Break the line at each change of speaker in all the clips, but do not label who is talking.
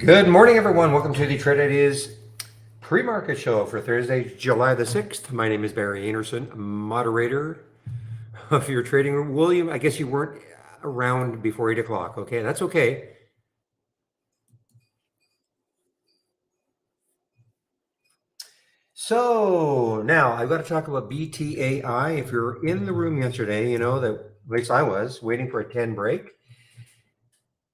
Good morning, everyone. Welcome to the Trade Ideas pre-market show for Thursday, July the 6th. My name is Barry Anderson, moderator of your trading room. William, I guess you weren't around before 8 o'clock. Okay, that's okay. So now I've got to talk about BTAI. If you're in the room yesterday, you know that at least I was waiting for a 10 break.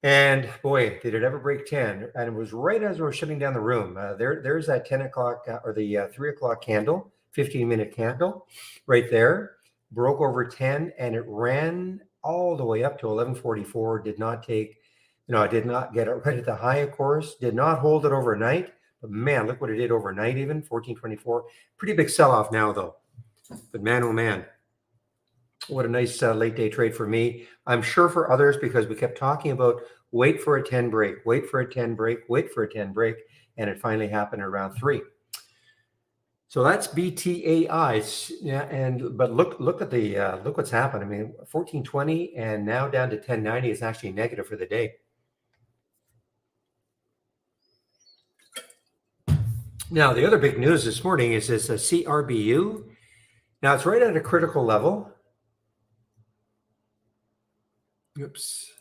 And boy, did it ever break 10. And it was right as we were shutting down the room. There's that 10 o'clock or the 3 o'clock candle, 15-minute candle right there. Broke over 10 and it ran all the way up to 1144. Did not take, I did not get it right at the high, of course. Did not hold it overnight. But man, look what it did overnight, even 1424. Pretty big sell off now, though. But man, oh man. What a nice late day trade for me. I'm sure for others, because we kept talking about wait for a 10 break, wait for a 10 break, wait for a 10 break. And it finally happened around 3. So that's BTAI. Yeah, but look at the look what's happened. I mean, 1420 and now down to 1090 is actually negative for the day. Now, the other big news this morning is this CRBU. Now it's right at a critical level. Oops.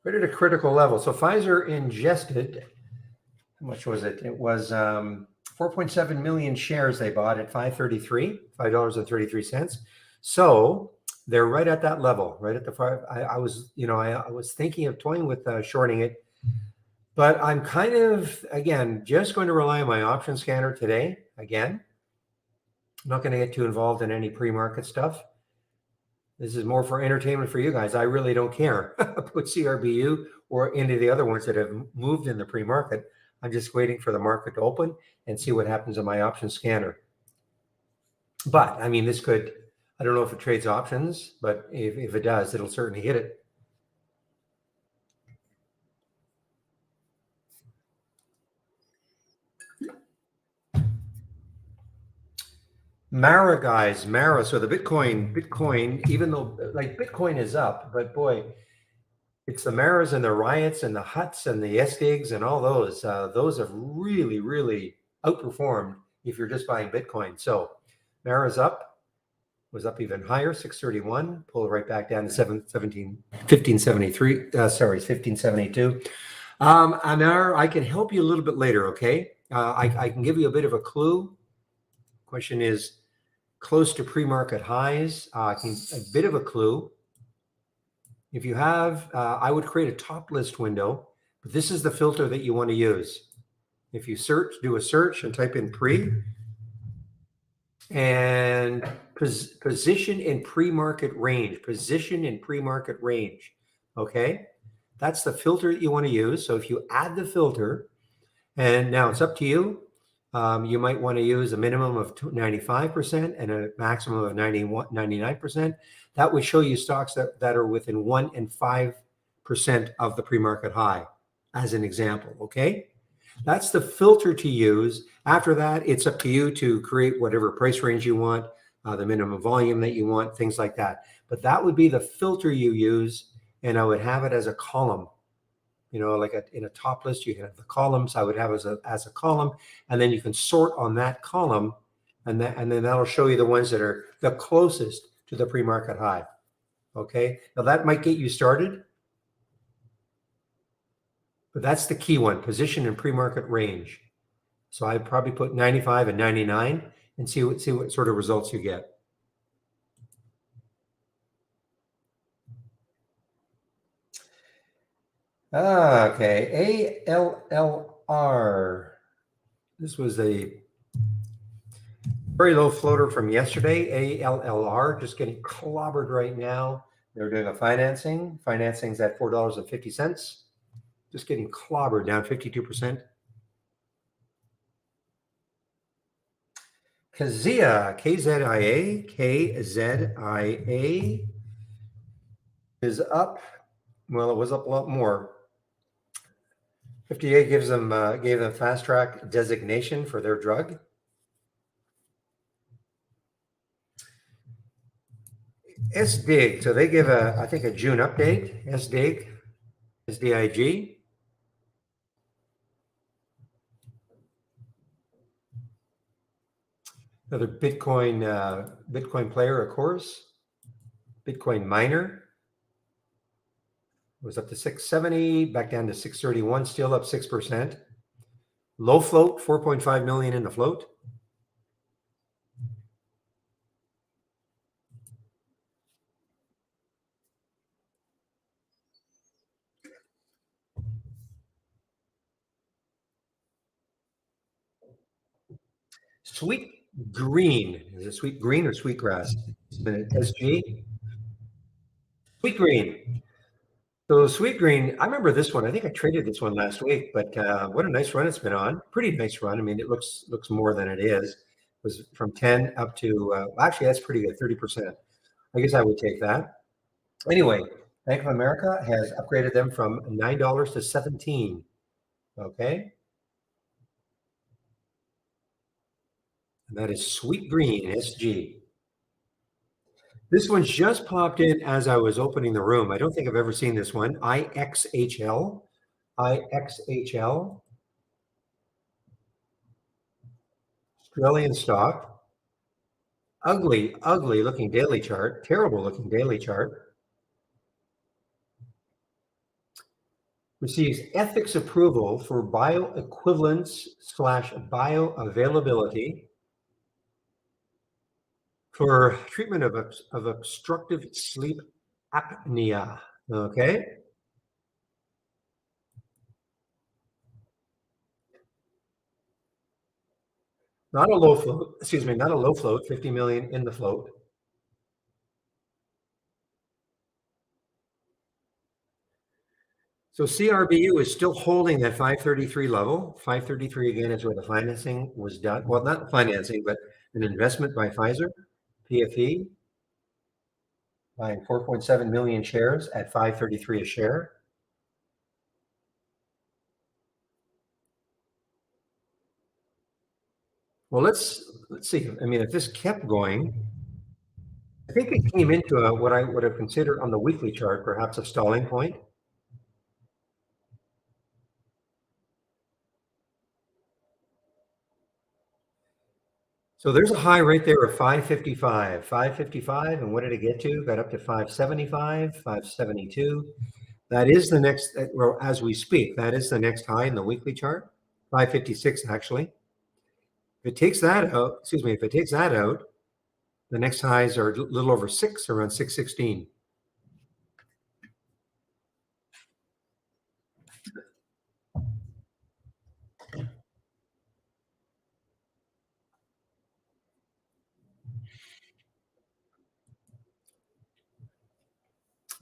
Right at a critical level. So Pfizer ingested, how much was it? It was 4.7 million shares they bought at $5.33. So they're right at that level, right at the 5. I was thinking of toying with shorting it, but I'm kind of, again, just going to rely on my option scanner today. Again, I'm not going to get too involved in any pre-market stuff. This is more for entertainment for you guys. I really don't care about CRBU or any of the other ones that have moved in the pre-market. I'm just waiting for the market to open and see what happens in my option scanner. But I mean, this could, I don't know if it trades options, but if it does, it'll certainly hit it. Mara, guys, Mara. So the Bitcoin, even though like Bitcoin is up, but boy, it's the Maras and the Riots and the Huts and the SDIGs and all those. Those have really, really outperformed if you're just buying Bitcoin. So Mara's up, was up even higher, 631, pulled right back down to 1573. Sorry, 1572. Amar, I can help you a little bit later, okay? I can give you a bit of a clue. Question is close to pre-market highs. A bit of a clue. If you have, I would create a top list window, but this is the filter that you want to use. If you do a search and type in pre and position in pre-market range, okay? That's the filter that you want to use. So if you add the filter, and now it's up to you. You might want to use a minimum of 95% and a maximum of 99%. That would show you stocks that are within 1% and 5% of the pre-market high, as an example, okay? That's the filter to use. After that, it's up to you to create whatever price range you want, the minimum volume that you want, things like that. But that would be the filter you use, and I would have it as a column. You know, like in a top list, you can have the columns. I would have as a column, and then you can sort on that column, and then that'll show you the ones that are the closest to the pre-market high. Okay, now that might get you started, but that's the key one: position in pre-market range. So I'd probably put 95 and 99 and see what sort of results you get. Okay, ALLR. This was a very low floater from yesterday. ALLR just getting clobbered right now. They're doing a financing. Financing's at $4.50. Just getting clobbered, down 52%. Kazia, KZIA is up. Well, it was up a lot more. FDA gave them fast track designation for their drug. SDIG, so they give I think a June update. SDIG, SDIG. Another Bitcoin player, of course. Bitcoin miner was up to 670, back down to 631, still up 6%. Low float, 4.5 million in the float. Sweet green. Is it sweet green or sweet grass? SG? Sweet green. So sweet green, I remember this one. I think I traded this one last week, but what a nice run it's been on. Pretty nice run. I mean, it looks more than it is. It was from 10 up to actually that's pretty good, 30%. I guess I would take that. Anyway, Bank of America has upgraded them from $9 to 17. Okay. And that is Sweet Green SG. This one just popped in as I was opening the room. I don't think I've ever seen this one. IXHL. IXHL. Australian stock. Ugly, ugly looking daily chart. Terrible looking daily chart. Receives ethics approval for bioequivalence slash bioavailability for treatment of obstructive sleep apnea. Okay. Not a low float, excuse me, not a low float, 50 million in the float. So CRBU is still holding that 533 level. 533 again is where the financing was done. Well, not financing, but an investment by Pfizer, PFE, buying 4.7 million shares at 533 a share. Well, let's see. I mean, if this kept going, I think it came into what I would have considered on the weekly chart, perhaps a stalling point. So there's a high right there of 555, 555. And what did it get to? Got up to 575, 572. That is the next, well, as we speak, that is the next high in the weekly chart, 556 actually. If it takes that out, excuse me, if it takes that out, the next highs are a little over 6, around 616.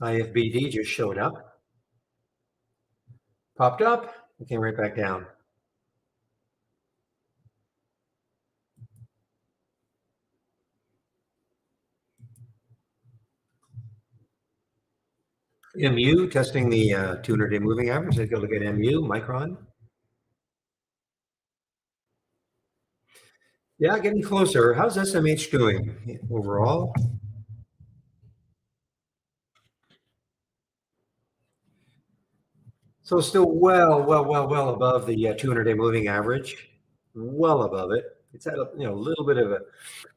IFBD just showed up, popped up, and came right back down. MU testing the 200-day moving average. Take a look at MU, Micron. Yeah, getting closer. How's SMH doing overall? So still well above the 200-day moving average, well above it. It's at a little bit of a,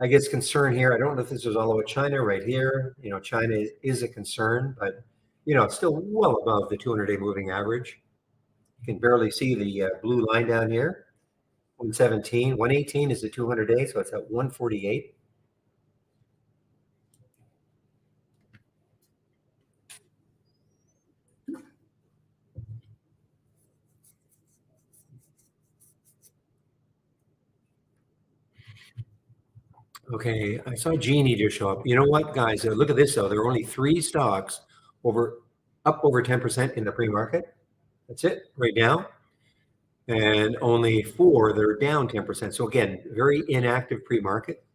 I guess, concern here. I don't know if this is all about China right here. China is a concern, but it's still well above the 200-day moving average. You can barely see the blue line down here. 117, 118 is the 200-day, so it's at 148. Okay, I saw Genie just show up. You know what, guys? Look at this though. There are only 3 stocks up over 10% in the pre-market. That's it right now, and only 4 that are down 10%. So again, very inactive pre-market.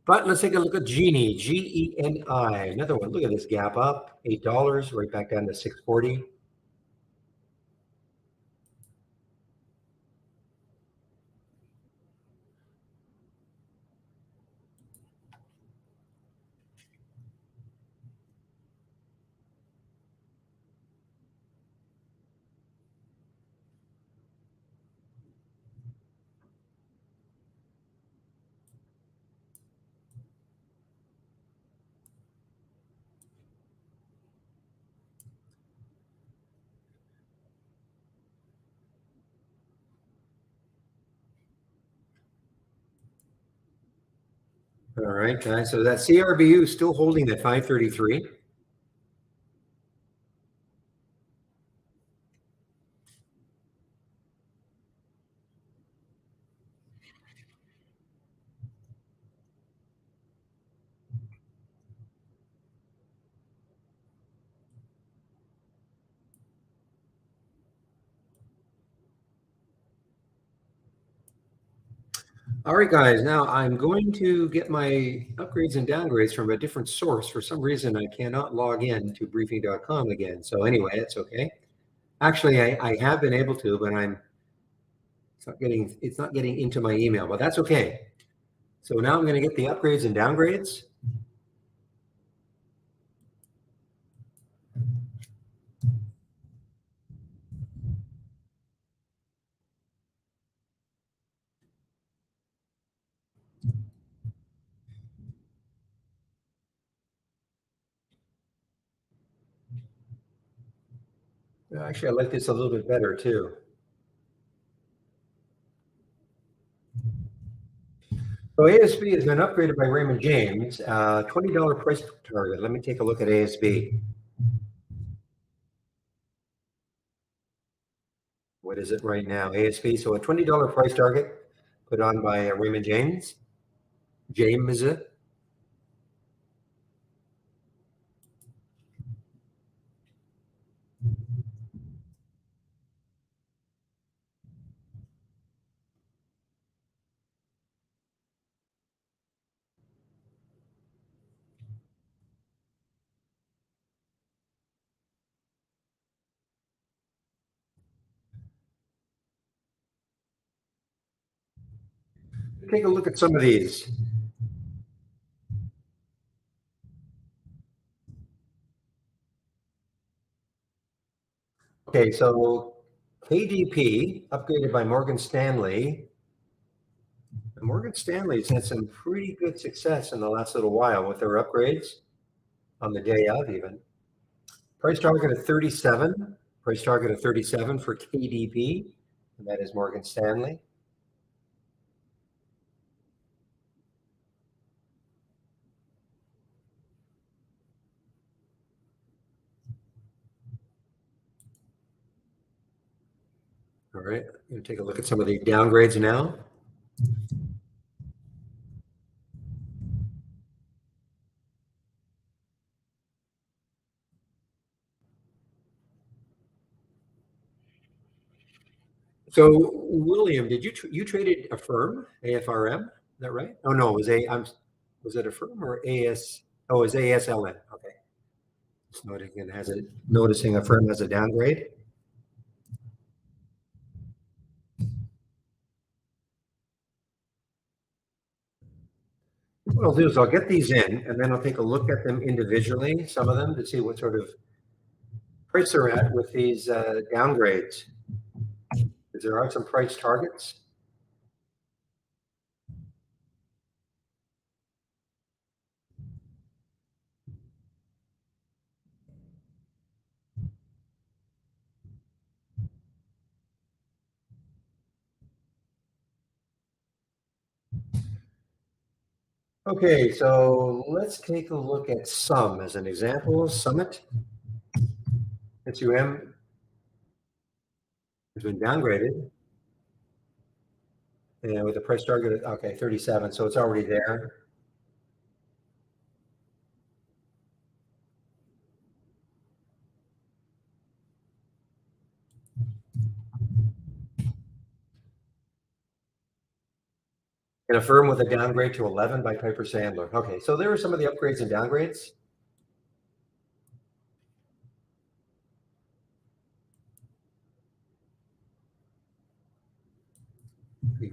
But let's take a look at Genie, GENI. Another one. Look at this gap up, $8, right back down to 640. All right, guys. So that CRBU is still holding at 533. All right, guys. Now I'm going to get my upgrades and downgrades from a different source. For some reason, I cannot log in to briefing.com again. So anyway, it's okay. Actually, I have been able to, but it's not getting into my email, but that's okay. So now I'm going to get the upgrades and downgrades. Actually, I like this a little bit better too. So ASB has been upgraded by Raymond James, $20 price target. Let me take a look at ASB. What is it right now? ASB, so a $20 price target put on by Raymond James. James. Take a look at some of these. Okay, so KDP upgraded by Morgan Stanley. Morgan Stanley's had some pretty good success in the last little while with their upgrades on the day of even. Price target of 37. Price target of 37 for KDP, and that is Morgan Stanley. All right, I'm going to take a look at some of the downgrades now. So, William, did you traded Affirm, AFRM? Is that right? Oh no, was it Affirm or AS? Oh, it was ASLN. Okay. Just noticing Affirm has a downgrade. What I'll do is I'll get these in and then I'll take a look at them individually, some of them, to see what sort of price they're at with these downgrades. Because there are some price targets. Okay, so let's take a look at Sum as an example. Summit, SUM has been downgraded. And with the price target, okay, 37, so it's already there. And Affirm with a downgrade to 11 by Piper Sandler. Okay, so there are some of the upgrades and downgrades.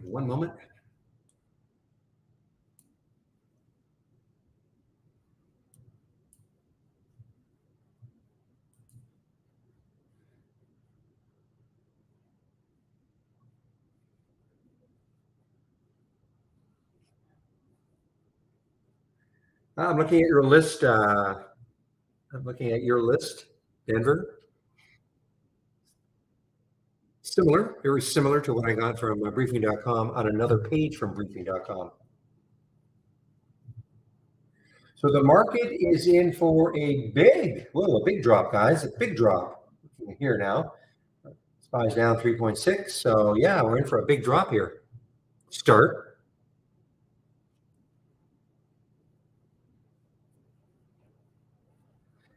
One moment. I'm looking at your list. I'm looking at your list, Denver. Similar, very similar to what I got from briefing.com on another page from briefing.com. So the market is in for a big drop, guys. A big drop. Here now. SPY's down 3.6. So yeah, we're in for a big drop here. Start.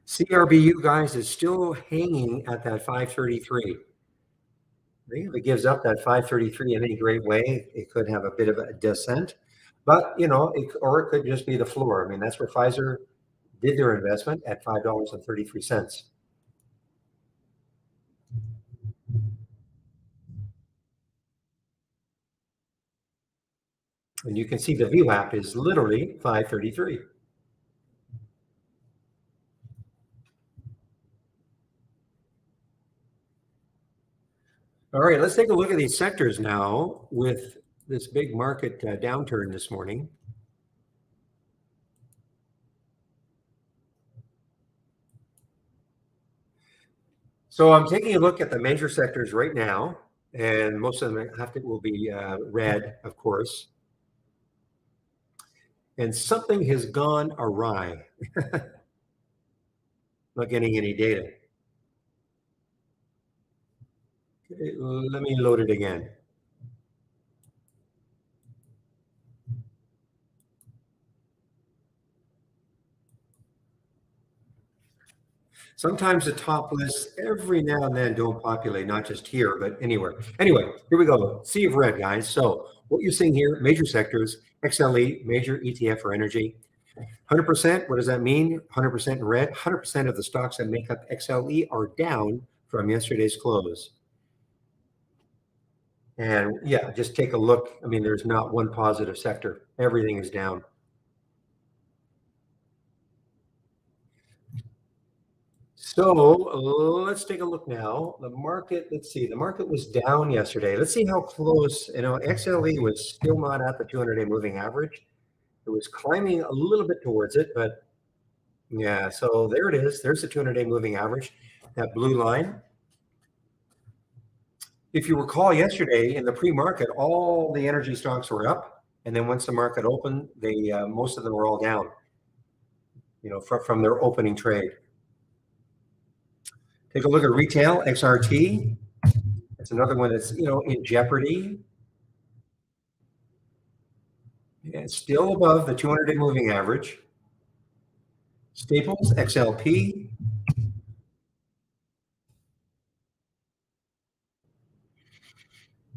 CRBU, guys, is still hanging at that 533. I think if it gives up that 533 in any great way, it could have a bit of a descent. But, or it could just be the floor. I mean, that's where Pfizer did their investment at $5.33. And you can see the VWAP is literally 533. All right, let's take a look at these sectors now with this big market downturn this morning. So I'm taking a look at the major sectors right now, and most of them will be red, of course. And something has gone awry. Not getting any data. Okay, let me load it again. Sometimes the top lists every now and then don't populate, not just here, but anywhere. Anyway, here we go. Sea of red, guys. So what you're seeing here, major sectors, XLE, major ETF for energy. 100%, what does that mean? 100% in red. 100% of the stocks that make up XLE are down from yesterday's close. And yeah, just take a look. I mean, there's not one positive sector. Everything is down. So let's take a look now. The market, let's see, the market was down yesterday. Let's see how close, XLE was still not at the 200-day moving average. It was climbing a little bit towards it, but yeah, so there it is. There's the 200-day moving average, that blue line. If you recall yesterday in the pre-market, all the energy stocks were up. And then once the market opened, most of them were all down, from their opening trade. Take a look at retail, XRT. It's another one that's, in jeopardy. Yeah, it's still above the 200-day moving average. Staples, XLP.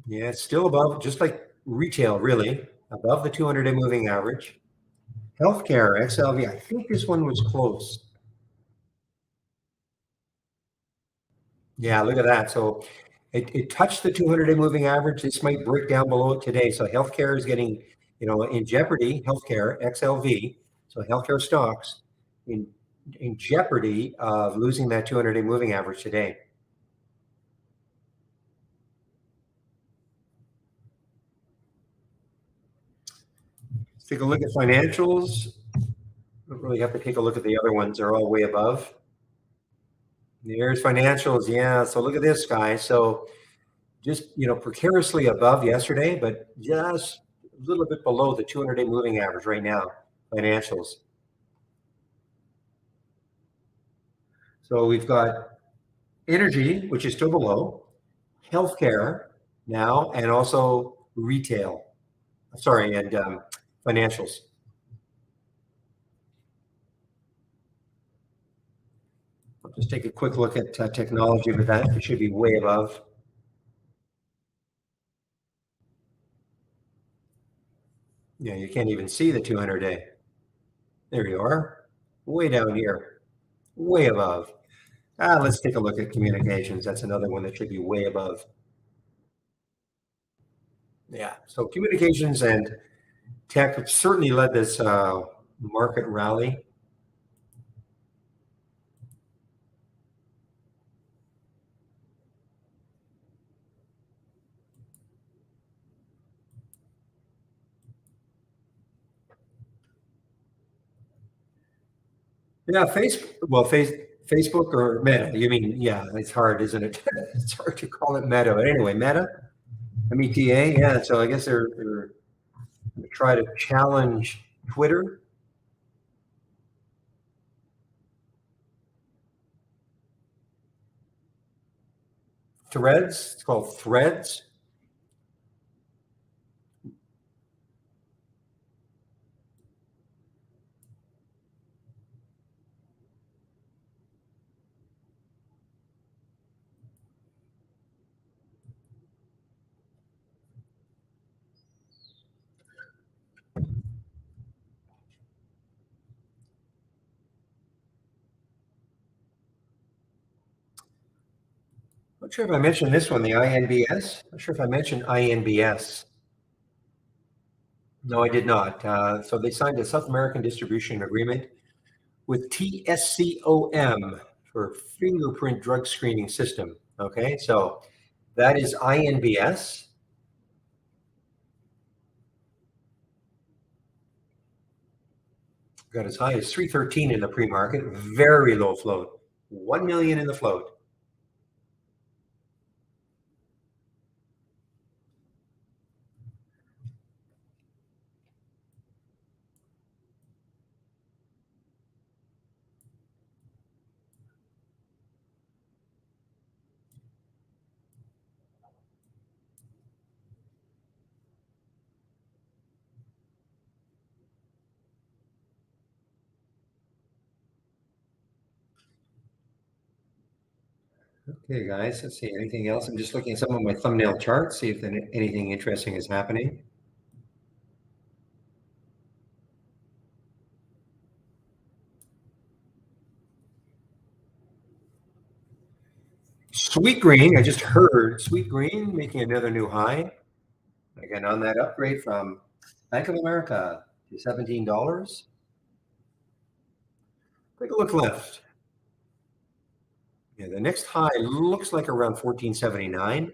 Yeah, it's still above, just like retail, really, above the 200-day moving average. Healthcare, XLV, I think this one was close. Yeah, look at that. So it touched the 200-day moving average. This might break down below it today. So healthcare is getting, in jeopardy, healthcare, XLV. So healthcare stocks in jeopardy of losing that 200-day moving average today. Let's take a look at financials. Don't really have to take a look at the other ones. They're all way above. There's financials. Yeah. So look at this, guys. So just, precariously above yesterday, but just a little bit below the 200-day moving average right now, financials. So we've got energy, which is still below, healthcare now, and also retail. Sorry, and financials. I'll just take a quick look at technology with that. It should be way above. Yeah, you can't even see the 200-day. There you are, way down here, way above. Let's take a look at communications. That's another one that should be way above. Yeah, so communications and tech have certainly led this market rally. Yeah, Facebook or Meta. You mean, yeah, it's hard, isn't it? It's hard to call it Meta. But anyway, Meta, META. Yeah, so I guess they're try to challenge Twitter. Threads. It's called Threads. Not sure if I mentioned this one, the INBS. Not sure if I mentioned INBS. No, I did not. So they signed a South American distribution agreement with TSCOM for fingerprint drug screening system. Okay, so that is INBS. Got as high as 313 in the pre-market, very low float, 1 million in the float. Okay, guys, let's see. Anything else? I'm just looking at some of my thumbnail charts, see if anything interesting is happening. Sweetgreen, I just heard Sweetgreen making another new high. Again, on that upgrade from Bank of America to $17. Take a look left. Yeah, the next high looks like around 1479.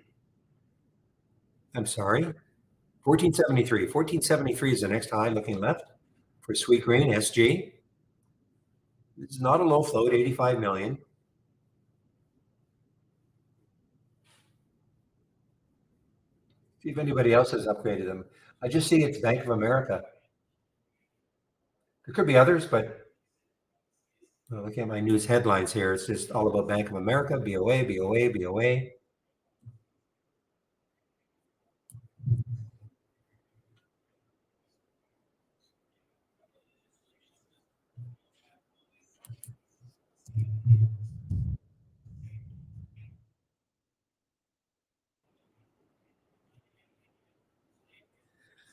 I'm sorry, 1473. 1473 is the next high looking left for Sweetgreen SG. It's not a low float, 85 million. See if anybody else has upgraded them. I just see it's Bank of America. There could be others, but look at my news headlines here. It's just all about Bank of America, BOA, BOA, BOA.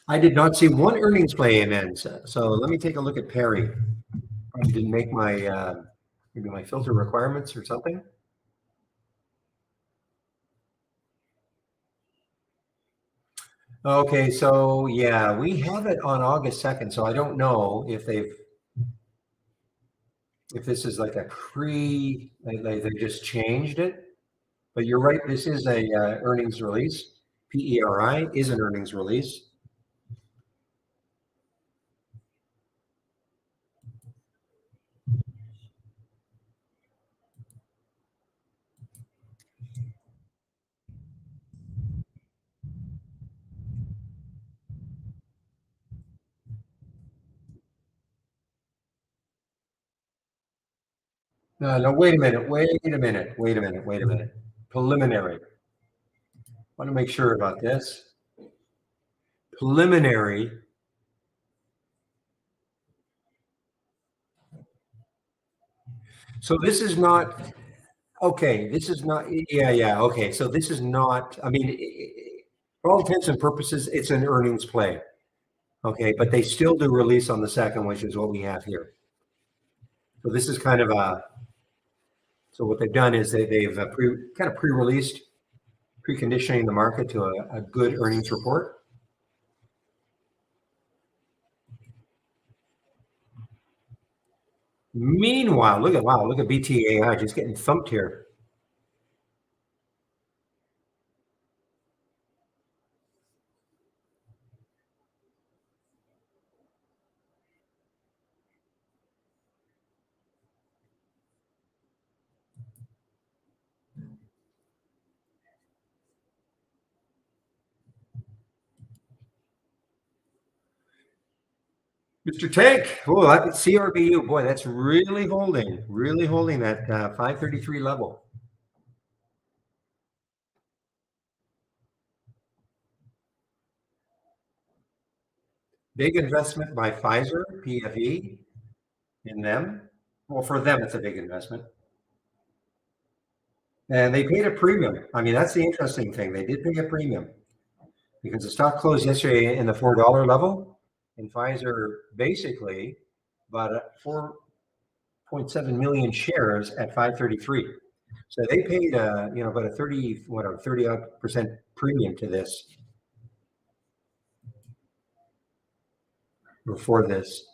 I did not see one earnings play, amen. So let me take a look at Perry. Probably didn't make my maybe my filter requirements or something. Okay, so yeah, we have it on August 2nd. So I don't know if this is like a they just changed it. But you're right, this is a earnings release. PERI is an earnings release. No, wait a minute, wait a minute, wait a minute, wait a minute. Preliminary. Want to make sure about this. Preliminary. So this is not, okay, this is not, yeah, okay. So this is not, I mean, for all intents and purposes, it's an earnings play. Okay, but they still do release on the second, which is what we have here. So this is kind of so what they've done is they've kind of pre-released, preconditioning the market to a good earnings report. Meanwhile, look at BTAI just getting thumped here. Mr. Tank, oh, that CRBU, boy, that's really holding that 533 level. Big investment by Pfizer, PFE, in them. Well, for them, it's a big investment. And they paid a premium. I mean, that's the interesting thing. They did pay a premium because the stock closed yesterday in the $4 level, and Pfizer basically bought 4.7 million shares at 533. So they paid about a 30% premium to this or for this.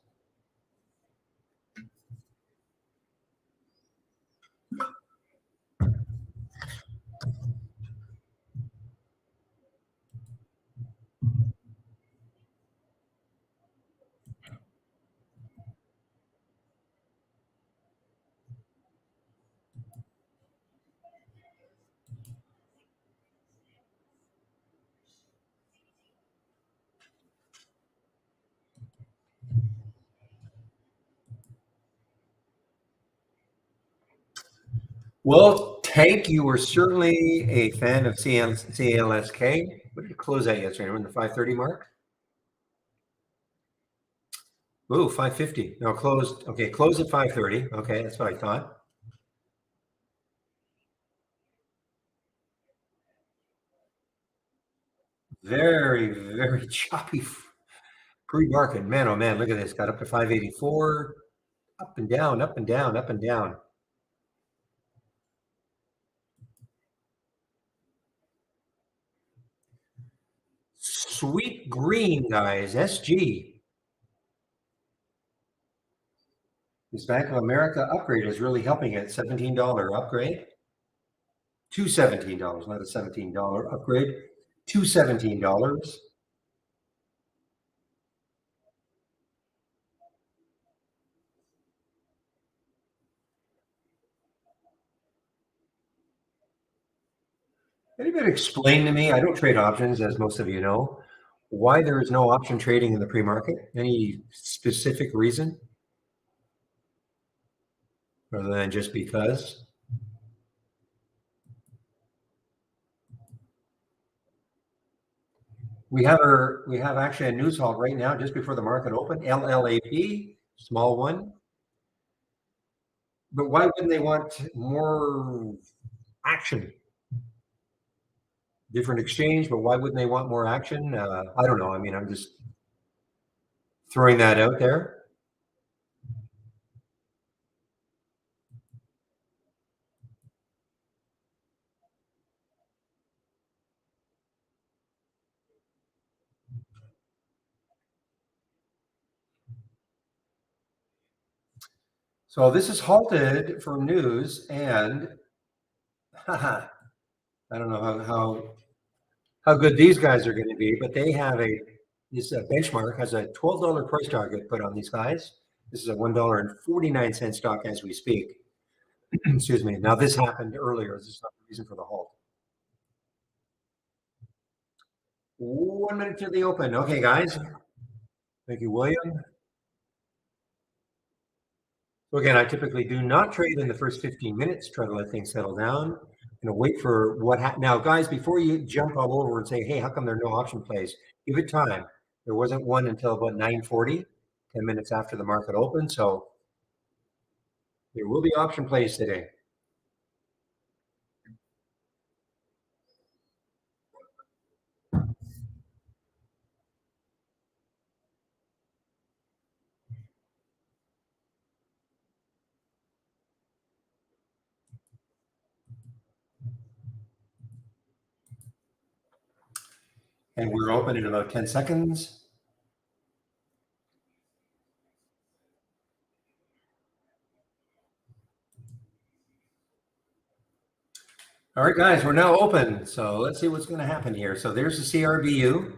Well, Tank, you were certainly a fan of CLSK. What did it close at yesterday? Around the 530 mark? Ooh, 550. No, closed. Okay, closed at 530. Okay, that's what I thought. Very, very choppy pre-market. Man, oh man, look at this. Got up to 584. Up and down, up and down, up and down. Sweet green, guys. SG. This Bank of America upgrade is really helping it. $17 upgrade. To $17, not a $17 upgrade. To $17. Anybody explain to me? I don't trade options, as most of you know. Why there is no option trading in the pre-market? Any specific reason? Other than just because? We have actually a news halt right now just before the market open. LLAP, small one. But why wouldn't they want more action? Different exchange, but why wouldn't they want more action? I don't know. I mean, I'm just throwing that out there. So this is halted for news, and I don't know how good these guys are going to be, but they have this benchmark has a $12 price target put on these guys. This is a $1.49 stock as we speak. Excuse me. Now this happened earlier. This is not the reason for the halt. 1 minute to the open. Okay, guys. Thank you, William. So again, I typically do not trade in the first 15 minutes. Try to let things settle down. Wait for what now, guys. Before you jump all over and say, "Hey, how come there are no option plays?" Give it time. There wasn't one until about 9:40, 10 minutes after the market opened. So there will be option plays today. And we're open in about 10 seconds. All right, guys, we're now open. So let's see what's going to happen here. So there's the CRBU.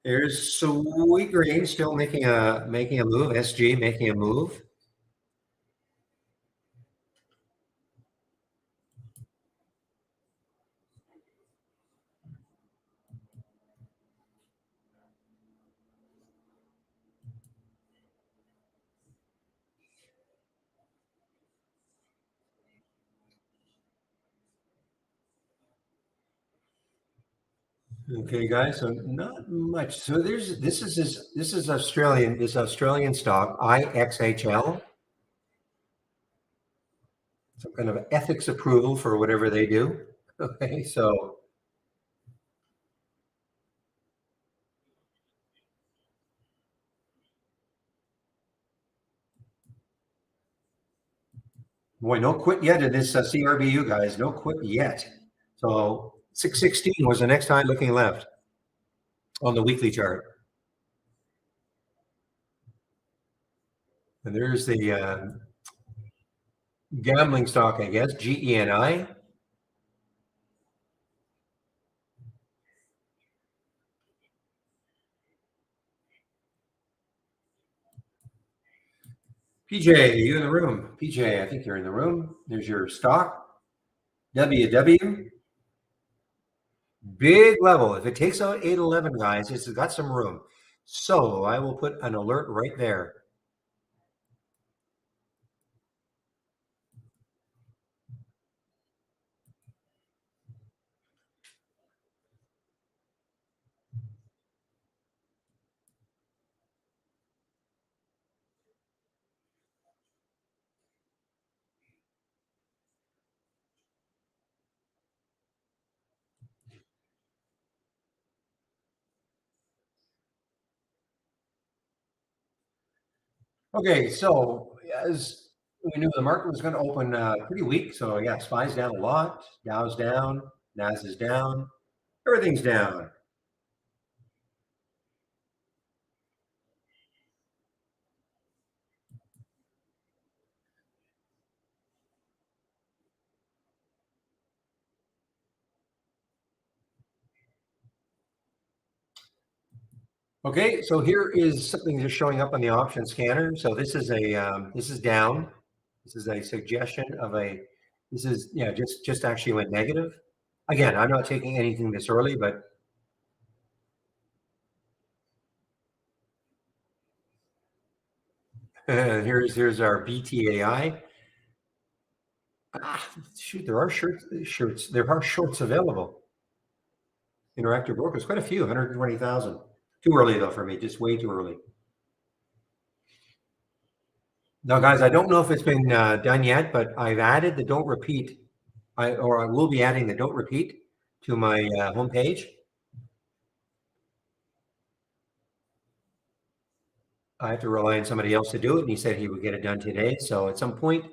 There's Sweet Green still making a move. SG making a move. Okay, guys. So not much. So this is Australian stock IXHL, some kind of ethics approval for whatever they do. Okay, so boy, no quit yet in this CRBU, guys. No quit yet. So 616 was the next high looking left on the weekly chart. And there's the gambling stock, I guess, GENI. PJ, you in the room? PJ, I think you're in the room. There's your stock. WW, big level. If it takes out 811, guys, it's got some room. So I will put an alert right there. Okay, so as we knew, the market was going to open pretty weak. So yeah, SPY's down a lot. Dow's down. NAS is down. Everything's down. Okay, so here is something just showing up on the option scanner. So this is down. This is a suggestion of a. This is yeah, just actually went negative. Again, I'm not taking anything this early, but here's our BTAI. Ah, shoot, there are shirts. There are shorts available. Interactive brokers, quite a few, 120,000. Too early though for me, just way too early. Now, guys, I don't know if it's been done yet, but I've added the don't repeat. I will be adding the don't repeat to my homepage. I have to rely on somebody else to do it, and he said he would get it done today. So at some point,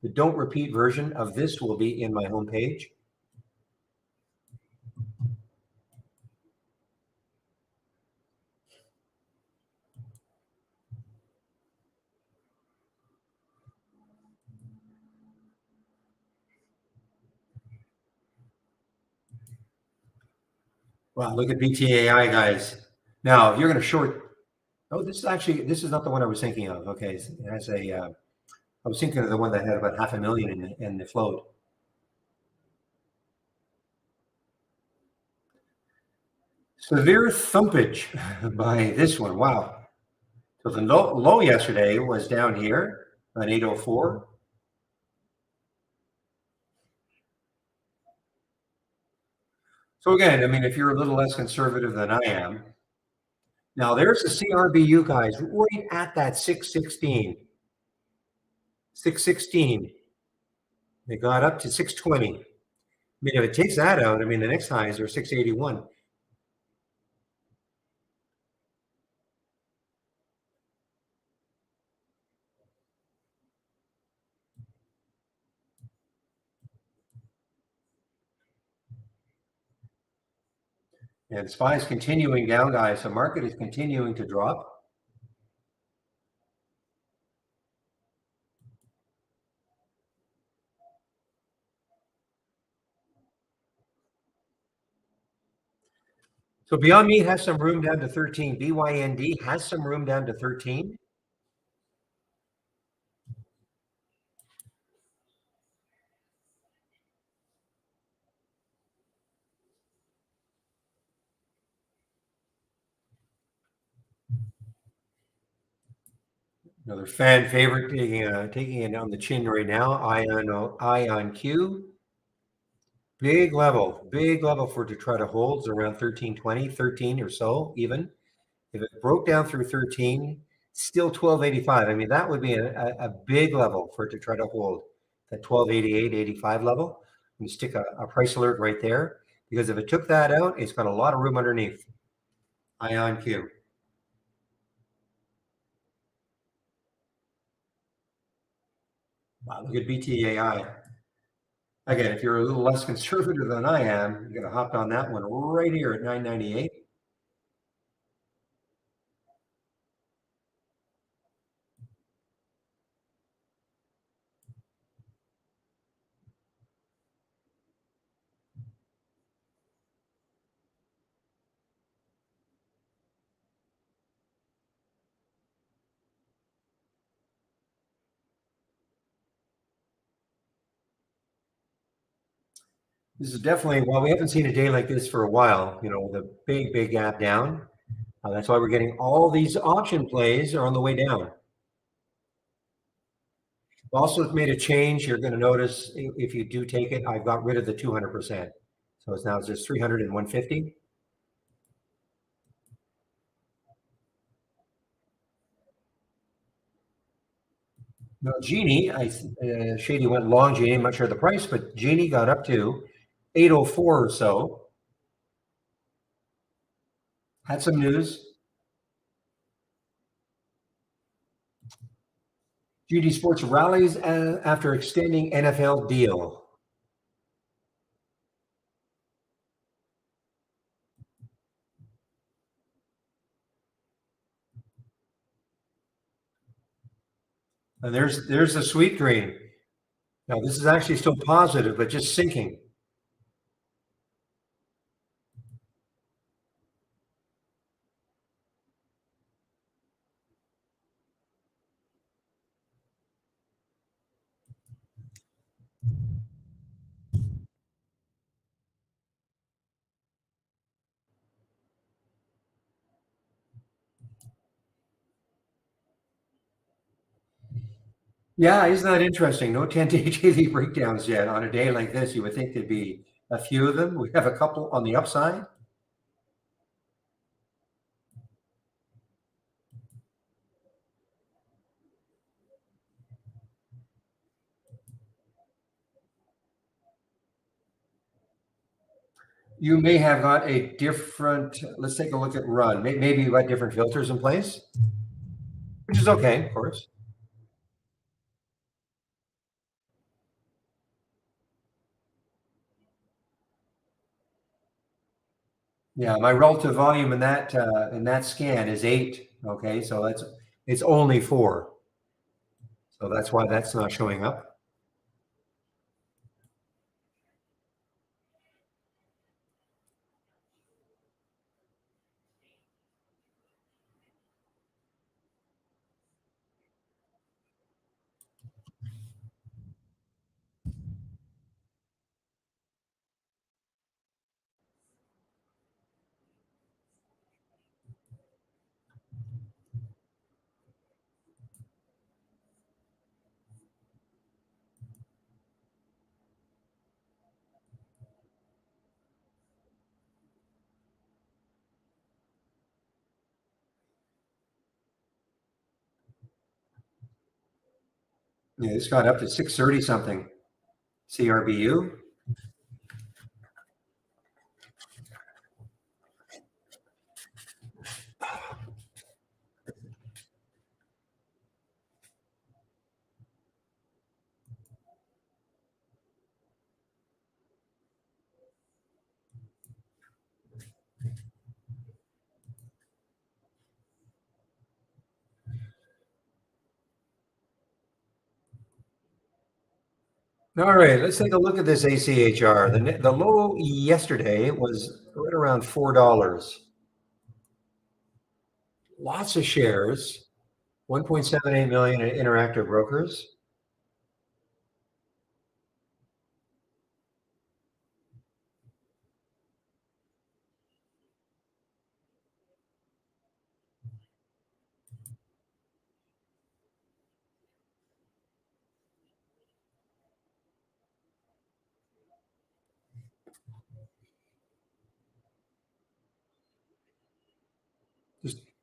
the don't repeat version of this will be in my homepage. Wow, look at BTAI, guys. Now, if you're going to short, oh, this is not the one I was thinking of. Okay, it has a. I was thinking of the one that had about 500,000 in the float. Severe thumpage by this one. Wow. So the low yesterday was down here on 804. So again, I mean, if you're a little less conservative than I am, now there's the CRBU guys right at that 616. 616. They got up to 620. I mean, if it takes that out, I mean, the next highs are 681. And SPY is continuing down, guys. The market is continuing to drop. So Beyond Meat has some room down to 13. BYND has some room down to 13. Another fan favorite taking it on the chin right now. IonQ. big level for to try to hold is around 13.20, 13 or so, even. If it broke down through 13, still 12.85. I mean, that would be a big level for it to try to hold that 12.88, 85 level. You stick a price alert right there because if it took that out, it's got a lot of room underneath. IonQ. Wow, look at BTAI. Again, if you're a little less conservative than I am, you're going to hop on that one right here at 998. This is definitely, well, we haven't seen a day like this for a while, you know, the big gap down. That's why we're getting all these option plays are on the way down. Also made a change. You're going to notice if you do take it, I've got rid of the 200%. So it's now just 300 and 150. Now, Genie, Shady went long Genie, I'm not sure the price, but Genie got up to 804 or so. Had some news. GD Sports rallies after extending NFL deal. And there's the sweet green. Now this is actually still positive, but just sinking. Yeah, isn't that interesting? No 10-day daily breakdowns yet on a day like this. You would think there'd be a few of them. We have a couple on the upside. You may have got a different, let's take a look at run. Maybe you got different filters in place, which is okay, of course. Yeah, my relative volume in that scan is 8. Okay, so it's only 4. So that's why that's not showing up. Yeah, it's got up to 630 something. CRBU. All right, let's take a look at this ACHR. The low yesterday was right around $4. Lots of shares, 1.78 million in Interactive Brokers.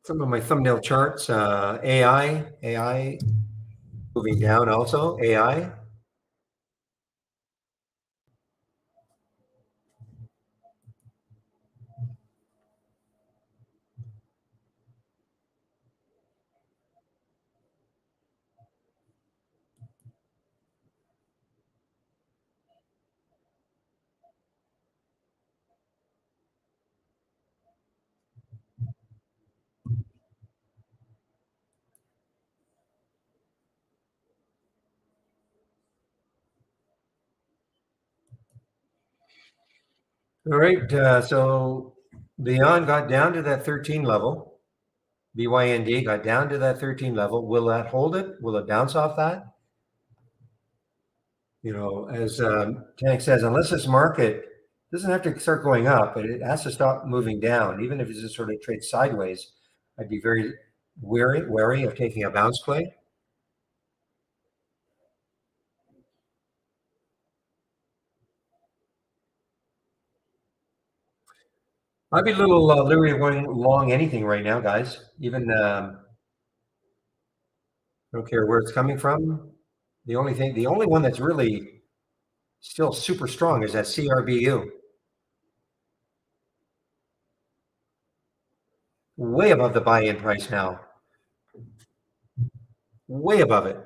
Some of my thumbnail charts, AI moving down also, AI. All right, so Beyond got down to that 13 level. BYND got down to that 13 level. Will that hold it? Will it bounce off that? You know, as Tank says, unless this market doesn't have to start going up, but it has to stop moving down, even if it's just sort of trade sideways, I'd be very wary of taking a bounce play. I'd be a little leery of going long anything right now, guys. Even I don't care where it's coming from. The only one that's really still super strong is that CRBU, way above the buy-in price now, way above it.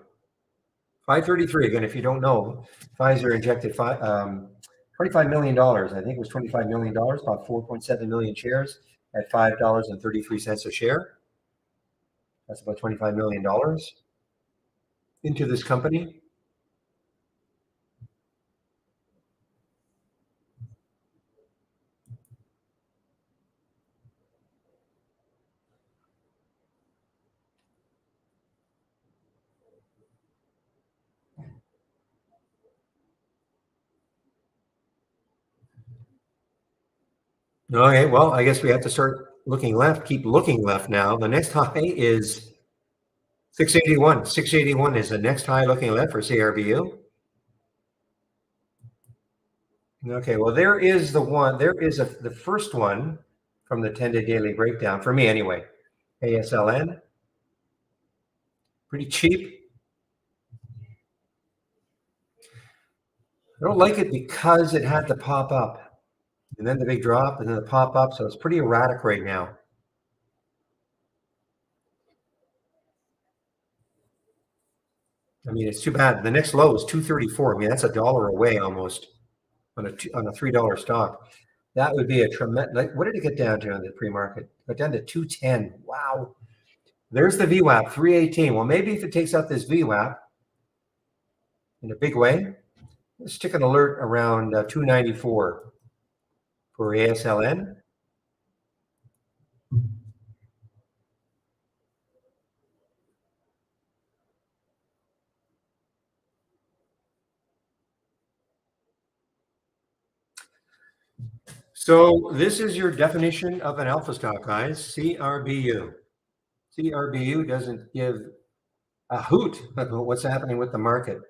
533 again. If you don't know, Pfizer injected $25 million. I think it was $25 million, about 4.7 million shares at $5.33 a share. That's about $25 million into this company. Okay, well, I guess we have to start looking left, keep looking left now. The next high is 681. 681 is the next high looking left for CRBU. Okay, well, there is the one, the first one from the 10-day daily breakdown, for me anyway. ASLN, pretty cheap. I don't like it because it had to pop up and then the big drop and then the pop up. So it's pretty erratic right now. I mean, it's too bad. The next low is 234. I mean, that's a dollar away almost on a $3 stock. That would be a tremendous. Like, what did it get down to on the pre-market? Got down to 210. Wow. There's the VWAP 318. Well, maybe if it takes out this VWAP in a big way, let's stick an alert around 294 for ASLN. So this is your definition of an alpha stock, guys. CRBU. CRBU doesn't give a hoot about what's happening with the market.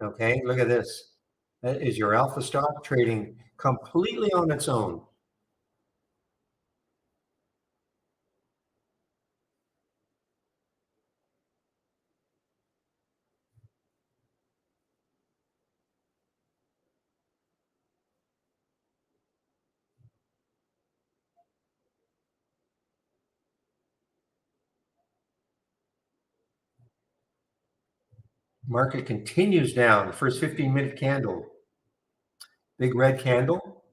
Okay, look at this. That is your alpha stock trading completely on its own. Market continues down. The first 15-minute candle, big red candle.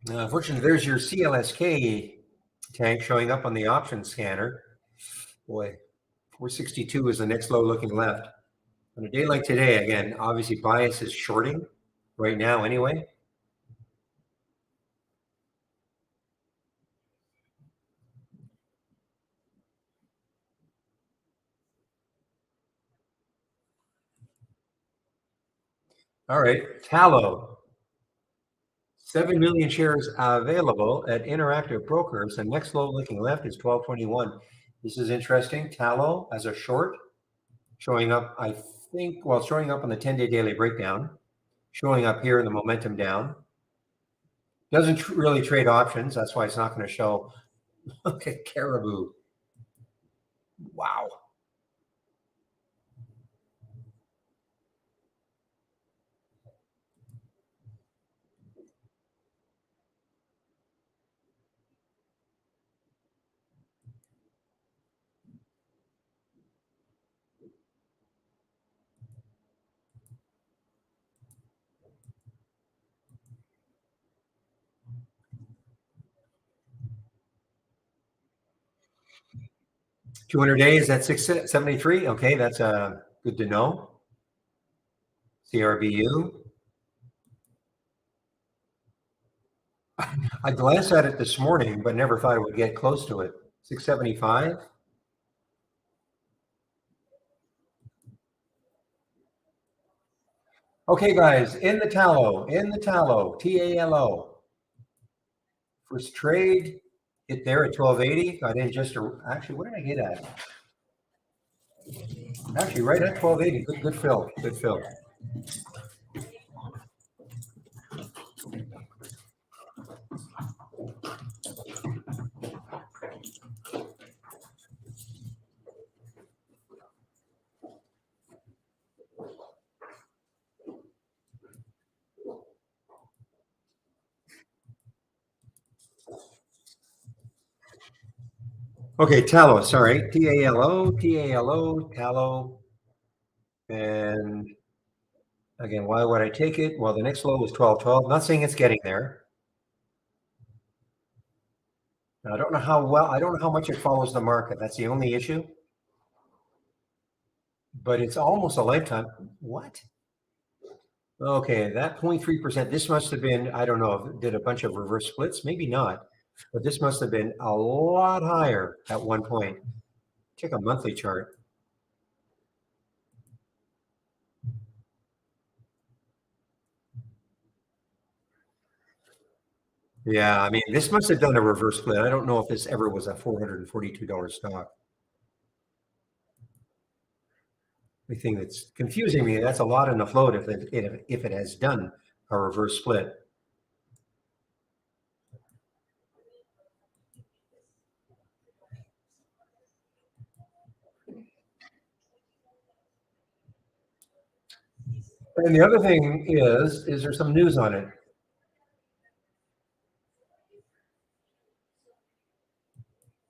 Unfortunately, there's your CLSK tank showing up on the option scanner. Boy, 462 is the next low looking left. On a day like today, again, obviously bias is shorting right now anyway. All right, tallow. 7 million shares available at Interactive Brokers. And next low looking left is 1221. This is interesting. Tallow as a short showing up, I think, well, showing up on the 10-day daily breakdown, showing up here in the momentum down. Doesn't really trade options. That's why it's not going to show. Look at Caribou. Wow. $200 days at 673. Okay, that's good to know. CRBU. I glanced at it this morning, but never thought it would get close to it. 675. Okay, guys, in the tallow, TALO. First trade, hit there at 1280. Got in just actually, what did I get at? Actually, right at 1280. Good fill. Good fill. Okay, tallow, sorry. TALO, tallow. And again, why would I take it? Well, the next low was 1212. Not saying it's getting there. Now, I don't know how much it follows the market. That's the only issue. But it's almost a lifetime. What? Okay, that 0.3%, this must have been, I don't know, did a bunch of reverse splits? Maybe not. But this must have been a lot higher at one point. Check a monthly chart. Yeah, I mean, this must have done a reverse split. I don't know if this ever was a $442 stock. The thing that's confusing me, that's a lot in the float if it has done a reverse split. And the other thing is there some news on it?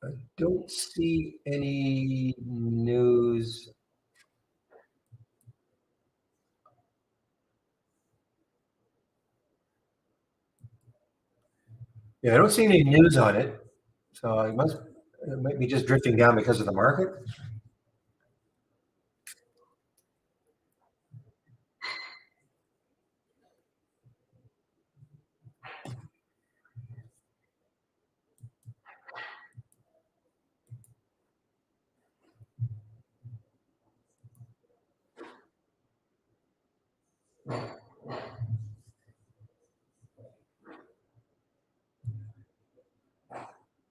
I don't see any news. Yeah, I don't see any news on it. So it might be just drifting down because of the market.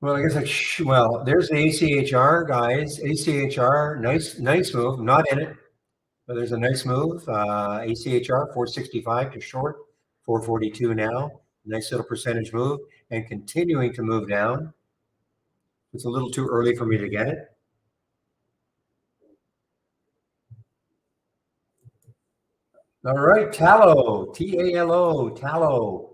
Well, I guess well, there's the ACHR guys. ACHR, nice move. Not in it, but there's a nice move. ACHR 465 to short, 442 now. Nice little percentage move and continuing to move down. It's a little too early for me to get it. All right, tallow, TALO, tallow.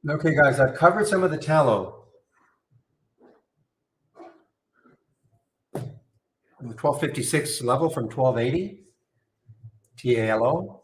Okay, guys, I've covered some of the tallow. The 1256 level from 1280, TALO.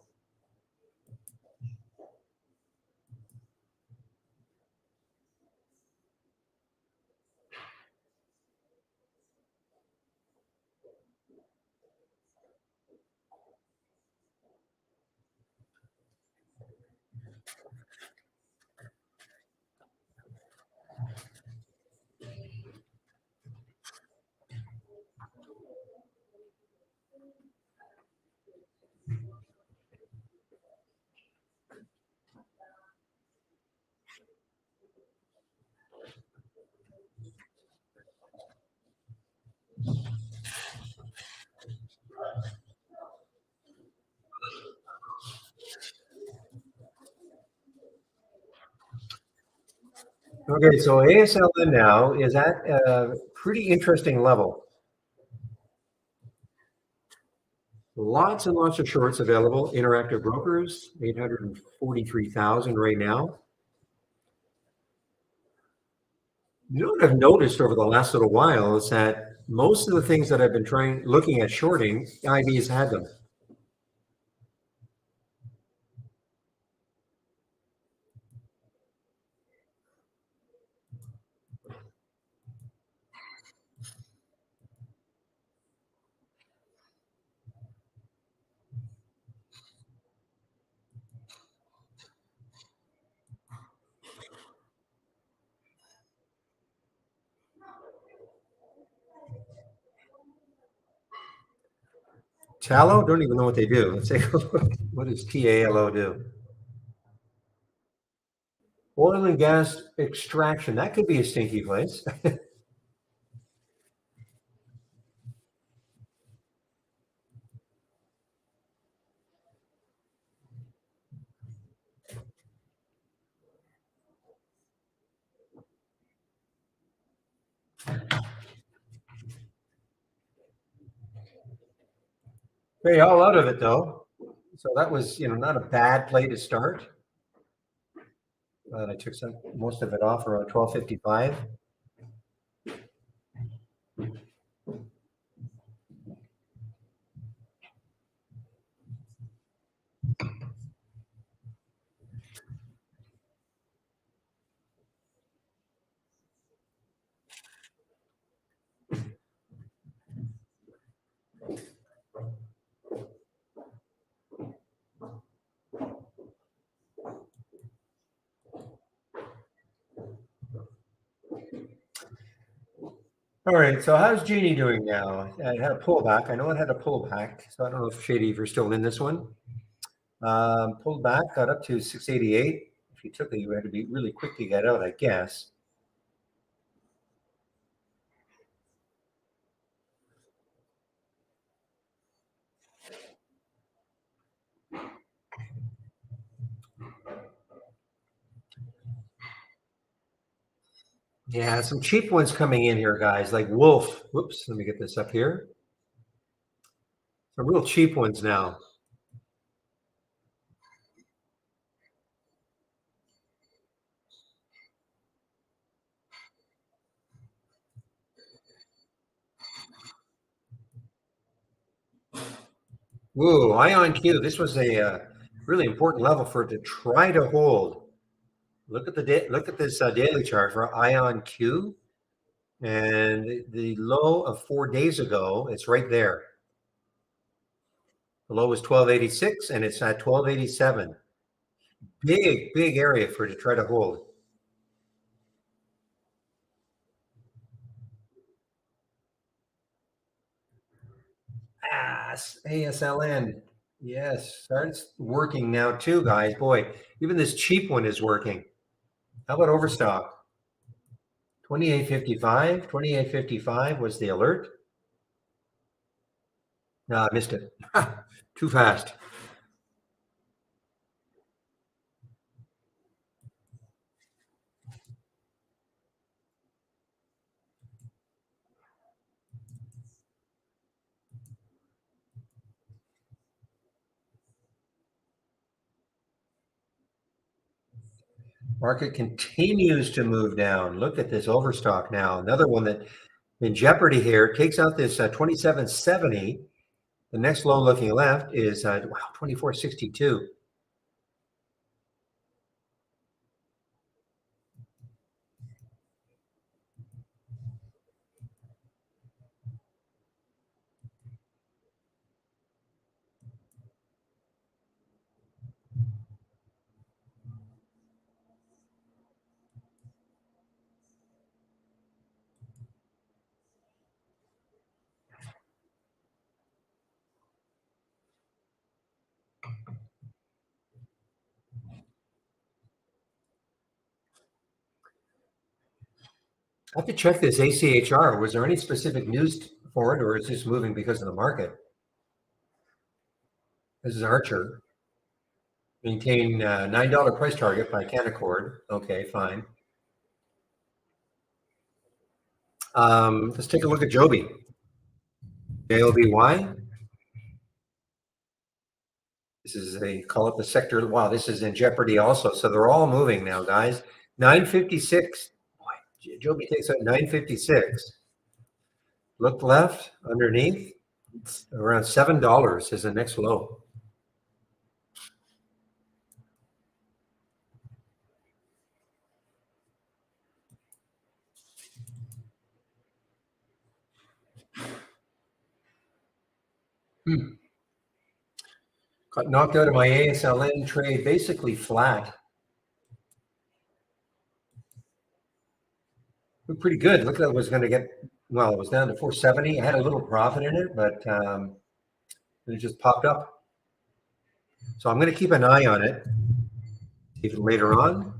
Okay, so ASLN now is at a pretty interesting level. Lots and lots of shorts available. Interactive Brokers, 843,000 right now. You know what I've noticed over the last little while is that most of the things that I've been looking at shorting, IB's had them. Tallow, don't even know what they do. Let's take a look. What does TALO do? Oil and gas extraction. That could be a stinky place. Hey, all out of it though. So that was, not a bad play to start. I took most of it off around 12:55. All right, so how's Genie doing now? It had a pullback. I know it had a pullback, so I don't know if Shady, if you're still in this one. Pulled back, got up to 688. If you took it, you had to be really quick to get out, I guess. Yeah, some cheap ones coming in here, guys, like Wolf. Whoops, let me get this up here. Some real cheap ones now. Ooh, IonQ. This was a really important level for it to try to hold. Look at look at this daily chart for IonQ, and the low of 4 days ago. It's right there. The low was 1286, and it's at 1287. Big area for it to try to hold. ASLN. Yes, starts working now too, guys. Boy, even this cheap one is working. How about Overstock? 2855. 2855 was the alert. No, I missed it. Too fast. Market continues to move down. Look at this Overstock now. Another one that in jeopardy here takes out this 2770. The next low looking left is wow, 2462. I have to check this ACHR. Was there any specific news for it, or is this moving because of the market? This is Archer. Maintain $9 price target by Canaccord. Okay, fine. Let's take a look at Joby. JOBY. This is call it the sector. Wow, this is in jeopardy also. So they're all moving now, guys. 956. Boy, Joby takes out 956. Look left underneath. It's around $7 is the next low. Got knocked out of my ASLN trade, basically flat. Looked pretty good. Looked like it was going to get, well, it was down to 470. I had a little profit in it, but it just popped up. So I'm going to keep an eye on it even later on.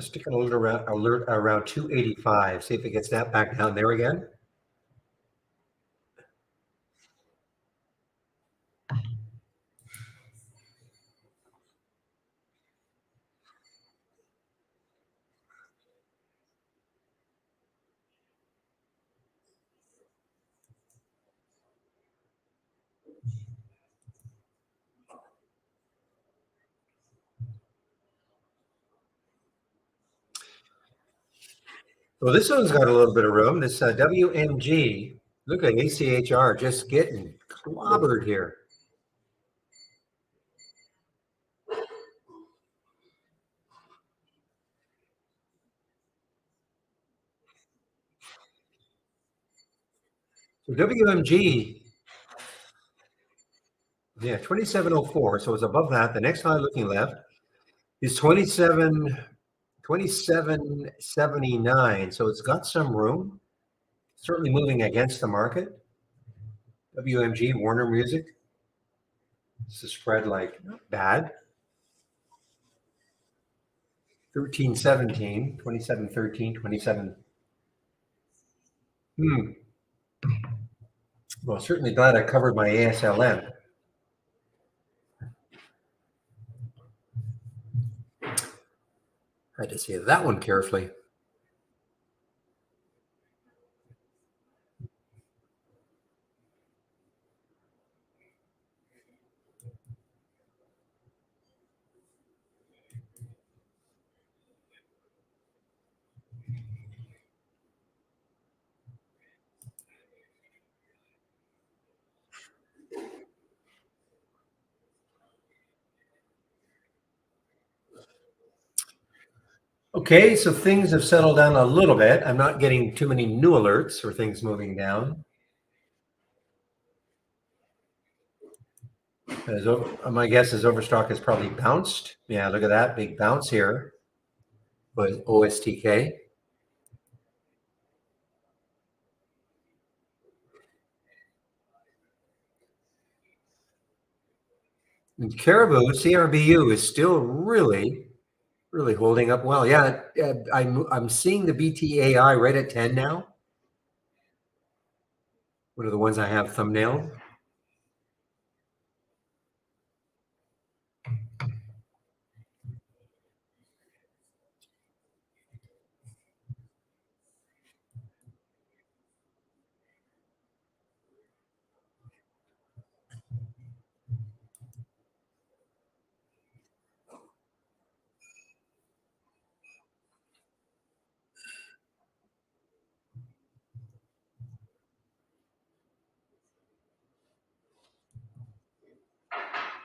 Sticking a little around 285. See if it gets that back down there again. Well, this one's got a little bit of room. This WMG. Look at ACHR just getting clobbered here. So WMG, yeah, 2704. So it's above that. The next high looking left is 2779. So it's got some room. Certainly moving against the market. WMG, Warner Music. This is spread like not bad. 1317, 2713, 27. Well, certainly glad I covered my ASLN. I had to see that one carefully. Okay, so things have settled down a little bit. I'm not getting too many new alerts or things moving down. My guess is Overstock has probably bounced. Yeah, look at that big bounce here with OSTK. And Caribou, CRBU is still really holding up well. Yeah, I'm seeing the BTAI right at 10 now. One of the ones I have thumbnailed.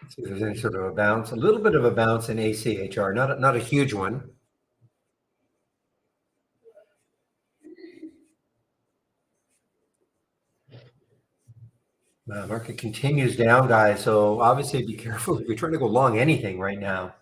See if there's any sort of a bounce, a little bit of a bounce in ACHR, not a huge one. Market continues down, guys. So obviously be careful if you're trying to go long anything right now.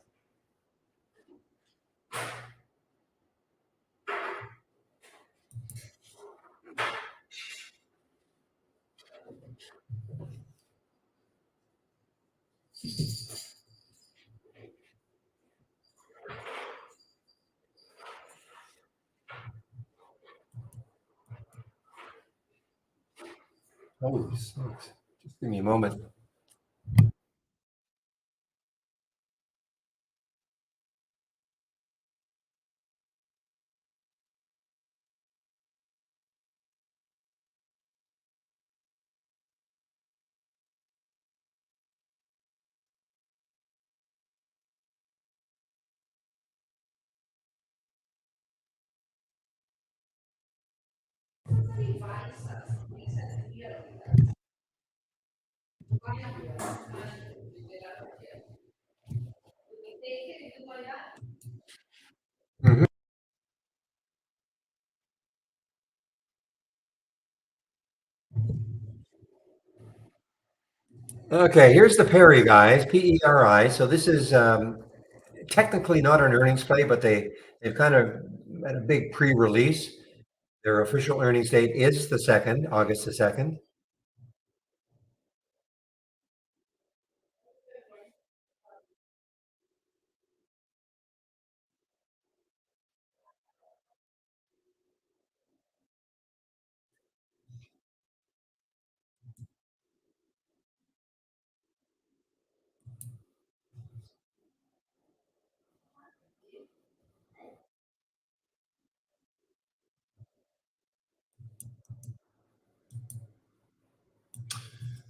Holy smokes. Just give me a moment. Mhm. Okay, here's the Perry guys, PERI. So this is technically not an earnings play, but they've kind of had a big pre-release. Their official earnings date is the second, August the 2nd.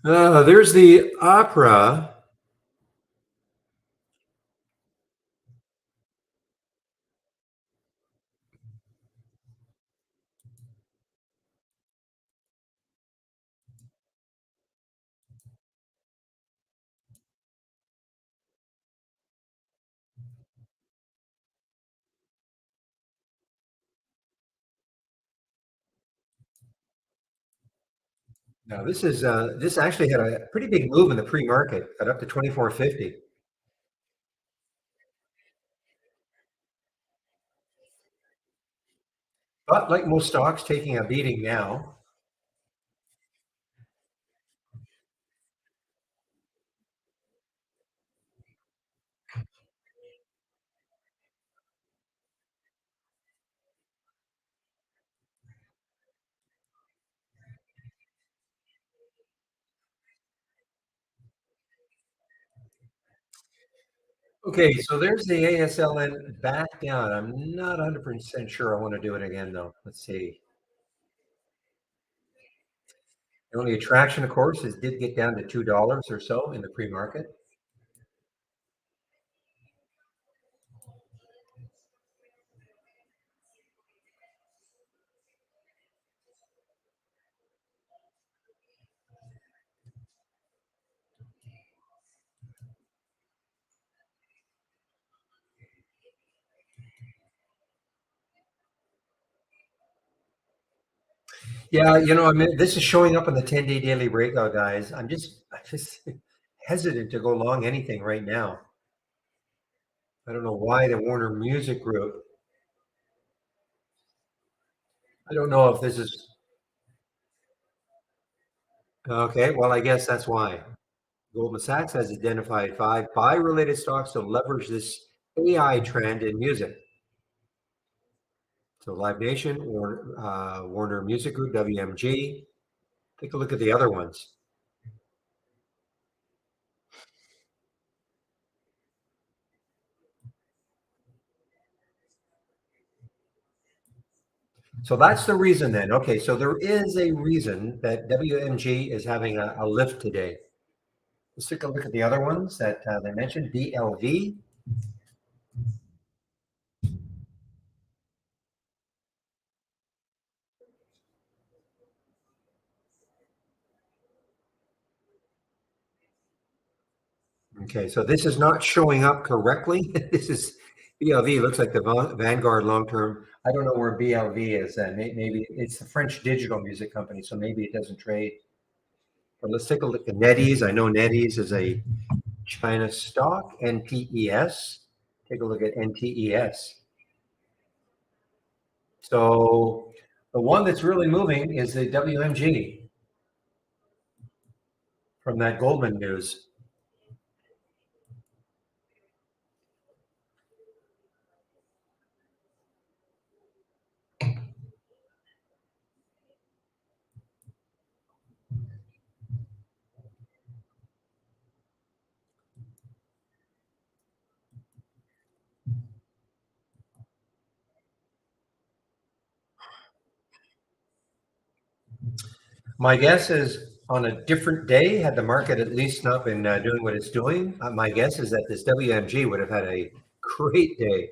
There's the opera. Now this actually had a pretty big move in the pre-market, got up to 24.50. But like most stocks, taking a beating now. Okay, so there's the ASLN back down. I'm not 100% sure I want to do it again though. Let's see. The only attraction, of course, is did get down to $2 or so in the pre-market. Yeah, I mean, this is showing up on the 10-day daily breakout, guys. I'm just hesitant to go long anything right now. I don't know why the Warner Music Group. I don't know if this is okay. Well, I guess that's why. Goldman Sachs has identified five buy-related stocks to leverage this AI trend in music. So Live Nation, Warner Music Group, WMG. Take a look at the other ones. So that's the reason then. Okay, so there is a reason that WMG is having a lift today. Let's take a look at the other ones that they mentioned. BLV. Okay, so this is not showing up correctly. This is BLV looks like the Vanguard long term. I don't know where BLV is. Maybe it's the French digital music company, so maybe it doesn't trade. But let's take a look at NetEase. I know NetEase is a China stock. NTES. Take a look at NTES. So the one that's really moving is the WMG from that Goldman news. My guess is on a different day, had the market at least not been doing what it's doing, my guess is that this WMG would have had a great day.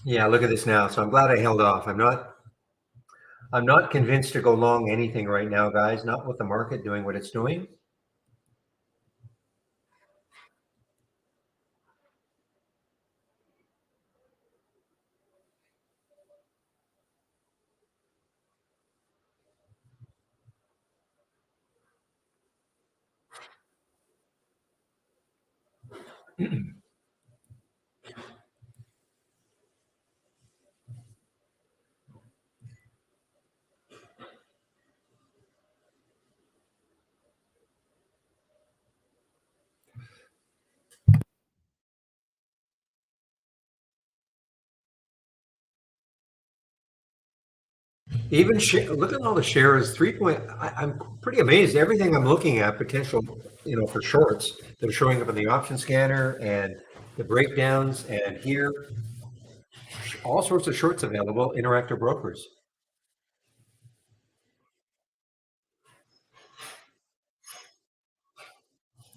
Yeah, look at this now. So I'm glad I held off. I'm not convinced to go long anything right now, guys. Not with the market doing what it's doing. Even look at all the shares. I'm pretty amazed. Everything I'm looking at potential, for shorts that are showing up in the option scanner and the breakdowns, and here all sorts of shorts available. Interactive Brokers.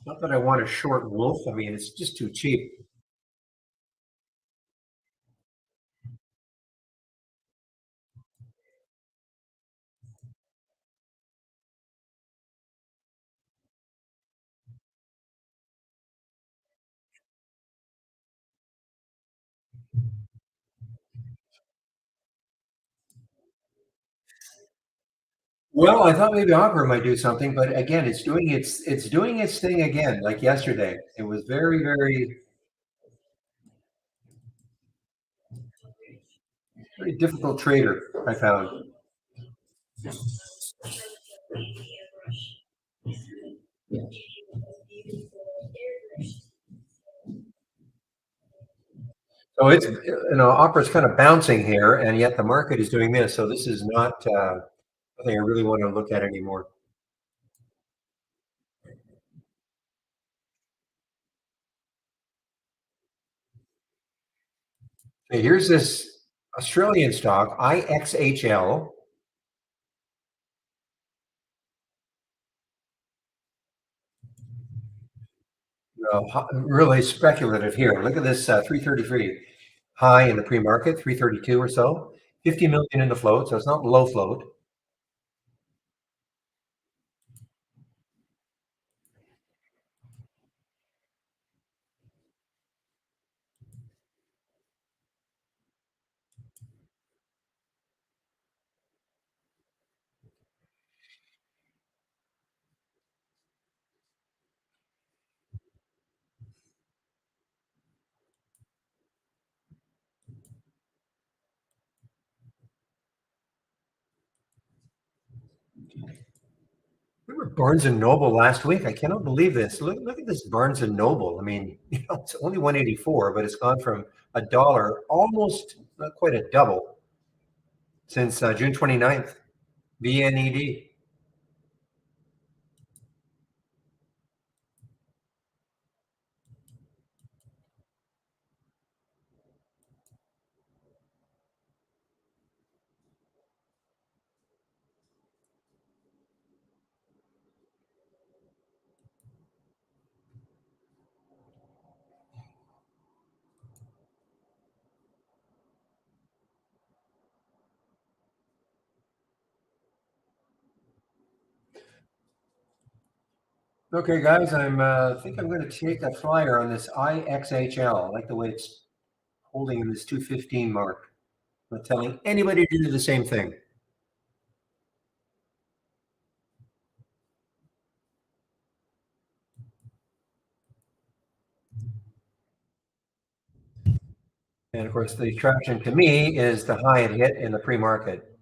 Not that I want a short Wolf. I mean, it's just too cheap. Well, I thought maybe Opera might do something, but again, it's doing its thing again, like yesterday. It was very, very, very difficult trader, I found. So Opera's kind of bouncing here, and yet the market is doing this. So this is not something I really want to look at anymore. Okay, here's this Australian stock, IXHL. Really speculative here. Look at this 333 high in the pre-market, 332 or so, 50 million in the float. So it's not low float. Remember Barnes and Noble last week? I cannot believe this. Look at this Barnes and Noble. I mean, it's only 184, but it's gone from a dollar, almost not quite a double, since June 29th. BNED. Okay, guys, think I'm going to take a flyer on this IXHL. I like the way it's holding in this 215 mark. I'm not telling anybody to do the same thing. And of course, the attraction to me is the high it hit in the pre-market.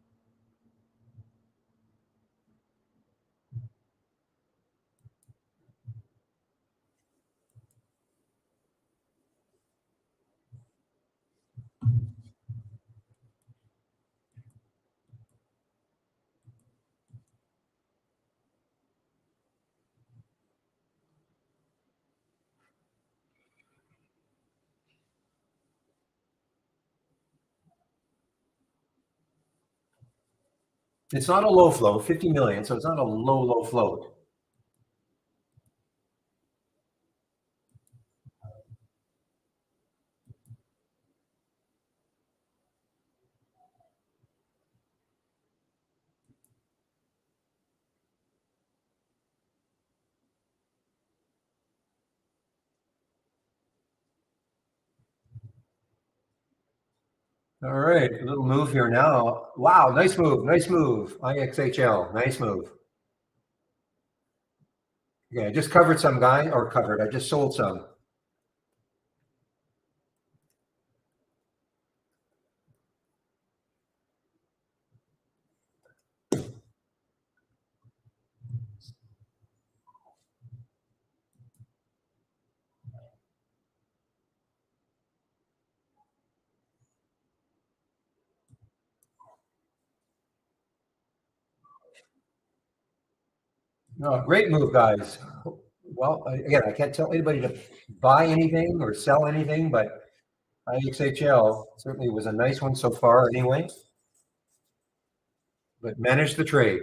It's not a low float, 50 million, so it's not a low float. All right, a little move here now. Wow, nice move, nice move. IXHL, nice move. Yeah, I just covered some guy, or covered, I just sold some. No, great move, guys. Well, again, I can't tell anybody to buy anything or sell anything, but IXHL certainly was a nice one so far anyway, but managed the trade.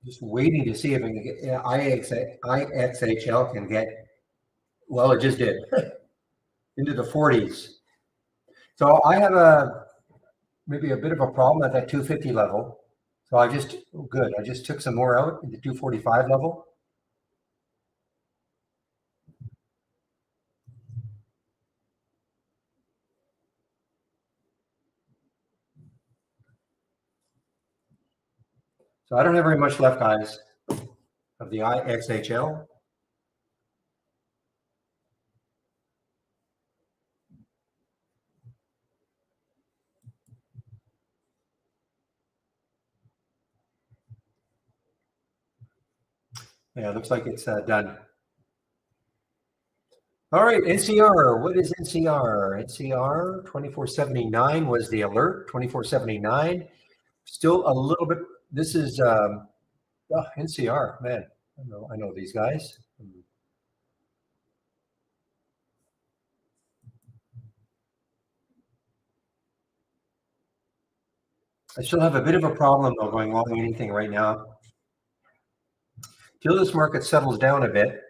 Just waiting to see if it can get, IXHL can get, well, it just did, into the 40s. So I have maybe a bit of a problem at that 250 level. So I just, good, I just took some more out in the 245 level. So I don't have very much left, guys, of the IXHL. Yeah, looks like it's done. All right, NCR. What is NCR? NCR 2479 was the alert. 2479. Still a little bit. This is NCR. Man, I know these guys. I still have a bit of a problem though going long anything right now. Till this market settles down a bit.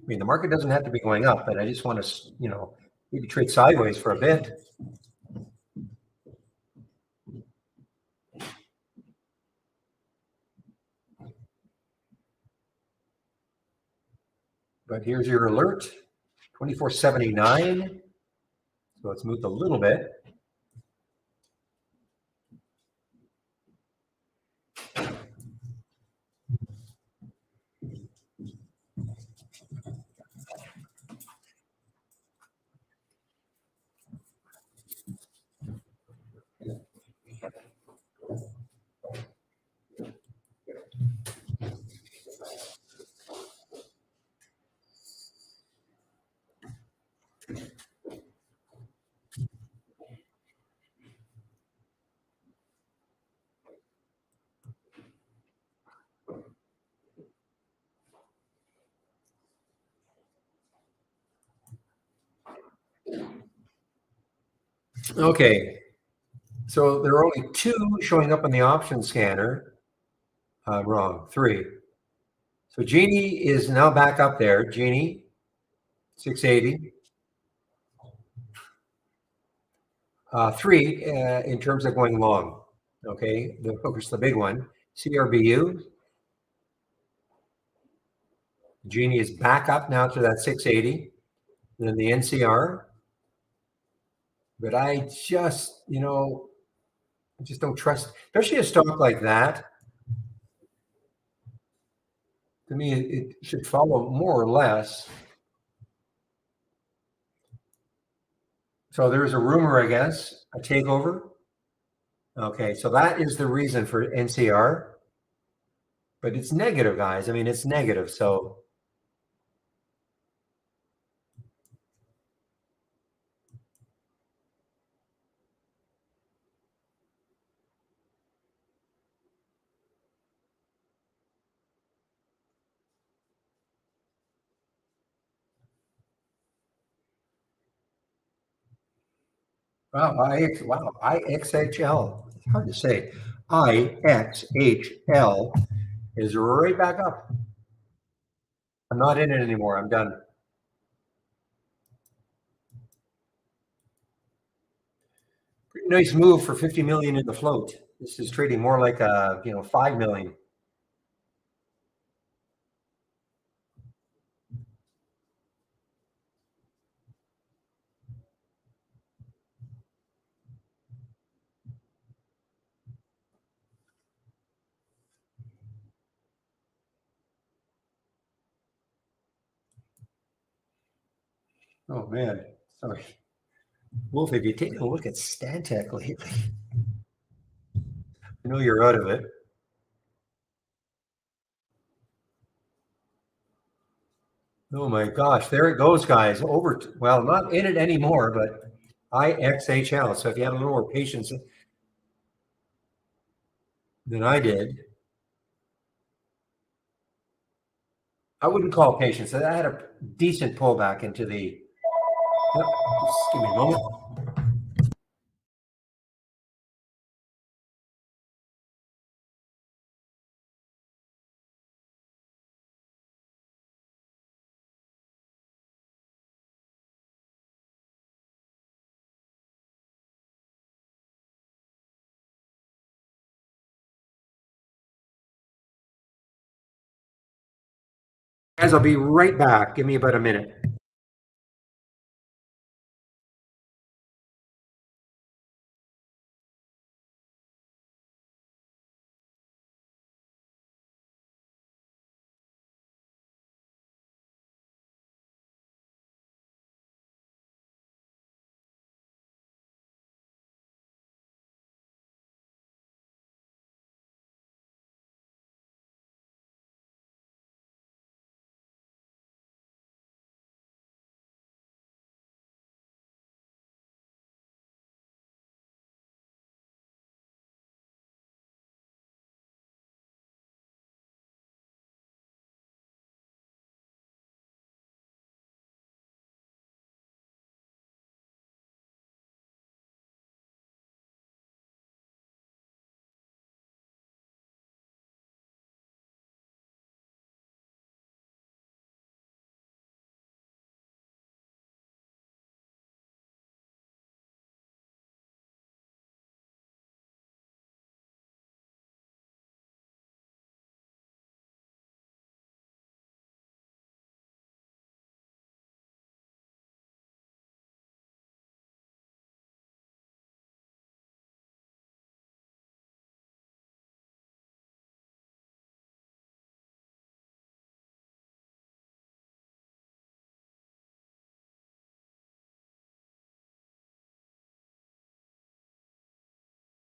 I mean, the market doesn't have to be going up, but I just want to, maybe trade sideways for a bit. But here's your alert, 2479. So it's moved a little bit. Okay, so there are only two showing up on the option scanner. Wrong, three. So Genie is now back up there. Genie, 680. Three in terms of going long. Okay, of course the big one. CRBU. Genie is back up now to that 680. And then the NCR. But I just, I just don't trust, especially a stock like that. To me, it should follow more or less So there's a rumor, I guess, a takeover. Okay, so that is the reason for NCR, but it's negative, guys. I mean, it's negative. So, IXHL. It's hard to say. IXHL is right back up. I'm not in it anymore. I'm done. Pretty nice move for 50 million in the float. This is trading more like 5 million. Oh man, sorry. Wolf, if you take a look at Stantec lately, I know you're out of it. Oh my gosh, there it goes, guys. Well, not in it anymore, but IXHL. So if you had a little more patience than I did, I wouldn't call patience. I had a decent pullback into the. Yep, just give me a moment. Guys, I'll be right back. Give me about a minute.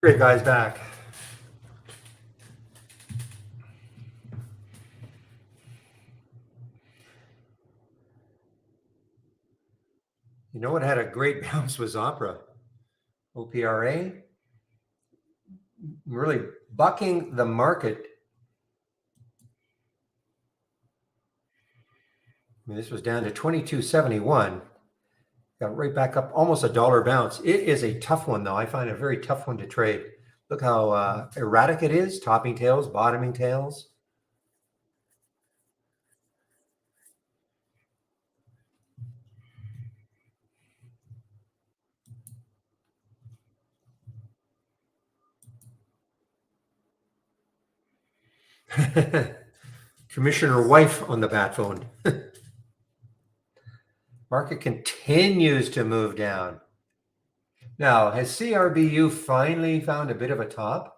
Great, guys, back. You know what had a great bounce was Opera. OPRA really bucking the market. I mean, this was down to 22.71. Got right back up, almost a dollar bounce. It is a tough one, though. I find it a very tough one to trade. Look how erratic it is, topping tails, bottoming tails. Commissioner Wife on the bat phone. Market continues to move down. Now, has CRBU finally found a bit of a top?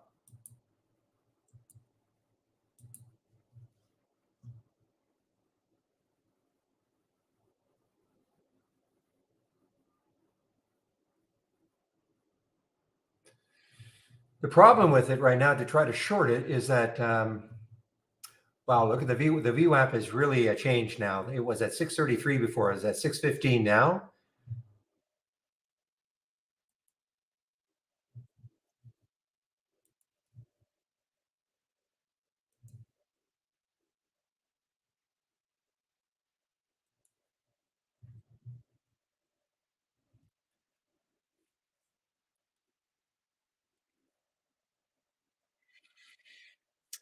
The problem with it right now to try to short it is that wow, look at the VWAP has really changed now. It was at 633 before. It's at 615 now.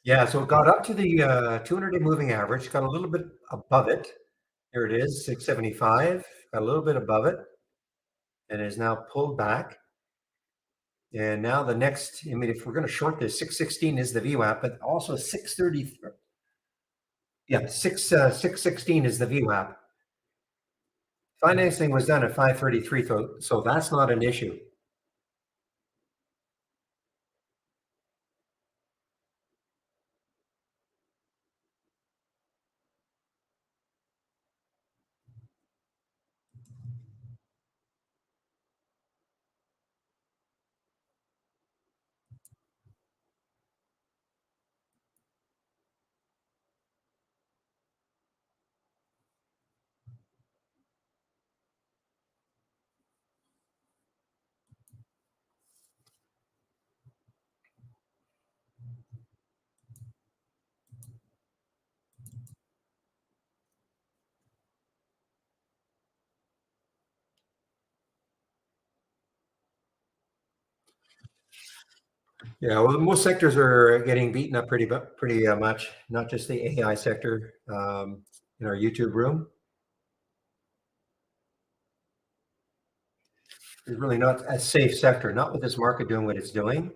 Yeah, so it got up to the 200-day moving average, got a little bit above it. Here it is, 675, got a little bit above it, and is now pulled back. And now the next, I mean, if we're going to short this, 616 is the VWAP, but also 630, yeah, 616 is the VWAP. Financing was done at 533, so that's not an issue. Yeah, well, most sectors are getting beaten up pretty much, not just the AI sector in our YouTube room. It's really not a safe sector, not with this market doing what it's doing.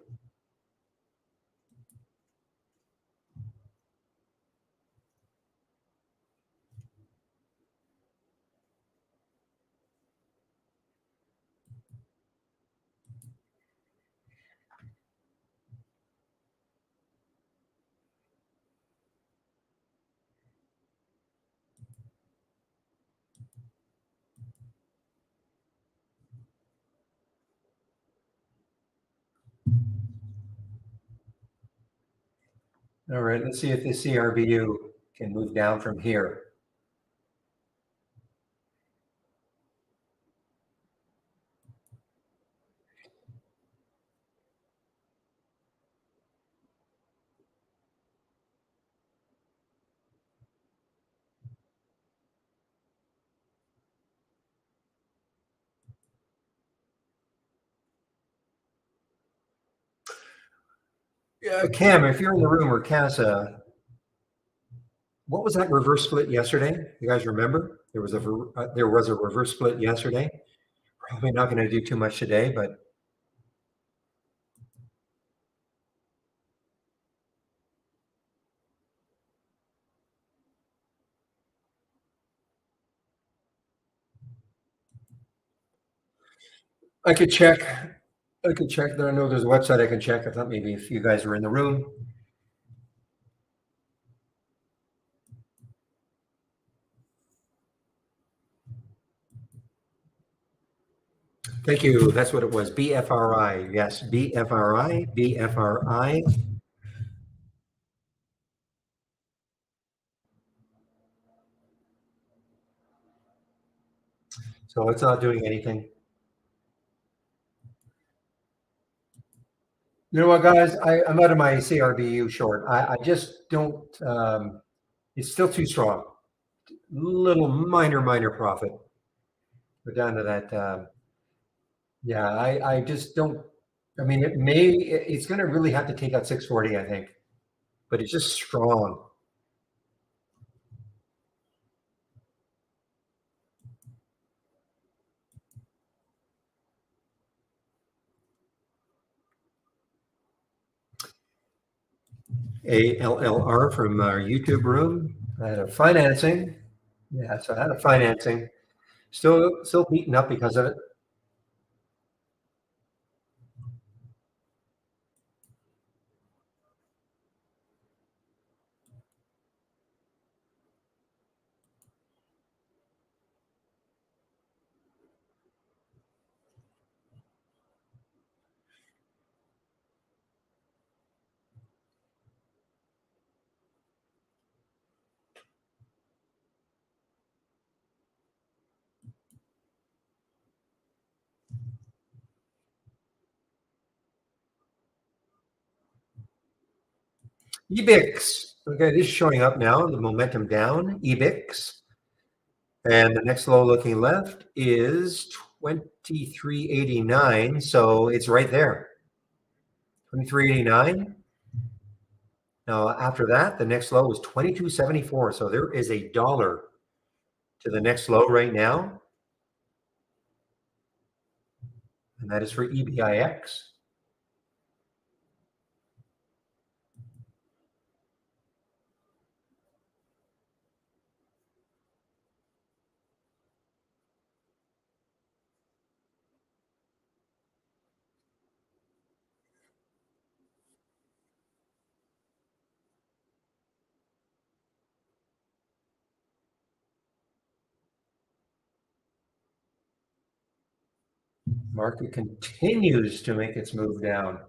All right, let's see if the CRBU can move down from here. Yeah, Cam, if you're in the room, or Casa, what was that reverse split yesterday? You guys remember? There was a reverse split yesterday. Probably not going to do too much today, but I could check. I could check. There, I know there's a website I can check. I thought maybe if you guys were in the room. Thank you. That's what it was. BFRI. Yes, BFRI. BFRI. So it's not doing anything. You know what, guys? I'm out of my CRBU short. I just don't. It's still too strong. Little minor profit. We're down to that. Yeah, I just don't. I mean, it's going to really have to take out 640, I think, but it's just strong. ALLR from our YouTube room. I had a financing. Yeah, so I had a financing. Still beaten up because of it. EBIX. Okay, this is showing up now. The momentum down. EBIX. And the next low looking left is 23.89. So it's right there. 23.89. Now, after that, the next low was 22.74. So there is $1 to the next low right now. And that is for EBIX. Market continues to make its move down.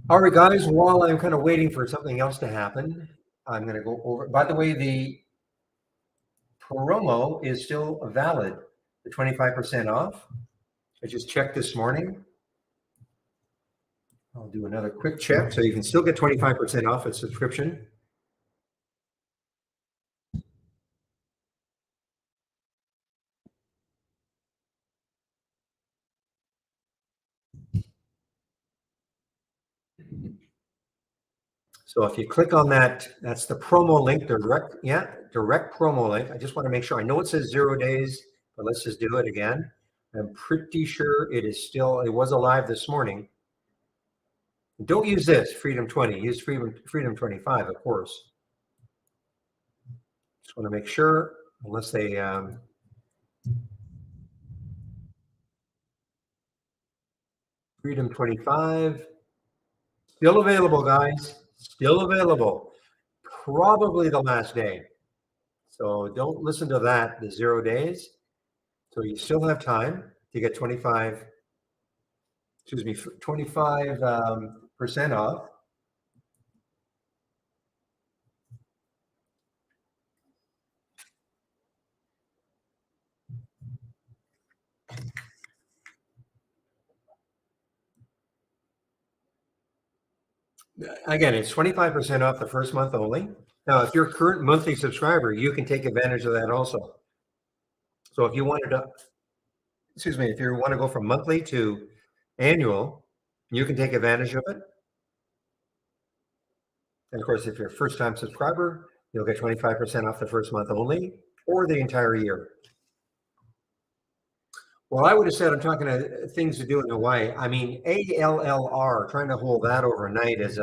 All right, guys, while I'm kind of waiting for something else to happen, I'm going to go over. By the way, the promo is still valid, the 25% off. I just checked this morning. I'll do another quick check. So you can still get 25% off a subscription. So if you click on that, that's the promo link, direct promo link. I just want to make sure. I know it says 0 days, but let's just do it again. I'm pretty sure it was alive this morning. Don't use this, Freedom 20. Use Freedom 25, of course. Just want to make sure, unless they Freedom 25. Still available, guys. Still available. Probably the last day. So don't listen to that, the 0 days. So you still have time to get 25% off. Again, it's 25% off the first month only. Now, if you're a current monthly subscriber, you can take advantage of that also. So if you wanted to, if you want to go from monthly to annual, you can take advantage of it. And of course, if you're a first-time subscriber, you'll get 25% off the first month only or the entire year. Well, I would have said I'm talking to things to do in Hawaii. I mean, ALLR, trying to hold that overnight is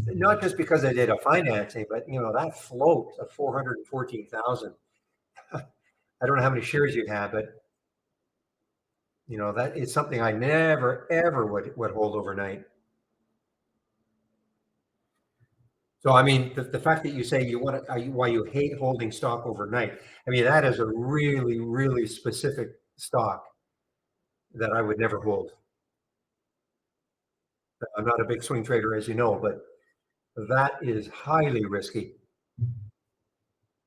not just because I did a financing, but that float of 414,000. I don't know how many shares you have, but that is something I never ever would hold overnight. So I mean, the fact that you say why you hate holding stock overnight, I mean that is a really, really specific stock that I would never hold. I'm not a big swing trader, as you know, but that is highly risky.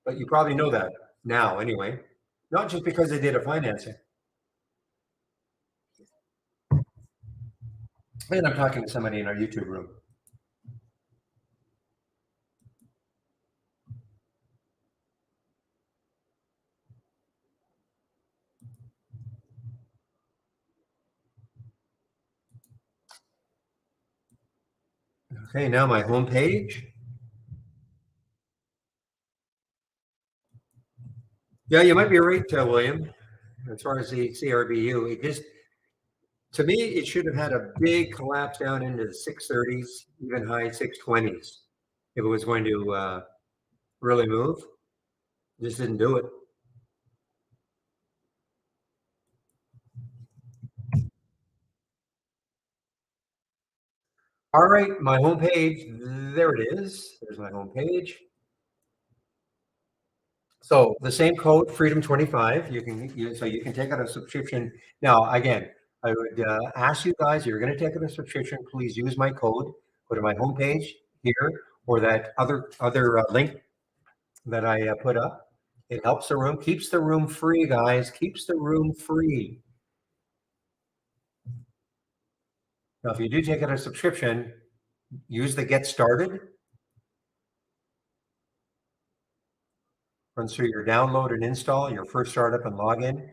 But you probably know that now anyway, not just because they did a financing. And I'm talking to somebody in our YouTube room. Okay, now my home page. Yeah, you might be right, William. As far as the CRBU, to me, it should have had a big collapse down into the 630s, even high 620s, if it was going to really move. Just didn't do it. All right, my homepage. There it is. There's my homepage. So the same code, Freedom25. You can take out a subscription. Now, again, I would ask you guys, you're going to take out a subscription, please use my code. Go to my homepage here or that other link that I put up. It helps the room, keeps the room free, guys. Keeps the room free. Now, if you do take out a subscription, use the Get Started. Run through your download and install, your first startup and login.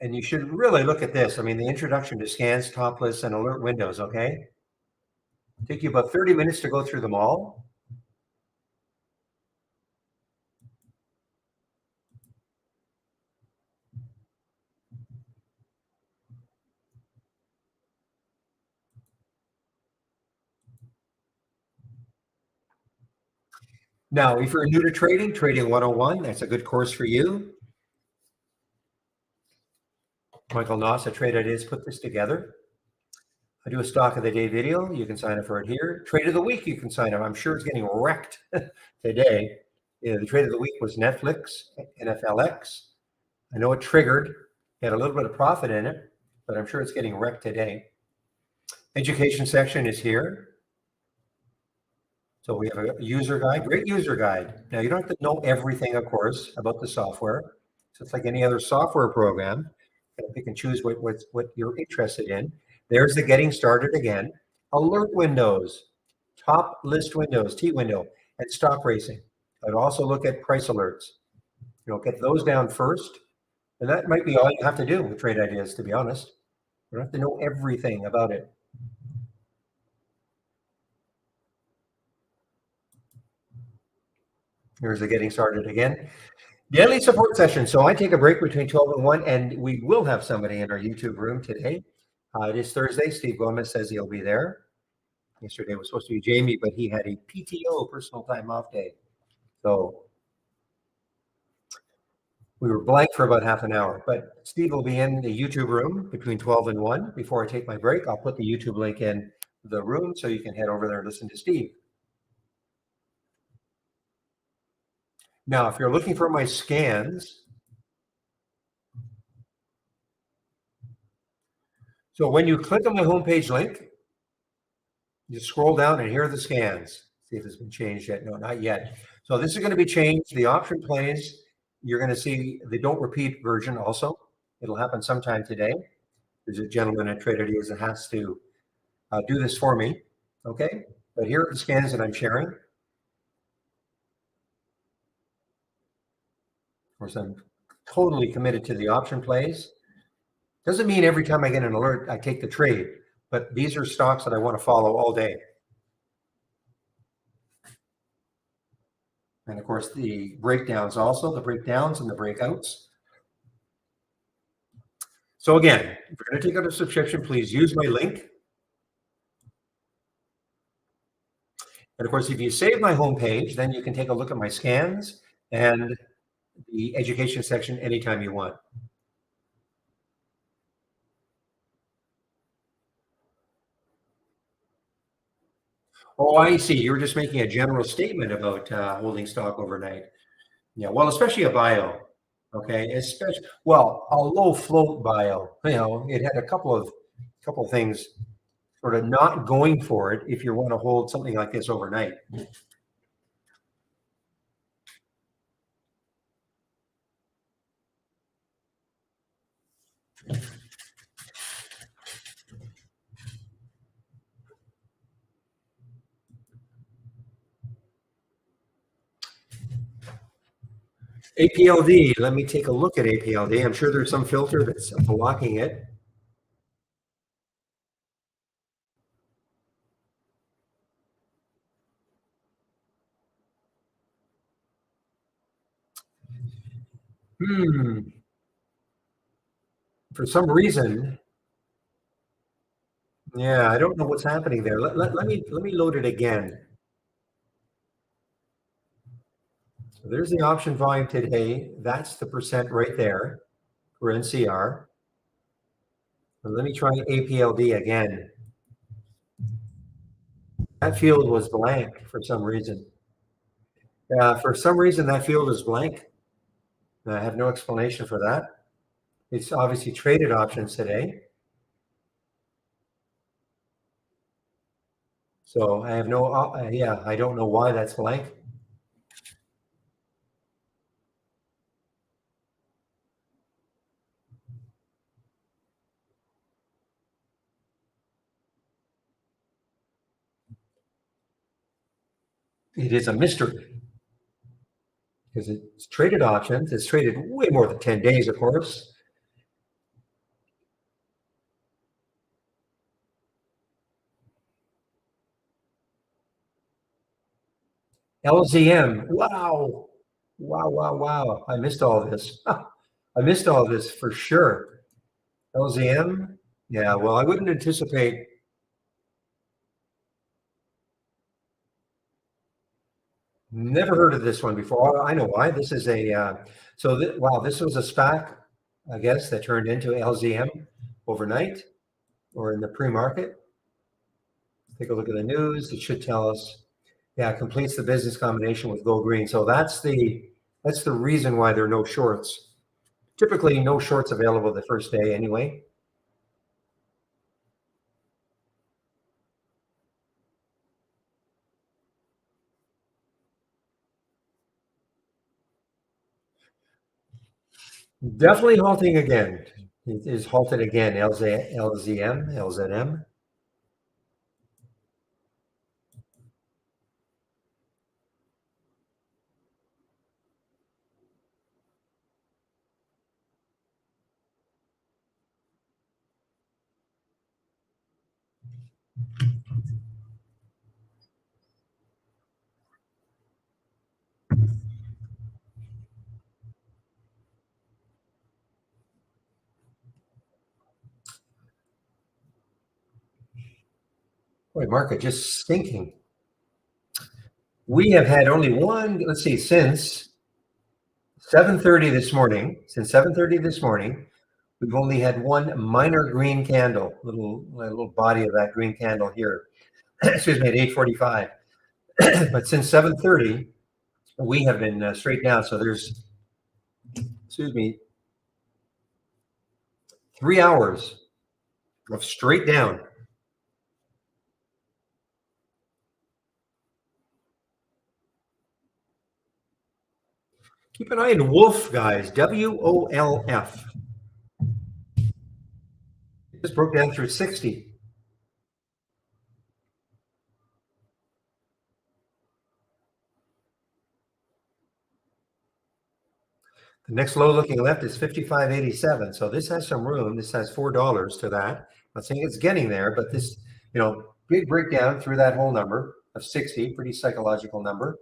And you should really look at this. I mean, the introduction to scans, top lists, and alert windows, okay? Take you about 30 minutes to go through them all. Now, if you're new to trading, Trading 101, that's a good course for you. Michael Noss at Trade Ideas put this together. I do a stock of the day video. You can sign up for it here. Trade of the week, you can sign up. I'm sure it's getting wrecked today. The trade of the week was Netflix, NFLX. I know it triggered, had a little bit of profit in it, but I'm sure it's getting wrecked today. Education section is here. So we have a user guide, great user guide. Now you don't have to know everything, of course, about the software. So it's like any other software program. You can choose what you're interested in. There's the getting started again. Alert windows, top list windows, T window, and stock racing. I'd also look at price alerts. Get those down first. And that might be all you have to do with Trade Ideas, to be honest. You don't have to know everything about it. Here's the getting started again. Daily support session. So I take a break between 12 and 1, and we will have somebody in our YouTube room today. It is Thursday. Steve Gomez says he'll be there. Yesterday was supposed to be Jamie, but he had a PTO, personal time off day. So we were blank for about half an hour. But Steve will be in the YouTube room between 12 and 1. Before I take my break, I'll put the YouTube link in the room so you can head over there and listen to Steve. Now, if you're looking for my scans, so when you click on my homepage link, you scroll down and here are the scans. See if it's been changed yet. No, not yet. So this is going to be changed. The option plays. You're going to see the don't repeat version also. It'll happen sometime today. There's a gentleman at Trade Ideas that has to do this for me. Okay. But here are the scans that I'm sharing. Of course, I'm totally committed to the option plays. Doesn't mean every time I get an alert, I take the trade, but these are stocks that I want to follow all day. And of course, the breakdowns also, the breakdowns and the breakouts. So again, if you're going to take out a subscription, please use my link. And of course, if you save my homepage, then you can take a look at my scans and the education section anytime you want. Oh, I see. You're just making a general statement about holding stock overnight. Yeah, well, especially a bio. Okay, especially well, a low float bio. It had a couple of things sort of not going for it if you want to hold something like this overnight. APLD, let me take a look at APLD. I'm sure there's some filter that's blocking it. For some reason, yeah, I don't know what's happening there. Let me load it again. So there's the option volume today. That's the percent right there for NCR. And let me try APLD again. That field was blank for some reason. For some reason, that field is blank. I have no explanation for that. It's obviously traded options today. So I have no, I don't know why that's blank. It is a mystery because it's traded options. It's traded way more than 10 days, of course. LZM. Wow. Wow, wow, wow. I missed all this. I missed all this for sure. LZM. Yeah, well, I wouldn't anticipate. Never heard of this one before. Oh, I know why. This is a wow. This was a SPAC, I guess, that turned into LZM overnight or in the pre-market. Take a look at the news. It should tell us. Yeah, completes the business combination with Go Green. So that's the reason why there are no shorts. Typically, no shorts available the first day anyway. Definitely halting again. It is halted again. LZM, LZM. Boy, market just stinking. We have had only one, let's see, since 7:30 this morning. Since 7:30 this morning, we've only had one minor green candle, little body of that green candle here. Excuse me, at 8:45. But since 7:30, we have been straight down. So there's, excuse me, 3 hours of straight down. Keep an eye on Wolf, guys. WOLF. It just broke down through 60. The next low looking left is 55.87. So this has some room. This has $4 to that. I'm not saying it's getting there, but this, big breakdown through that whole number of 60, pretty psychological number.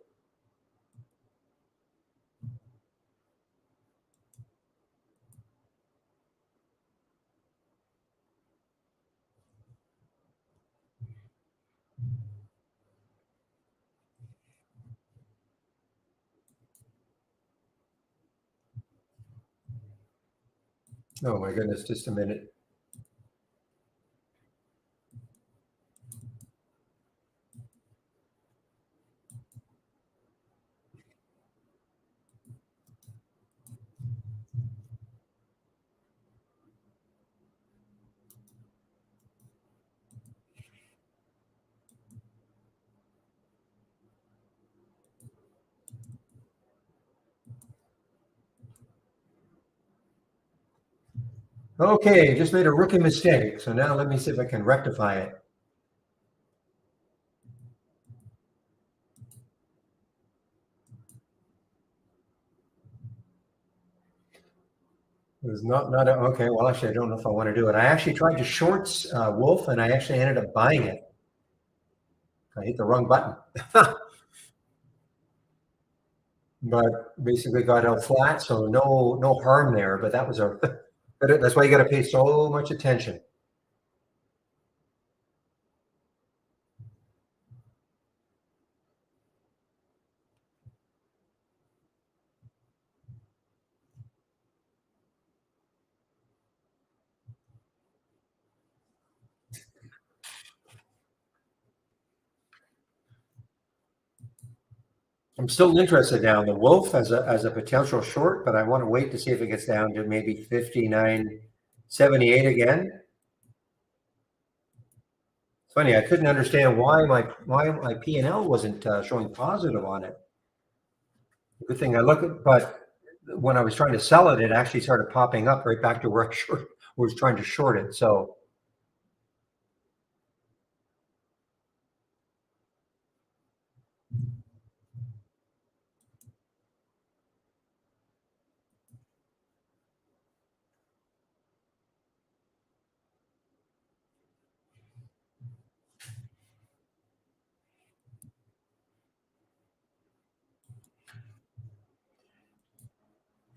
Oh my goodness, just a minute. Okay, just made a rookie mistake. So now let me see if I can rectify it. It was not okay. Well, actually, I don't know if I want to do it. I actually tried to shorts Wolf, and I actually ended up buying it. I hit the wrong button, but basically got out flat. So no harm there. But that was that's why you got to pay so much attention. I'm still interested now in the Wolf as a potential short, but I want to wait to see if it gets down to maybe 59.78 again. It's funny, I couldn't understand why my P&L wasn't showing positive on it. Good thing I look at, but when I was trying to sell it, it actually started popping up right back to where I was trying to short it. So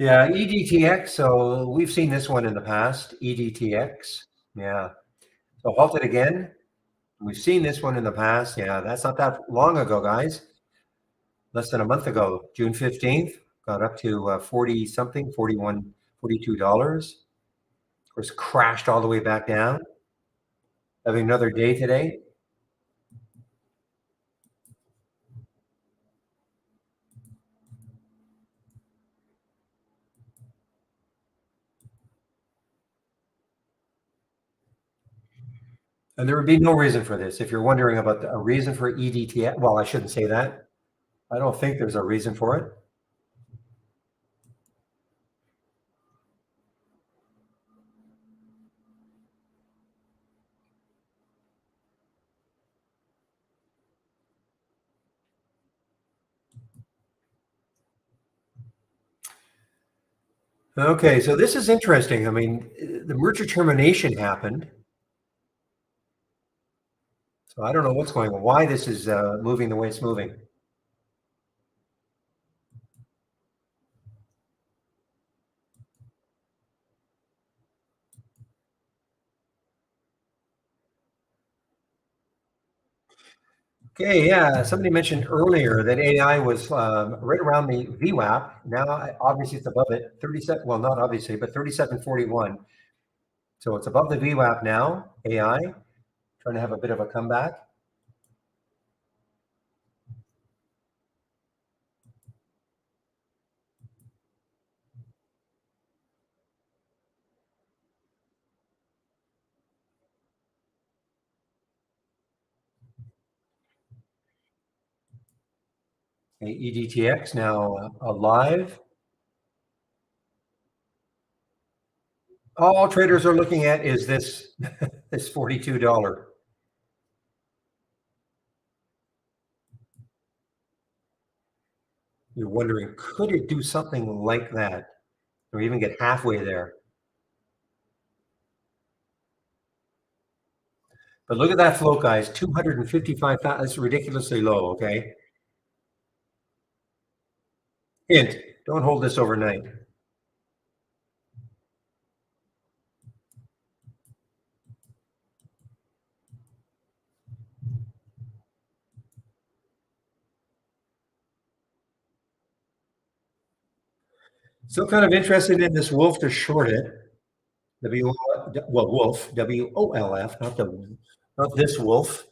Yeah, EDTX. So we've seen this one in the past. EDTX. Yeah. So halt it again. We've seen this one in the past. Yeah, that's not that long ago, guys. Less than a month ago, June 15th, got up to 40 something, 41, $42. Of course, crashed all the way back down. Having another day today. And there would be no reason for this. If you're wondering about a reason for EDTX, well, I shouldn't say that. I don't think there's a reason for it. Okay, so this is interesting. I mean, the merger termination happened. So I don't know what's going on, why this is moving the way it's moving. Okay, yeah, somebody mentioned earlier that AI was right around the VWAP. Now, obviously, it's above it, 37. Well, not obviously, but 37.41. So it's above the VWAP now. AI trying to have a bit of a comeback. Okay, EDTX now alive. All traders are looking at is this this $42. You're wondering, could it do something like that, or even get halfway there? But look at that float, guys. 255,000. That's ridiculously low. Okay. Hint: don't hold this overnight. Still kind of interested in this wolf to short it. Wolf, WOLF, not this wolf.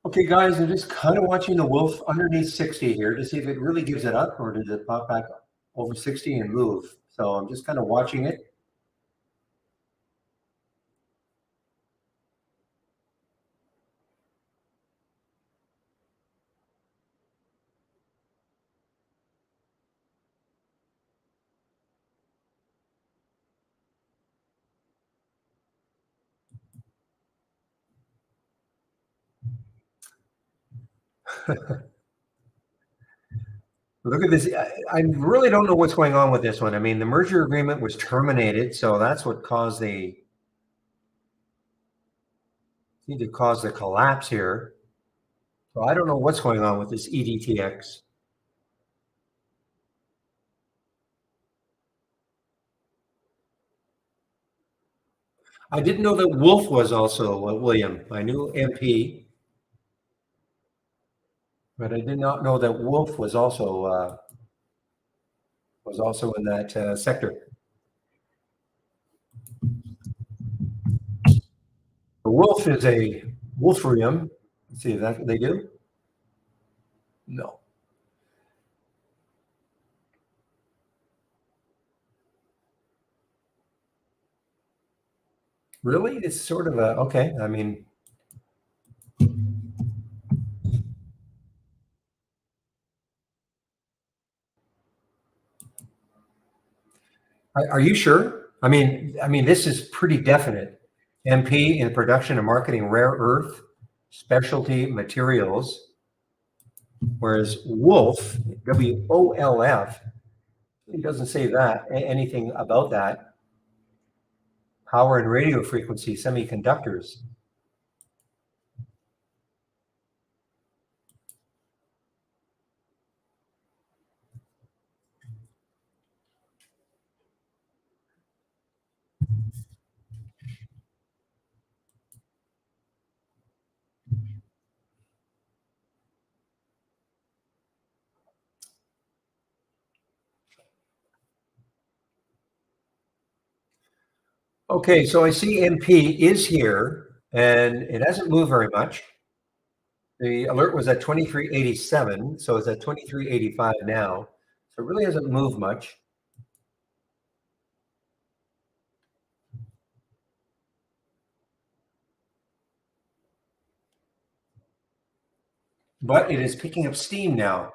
Okay, guys, I'm just kind of watching the wolf underneath 60 here to see if it really gives it up or does it pop back over 60 and move. So I'm just kind of watching it. Look at this. I really don't know what's going on with this one. I mean, the merger agreement was terminated, so that's what caused seemed to cause the collapse here. So I don't know what's going on with this EDTX. I didn't know that Wolf was also William. I knew MP, but I did not know that Wolf was also in that sector. Wolf is a Wolfrium. Let's see, is that what they do? No. Really? It's sort of a, okay. I mean, are you sure? I mean, this is pretty definite. MP in production and marketing rare earth specialty materials, whereas Wolf, WOLF, it doesn't say that anything about that. Power and radio frequency semiconductors. Okay, so I see MP is here and it hasn't moved very much. The alert was at 2387, so it's at 2385 now. So it really hasn't moved much. But it is picking up steam now.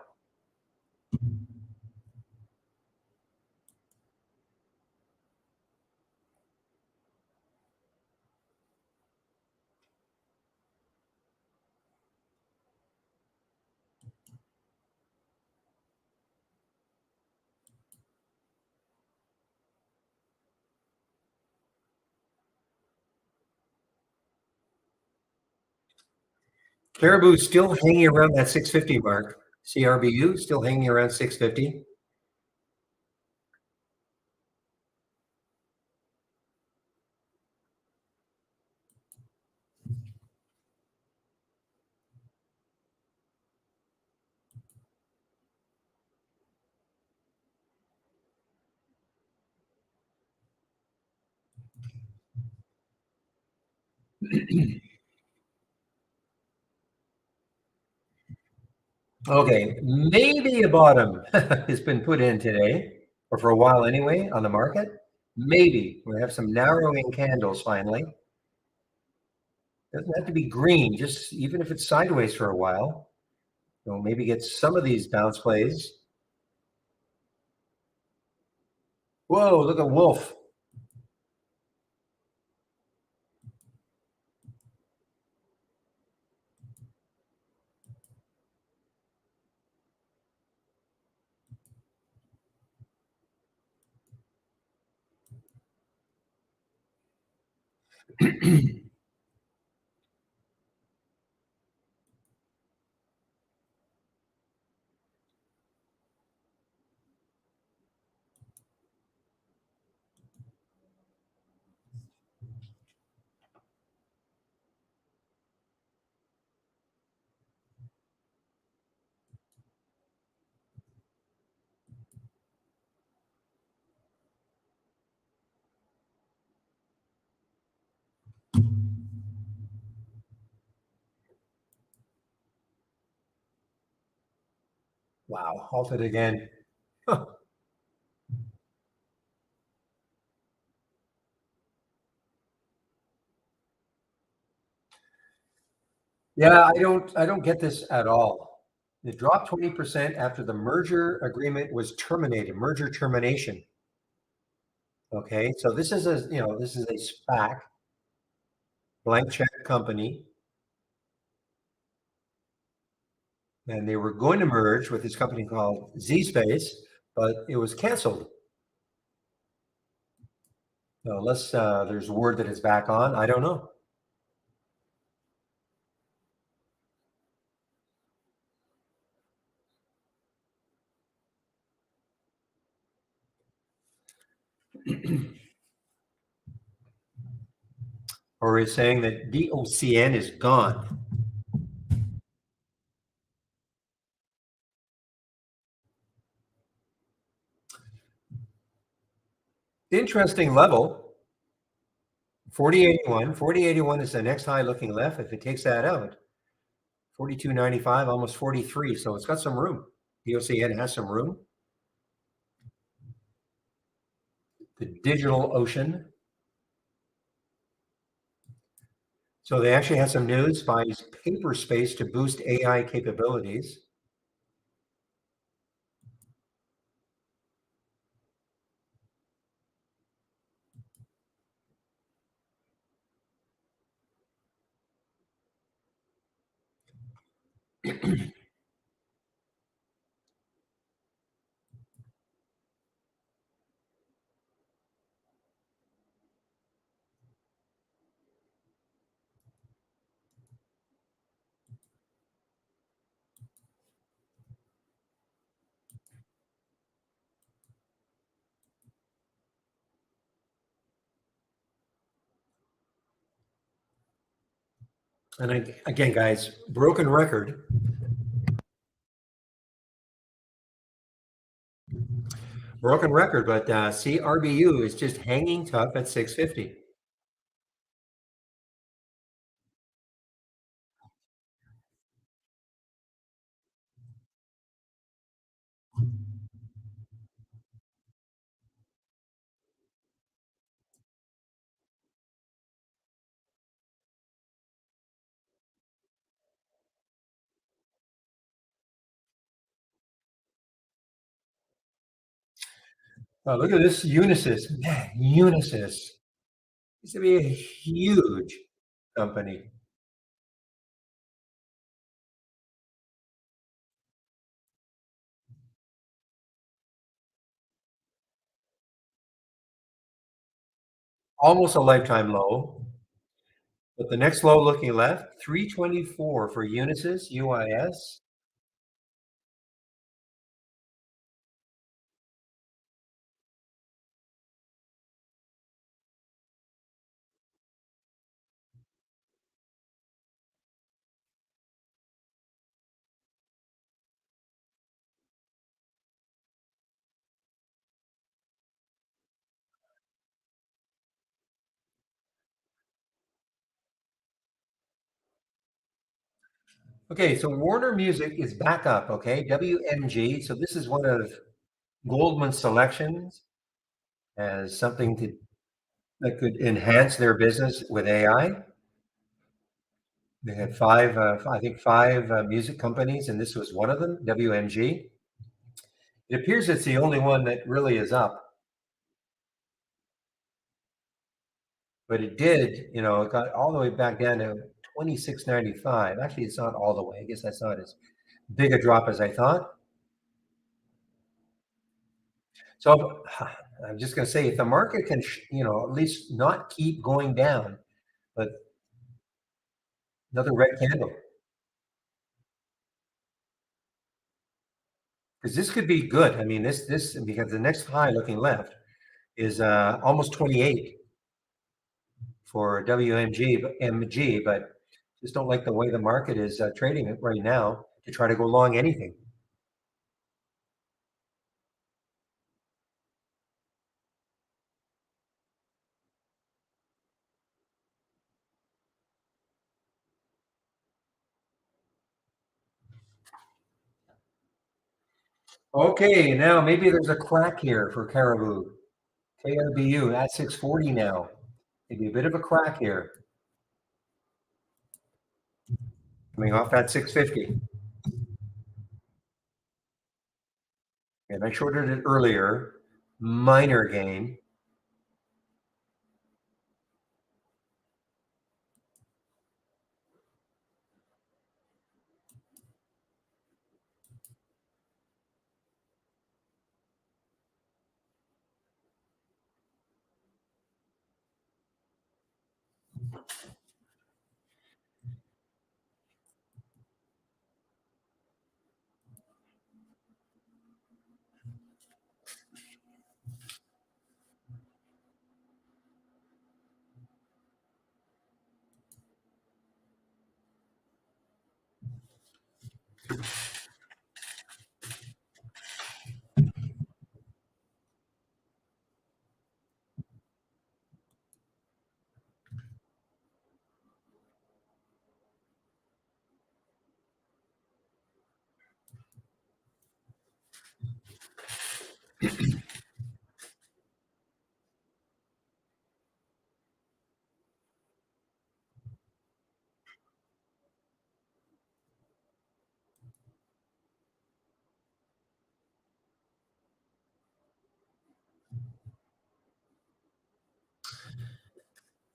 Caribou still hanging around that 650 mark. CRBU still hanging around 650. Okay, maybe a bottom has been put in today, or for a while anyway, on the market. Maybe we have some narrowing candles finally. Doesn't have to be green, just even if it's sideways for a while. Maybe get some of these bounce plays. Whoa, look at Wolf. Wow, halted again. Huh. Yeah, I don't get this at all. It dropped 20% after the merger agreement was terminated, merger termination. Okay, so this is a SPAC, blank check company, and they were going to merge with this company called Zspace, but it was canceled. So unless there's word that it's back on, I don't know. Or is saying that DOCN is gone. Interesting level. 4081 is the next high looking left. If it takes that out, 42.95, almost 43. So it's got some room. DOCN has some room. The Digital Ocean. So they actually had some news by Paperspace to boost AI capabilities. And again, guys, broken record. Broken record, but CRBU is just hanging tough at 650. Look at this Unisys. Man, Unisys used to be a huge company. Almost a lifetime low. But the next low looking left, 324 for Unisys, UIS. Okay, so Warner Music is back up, okay? WMG. So this is one of Goldman's selections as something that could enhance their business with AI. They had five, I think five music companies, and this was one of them, WMG. It appears it's the only one that really is up, but it did, it got all the way back down to 26.95. Actually, it's not all the way. I guess that's not as big a drop as I thought. So I'm just going to say, if the market can, at least not keep going down, but another red candle, because this could be good. I mean, this because the next high looking left is almost 28 for WMG, but just don't like the way the market is trading it right now to try to go long anything. Okay, now maybe there's a crack here for Caribou. KRBU at 640 now. Maybe a bit of a crack here. Coming off at 650. And I shorted it earlier. Minor gain.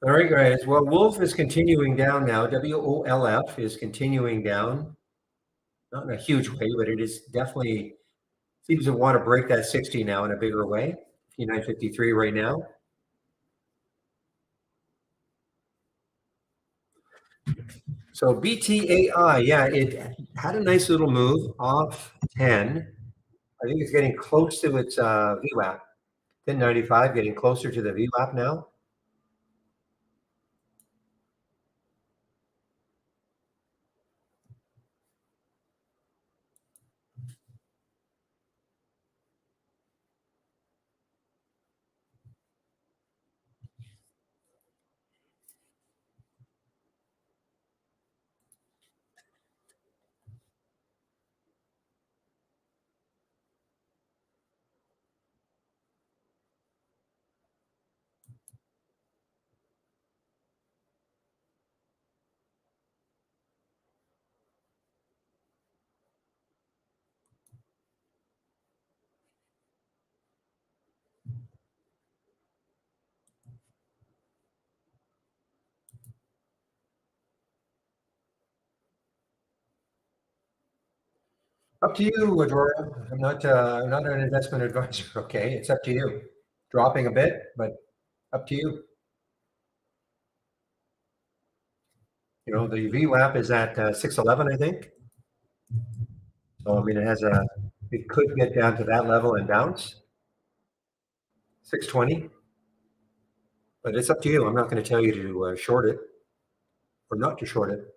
All right, guys. Well, Wolf is continuing down now. WOLF is continuing down, not in a huge way, but it is definitely seems to want to break that 60 now in a bigger way. 59.53 right now. So BTAI, yeah, it had a nice little move off 10. I think it's getting close to its VWAP. 1095, getting closer to the VWAP now. Up to you, Aurora. I'm not an investment advisor. Okay, it's up to you. Dropping a bit, but up to you. You know, the VWAP is at 611, I think. So I mean, it could get down to that level and bounce 620, but it's up to you. I'm not going to tell you to short it or not to short it.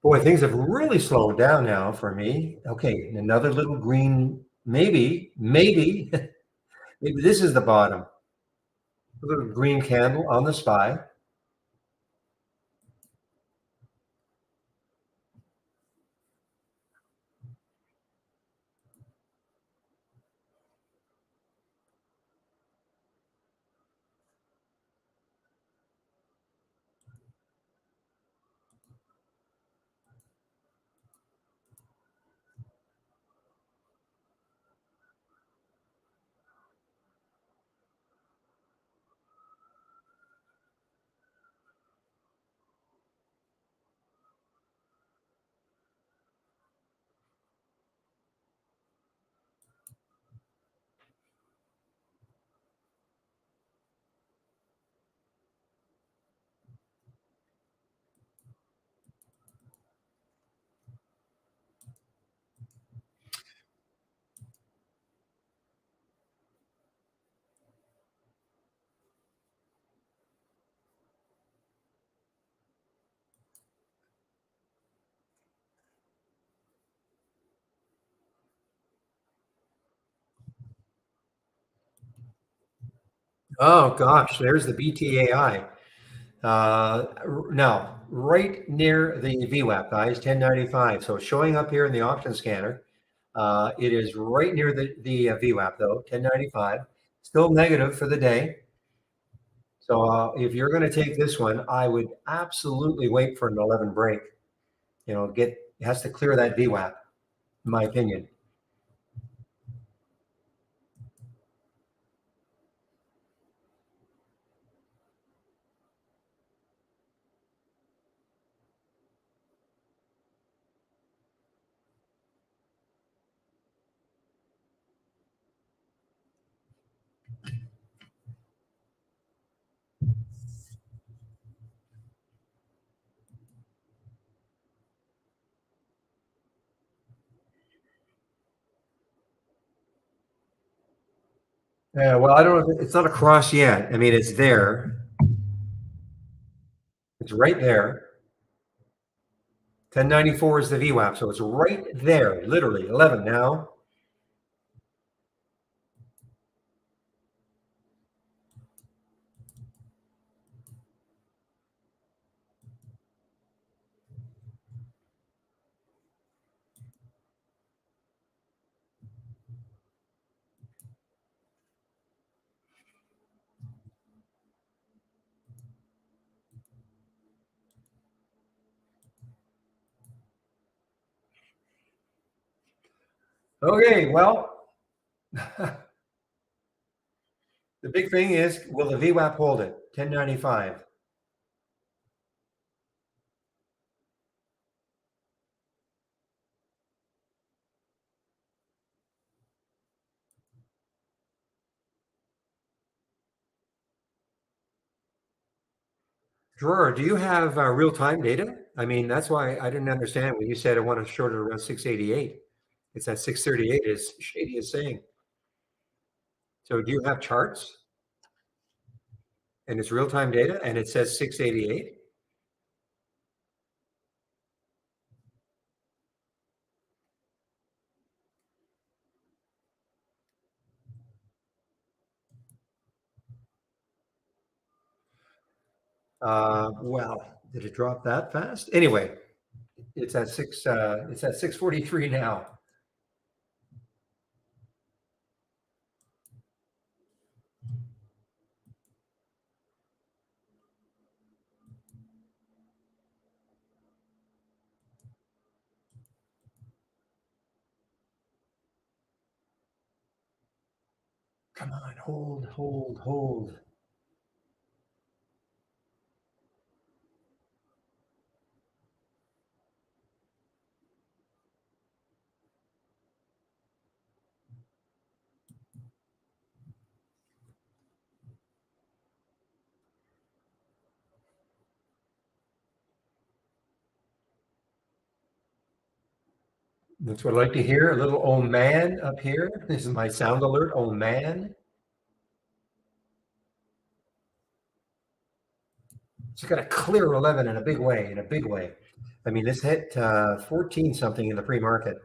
Boy, things have really slowed down now for me. Okay, another little green, maybe maybe this is the bottom. A little green candle on the SPY. Oh gosh, there's the BTAI. Now, right near the VWAP, guys, 1095. So showing up here in the option scanner, it is right near the VWAP though, 1095. Still negative for the day. So if you're going to take this one, I would absolutely wait for an 11 break. You know, it has to clear that VWAP, in my opinion. Yeah, well, I don't know. It's not across yet. I mean, it's there. It's right there. 1094 is the VWAP, so it's right there, literally 11 now. Okay, well, the big thing is, will the VWAP hold it? 1095. Drawer, do you have real-time data? I mean, that's why I didn't understand when you said I want to short it around 688. It's at 638, as Shady is saying. So do you have charts and it's real-time data and it says 688? Well, did it drop that fast? Anyway, it's at 643 now. Come on, hold, hold, hold. That's what I like to hear. A little oh man up here. This is my sound alert. Oh man. It's got a clear 11 in a big way, in a big way. I mean, this hit 14 something in the pre-market.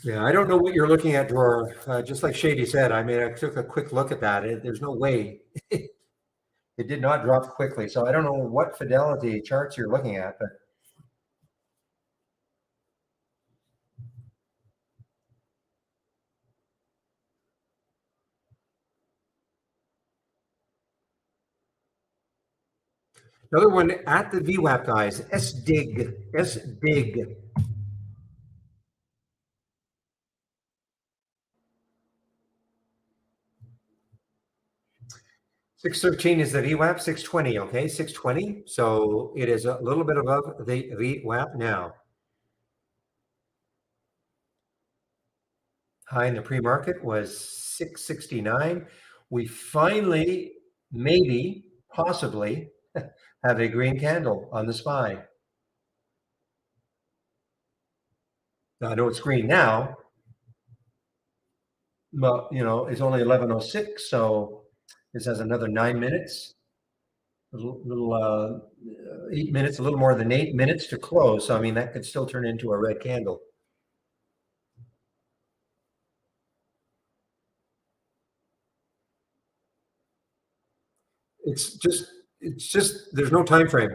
Yeah, I don't know what you're looking at, Drawer. Just like Shady said, I mean, I took a quick look at that. There's no way it did not drop quickly. So I don't know what fidelity charts you're looking at, but another one at the VWAP guys, SDIG, SDIG. 613 is the VWAP, 620, okay, 620. So it is a little bit above the VWAP now. High in the pre-market was 669. We finally, maybe, possibly, have a green candle on the SPY. Now, I know it's green now, but it's only 11:06, so this has another 9 minutes, a little 8 minutes, a little more than 8 minutes to close. So I mean, that could still turn into a red candle. It's just there's no time frame.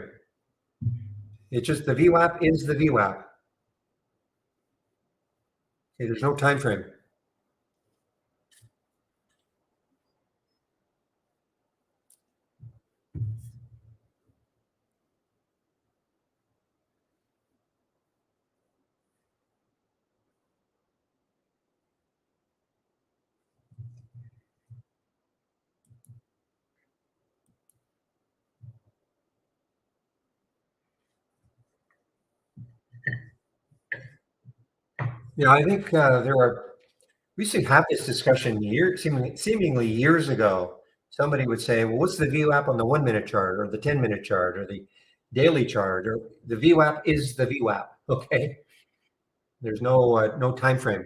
It's just the VWAP is the VWAP. Okay, there's no time frame. Yeah, I think we used to have this discussion seemingly years ago. Somebody would say, well, what's the VWAP on the 1 minute chart or the 10-minute chart or the daily chart? Or the VWAP is the VWAP. Okay. There's no time frame.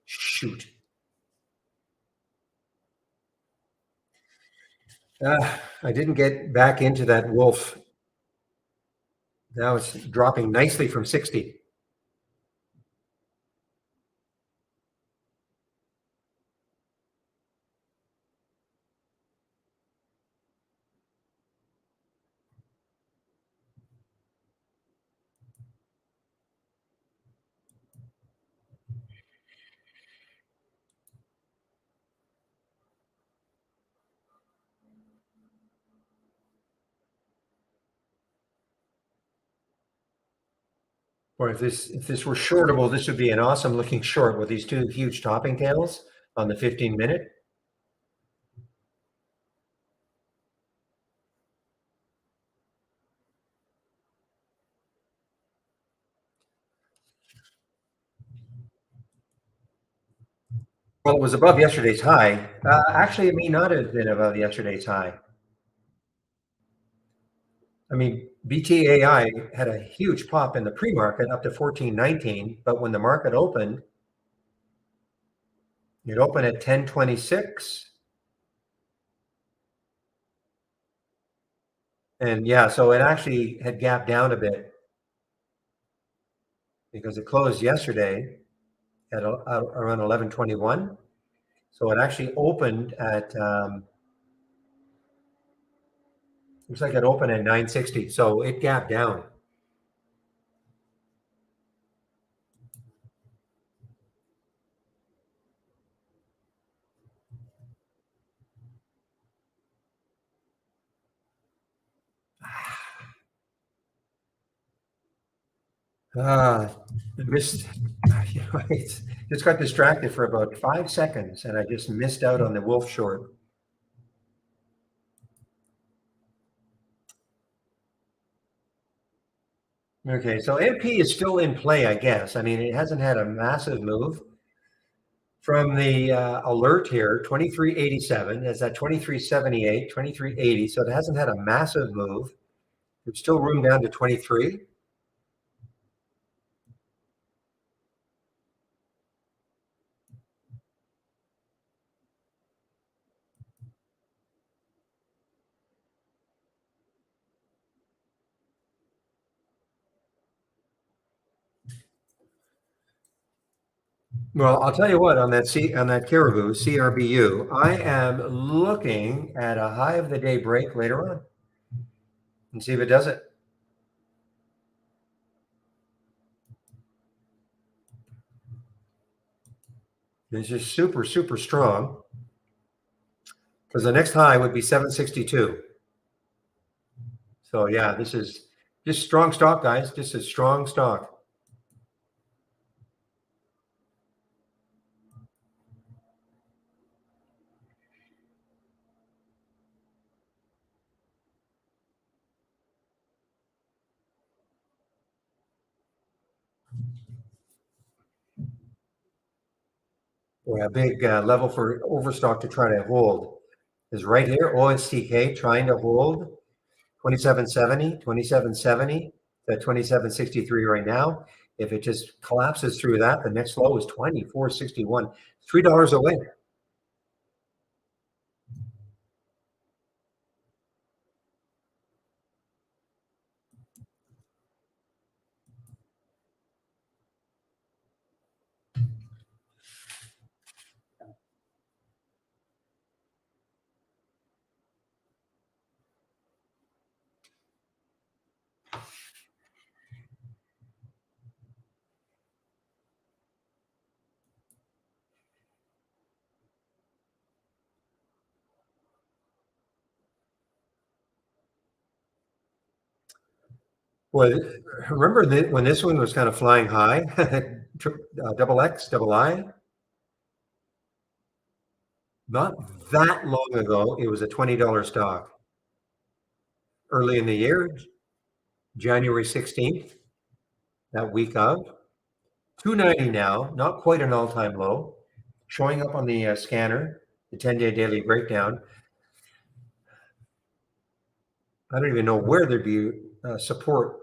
Shoot. I didn't get back into that wolf. Now it's dropping nicely from 60. Or if this were shortable, this would be an awesome looking short with these two huge topping tails on the 15-minute. Well, it was above yesterday's high. Actually, it may not have been above yesterday's high. I mean, BTAI had a huge pop in the pre-market up to 14.19, but when the market opened, it opened at 10.26. And yeah, so it actually had gapped down a bit because it closed yesterday at around 11.21. So it actually opened at, looks like it opened at 9.60. So it gapped down. I missed, I just got distracted for about 5 seconds and I just missed out on the wolf short. Okay, so MP is still in play, I guess. I mean, it hasn't had a massive move from the alert here, 23.87. It's at 23.78, 23.80. So it hasn't had a massive move. There's still room down to 23. Well, I'll tell you what, on that Caribou CRBU, I am looking at a high of the day break later on and see if it does it. It's just super, super strong because the next high would be 762. So yeah, this is just strong stock, guys. Just a strong stock. Or a big level for overstock to try to hold is right here. OSTK trying to hold 2770, 2770 to 2763 right now. If it just collapses through that, the next low is 2461, $3 away. Well, remember when this one was kind of flying high, double X, double I? Not that long ago, it was a $20 stock. Early in the year, January 16th, that week of, 290 now, not quite an all-time low, showing up on the scanner, the 10-day daily breakdown. I don't even know where there'd be support.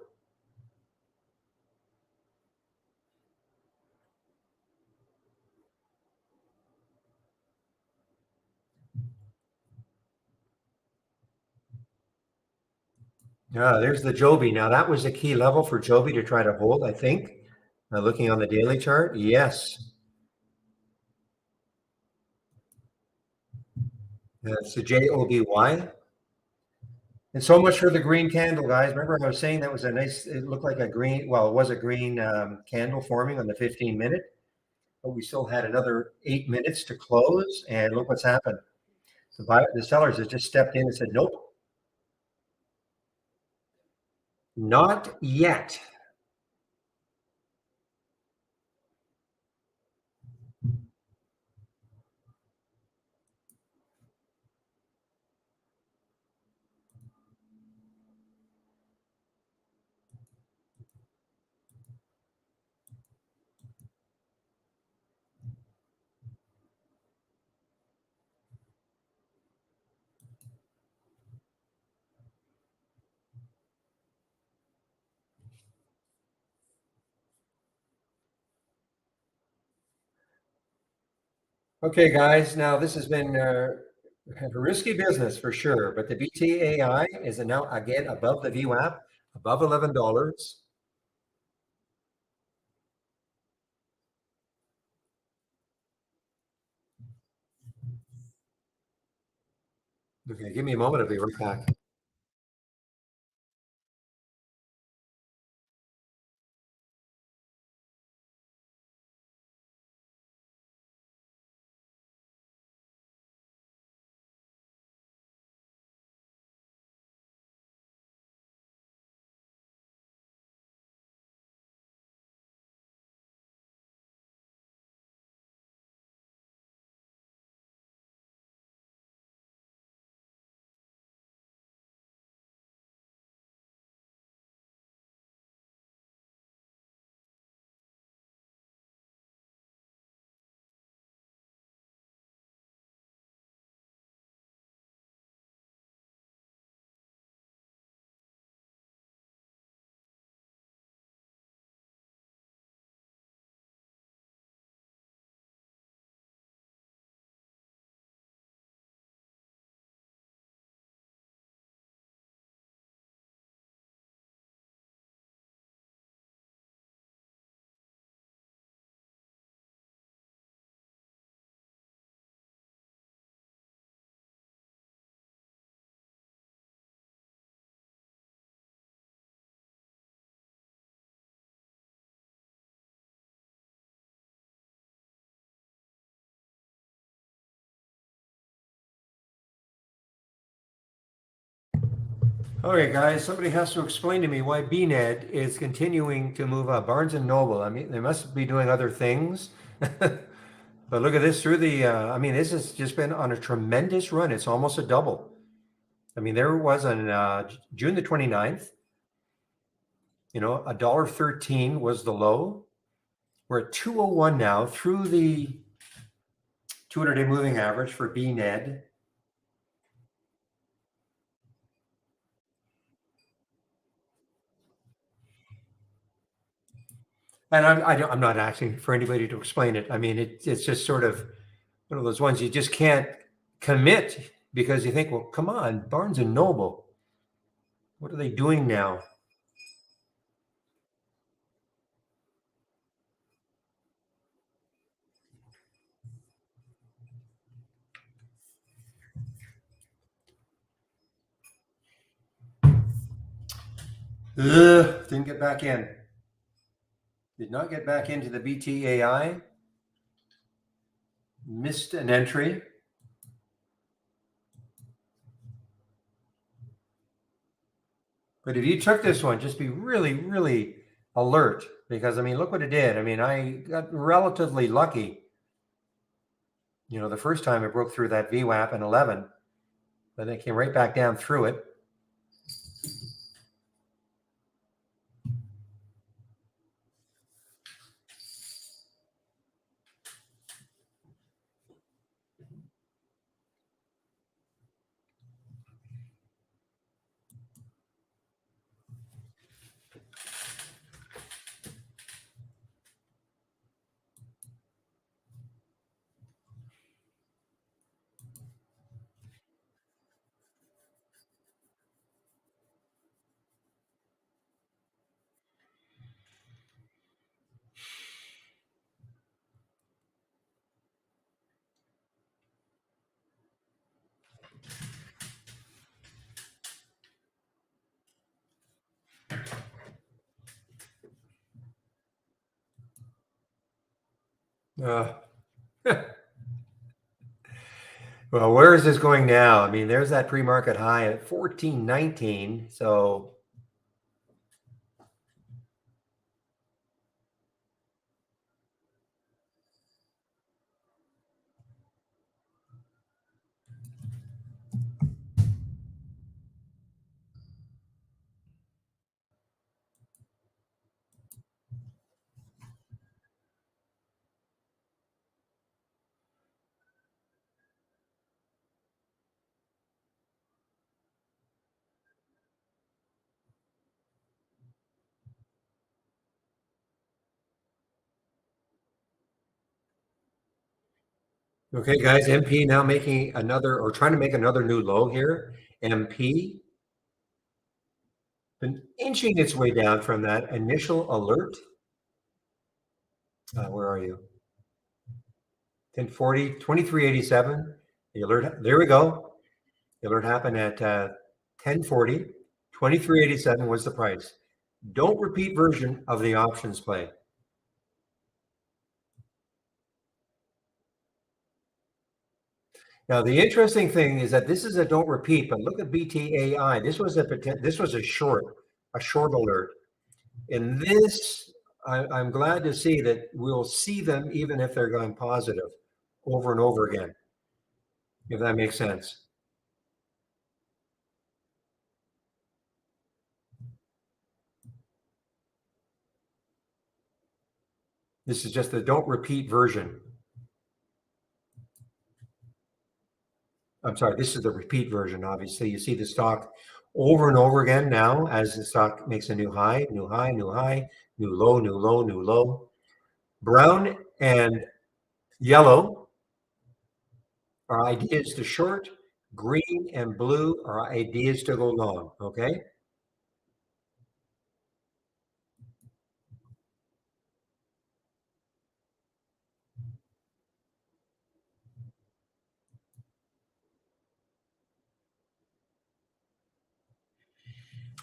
There's the Joby. Now that was a key level for Joby to try to hold, I think. Looking on the daily chart, yes. It's the JOBY. And so much for the green candle, guys. Remember I was saying that was a nice, it looked like a green, well, it was a green candle forming on the 15-minute, but we still had another 8 minutes to close. And look what's happened. The sellers have just stepped in and said, nope, not yet. Okay, guys, now this has been a risky business for sure, but the BTAI is now again above the VWAP, above $11. Okay, give me a moment, I'll be right back. Okay, guys, somebody has to explain to me why BNED is continuing to move up. Barnes and Noble, I mean, they must be doing other things. But look at this through the, I mean, this has just been on a tremendous run. It's almost a double. I mean, there was on June the 29th, $1.13 was the low. We're at 201 now through the 200-day moving average for BNED. And I'm not asking for anybody to explain it. I mean, it's just sort of one of those ones you just can't commit because you think, well, come on, Barnes and Noble, what are they doing now? Ugh, didn't get back in. Did not get back into the BTAI. Missed an entry. But if you took this one, just be really, really alert because I mean, look what it did. I mean, I got relatively lucky. The first time it broke through that VWAP in 11, but then it came right back down through it. Uh, well, where is this going now? I mean, there's that pre-market high at 14.19. So Okay, guys, MP now making another or trying to make another new low here. MP been inching its way down from that initial alert. Where are you? 1040, 2387. The alert, there we go. The alert happened at 1040. 2387 was the price. Don't repeat version of the options play. Now, the interesting thing is that this is a don't repeat, but look at BTAI. This was a short alert. In this, I'm glad to see that we'll see them even if they're going positive over and over again, if that makes sense. This is just the don't repeat version. I'm sorry, this is the repeat version. Obviously, you see the stock over and over again now as the stock makes a new high, new high, new high, new low, new low, new low. Brown and yellow are ideas to short. Green and blue are ideas to go long. Okay.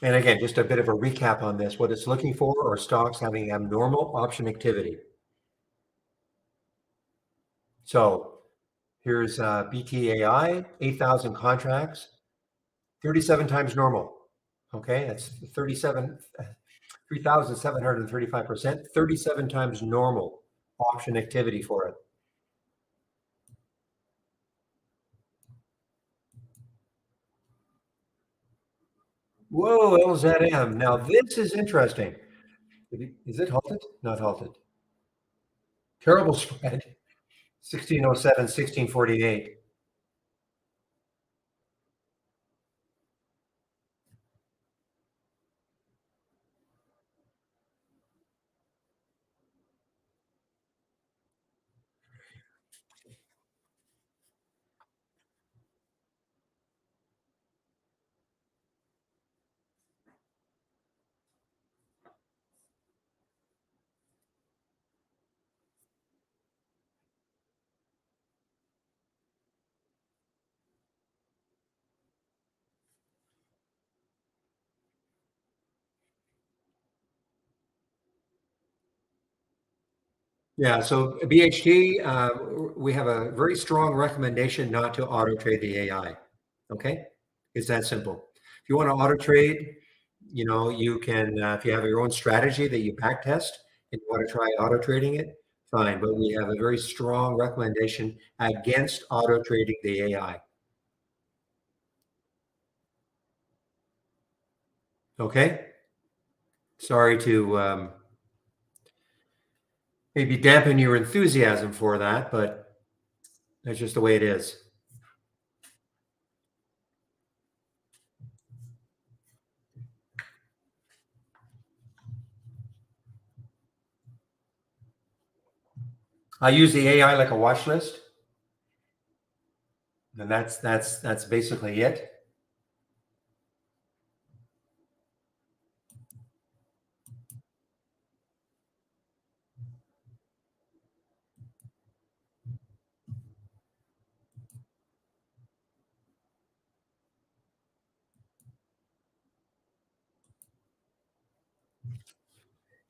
And again, just a bit of a recap on this. What it's looking for are stocks having abnormal option activity. So here's BTAI, 8,000 contracts, 37 times normal. Okay, that's 3,735%, 37 times normal option activity for it. Whoa, LZM. Now this is interesting. Is it halted? Not halted. Terrible spread. 1607, 1648. Yeah, so BHT, we have a very strong recommendation not to auto trade the AI. Okay, it's that simple. If you want to auto trade, you can. If you have your own strategy that you back test and you want to try auto trading it, fine. But we have a very strong recommendation against auto trading the AI. Okay, sorry to maybe dampen your enthusiasm for that, but that's just the way it is. I use the AI like a watch list, and that's basically it.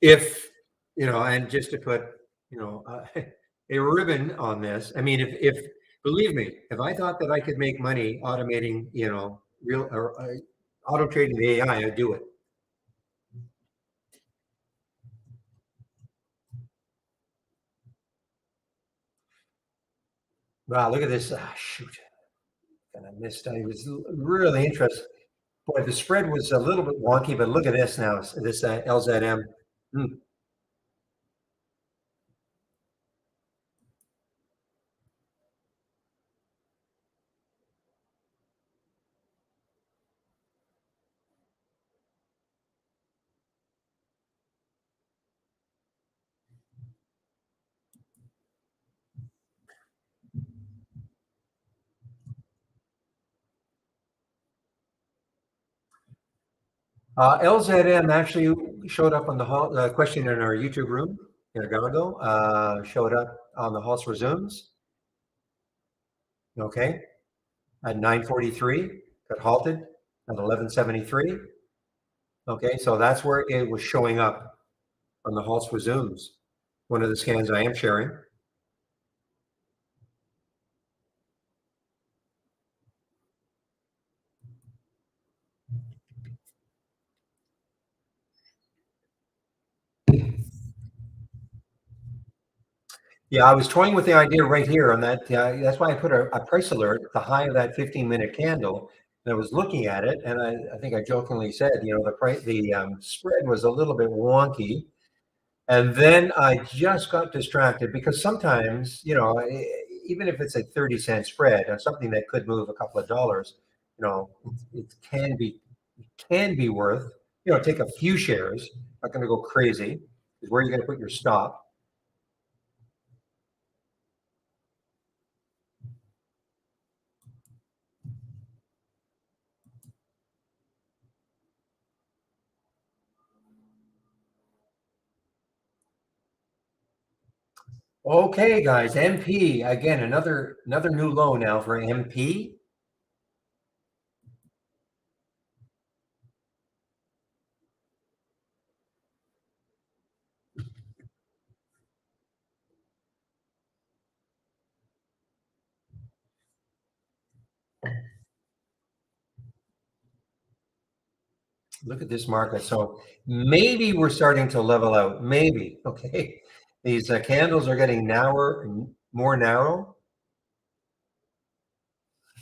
If and just to put a ribbon on this, I mean, if believe me, if I thought that I could make money automating, real or auto trading the AI, I'd do it. Wow, look at this. Ah, shoot, and I missed. I was really interested. Boy, the spread was a little bit wonky, but look at this now. This LZM. Hmm. LZM actually showed up on the question in our YouTube room in Gargo, showed up on the Halts Resumes. Okay, at 9:43, got halted at 11:73. Okay, so that's where it was showing up on the Halts Resumes. One of the scans I am sharing. Yeah, I was toying with the idea right here on that. That's why I put a price alert at the high of that 15-minute candle. And I was looking at it, and I think I jokingly said, the price, the spread was a little bit wonky. And then I just got distracted because sometimes, even if it's a 30-cent spread on something that could move a couple of dollars, it can be worth, take a few shares, not going to go crazy, is where you're going to put your stop. Okay, guys, MP again, another new low now for MP. Look at this market. So maybe we're starting to level out. Maybe. Okay, these candles are getting narrower and more narrow.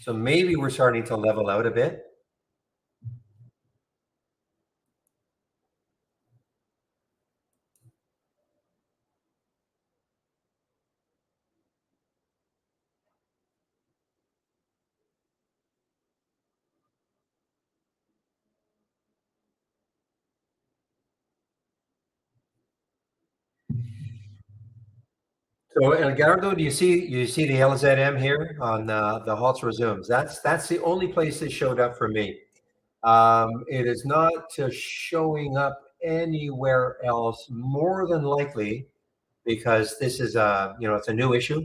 So maybe we're starting to level out a bit. So Edgardo, do you see the LZM here on the Halts Resumes? That's the only place that showed up for me. It is not showing up anywhere else, more than likely, because this is it's a new issue,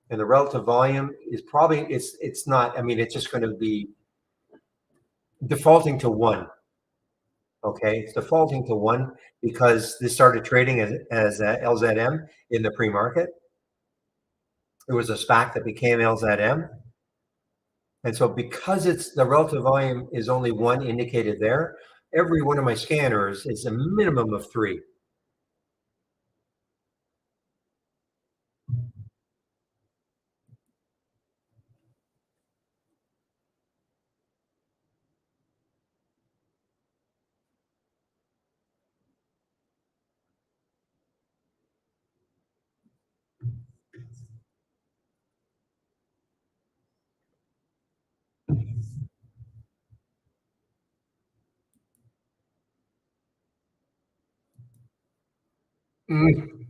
and the relative volume is probably it's not. I mean, it's just going to be defaulting to one. Okay, it's defaulting to one because this started trading as LZM in the pre-market. It was a SPAC that became LZM. And so because it's the relative volume is only one indicated there, every one of my scanners is a minimum of three. Mm.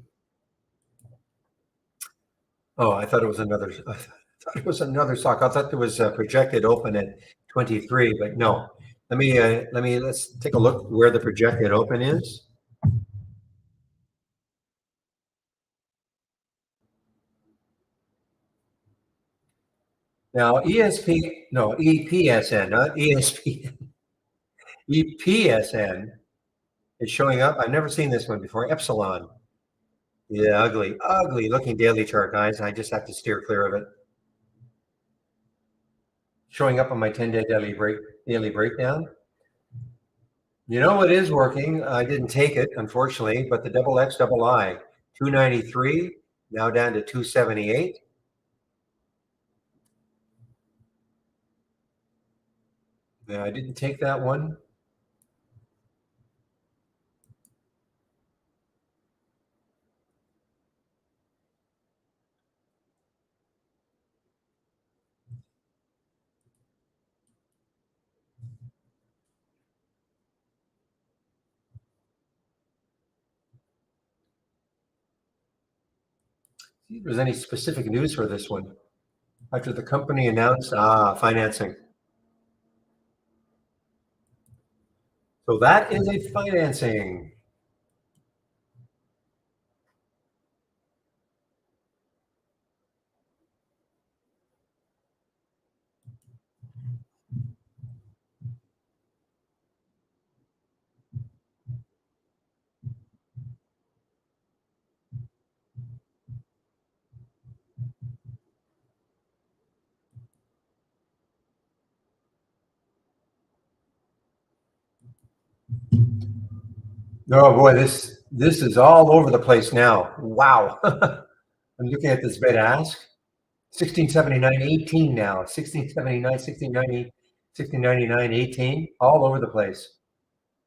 Oh, I thought it was another. I thought it was another stock. I thought there was a projected open at 23, but no. Let's take a look where the projected open is. Now EPSN, not ESPN. EPSN is showing up. I've never seen this one before. Epsilon. Yeah, ugly looking daily chart, guys. I just have to steer clear of it. Showing up on my 10-day daily breakdown. You know what is working? I didn't take it, unfortunately, but the double X double I, 293, now down to 278. Yeah, I didn't take that one. See if there's any specific news for this one. After the company announced financing. So that is a financing. Oh boy, this is all over the place now. Wow. I'm looking at this bid ask. 1679, 18 now. 1679, 1690, 1699, 18, all over the place.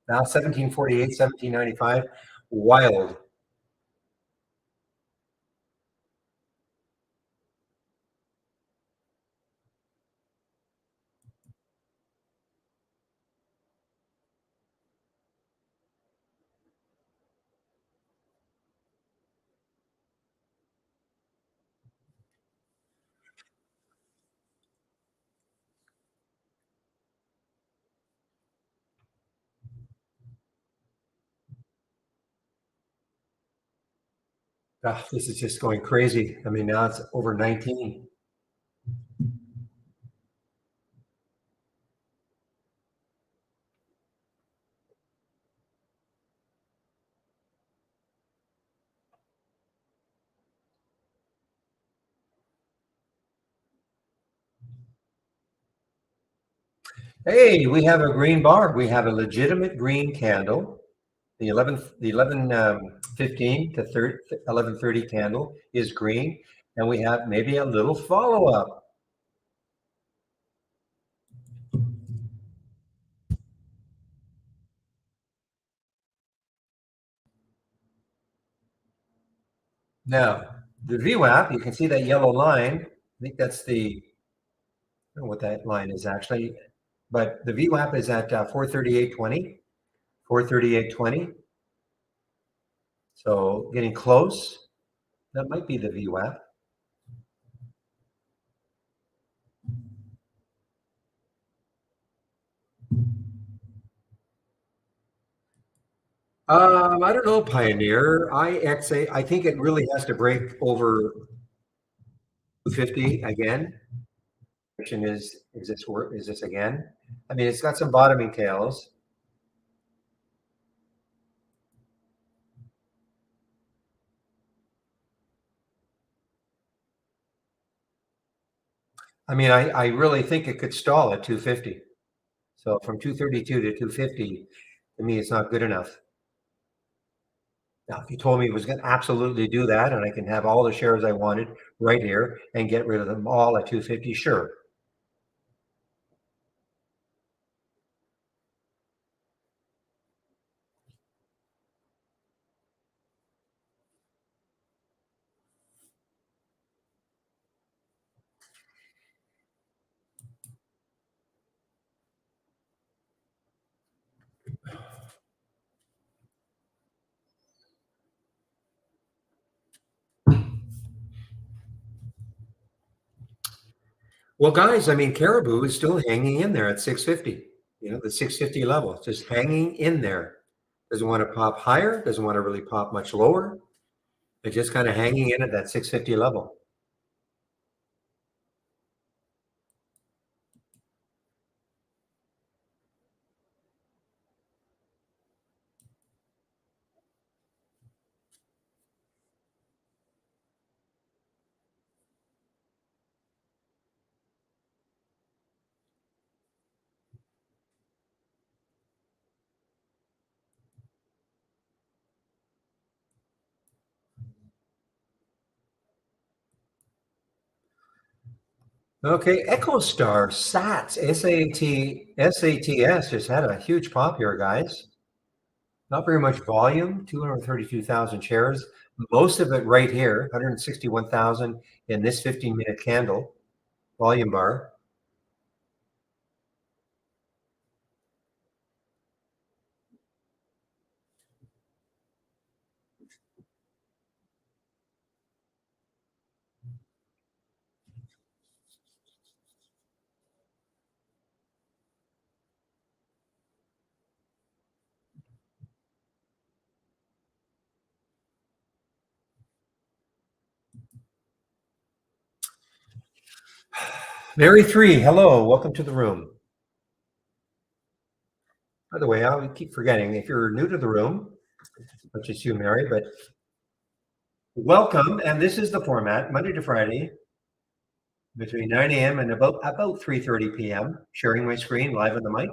Now 1748, 1795. Wild. Ah, this is just going crazy. I mean, now it's over 19. Hey, we have a green bar. We have a legitimate green candle. The 11:15 to 11:30 candle is green, and we have maybe a little follow-up. Now, the VWAP, you can see that yellow line. I think that's the, I don't know what that line is actually, but the VWAP is at 438.20, 438.20. So getting close. That might be the VWAP. I don't know, Pioneer. IXA, I think it really has to break over 250 again. Question is this work? Is this again? I mean, it's got some bottoming tails. I mean, I really think it could stall at 250. So from 232 to 250, to me, it's not good enough. Now, if you told me it was going to absolutely do that and I can have all the shares I wanted right here and get rid of them all at 250, sure. Well, guys, I mean, Caribou is still hanging in there at 650. The 650 level, just hanging in there. Doesn't want to pop higher, doesn't want to really pop much lower. It's just kind of hanging in at that 650 level. Okay, EchoStar, SATS, SATS just had a huge pop here, guys. Not very much volume, 232,000 shares. Most of it right here, 161,000 in this 15-minute candle volume bar. Mary 3, hello, welcome to the room. By the way, I keep forgetting, if you're new to the room, not just you, Mary, but welcome. And this is the format, Monday to Friday, between 9 a.m. and about 3:30 p.m., sharing my screen live on the mic.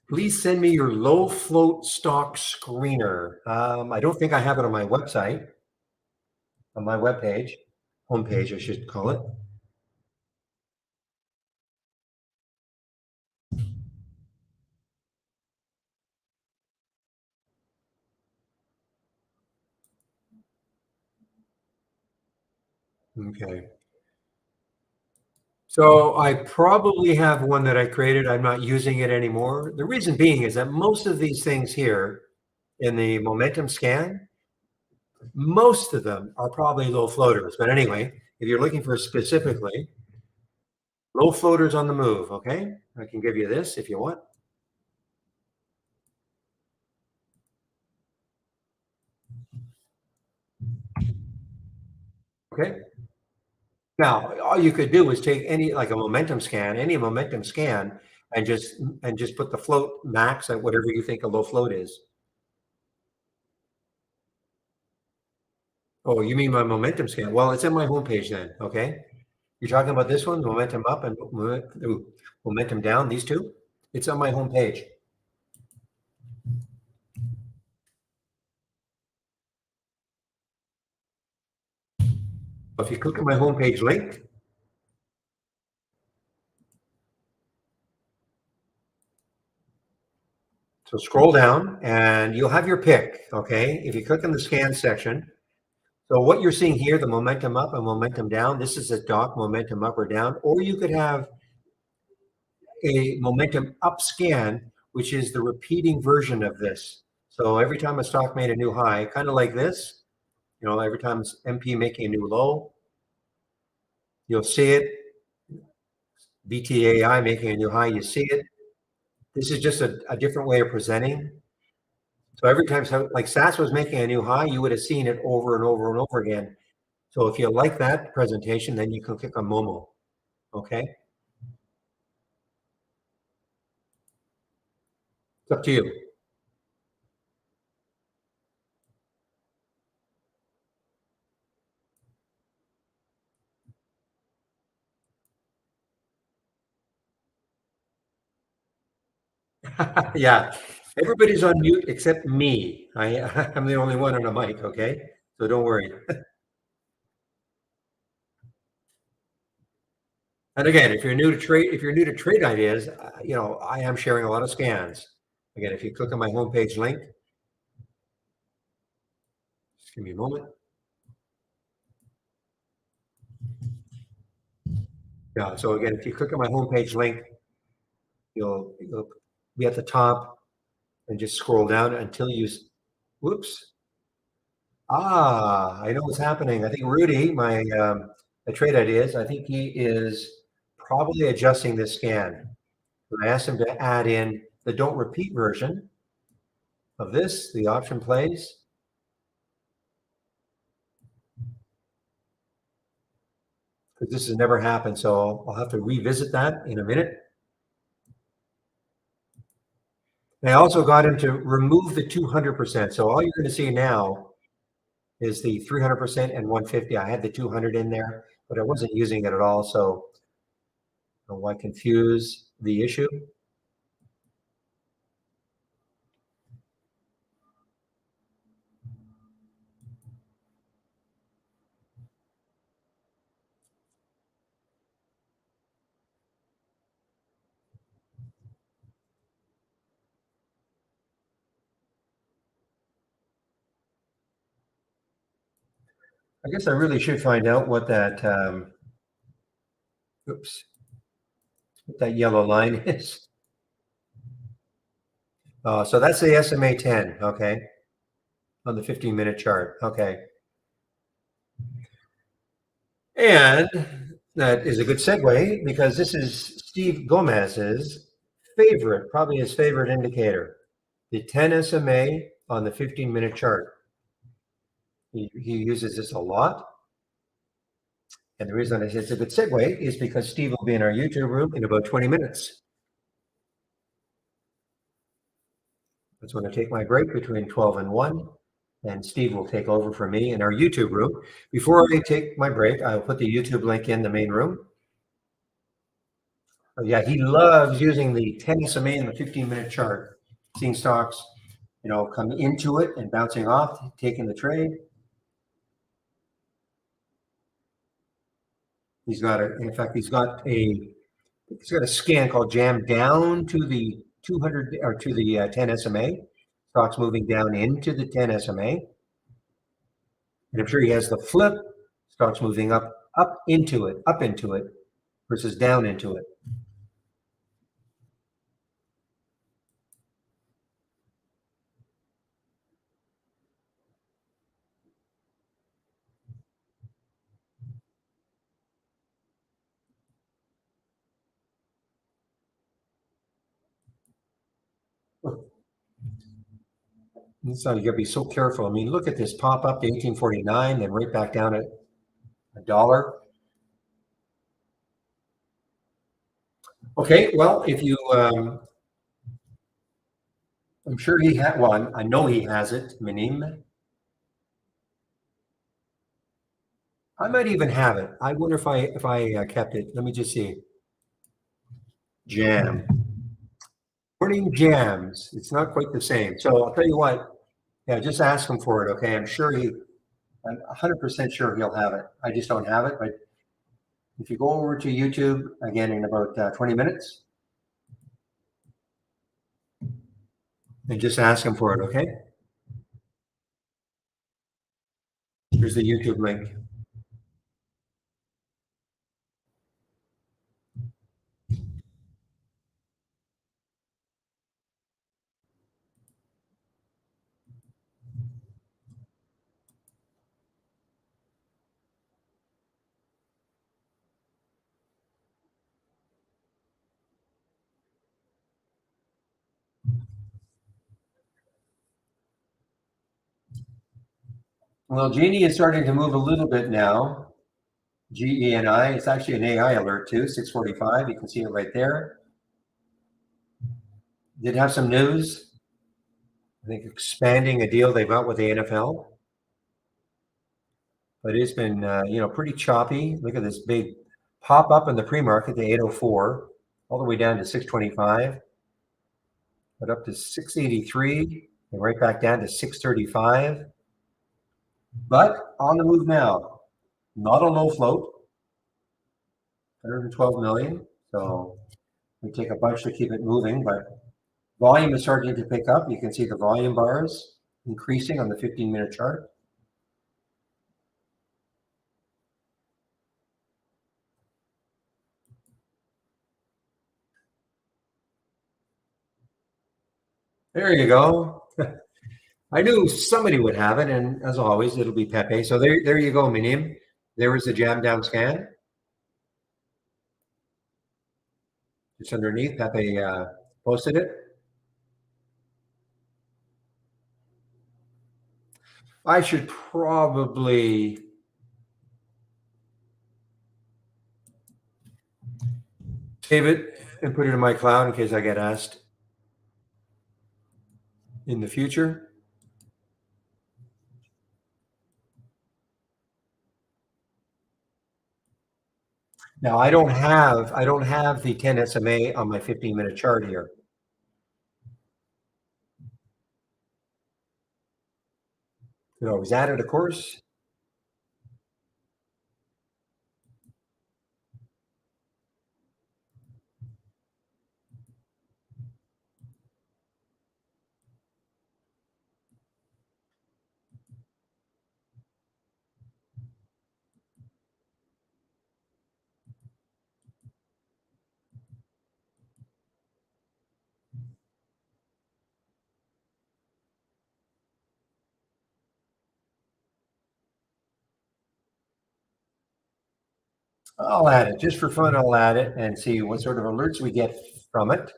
Please send me your low float stock screener. I don't think I have it on my website, on my webpage, homepage, I should call it. Okay. So I probably have one that I created. I'm not using it anymore. The reason being is that most of these things here in the momentum scan, most of them are probably low floaters. But anyway, if you're looking for specifically low floaters on the move, okay? I can give you this if you want. Okay. Now, all you could do is take any like a momentum scan, any momentum scan, and just put the float max at whatever you think a low float is. Oh, you mean my momentum scan? Well, it's in my homepage then, okay? You're talking about this one, momentum up and momentum down, these two? It's on my homepage. If you click on my homepage link, so scroll down and you'll have your pick, okay? If you click on the scan section, so what you're seeing here, the momentum up and momentum down, this is a dock momentum up or down, or you could have a momentum up scan, which is the repeating version of this. So every time a stock made a new high, kind of like this, you know, every time it's MP making a new low, you'll see it. BTAI making a new high, you see it. This is just a different way of presenting. So every time, like SAS was making a new high, you would have seen it over and over and over again. So if you like that presentation, then you can click on Momo, okay? It's up to you. Yeah, everybody's on mute except me. I'm the only one on a mic, okay? So don't worry. And again, if you're new to trade ideas, you know, I am sharing a lot of scans. Again, if you click on my homepage link, just give me a moment. Yeah, so again, if you click on my homepage link, you'll be at the top and just scroll down until you, whoops. I know what's happening. I think Rudy, the trade ideas, I think he is probably adjusting this scan. And I asked him to add in the don't repeat version of this, the option plays. Because this has never happened, so I'll have to revisit that in a minute. And I also got him to remove the 200%. So all you're going to see now is the 300% and 150. I had the 200 in there, but I wasn't using it at all. So why confuse the issue? I guess I really should find out what that, oops, what that yellow line is. So that's the SMA 10, okay, on the 15-minute chart, okay. And That is a good segue because this is Steve Gomez's favorite, probably his favorite indicator, the 10 SMA on the 15-minute chart. He uses this a lot. And the reason I say it's a good segue is because Steve will be in our YouTube room in about 20 minutes. That's when I take my break between 12 and 1. And Steve will take over for me in our YouTube room. Before I take my break, I'll put the YouTube link in the main room. Oh, yeah, he loves using the 10 SMA and the 15-minute chart, seeing stocks, come into it and bouncing off, taking the trade. He's got a scan called Jam down to the 200 or to the 10 SMA. Stocks moving down into the 10 SMA. And I'm sure he has the flip, stocks moving up into it versus down into it. So you got to be so careful. I mean, look at this pop up to 1849, then right back down at $1. Okay, well, if you, I'm sure he had one. I know he has it, Minim. I might even have it. I wonder if I kept it. Let me just see. Jam. Morning jams. It's not quite the same. So I'll tell you what. Yeah, just ask him for it. Okay, I'm 100% sure he'll have it. I just don't have it. But if you go over to YouTube again in about 20 minutes, and just ask him for it. Okay. Here's the YouTube link. Well, Genie is starting to move a little bit now. GENI. It's actually an AI alert too. 6:45. You can see it right there. Did have some news. I think expanding a deal they've got with the NFL. But it's been pretty choppy. Look at this big pop up in the pre-market to 804, all the way down to 625, but up to 683, and right back down to 635. But on the move now, not a low float, 112 million. So we take a bunch to keep it moving, but volume is starting to pick up. You can see the volume bars increasing on the 15-minute chart. There you go. I knew somebody would have it, and as always, it'll be Pepe. So there you go, Minim. There was the jam down scan. Just underneath, Pepe posted it. I should probably save it and put it in my cloud in case I get asked in the future. Now I don't have the 10 SMA on my 15-minute chart here. Could always add it, of course. I'll add it just for fun. I'll add it and see what sort of alerts we get from it.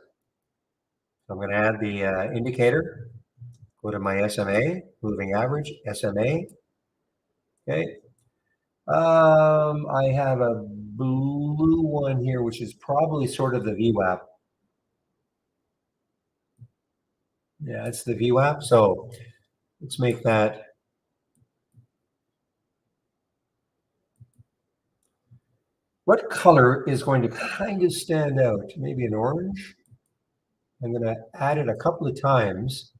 So I'm going to add the indicator. Go to my SMA, moving average, SMA. Okay. I have a blue one here, which is probably sort of the VWAP. Yeah, it's the VWAP. So let's make that. What color is going to kind of stand out? Maybe an orange. I'm going to add it a couple of times.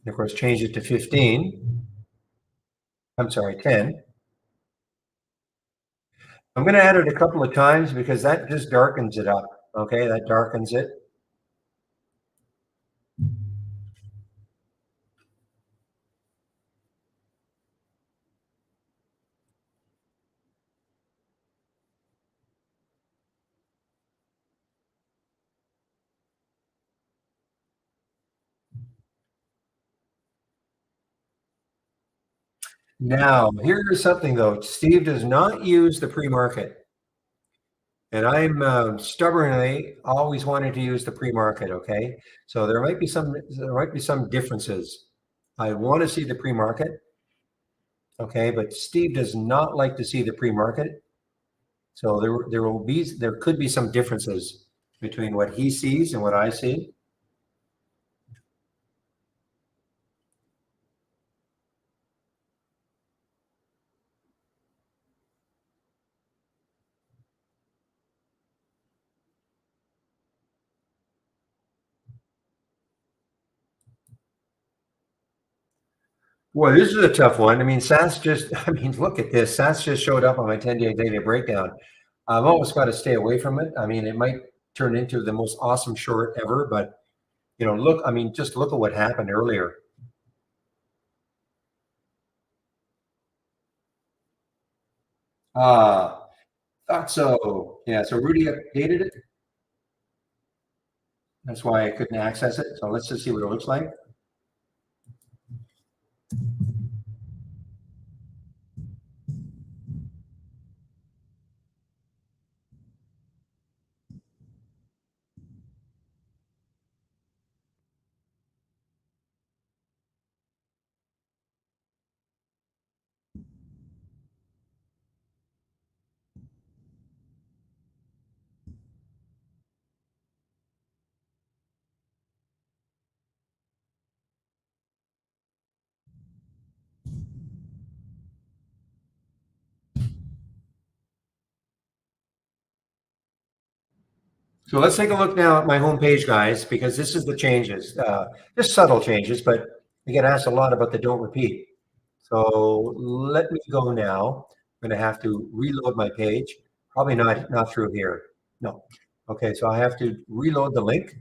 And of course, change it to 15. I'm sorry, 10. I'm going to add it a couple of times because that just darkens it up. Okay, that darkens it. Now, here's something though. Steve does not use the pre-market. And I'm stubbornly always wanting to use the pre-market. Okay, so there might be some differences. I want to see the pre-market. Okay, but Steve does not like to see the pre-market. So there could be some differences between what he sees and what I see. Boy, this is a tough one. I mean, I mean, look at this. SAS just showed up on my 10-day daily breakdown. I've almost got to stay away from it. I mean, it might turn into the most awesome short ever, but look, I mean, just look at what happened earlier. Thought so. Yeah, so Rudy updated it. That's why I couldn't access it. So let's just see what it looks like. So let's take a look now at my homepage, guys, because this is the changes, just subtle changes, but we get asked a lot about the don't repeat. So let me go now. I'm going to have to reload my page. Probably not through here. No. Okay, so I have to reload the link. Just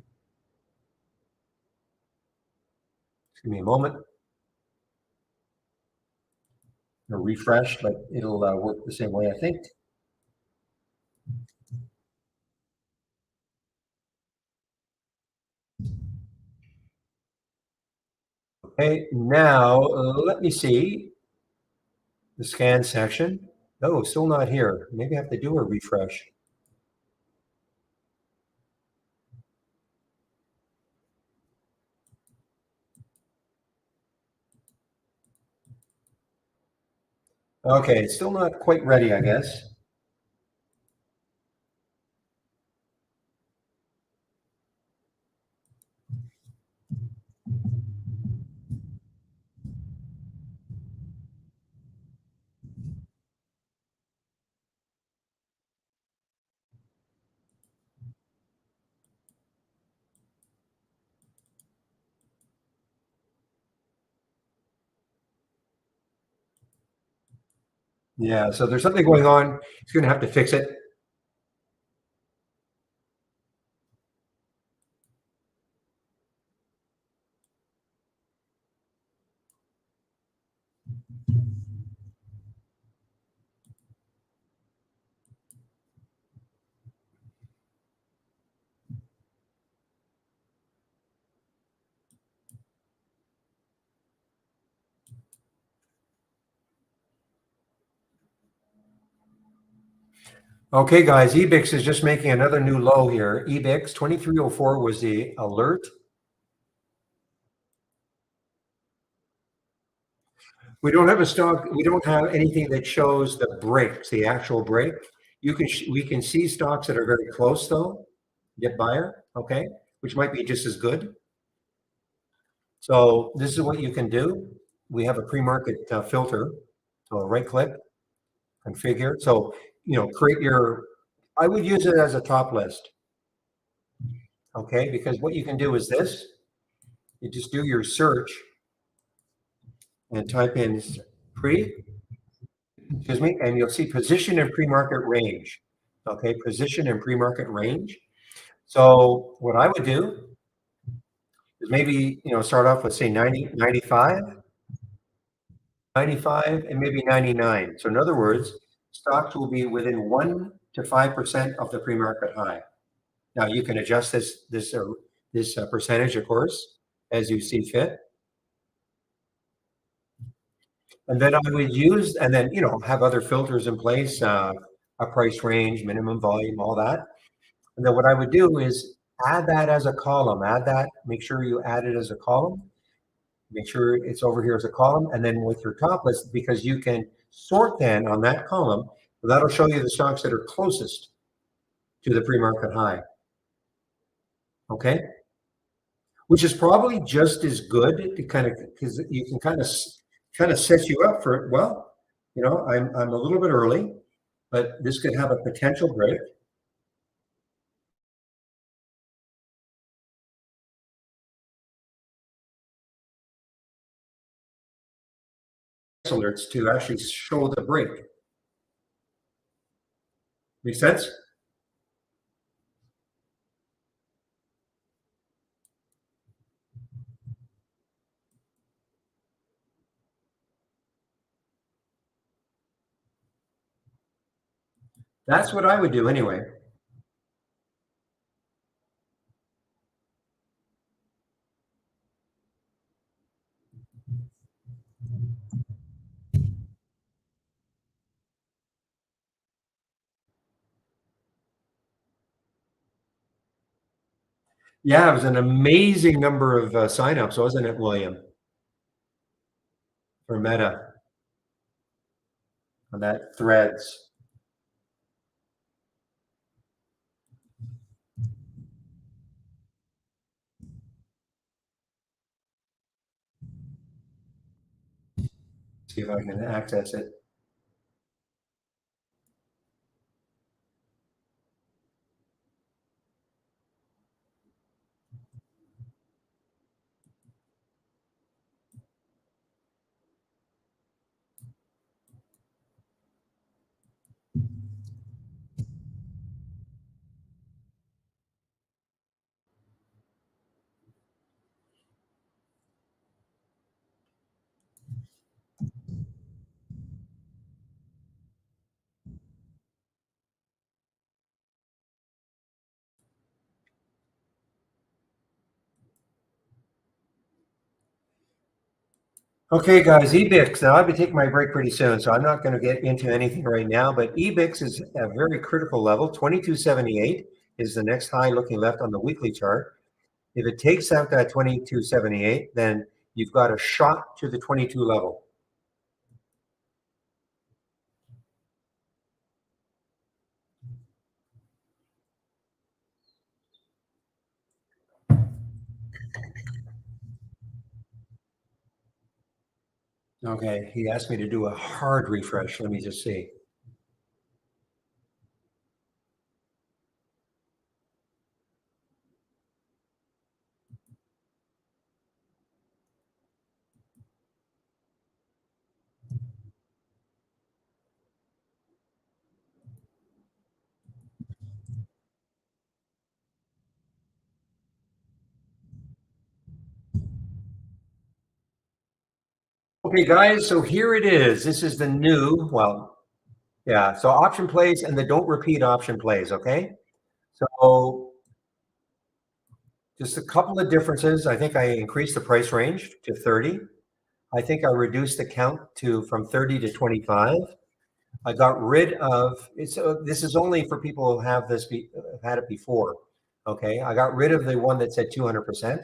give me a moment. Refresh, but it'll work the same way, I think. Okay, now let me see the scan section. No, still not here. Maybe I have to do a refresh. Okay, it's still not quite ready, I guess. Yeah, so there's something going on. He's going to have to fix it. Okay, guys, EBIX is just making another new low here. EBIX 2304 was the alert. We don't have a stock. We don't have anything that shows the breaks, the actual break. We can see stocks that are very close though. Get buyer, okay, which might be just as good. So this is what you can do. We have a pre-market filter. So right click, configure. So create your. I would use it as a top list, okay, because what you can do is this. You just do your search and type in pre, excuse me, and you'll see position and pre-market range. Okay, position and pre-market range. So what I would do is maybe, start off with say 90, 95, 95, and maybe 99. So in other words, stocks will be within 1 to 5% of the pre-market high. Now you can adjust this percentage, of course, as you see fit. And then I would use, and then, have other filters in place, a price range, minimum volume, all that. And then what I would do is add that as a column, make sure you add it as a column, make sure it's over here as a column. And then with your top list, because you can sort then on that column, that'll show you the stocks that are closest to the pre-market high. Okay. Which is probably just as good to kind of, because you can kind of set you up for, well, I'm a little bit early, but this could have a potential break. Alerts to actually show the break. Make sense? That's what I would do anyway. Yeah, it was an amazing number of signups, wasn't it, William, for Meta on that Threads? See if I can access it. Okay, guys, EBIX. Now, I'll be taking my break pretty soon, so I'm not going to get into anything right now, but EBIX is a very critical level. 2278 is the next high looking left on the weekly chart. If it takes out that 2278, then you've got a shot to the 22 level. Okay, he asked me to do a hard refresh. Let me just see. Okay, guys, so here it is. This is the new, well, yeah, so option plays and the don't repeat option plays, okay? So just a couple of differences. I think I increased the price range to 30. I think I reduced the count from 30 to 25. I got rid of it's. This is only for people who have had it before. Okay, I got rid of the one that said 200%,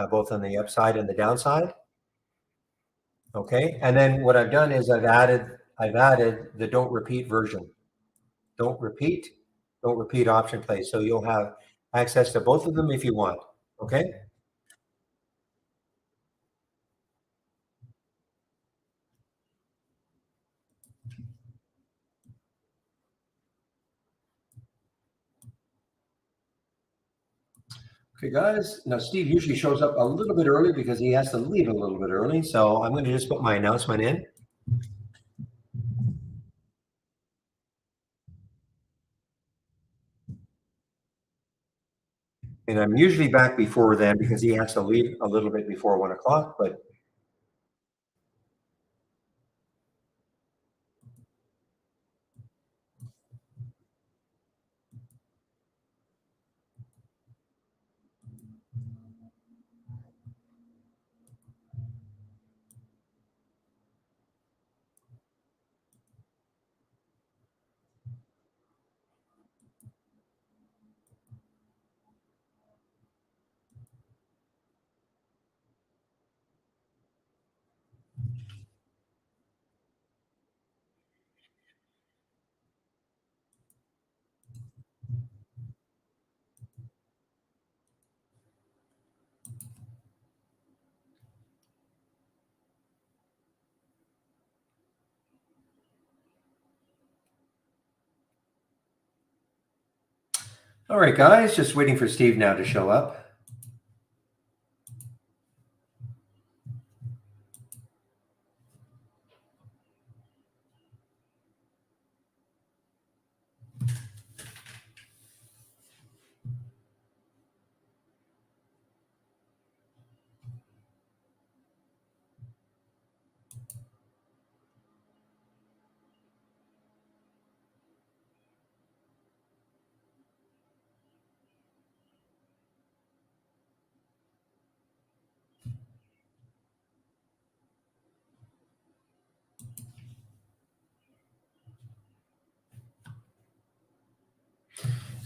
both on the upside and the downside. Okay, and then what I've done is I've added the don't repeat version. Don't repeat option play. So you'll have access to both of them if you want. Okay. Okay, guys. Now, Steve usually shows up a little bit early because he has to leave a little bit early. So I'm going to just put my announcement in. And I'm usually back before then because he has to leave a little bit before 1 o'clock. But all right, guys, just waiting for Steve now to show up.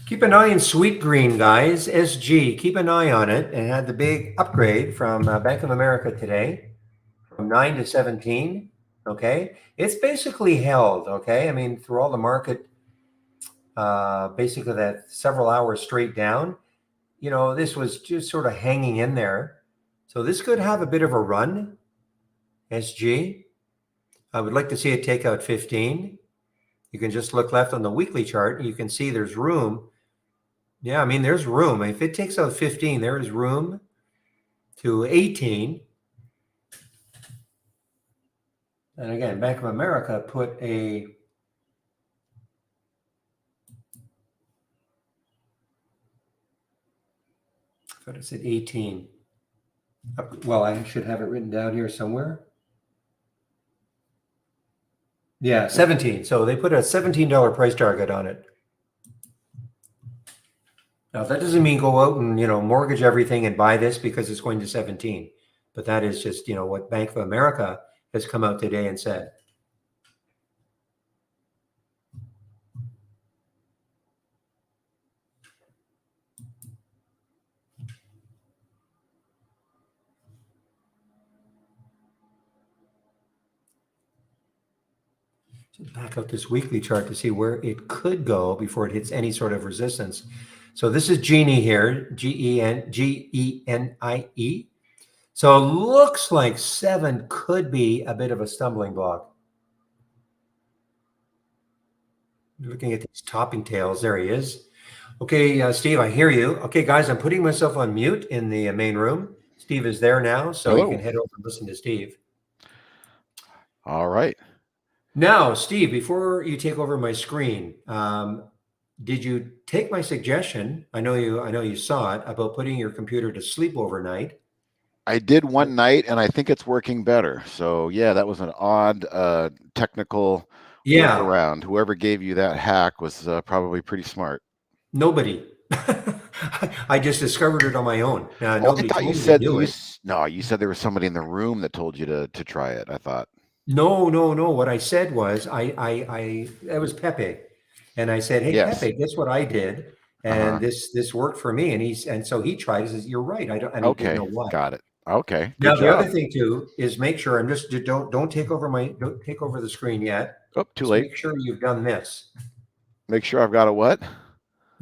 Keep an eye on Sweet Green, guys. SG, keep an eye on it. It had the big upgrade from Bank of America today from 9 to 17. Okay. It's basically held. Okay. I mean, through all the market, basically that several hours straight down, this was just sort of hanging in there. So this could have a bit of a run, SG. I would like to see it take out 15. You can just look left on the weekly chart and you can see there's room. Yeah, I mean, there's room. If it takes out 15, there is room to 18. And again, Bank of America put a I thought it said 18. Well, I should have it written down here somewhere. Yeah, 17. So they put a $17 price target on it. Now, that doesn't mean go out and, mortgage everything and buy this because it's going to 17. But that is just, what Bank of America has come out today and said. Back out this weekly chart to see where it could go before it hits any sort of resistance. So this is Genie here, Genie. So it looks like 7 could be a bit of a stumbling block. Looking at these topping tails, there he is. Okay, Steve, I hear you. Okay, guys, I'm putting myself on mute in the main room. Steve is there now, so
Hello.
you can head over and listen to Steve.
All right.
Now, Steve, before you take over my screen, did you take my suggestion? I know you saw it about putting your computer to sleep overnight.
I did one night, and I think it's working better. So yeah, that was an odd technical workaround. Whoever gave you that hack was probably pretty smart.
Nobody. I just discovered it on my own.
I thought you said you said there was somebody in the room that told you to try it. I thought.
No. What I said was, that was Pepe, and I said, "Hey,
Yes.
Pepe, guess what I did? And this worked for me." And so he tried. He says, "You're right. I don't," and he didn't
Okay.
know what.
Got it. Okay. Good
Now, the other
job.
thing too is make sure don't take over don't take over the screen yet.
Oh, too
Just
late.
make sure you've done this.
Make sure I've got a what?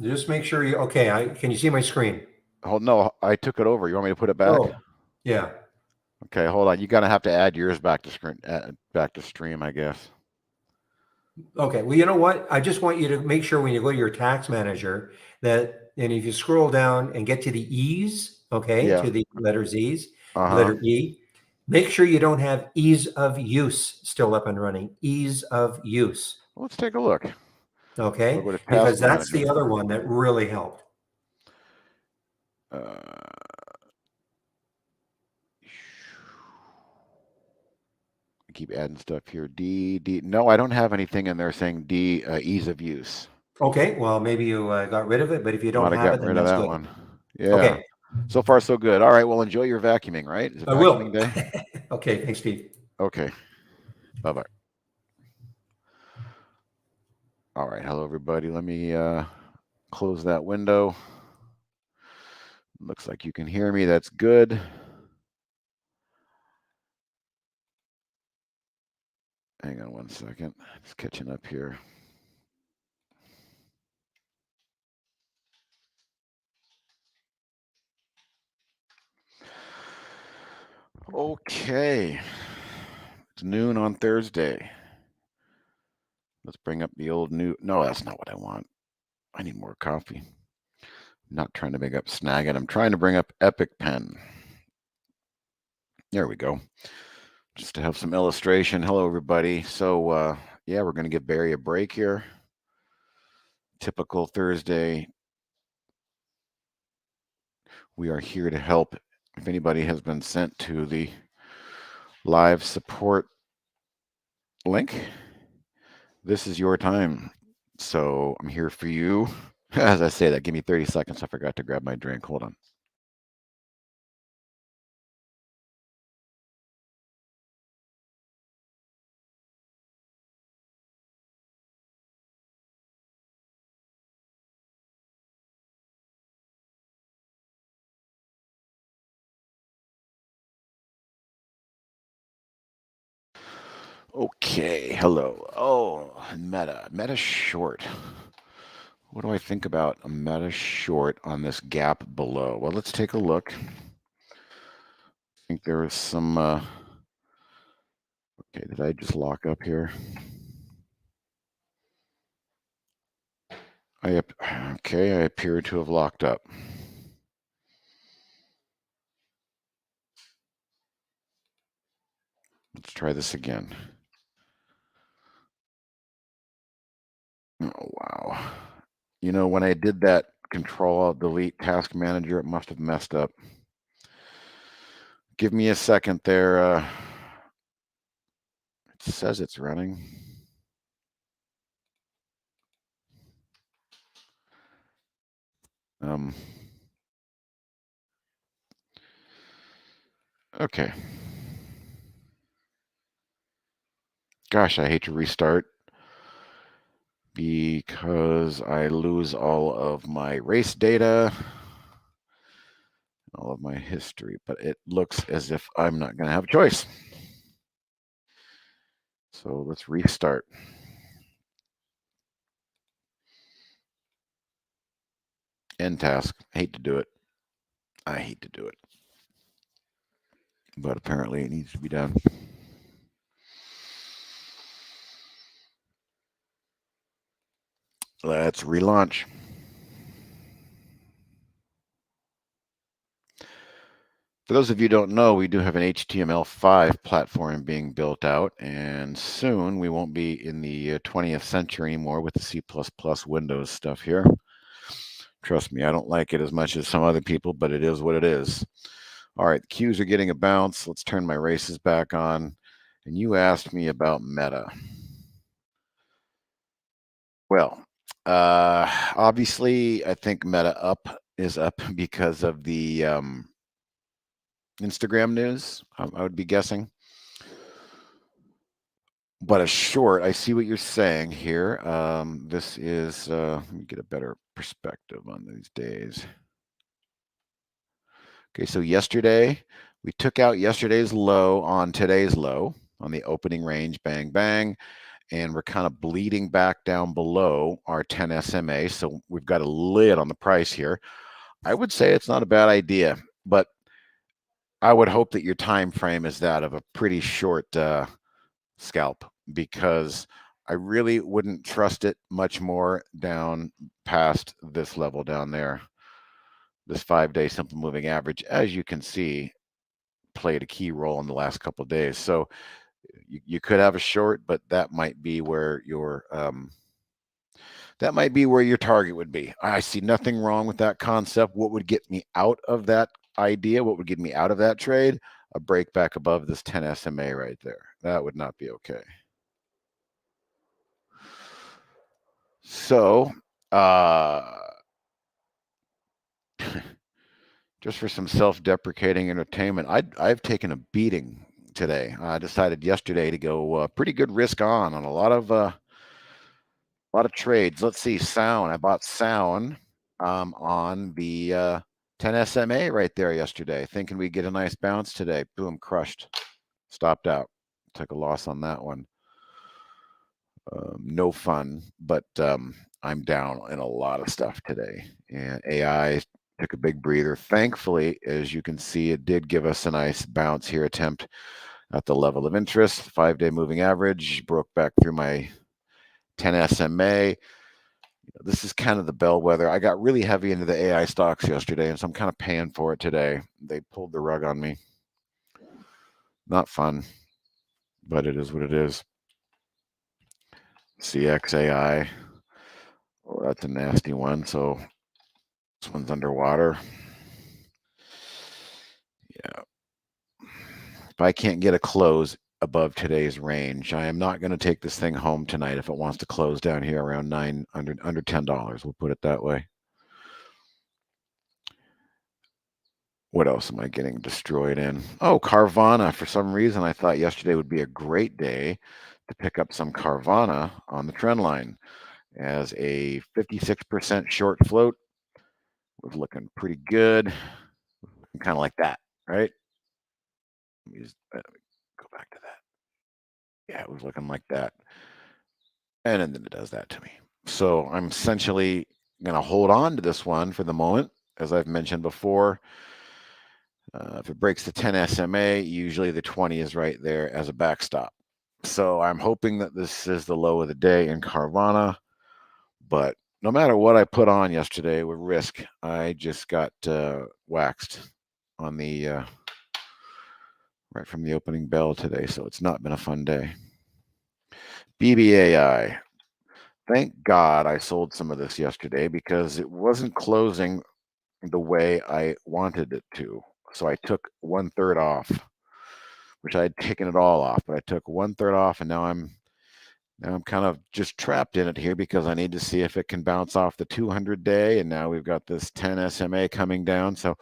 Just make sure you okay. Can you see my screen?
Oh no, I took it over. You want me to put it back?
Oh, yeah.
Okay, hold on. You're gonna have to add yours back to screen, back to stream, I guess.
Okay. Well, you know what? I just want you to make sure when you go to your tax manager that, and if you scroll down and get to the E's, okay,
Yeah.
to the letters E's,
Uh-huh.
letter E, make sure you don't have ease of use still up and running. Ease of use.
Let's take a look. We'll
Okay.
go to task
Because that's
manager.
the other one that really helped.
Keep adding stuff here. D. No, I don't have anything in there saying D, ease of use.
Okay. Well, maybe you got rid of it, but if you don't
Might have
have it,
gotten
then
rid of
that's
that
good.
one. Yeah.
Okay.
So far, so good. All right. Well, enjoy your vacuuming, right? Is it
I
vacuuming
will.
day?
Okay. Thanks, Steve.
Okay. Bye-bye. All right. Hello, everybody. Let me close that window. Looks like you can hear me. That's good. Hang on one second. Just catching up here. Okay. It's noon on Thursday. Let's bring up the old new. No, that's not what I want. I need more coffee. I'm not trying to bring up Snagit. I'm trying to bring up EpicPen. There we go. Just to have some illustration. Hello, everybody. So, yeah, we're going to give Barry a break here. Typical Thursday. We are here to help. If anybody has been sent to the live support link, this is your time. So I'm here for you. As I say that, give me 30 seconds. I forgot to grab my drink. Hold on. Okay, hello. Oh, Meta short. What do I think about a Meta short on this gap below? Well, let's take a look. I think there is some, okay, did I just lock up here? Okay, I appear to have locked up. Let's try this again. Oh, wow. You know, when I did that Control-Alt-Delete task manager, it must have messed up. Give me a second there. It says it's running. Okay. Gosh, I hate to restart because I lose all of my race data, all of my history, but it looks as if I'm not going to have a choice. So let's restart. End task. Hate to do it. I hate to do it. But apparently it needs to be done. Let's relaunch. For those of you who don't know, we do have an HTML5 platform being built out, and soon we won't be in the 20th century anymore with the C++ Windows stuff here. Trust me, I don't like it as much as some other people, but it is what it is. All right, the queues are getting a bounce. Let's turn my races back on. And you asked me about Meta. Well, obviously, I think Meta is up because of the Instagram news, I would be guessing. But a short, I see what you're saying here. This is, let me get a better perspective on these days. Okay, so yesterday, we took out yesterday's low on today's low on the opening range, bang, bang. And we're kind of bleeding back down below our 10 SMA. So we've got a lid on the price here. I would say it's not a bad idea, but I would hope that your time frame is that of a pretty short scalp, because I really wouldn't trust it much more down past this level down there. This 5-day simple moving average, as you can see, played a key role in the last couple of days. So you could have a short, but that might be where your target would be. I see nothing wrong with that concept. What would get me out of that idea? What would get me out of that trade? A break back above this 10 SMA right there. That would not be okay. So, just for some self-deprecating entertainment, I've taken a beating today. I decided yesterday to go pretty good risk on a lot of trades. Let's see, Sound. I bought Sound on the 10 SMA right there yesterday, thinking we'd get a nice bounce today. Boom, crushed. Stopped out. Took a loss on that one. No fun, but I'm down in a lot of stuff today. And AI took a big breather. Thankfully, as you can see, it did give us a nice bounce here, attempt at the level of interest. 5-day moving average broke back through my 10 SMA. This is kind of the bellwether. I got really heavy into the AI stocks yesterday, and so I'm kind of paying for it today. They pulled the rug on me. Not fun, but it is what it is. CXAI. Oh, that's a nasty one. So this one's underwater. Yeah. If I can't get a close above today's range, I am not going to take this thing home tonight if it wants to close down here around under $10. We'll put it that way. What else am I getting destroyed in? Oh, Carvana. For some reason, I thought yesterday would be a great day to pick up some Carvana on the trend line, as a 56% short float was looking pretty good. Kind of like that, right? Let me just go back to that. Yeah, it was looking like that. And then it does that to me. So I'm essentially going to hold on to this one for the moment. As I've mentioned before, if it breaks the 10 SMA, usually the 20 is right there as a backstop. So I'm hoping that this is the low of the day in Carvana. But no matter what I put on yesterday with risk, I just got waxed on the right from the opening bell today. So it's not been a fun day. BBAI. Thank God I sold some of this yesterday, because it wasn't closing the way I wanted it to. So I took 1/3 off, which I had taken it all off, but I took 1/3 off, and now I'm kind of just trapped in it here, because I need to see if it can bounce off the 200-day, and now we've got this 10 SMA coming down. So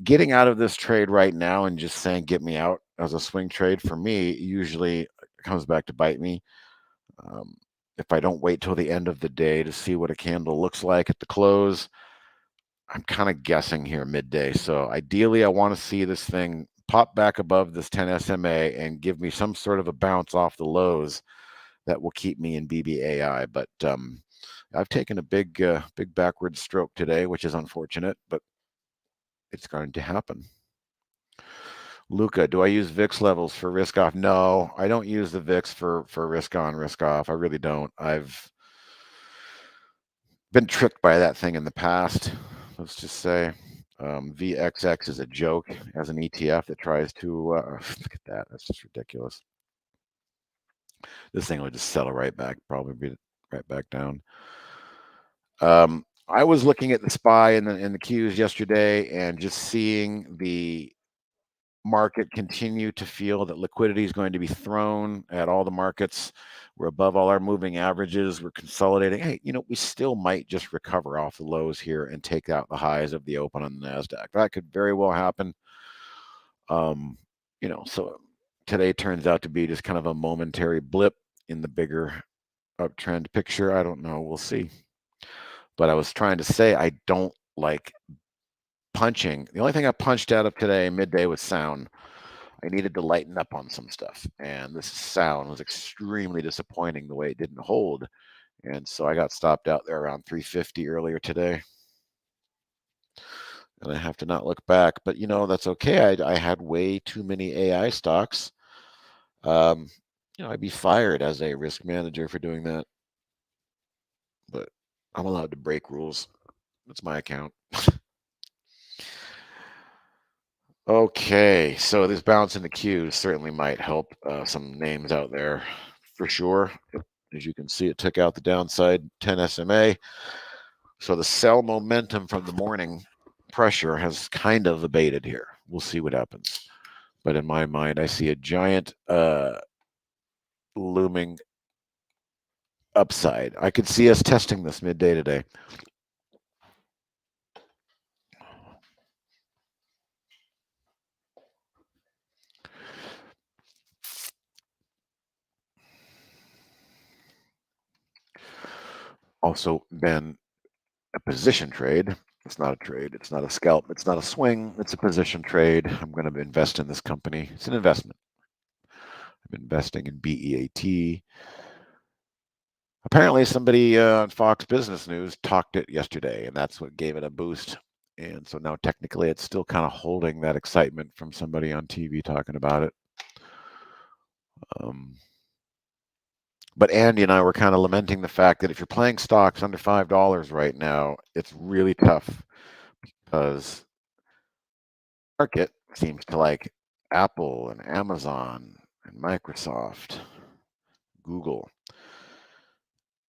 getting out of this trade right now and just saying get me out as a swing trade, for me, usually comes back to bite me. If I don't wait till the end of the day to see what a candle looks like at the close, I'm kind of guessing here midday. So ideally, I want to see this thing pop back above this 10 SMA and give me some sort of a bounce off the lows that will keep me in BBAI. But I've taken a big backward stroke today, which is unfortunate, but it's going to happen. Luca, do I use VIX levels for risk off? No, I don't use the VIX for risk on, risk off. I really don't. I've been tricked by that thing in the past. Let's just say VXX is a joke as an ETF that tries to look at that. That's just ridiculous. This thing will just settle right back, probably be right back down. I was looking at the SPY in the Qs yesterday, and just seeing the market continue to feel that liquidity is going to be thrown at all the markets. We're above all our moving averages. We're consolidating. Hey, we still might just recover off the lows here and take out the highs of the open on the NASDAQ. That could very well happen. So today turns out to be just kind of a momentary blip in the bigger uptrend picture. I don't know. We'll see. But I was trying to say I don't like punching. The only thing I punched out of today midday was sound. I needed to lighten up on some stuff, and this sound was extremely disappointing the way it didn't hold. And so I got stopped out there around 350 earlier today. And I have to not look back, but that's okay. I had way too many AI stocks. I'd be fired as a risk manager for doing that. But I'm allowed to break rules. That's my account. Okay, so this bounce in the queues certainly might help some names out there for sure. As you can see, it took out the downside 10 SMA. So the sell momentum from the morning pressure has kind of abated here. We'll see what happens. But in my mind, I see a giant looming upside. I could see us testing this midday today. Also been a position trade. It's not a trade. It's not a scalp. It's not a swing. It's a position trade. I'm going to invest in this company. It's an investment. I'm investing in BEAT. Apparently, somebody on Fox Business News talked it yesterday, and that's what gave it a boost. And so now technically it's still kind of holding that excitement from somebody on TV talking about it. But Andy and I were kind of lamenting the fact that if you're playing stocks under $5 right now, it's really tough because the market seems to like Apple and Amazon and Microsoft, Google.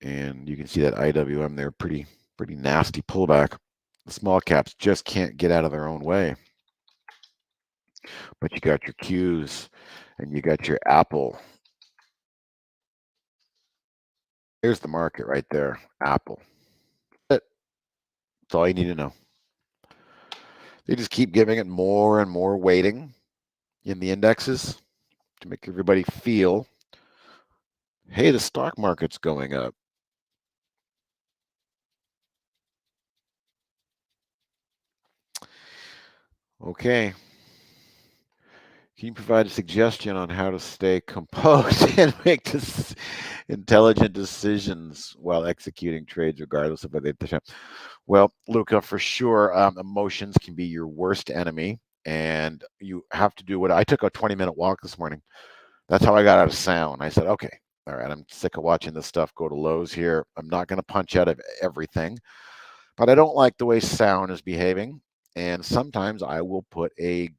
And you can see that IWM there, pretty nasty pullback. The small caps just can't get out of their own way. But you got your Qs and you got your Apple. There's the market right there, Apple. That's all you need to know. They just keep giving it more and more weighting in the indexes to make everybody feel, hey, the stock market's going up. Okay. Can you provide a suggestion on how to stay composed and make intelligent decisions while executing trades, regardless of whether they? Well, Luca, for sure, emotions can be your worst enemy, and you have to do what I took a 20-minute walk this morning. That's how I got out of sound. I said, okay, all right, I'm sick of watching this stuff go to lows here. I'm not going to punch out of everything, but I don't like the way sound is behaving, and sometimes I will put a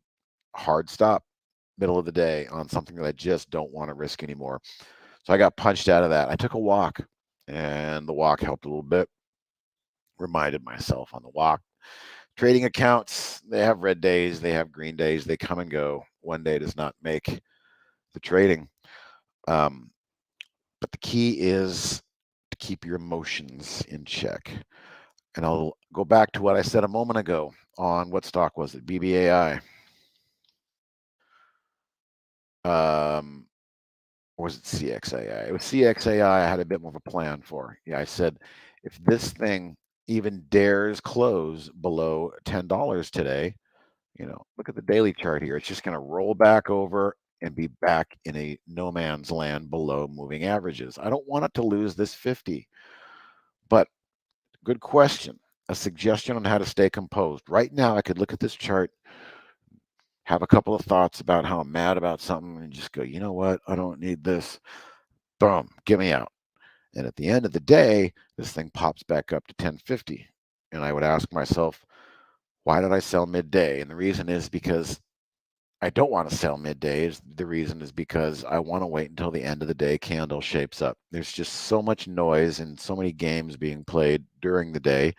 hard stop middle of the day on something that I just don't want to risk anymore. So I got punched out of that. I took a walk, and the walk helped a little bit. Reminded myself on the walk. Trading accounts, they have red days, they have green days, they come and go. One day does not make the trading. But the key is to keep your emotions in check. And I'll go back to what I said a moment ago on what stock was it? BBAI. Or was it CXAI? It was CXAI I had a bit more of a plan for. Yeah, I said, if this thing even dares close below $10 today, look at the daily chart here. It's just going to roll back over and be back in a no man's land below moving averages. I don't want it to lose this 50. But good question. A suggestion on how to stay composed. Right now, I could look at this chart, have a couple of thoughts about how I'm mad about something, and just go, you know what? I don't need this. Boom, get me out. And at the end of the day, this thing pops back up to 1050. And I would ask myself, why did I sell midday? And the reason is because I don't want to sell midday. The reason is because I want to wait until the end of the day candle shapes up. There's just so much noise and so many games being played during the day.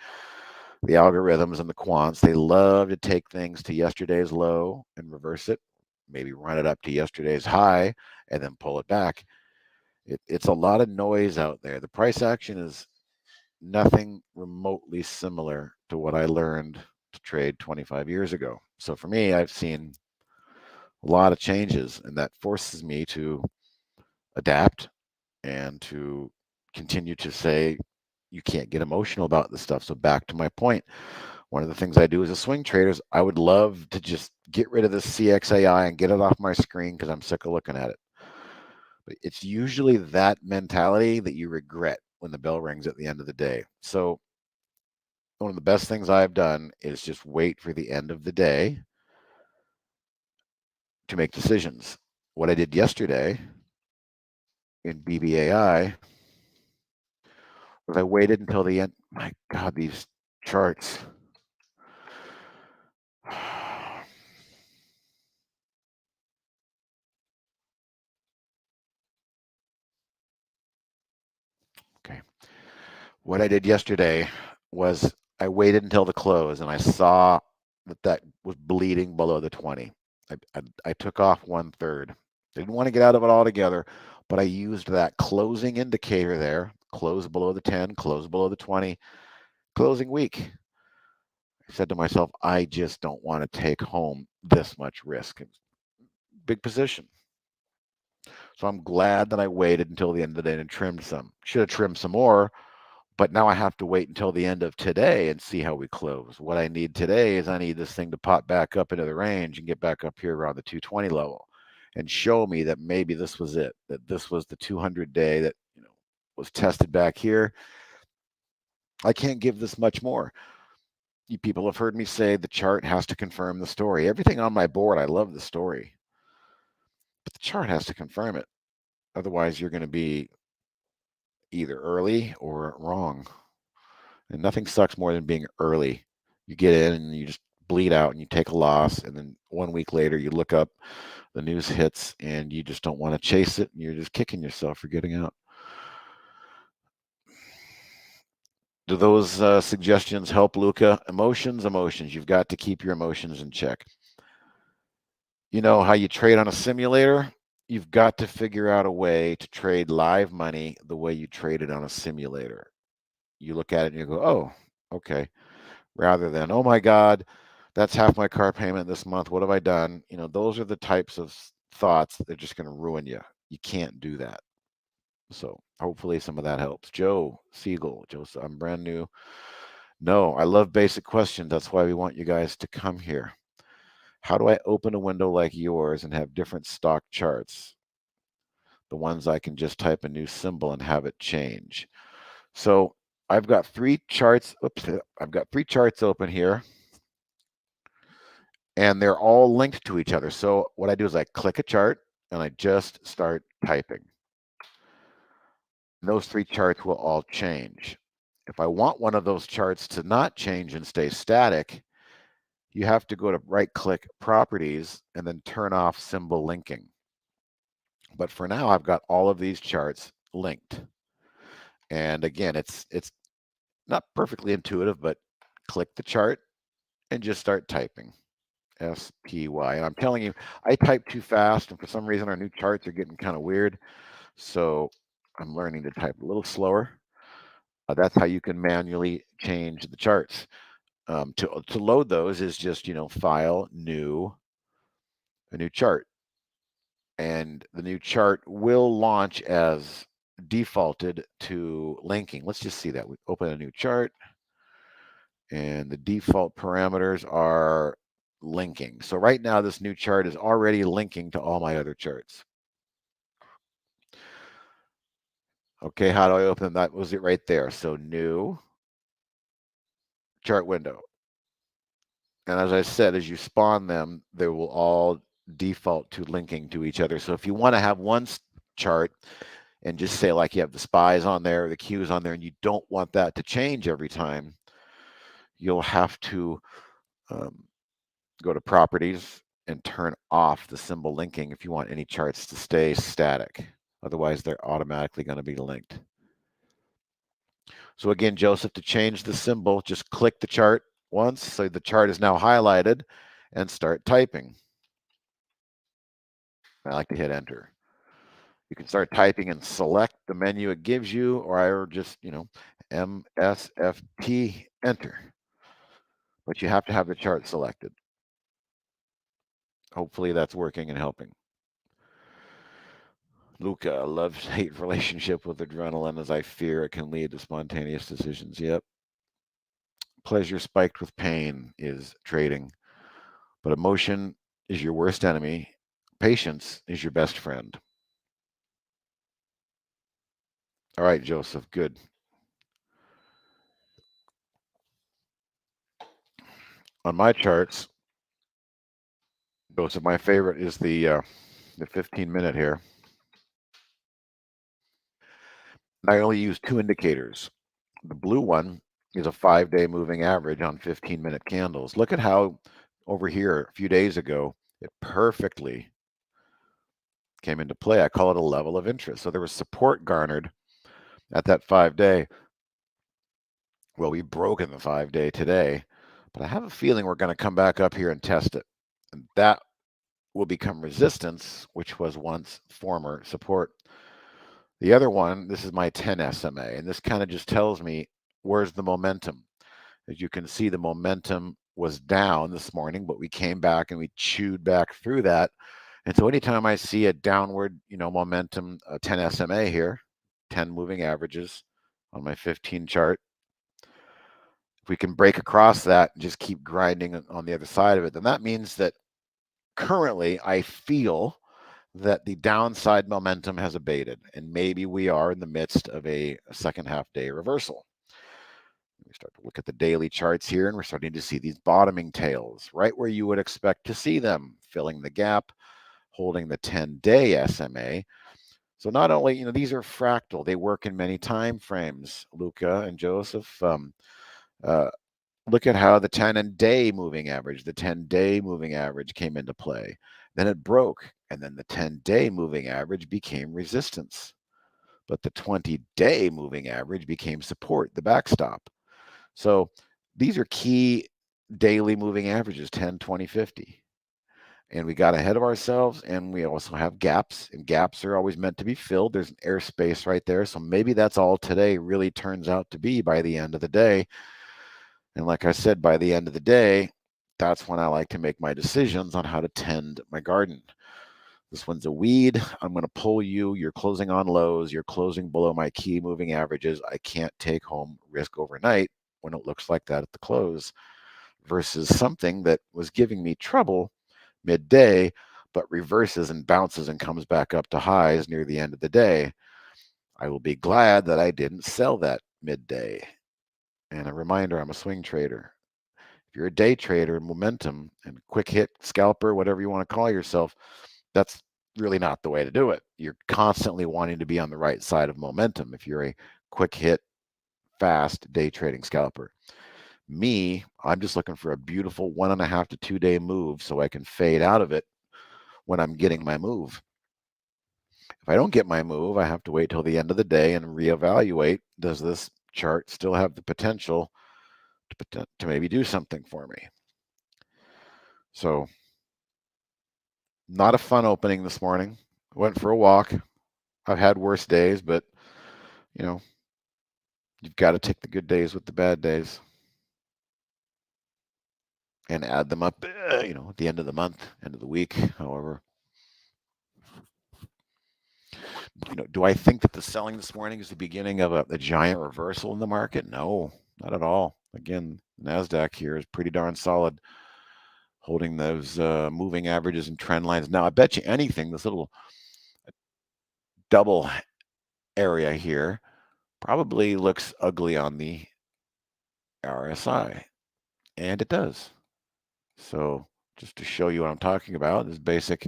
The algorithms and the quants, they love to take things to yesterday's low and reverse it, maybe run it up to yesterday's high and then pull it back. It's a lot of noise out there. The price action is nothing remotely similar to what I learned to trade 25 years ago. So for me, I've seen a lot of changes, and that forces me to adapt and to continue to say you can't get emotional about this stuff. So back to my point, one of the things I do as a swing trader is I would love to just get rid of this CXAI and get it off my screen because I'm sick of looking at it. But it's usually that mentality that you regret when the bell rings at the end of the day. So one of the best things I've done is just wait for the end of the day to make decisions. What I did yesterday in BBAI was I waited until the end. My God, these charts. Okay. What I did yesterday was I waited until the close and I saw that was bleeding below the 20. I took off 1/3. Didn't want to get out of it altogether, but I used that closing indicator there, close below the 10, close below the 20, closing week. I said to myself, I just don't want to take home this much risk. Big position. So I'm glad that I waited until the end of the day and trimmed some. Should have trimmed some more, but now I have to wait until the end of today and see how we close. What I need today is I need this thing to pop back up into the range and get back up here around the 220 level and show me that maybe this was it, that this was the 200 day that was tested back here. I can't give this much more. You people have heard me say the chart has to confirm the story. Everything on my board, I love the story, but the chart has to confirm it. Otherwise, you're going to be either early or wrong. And nothing sucks more than being early. You get in and you just bleed out and you take a loss. And then 1 week later, you look up, the news hits, and you just don't want to chase it. And you're just kicking yourself for getting out. Do those suggestions help, Luca? Emotions. You've got to keep your emotions in check. You know how you trade on a simulator? You've got to figure out a way to trade live money the way you traded on a simulator. You look at it and you go, oh, okay. Rather than, oh my God, that's half my car payment this month. What have I done? Those are the types of thoughts that are just going to ruin you. You can't do that. So hopefully some of that helps. Joe Siegel, I'm brand new. No, I love basic questions. That's why we want you guys to come here. How do I open a window like yours and have different stock charts? The ones I can just type a new symbol and have it change. So I've got 3 charts. Oops, I've got 3 charts open here. And they're all linked to each other. So what I do is I click a chart and I just start typing. And those 3 charts will all change. If I want one of those charts to not change and stay static, you have to go to right-click Properties and then turn off symbol linking. But for now, I've got all of these charts linked. And again, it's not perfectly intuitive, but click the chart and just start typing. SPY. And I'm telling you, I type too fast, and for some reason our new charts are getting kind of weird. So I'm learning to type a little slower. That's how you can manually change the charts. To load those is just, File, New, a new chart. And the new chart will launch as defaulted to linking. Let's just see that. We open a new chart, and the default parameters are linking. So right now, this new chart is already linking to all my other charts. Okay, how do I open that? Was it right there? So new chart window. And as I said, as you spawn them, they will all default to linking to each other. So if you want to have one chart and just say like you have the SPYs on there, the Qs on there, and you don't want that to change every time, you'll have to go to Properties and turn off the symbol linking if you want any charts to stay static. Otherwise, they're automatically going to be linked. So again, Joseph, to change the symbol, just click the chart once. So the chart is now highlighted and start typing. I like to hit enter. You can start typing and select the menu it gives you, or I just, MSFT, enter. But you have to have the chart selected. Hopefully that's working and helping. Luca, a love-hate relationship with adrenaline, as I fear it can lead to spontaneous decisions. Yep. Pleasure spiked with pain is trading, but emotion is your worst enemy. Patience is your best friend. All right, Joseph, good. On my charts, Joseph, my favorite is the 15-minute here. I only use two indicators. The blue one is a 5-day moving average on 15-minute candles. Look at how over here a few days ago, it perfectly came into play. I call it a level of interest. So there was support garnered at that 5-day. Well, we've broken the 5-day today, but I have a feeling we're going to come back up here and test it. And that will become resistance, which was once former support. The other one, this is my 10 SMA, and this kind of just tells me where's the momentum. As you can see, the momentum was down this morning, but we came back and we chewed back through that. And so anytime I see a downward, momentum, 10 SMA here, 10 moving averages on my 15 chart, if we can break across that and just keep grinding on the other side of it, then that means that currently I feel that the downside momentum has abated, and maybe we are in the midst of a second half day reversal. We start to look at the daily charts here, and we're starting to see these bottoming tails right where you would expect to see them, filling the gap, holding the 10-day SMA. So not only, these are fractal, they work in many time frames, Luca and Joseph. Look at how the 10-day moving average came into play. Then it broke, and then the 10-day moving average became resistance. But the 20-day moving average became support, the backstop. So these are key daily moving averages, 10, 20, 50. And we got ahead of ourselves, and we also have gaps, and gaps are always meant to be filled. There's an airspace right there. So maybe that's all today really turns out to be by the end of the day. And like I said, by the end of the day, that's when I like to make my decisions on how to tend my garden. This one's a weed. I'm going to pull you. You're closing on lows. You're closing below my key moving averages. I can't take home risk overnight when it looks like that at the close, versus something that was giving me trouble midday, but reverses and bounces and comes back up to highs near the end of the day. I will be glad that I didn't sell that midday. And a reminder, I'm a swing trader. If you're a day trader, momentum and quick hit scalper, whatever you want to call yourself, that's really not the way to do it. You're constantly wanting to be on the right side of momentum if you're a quick hit, fast day trading scalper. Me, I'm just looking for a beautiful 1.5 to 2 day move so I can fade out of it when I'm getting my move. If I don't get my move, I have to wait till the end of the day and reevaluate. Does this chart still have the potential to maybe do something for me? So not a fun opening this morning. Went for a walk. I've had worse days, but you've got to take the good days with the bad days and add them up, at the end of the month, end of the week, however. Do I think that the selling this morning is the beginning of a giant reversal in the market? No, not at all. Again, NASDAQ here is pretty darn solid, holding those moving averages and trend lines. Now, I bet you anything, this little double area here probably looks ugly on the RSI, and it does. So just to show you what I'm talking about, this basic,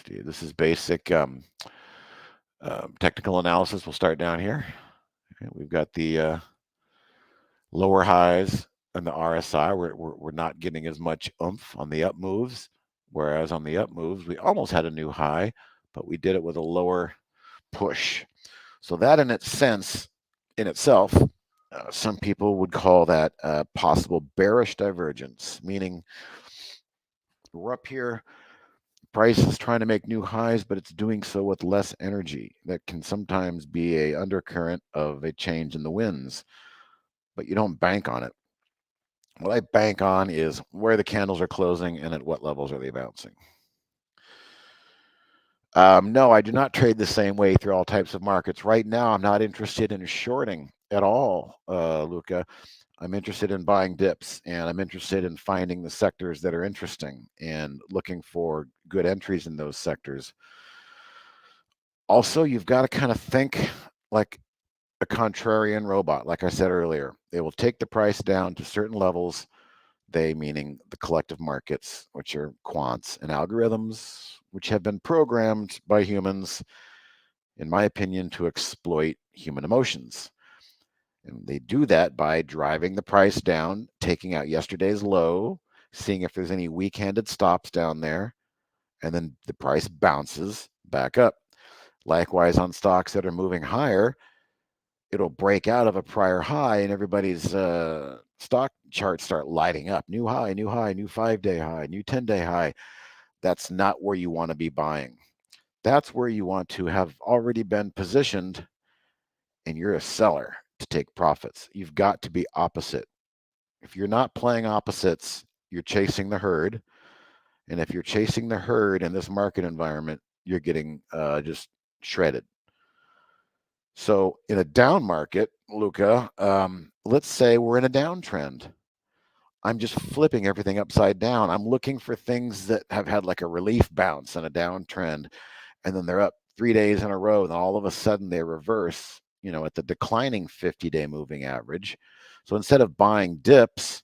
this is basic technical analysis. We'll start down here. Okay, we've got the lower highs and the RSI. We're not getting as much oomph on the up moves, whereas on the up moves, we almost had a new high, but we did it with a lower push. So that in itself, some people would call that a possible bearish divergence, meaning we're up here, price is trying to make new highs, but it's doing so with less energy. That can sometimes be a undercurrent of a change in the winds, but you don't bank on it. What I bank on is where the candles are closing and at what levels are they bouncing. No, I do not trade the same way through all types of markets. Right now, I'm not interested in shorting at all, Luca. I'm interested in buying dips, and I'm interested in finding the sectors that are interesting and looking for good entries in those sectors. Also, you've got to kind of think like a contrarian robot. Like I said earlier, they will take the price down to certain levels. They meaning the collective markets, which are quants and algorithms, which have been programmed by humans, in my opinion, to exploit human emotions. And they do that by driving the price down, taking out yesterday's low, seeing if there's any weak-handed stops down there, and then the price bounces back up. Likewise, on stocks that are moving higher, it'll break out of a prior high and everybody's stock charts start lighting up. New high, new high, new 5-day high, new 10-day high. That's not where you want to be buying. That's where you want to have already been positioned and you're a seller to take profits. You've got to be opposite. If you're not playing opposites, you're chasing the herd. And if you're chasing the herd in this market environment, you're getting just shredded. So in a down market, Luca, let's say we're in a downtrend. I'm just flipping everything upside down. I'm looking for things that have had like a relief bounce and a downtrend, and then they're up 3 days in a row. And all of a sudden they reverse, at the declining 50-day moving average. So instead of buying dips,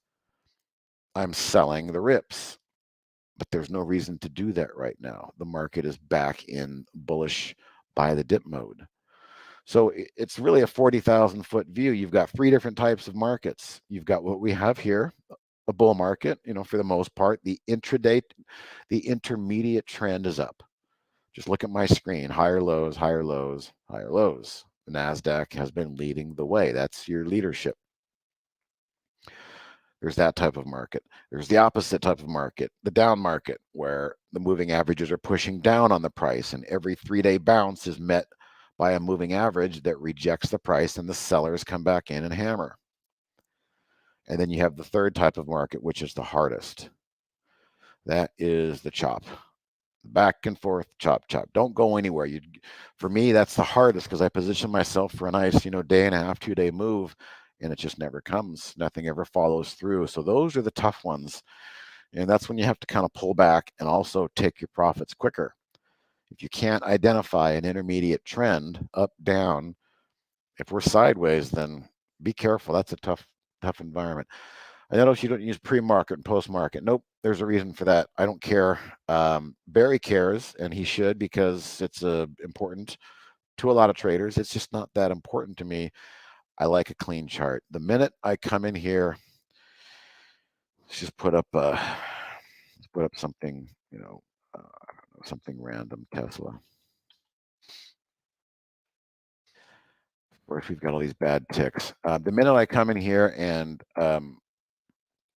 I'm selling the rips. But there's no reason to do that right now. The market is back in bullish buy the dip mode. So it's really a 40,000 foot view. You've got 3 different types of markets. You've got what we have here, a bull market, for the most part. The intraday, the intermediate trend is up. Just look at my screen, higher lows, higher lows, higher lows. The NASDAQ has been leading the way. That's your leadership. There's that type of market. There's the opposite type of market, the down market, where the moving averages are pushing down on the price, and every 3-day bounce is met by a moving average that rejects the price, and the sellers come back in and hammer. And then you have the third type of market, which is the hardest. That is the chop. Back and forth, chop, chop. Don't go anywhere. For me, that's the hardest because I position myself for a nice, day and a half, 2-day move, and it just never comes. Nothing ever follows through. So those are the tough ones. And that's when you have to kind of pull back and also take your profits quicker. If you can't identify an intermediate trend, up, down, if we're sideways, then be careful. That's a tough environment. I notice you don't use pre-market and post-market. Nope, there's a reason for that. I don't care. Barry cares, and he should, because it's important to a lot of traders. It's just not that important to me. I like a clean chart. The minute I come in here, let's just put up something, something random, Tesla. Of course, we've got all these bad ticks. The minute I come in here and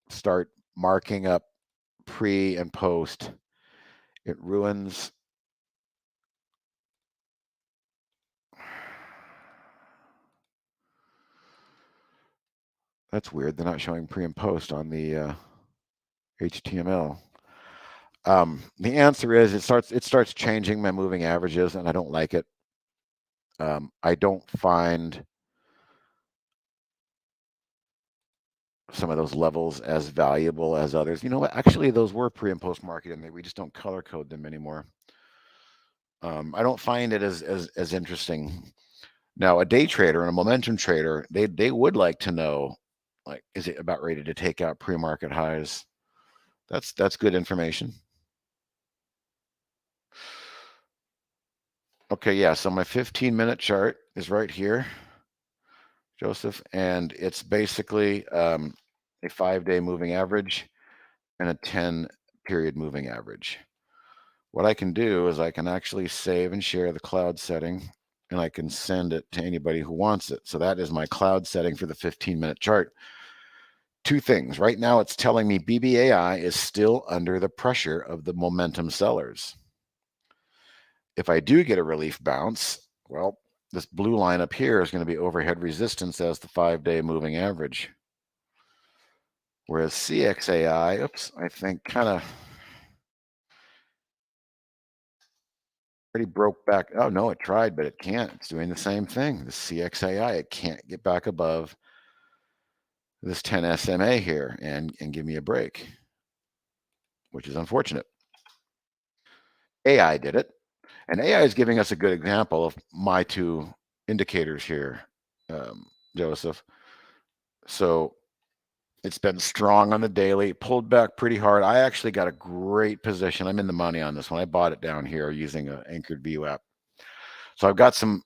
start marking up pre and post, it ruins that's weird. They're not showing pre and post on the HTML. The answer is it starts changing my moving averages, and I don't like it. I don't find some of those levels as valuable as others. You know what? Actually, those were pre and post market, and we just don't color code them anymore. I don't find it as interesting. Now, a day trader and a momentum trader, they would like to know, like, is it about ready to take out pre-market highs? That's good information. Okay, yeah. So my 15-minute chart is right here, Joseph, and it's basically a 5-day moving average and a 10-period moving average. What I can do is I can actually save and share the cloud setting, and I can send it to anybody who wants it. So that is my cloud setting for the 15-minute chart. 2 things. Right now, it's telling me BBAI is still under the pressure of the momentum sellers. If I do get a relief bounce, well, this blue line up here is going to be overhead resistance as the 5-day moving average. Whereas CXAI, oops, I think kind of already broke back. Oh no, it tried, but it can't. It's doing the same thing. The CXAI, it can't get back above this 10 SMA here and give me a break, which is unfortunate. AI did it. And AI is giving us a good example of my two indicators here, Joseph. So it's been strong on the daily, pulled back pretty hard. I actually got a great position. I'm in the money on this one. I bought it down here using an Anchored View app. So I've got some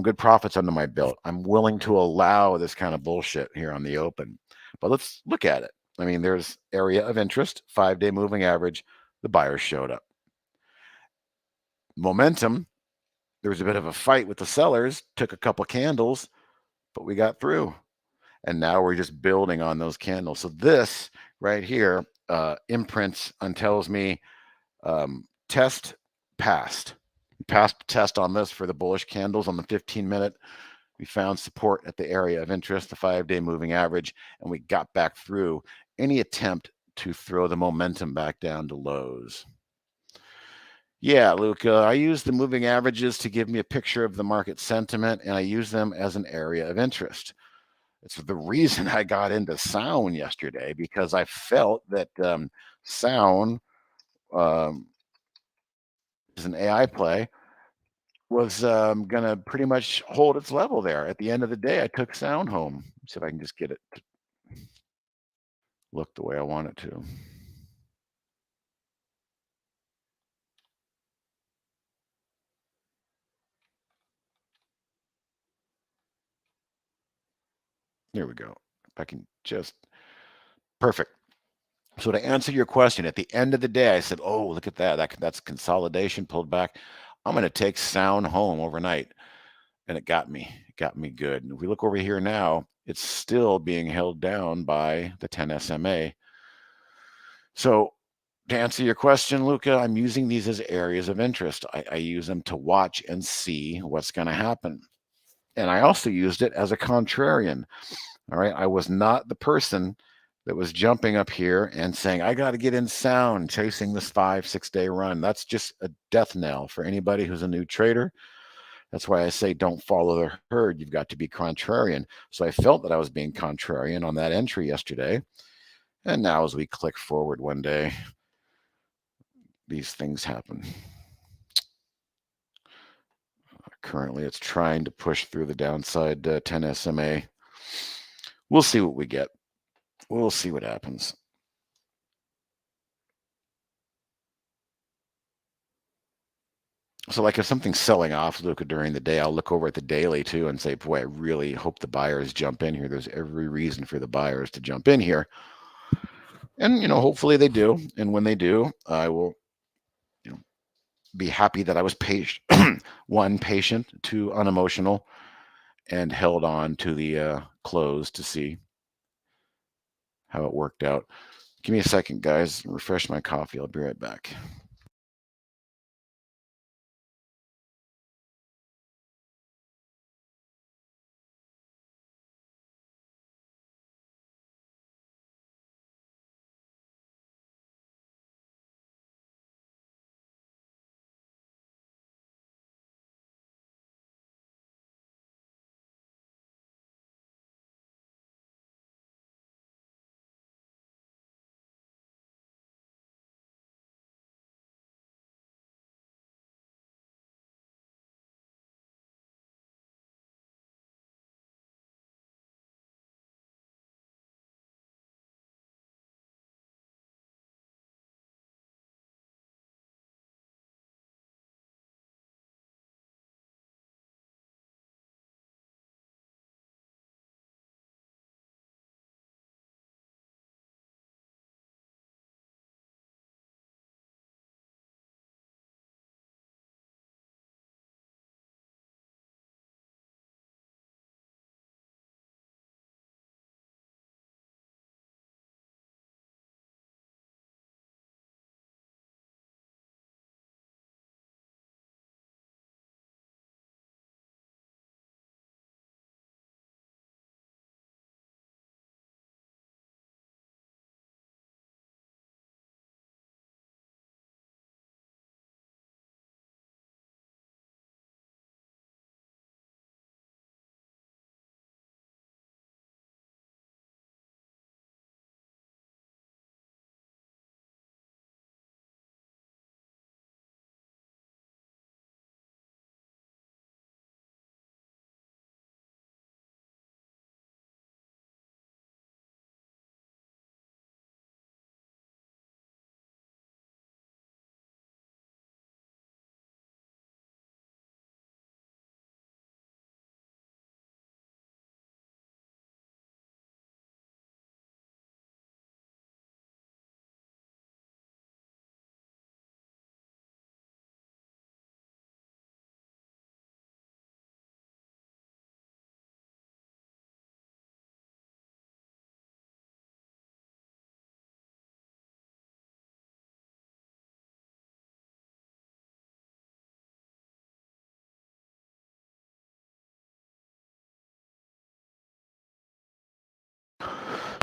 good profits under my belt. I'm willing to allow this kind of bullshit here on the open. But let's look at it. I mean, there's area of interest, 5-day moving average. The buyers showed up. Momentum, there was a bit of a fight with the sellers, took a couple candles, but we got through. And now we're just building on those candles. So this right here imprints and tells me test passed. Passed test on this for the bullish candles on the 15-minute. We found support at the area of interest, the 5-day moving average, and we got back through any attempt to throw the momentum back down to lows. Yeah, Luca, I use the moving averages to give me a picture of the market sentiment, and I use them as an area of interest. It's the reason I got into Sound yesterday, because I felt that Sound is an AI play, was going to pretty much hold its level there. At the end of the day, I took Sound home. See if I can just get it to look the way I want it to. There we go. If I can just, perfect. So to answer your question, at the end of the day, I said, oh, look at that. That's consolidation pulled back. I'm going to take Sound home overnight. And it got me good. And if we look over here now, it's still being held down by the 10 SMA. So to answer your question, Luca, I'm using these as areas of interest. I use them to watch and see what's going to happen. And I also used it as a contrarian. All right. I was not the person that was jumping up here and saying, I got to get in Sound, chasing this 5-6 day run. That's just a death knell for anybody who's a new trader. That's why I say don't follow the herd. You've got to be contrarian. So I felt that I was being contrarian on that entry yesterday. And now as we click forward one day, these things happen. Currently, it's trying to push through the downside 10 SMA. We'll see what we get. We'll see what happens. So like if something's selling off, Luca, during the day, I'll look over at the daily too and say, boy, I really hope the buyers jump in here. There's every reason for the buyers to jump in here. And, hopefully they do. And when they do, I will, be happy that I was patient, one, patient, two, unemotional, and held on to the close to see how it worked out. Give me a second, guys. Refresh my coffee. I'll be right back.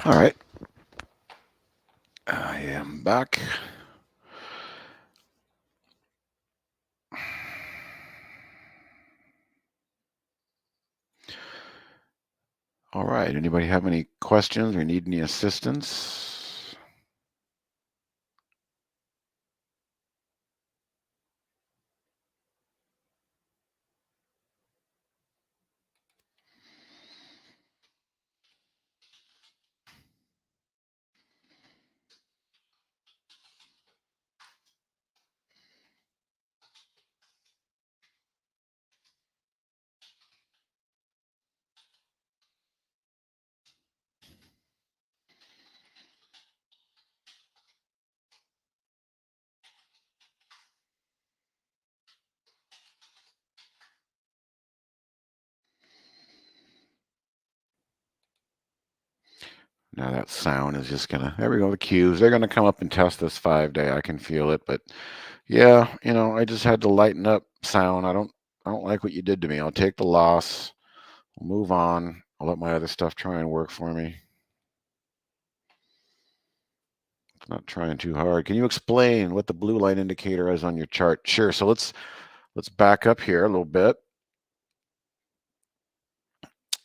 All right. I am back. All right. Anybody have any questions or need any assistance? Now that sound is just gonna, there we go, the cues. They're gonna come up and test this 5-day. I can feel it, but yeah, I just had to lighten up sound. I don't like what you did to me. I'll take the loss. I'll move on. I'll let my other stuff try and work for me. It's not trying too hard. Can you explain what the blue line indicator is on your chart? Sure. So let's back up here a little bit.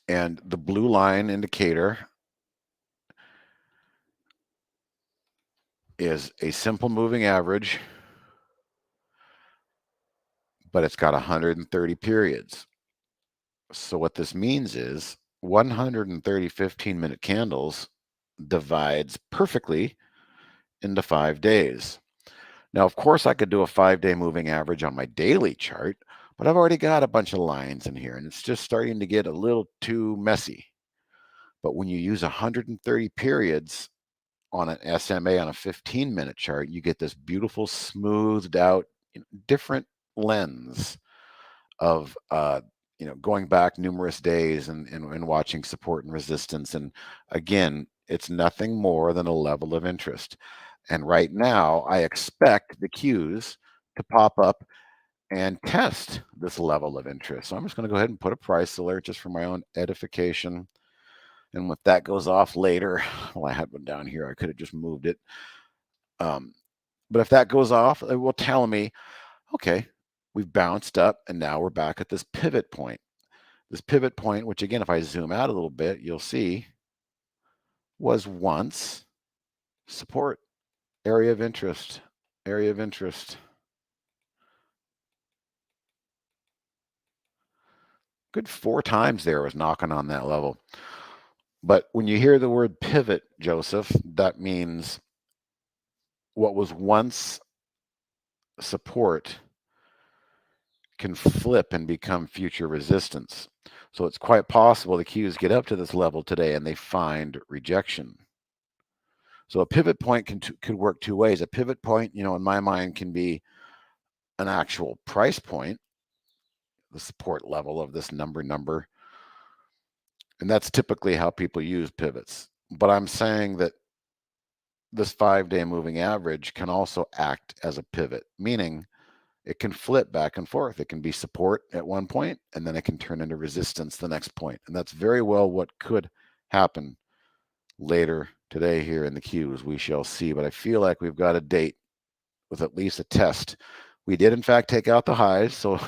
And the blue line indicator is a simple moving average, but it's got 130 periods. So what this means is 130 15-minute candles divides perfectly into 5 days. Now, of course, I could do a 5-day moving average on my daily chart, but I've already got a bunch of lines in here, and it's just starting to get a little too messy. But when you use 130 periods on an SMA on a 15-minute chart, you get this beautiful, smoothed out, different lens of going back numerous days and watching support and resistance. And again, it's nothing more than a level of interest. And right now, I expect the cues to pop up and test this level of interest. So I'm just going to go ahead and put a price alert just for my own edification. And if that goes off later, well, I had one down here. I could have just moved it. But if that goes off, it will tell me, okay, we've bounced up and now we're back at this pivot point. This pivot point, which again, if I zoom out a little bit, you'll see was once support, area of interest, area of interest. Good 4 times there was knocking on that level. But when you hear the word pivot, Joseph, that means what was once support can flip and become future resistance. So it's quite possible the cues get up to this level today and they find rejection. So a pivot point could work 2 ways. A pivot point, in my mind, can be an actual price point, the support level of this number. And that's typically how people use pivots. But I'm saying that this 5-day moving average can also act as a pivot, meaning it can flip back and forth. It can be support at one point, and then it can turn into resistance the next point. And that's very well what could happen later today here in the cues. We shall see. But I feel like we've got a date with at least a test. We did, in fact, take out the highs. So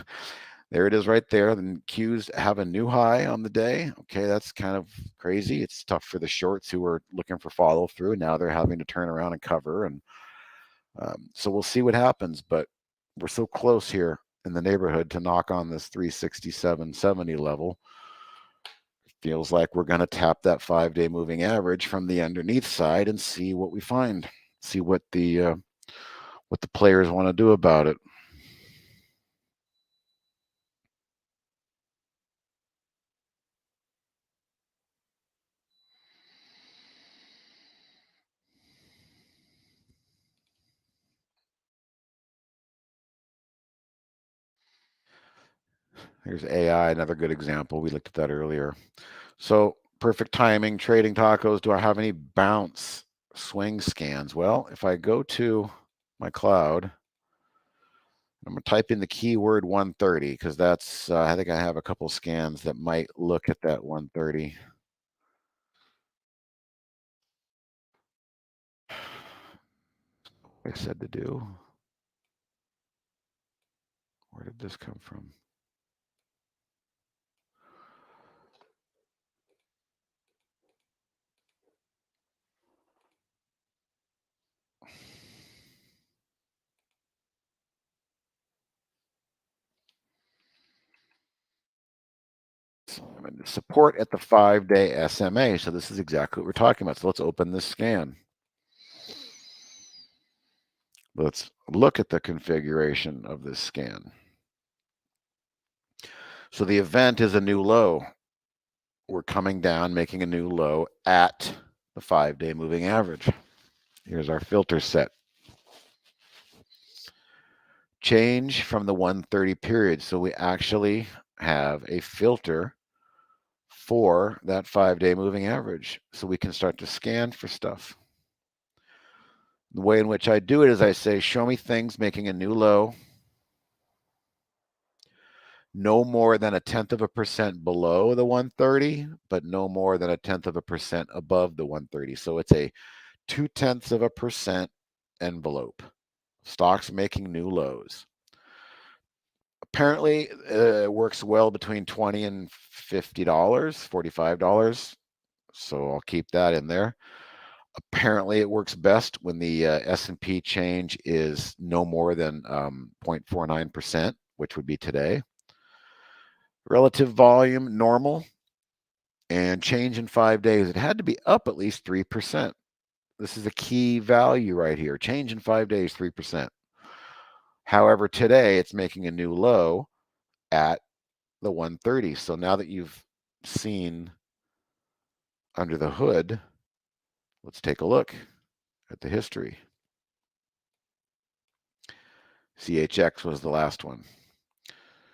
there it is right there. The cues have a new high on the day. Okay, that's kind of crazy. It's tough for the shorts who are looking for follow through. Now they're having to turn around and cover. And so we'll see what happens. But we're so close here in the neighborhood to knock on this 367.70 level. It feels like we're going to tap that 5-day moving average from the underneath side and see what we find. See what the players want to do about it. Here's AI, another good example. We looked at that earlier. So perfect timing, trading tacos. Do I have any bounce swing scans? Well, if I go to my cloud, I'm going to type in the keyword 130 because that's, I think I have a couple scans that might look at that 130. I said to do. Where did this come from? Support at the 5-day SMA. So this is exactly what we're talking about. So let's open this scan. Let's look at the configuration of this scan. So the event is a new low. We're coming down, making a new low at the 5-day moving average. Here's our filter set. Change from the 130 period. So we actually have a filter for that 5-day moving average. So we can start to scan for stuff. The way in which I do it is I say, show me things making a new low, no more than 0.1% below the 130, but no more than 0.1% above the 130. So it's a 0.2% envelope. Stocks making new lows. Apparently, it works well between $20 and $50, $45. So I'll keep that in there. Apparently, it works best when the S&P change is no more than 0.49%, which would be today. Relative volume, normal. And change in 5 days, it had to be up at least 3%. This is a key value right here. Change in 5 days, 3%. However, today it's making a new low at the 130. So now that you've seen under the hood, let's take a look at the history. CHX was the last one.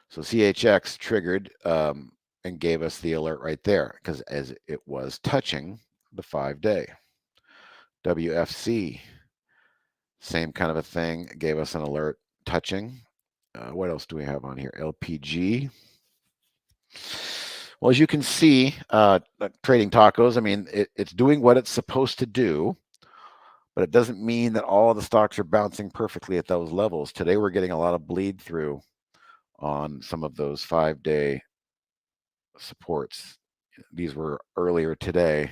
So CHX triggered and gave us the alert right there because as it was touching the 5-day. WFC, same kind of a thing, gave us an alert touching. What else do we have on here? LPG. Well, as you can see, trading tacos, I mean, it's doing what it's supposed to do, but it doesn't mean that all the stocks are bouncing perfectly at those levels. Today, we're getting a lot of bleed through on some of those 5-day supports. These were earlier today,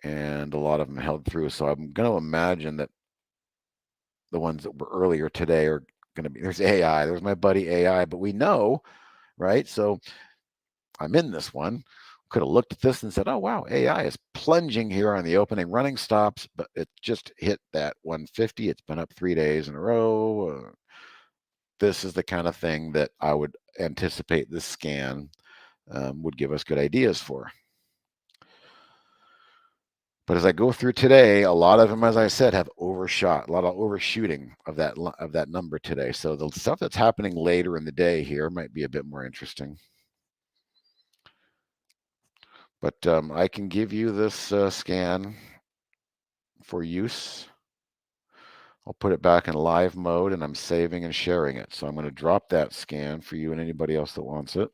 and a lot of them held through. So I'm going to imagine that the ones that were earlier today are going to be, there's AI, there's my buddy AI, but we know, right? So I'm in this one. Could have looked at this and said, oh, wow, AI is plunging here on the opening running stops, but it just hit that 150. It's been up 3 days in a row. This is the kind of thing that I would anticipate this scan would give us good ideas for. But as I go through today, a lot of them, as I said, have overshot, a lot of overshooting of that number today. So the stuff that's happening later in the day here might be a bit more interesting. But I can give you this scan for use. I'll put it back in live mode and I'm saving and sharing it. So I'm going to drop that scan for you and anybody else that wants it.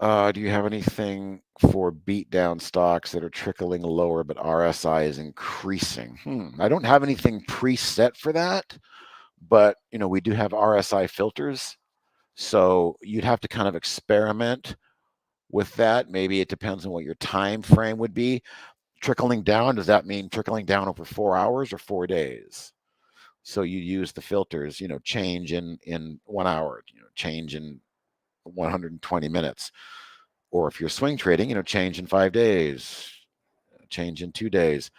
Do you have anything for beat down stocks that are trickling lower, but RSI is increasing? I don't have anything preset for that, but we do have RSI filters. So you'd have to kind of experiment with that. Maybe it depends on what your time frame would be. Trickling down, does that mean trickling down over 4 hours or 4 days? So you use the filters, change in 1 hour, change in 120 minutes. Or if you're swing trading, change in 5 days, change in 2 days.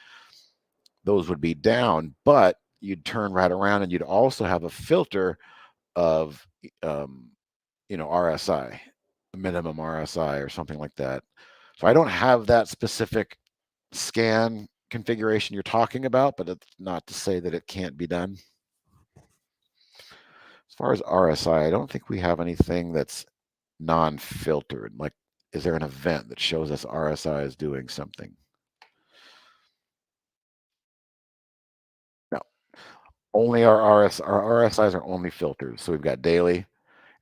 Those would be down, but you'd turn right around and you'd also have a filter of, RSI, minimum RSI or something like that. So I don't have that specific scan configuration you're talking about, but it's not to say that it can't be done. As far as RSI, I don't think we have anything that's non-filtered. Like, is there an event that shows us RSI is doing something? No. Only our RSIs are only filters. So we've got daily,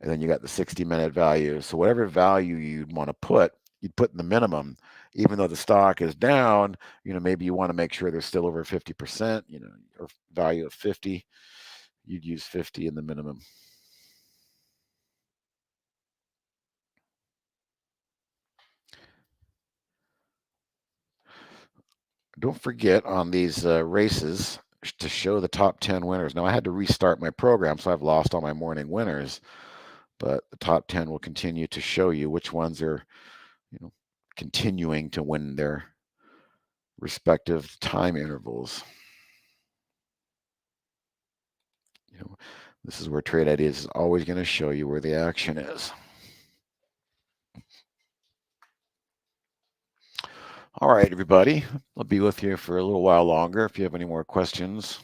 and then you got the 60-minute value. So whatever value you'd want to put, you'd put in the minimum. even though the stock is down, maybe you want to make sure they're still over 50%, or value of 50, you'd use 50 in the minimum. Don't forget on these races to show the top 10 winners. Now I had to restart my program, so I've lost all my morning winners, but the top 10 will continue to show you which ones are, continuing to win their respective time intervals. This is where Trade Ideas is always going to show you where the action is. All right, everybody. I'll be with you for a little while longer if you have any more questions.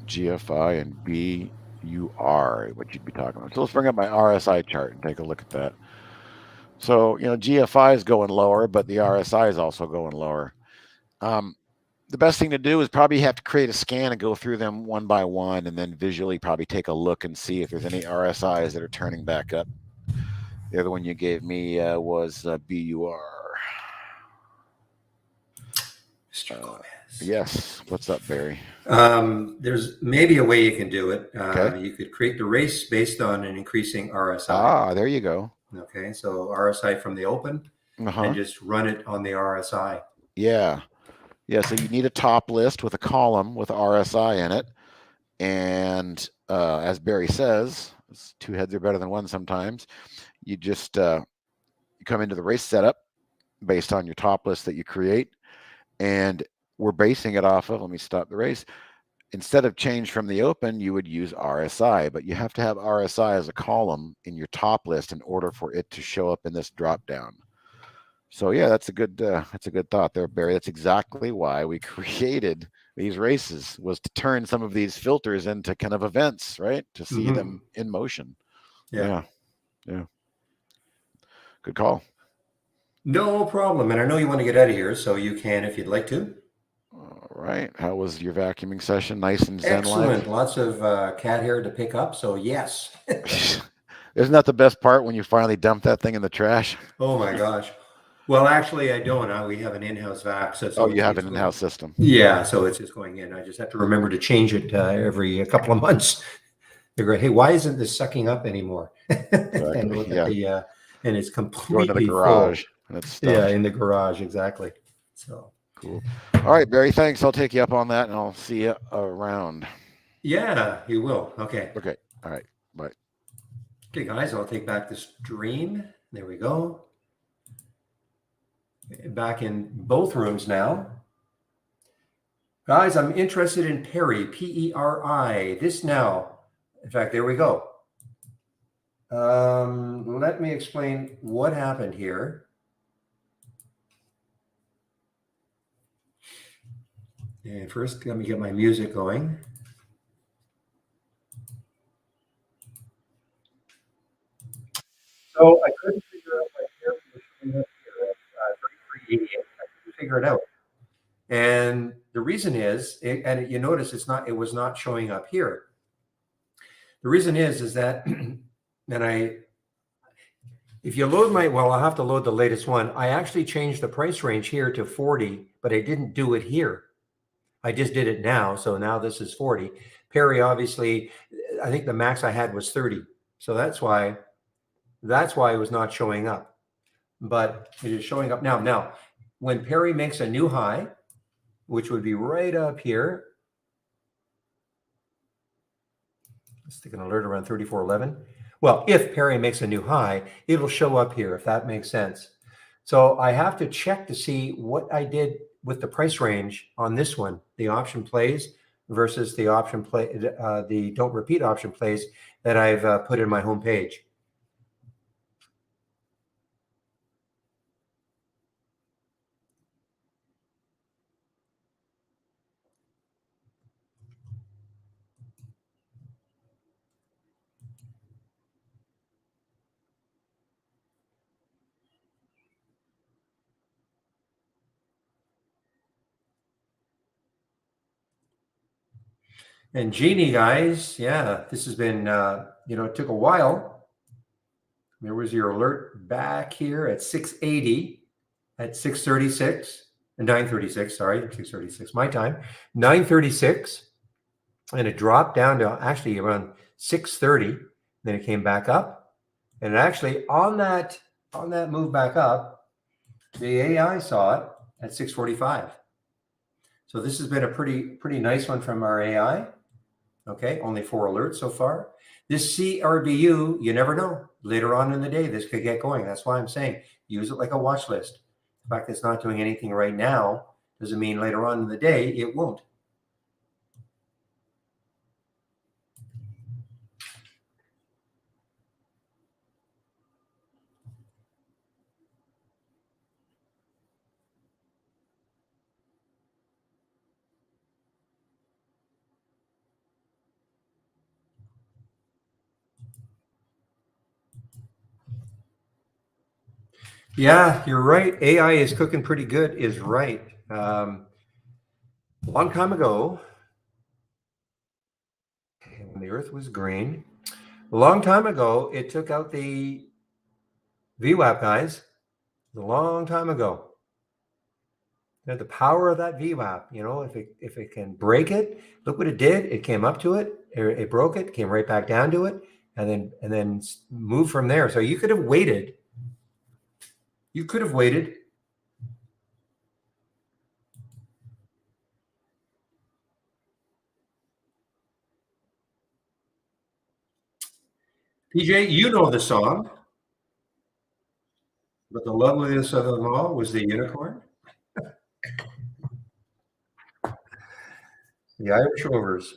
GFI and BUR, what you'd be talking about. So let's bring up my RSI chart and take a look at that. So, GFI is going lower, but the RSI is also going lower. The best thing to do is probably have to create a scan and go through them one by one, and then visually probably take a look and see if there's any RSIs that are turning back up. The other one you gave me was BUR.
Mr. Gomez.
Yes. What's up, Barry?
There's maybe a way you can do it.
Okay.
You could create the race based on an increasing RSI.
Ah, there you go.
Okay, so RSI from the open, and just run it on the RSI.
Yeah. Yeah, so you need a top list with a column with RSI in it. And as Barry says, two heads are better than one sometimes. You just you come into the race setup based on your top list that you create. And we're basing it off of, let me stop the race. Instead of change from the open, you would use RSI, but you have to have RSI as a column in your top list in order for it to show up in this drop down. So yeah, that's a good thought there, Barry. That's exactly why we created these races, was to turn some of these filters into kind of events, right? To see them in motion. Yeah. Good call.
No problem. And I know you want to get out of here, so you can if you'd like to.
All right. How was your vacuuming session? Nice and zen-like?
Excellent. Lots of cat hair to pick up, so yes.
Isn't that the best part when you finally dump that thing in the trash?
Oh my gosh. Well, actually, I don't. We have an in-house vac. So
you have an in-house system.
Yeah, so it's just going in. I just have to remember to change it every couple of months. They're going, hey, why isn't this sucking up anymore?
Exactly.
And look at the and it's completely
Go to the garage.
full.
That's stuff.
Yeah, in the garage, exactly. So
cool. All right, Barry. Thanks. I'll take you up on that, and I'll see you around.
Yeah, you will. Okay.
Okay. All right. Bye.
Okay, guys, I'll take back the stream. There we go. Back in both rooms now. Guys, I'm interested in Peri, P-E-R-I, this now. In fact, there we go. Let me explain what happened here. And first, let me get my music going. So I couldn't figure out why Peri was showing up here at 3388. I couldn't figure it out. And the reason is, and you notice it was not showing up here. The reason is that, if you load I'll have to load the latest one. I actually changed the price range here to 40, but I didn't do it here. I just did it now. So now this is 40. Peri, obviously, I think the max I had was 30. So that's why it was not showing up. But it is showing up now. Now, when Peri makes a new high, which would be right up here, let's stick an alert around 3411. Well, if Peri makes a new high, it'll show up here, if that makes sense. So I have to check to see what I did with the price range on this one, the option plays versus the option play, the don't repeat option plays that I've put in my homepage. And Genie, guys, yeah, this has been, it took a while. There was your alert back here at 680, at 636, and 936, sorry, 636, my time, 936. And it dropped down to actually around 630. Then it came back up. And actually on that move back up, the AI saw it at 645. So this has been a pretty nice one from our AI. Okay, only 4 alerts so far. This CRBU, you never know. Later on in the day, this could get going. That's why I'm saying use it like a watch list. The fact that it's not doing anything right now doesn't mean later on in the day it won't. Yeah, you're right. AI is cooking pretty good, is right. A long time ago, when the earth was green, a long time ago, it took out the VWAP, guys. A long time ago. The power of that VWAP, if it can break it, look what it did. It came up to it, it broke it, came right back down to it, and then moved from there. So you could have waited. You could have waited. PJ, you know the song, but the loveliest of them all was the unicorn. The Irish Rovers.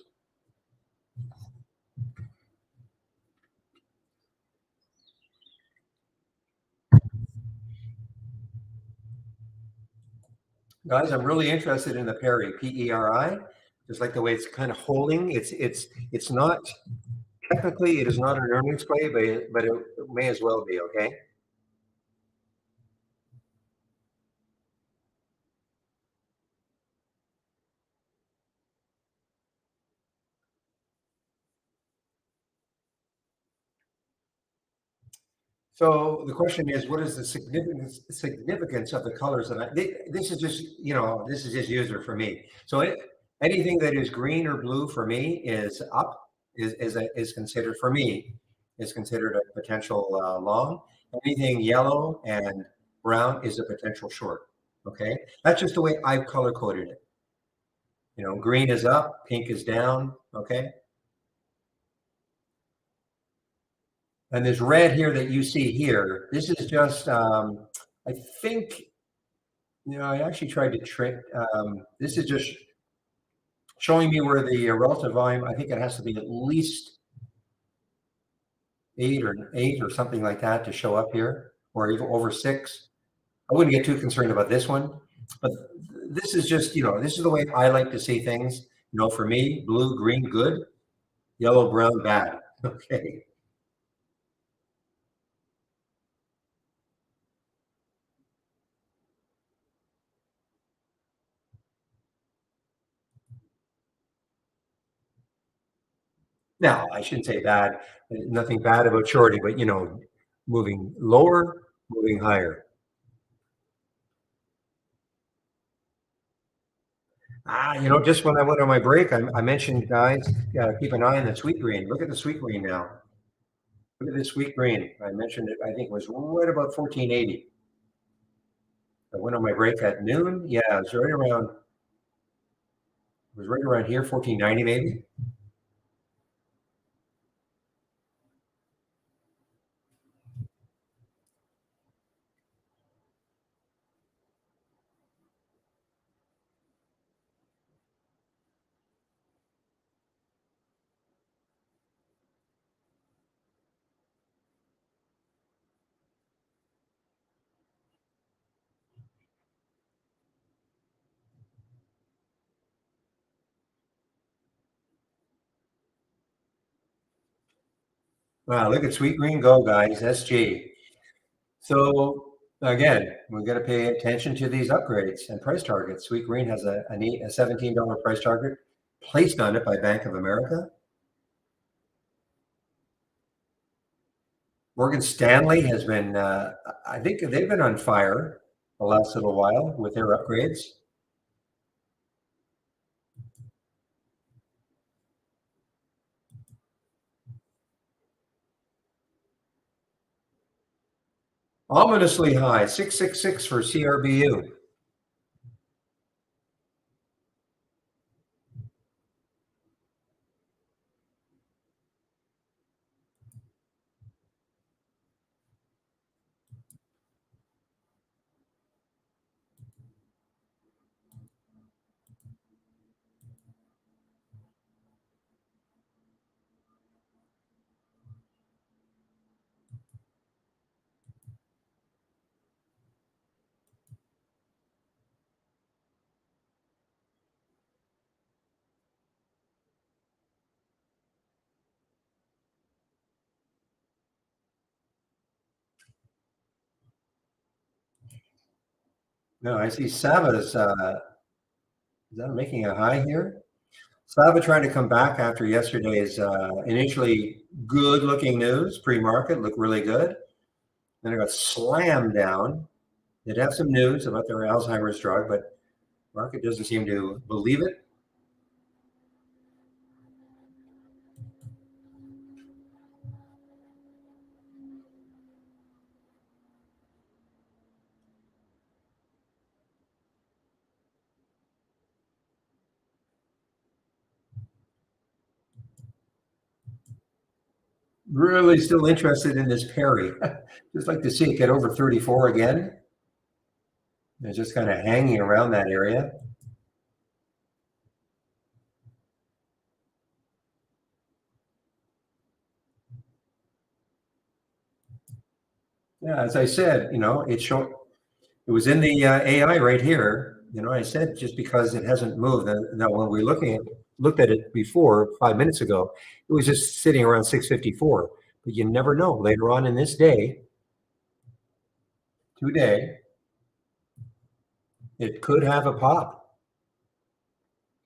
Guys, I'm really interested in the Perry, PERI. Just like the way it's kind of holding. It's not technically it is not an earnings play, but it may as well be. Okay. So the question is, what is the significance of the colors? And this is just this is just user for me. So anything that is green or blue for me is up is considered for me is considered a potential long. Anything yellow and brown is a potential short. Okay, that's just the way I've color coded it. Green is up, pink is down. Okay, and this red here that you see here, this is just I think. I actually tried to trick. This is just showing me where the relative volume, I think it has to be at least 8 or something like that to show up here, or even over 6. I wouldn't get too concerned about this one, but this is just, this is the way I like to see things. For me, blue, green, good, yellow, brown, bad. Okay. Now, I shouldn't say bad. Nothing bad about shorting, but moving lower, moving higher. Just when I went on my break, I mentioned, guys, keep an eye on the sweet green. Look at the sweet green now. Look at this sweet green. I mentioned it, I think it was right about 1480. I went on my break at noon. Yeah, it was right around here, 1490 maybe. Wow, look at sweet green go, guys. SG. So again, we've got to pay attention to these upgrades and price targets. Sweet green has a $17 price target. placed on it by Bank of America. Morgan Stanley has been, I think they've been on fire the last little while with their upgrades. Ominously high, 666 for CRBU. No, I see Sava's, is that making a high here? Sava trying to come back after yesterday's initially good-looking news, pre-market, looked really good. Then it got slammed down. They'd have some news about their Alzheimer's drug, but market doesn't seem to believe it. Really still interested in this Perry. Just like to see it get over 34 again. It's just kind of hanging around that area. Yeah, as I said, it was in the AI right here. I said just because it hasn't moved. Now, when we looked at it before 5 minutes ago, it was just sitting around 654. But you never know. Later on in this day, today, it could have a pop.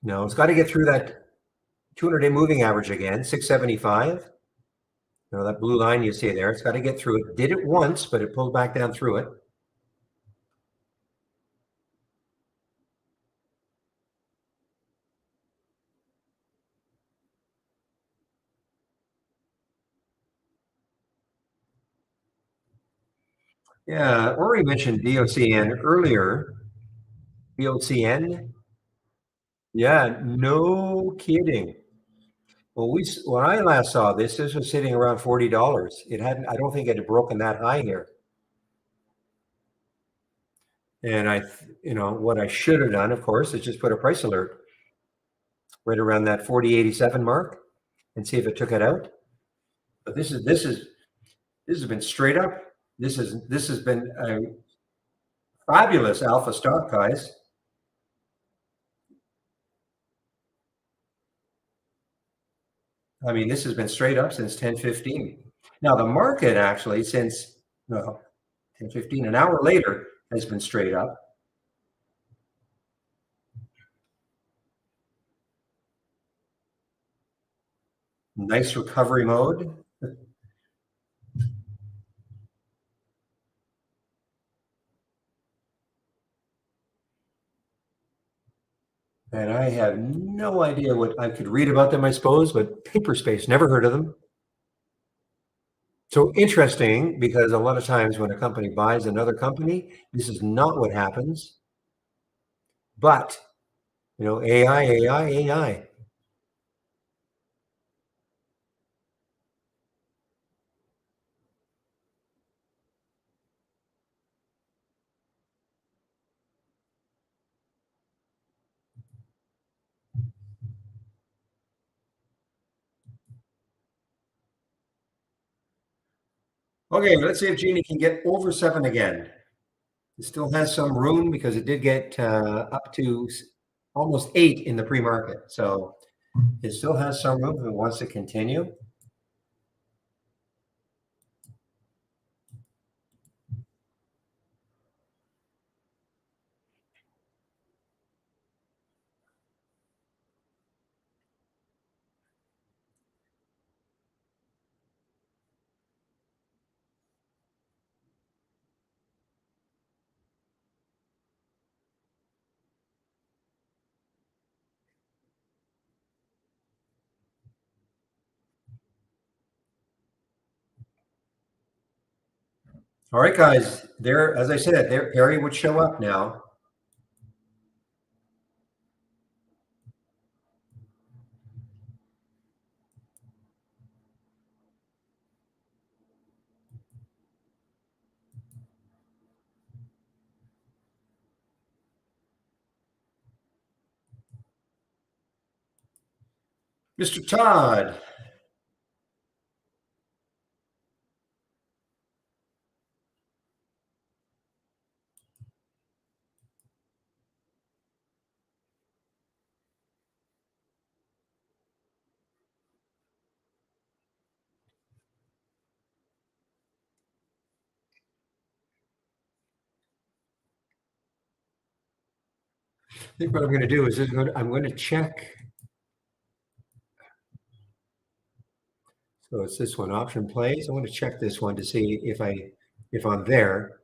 No, it's got to get through that 200-day moving average again, 675. That blue line you see there, it's got to get through it. Did it once, but it pulled back down through it. Yeah, Ori mentioned DOCN earlier. DOCN? Yeah, no kidding. Well, when I last saw this was sitting around $40. It hadn't, I don't think it had broken that high here. And what I should have done, of course, is just put a price alert right around that 40.87 mark and see if it took it out. But this has been straight up. This has been a fabulous alpha stock, guys. I mean, this has been straight up since 10:15. Now the market actually since 10:15, an hour later, has been straight up. Nice recovery mode. And I have no idea what I could read about them, I suppose, but Paperspace, never heard of them. So interesting because a lot of times when a company buys another company, this is not what happens. But, AI, AI, AI. Okay, let's see if Genie can get over 7 again. It still has some room because it did get up to almost 8 in the pre-market. So it still has some room if it wants to continue. All right, guys. There, as I said, there Perry would show up now. Mr. Todd. I think what I'm going to do is I'm going to check. So it's this one, option plays. I want to check this one to see if I'm there.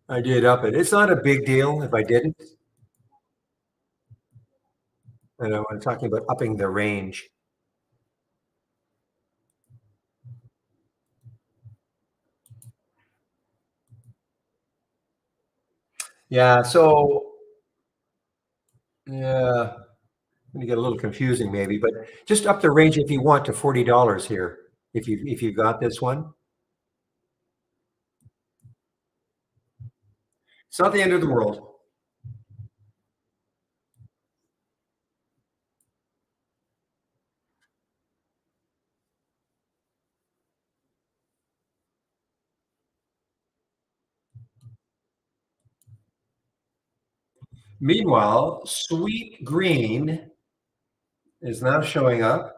I did up it. It's not a big deal if I didn't. And I'm talking about upping the range. Yeah, so yeah, going to get a little confusing maybe, but just up the range if you want to $40 here. If you got this one, it's not the end of the world. Meanwhile, Sweet Green is now showing up.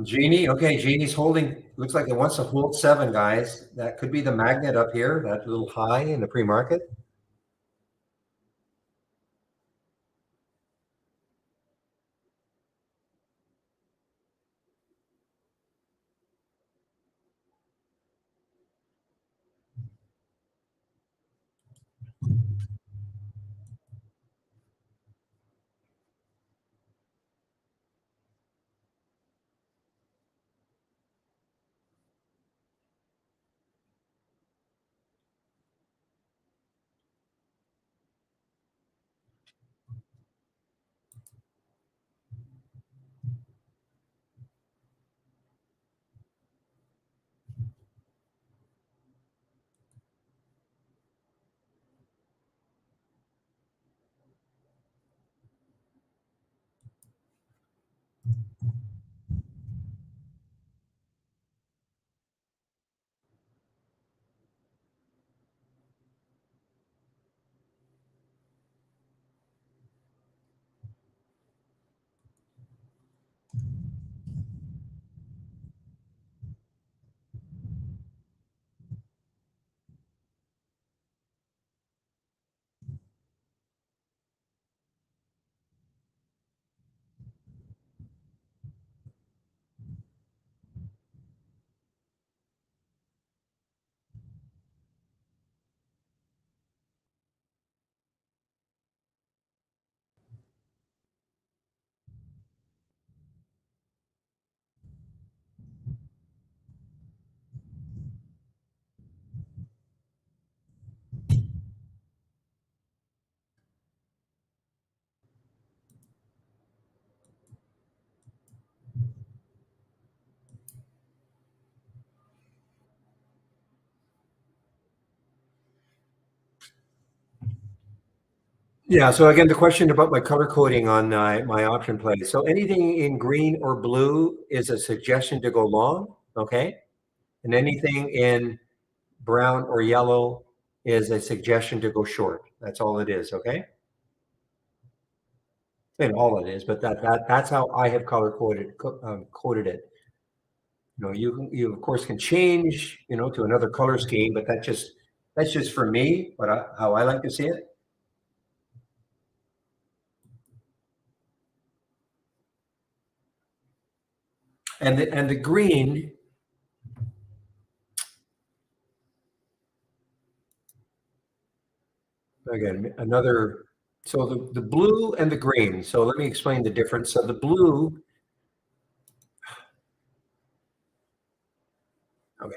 Genie, okay, Genie's holding, looks like it wants to hold 7, guys. That could be the magnet up here, that little high in the pre-market. Yeah, so again, the question about my color coding on my option play. So anything in green or blue is a suggestion to go long, okay? And anything in brown or yellow is a suggestion to go short. That's all it is, okay? And all it is, but that's how I have color coded it. You know, you of course can change, to another color scheme, but that's just for me, but how I like to see it. And the green, again, another, so the blue and the green. So let me explain the difference. So the blue, okay.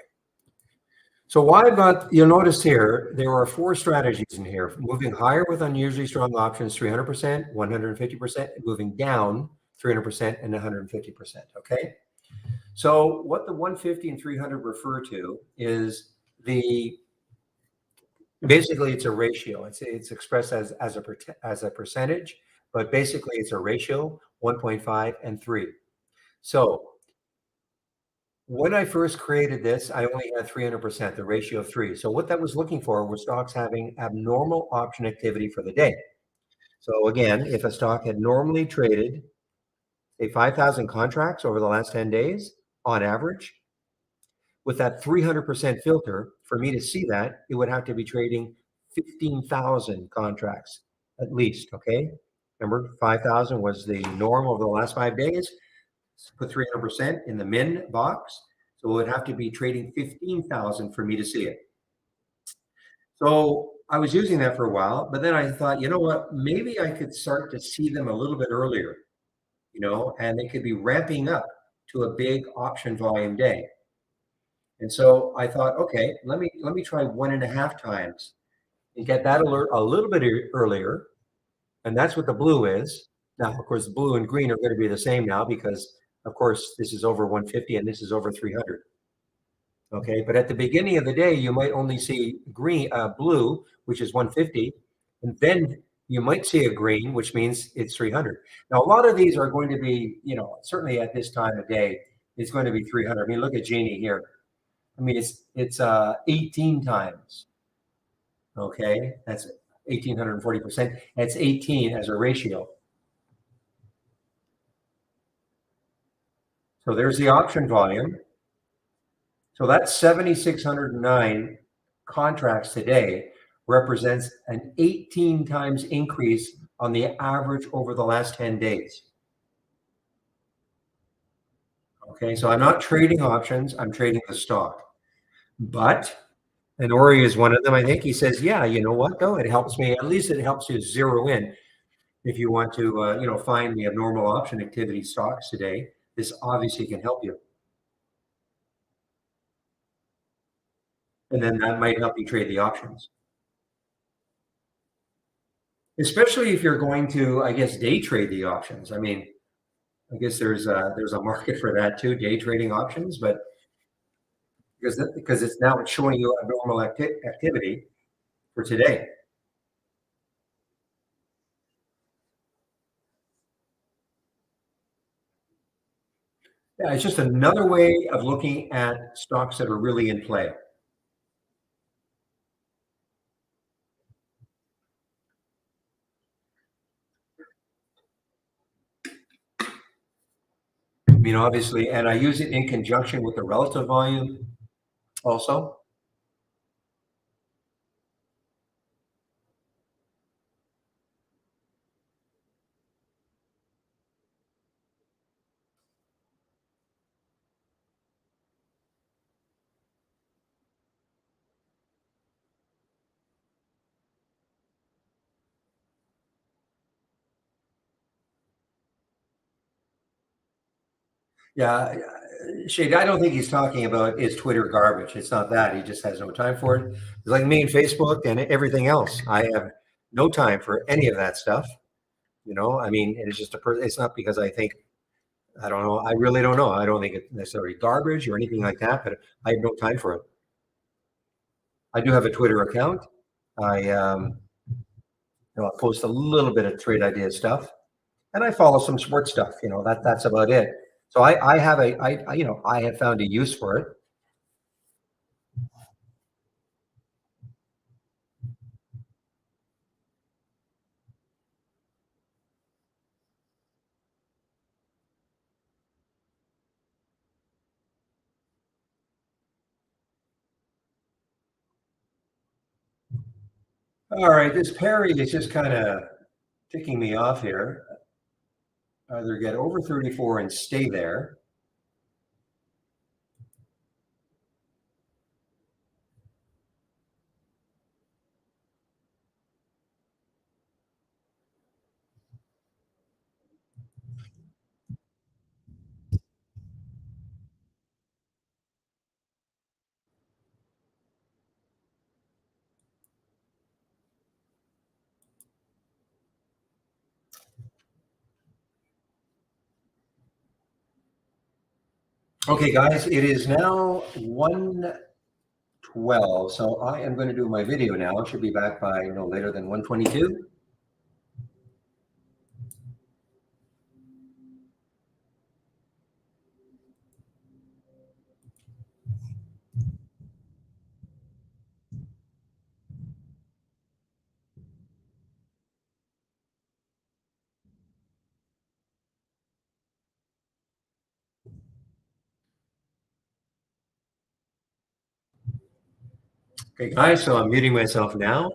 So why I've got, you'll notice here, there are four strategies in here. Moving higher with unusually strong options, 300%, 150%, moving down 300% and 150%, okay? So what the 150 and 300 refer to is the, basically it's a ratio. It's expressed as a percentage, but basically it's a ratio, 1.5 and 3. So when I first created this, I only had 300%, the ratio of 3. So what that was looking for was stocks having abnormal option activity for the day. So again, if a stock had normally traded, say 5,000 contracts over the last 10 days on average, with that 300% filter, for me to see that, it would have to be trading 15,000 contracts at least, okay? Remember, 5,000 was the norm over the last 5 days. Put 300% in the min box. So it would have to be trading 15,000 for me to see it. So I was using that for a while, but then I thought, you know what, maybe I could start to see them a little bit earlier, and they could be ramping up to a big option volume day. And so I thought, okay, let me try 1.5 times and get that alert a little bit earlier. And that's what the blue is. Now, of course, the blue and green are going to be the same now because, of course, this is over 150 and this is over 300. Okay, but at the beginning of the day, you might only see blue, which is 150, and then you might see a green, which means it's 300. Now, a lot of these are going to be, certainly at this time of day, it's going to be 300. I mean, look at Genie here. I mean, it's 18 times. Okay, that's 1,840%. That's 18 as a ratio. So there's the option volume. So that's 7,609 contracts today, represents an 18 times increase on the average over the last 10 days. Okay, so I'm not trading options, I'm trading the stock. But, and Ori is one of them, I think he says, yeah, you know what though, it helps me, at least it helps you zero in. If you want to, find the abnormal option activity stocks today, this obviously can help you. And then that might help you trade the options. Especially if you're going to, I guess, day trade the options. I mean, I guess there's a market for that too, day trading options, but because it's now showing you abnormal activity for today. Yeah, it's just another way of looking at stocks that are really in play. I mean, obviously, and I use it in conjunction with the relative volume also. Yeah, Shade, I don't think he's talking about is Twitter garbage. It's not that. He just has no time for it. It's like me and Facebook and everything else. I have no time for any of that stuff. I mean, it's just it's not because I think, I don't know. I really don't know. I don't think it's necessarily garbage or anything like that, but I have no time for it. I do have a Twitter account. I post a little bit of trade idea stuff and I follow some sports stuff, that's about it. So I have I have found a use for it. All right, this Perry is just kind of ticking me off here. Either get over 34 and stay there. Okay, guys, it is now 1:12, so I am going to do my video now. I should be back by no later than 1:22. Okay, guys, so I'm muting myself now.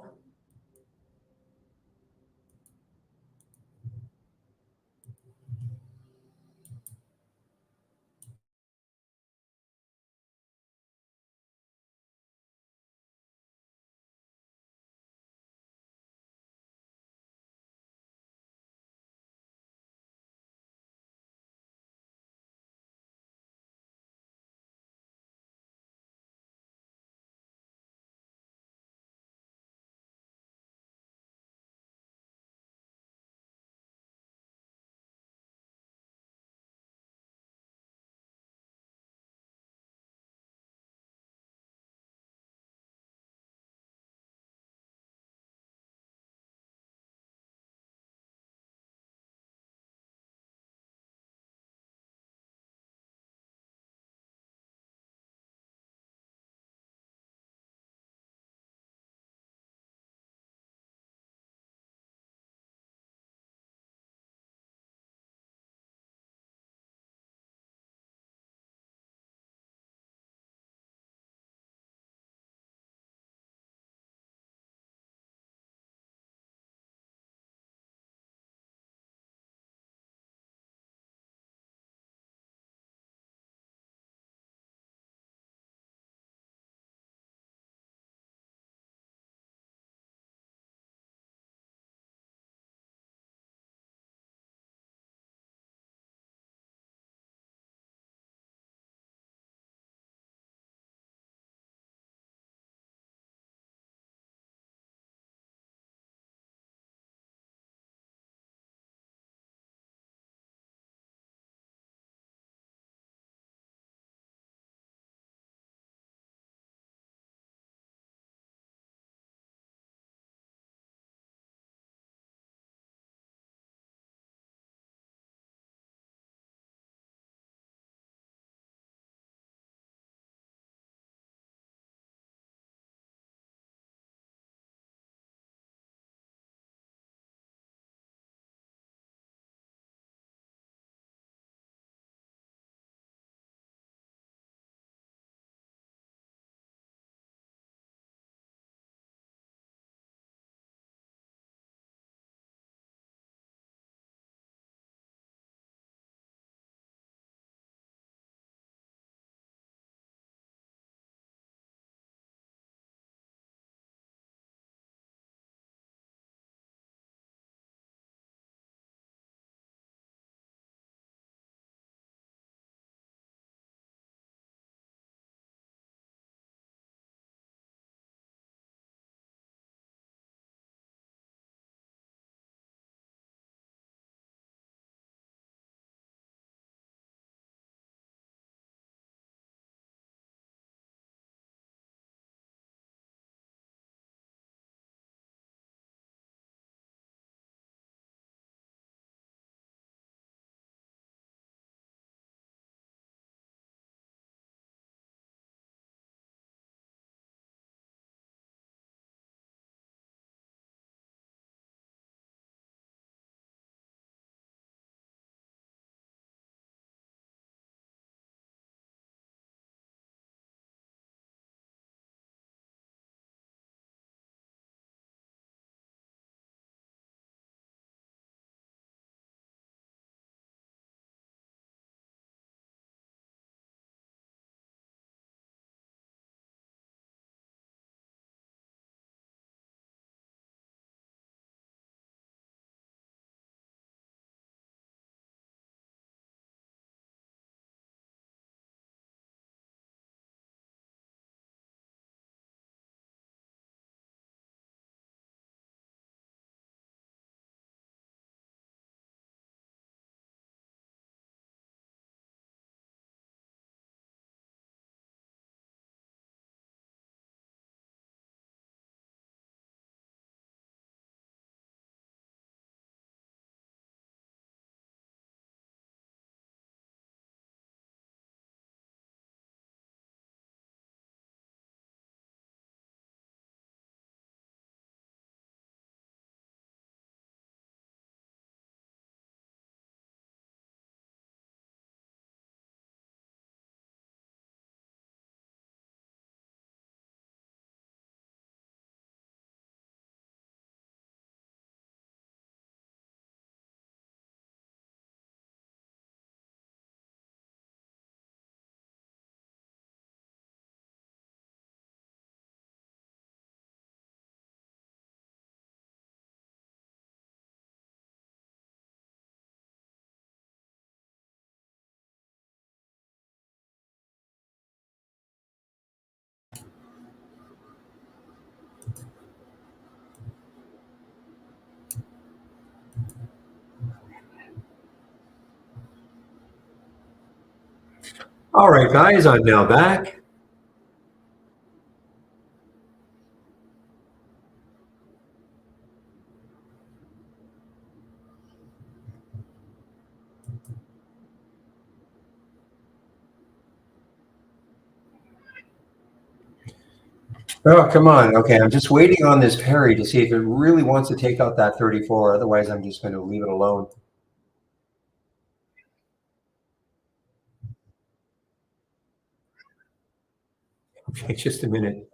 All right, guys, I'm now back. Oh, come on. Okay, I'm just waiting on this Perry to see if it really wants to take out that 34. Otherwise, I'm just going to leave it alone. Okay, just a minute.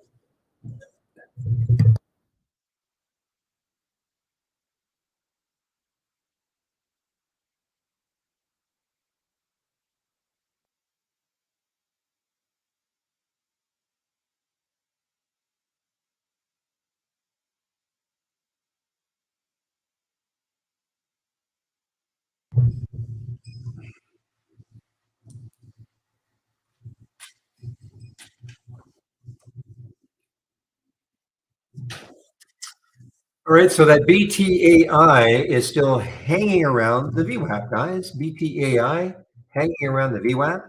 All right, so that BTAI is still hanging around the VWAP, guys. BTAI hanging around the VWAP.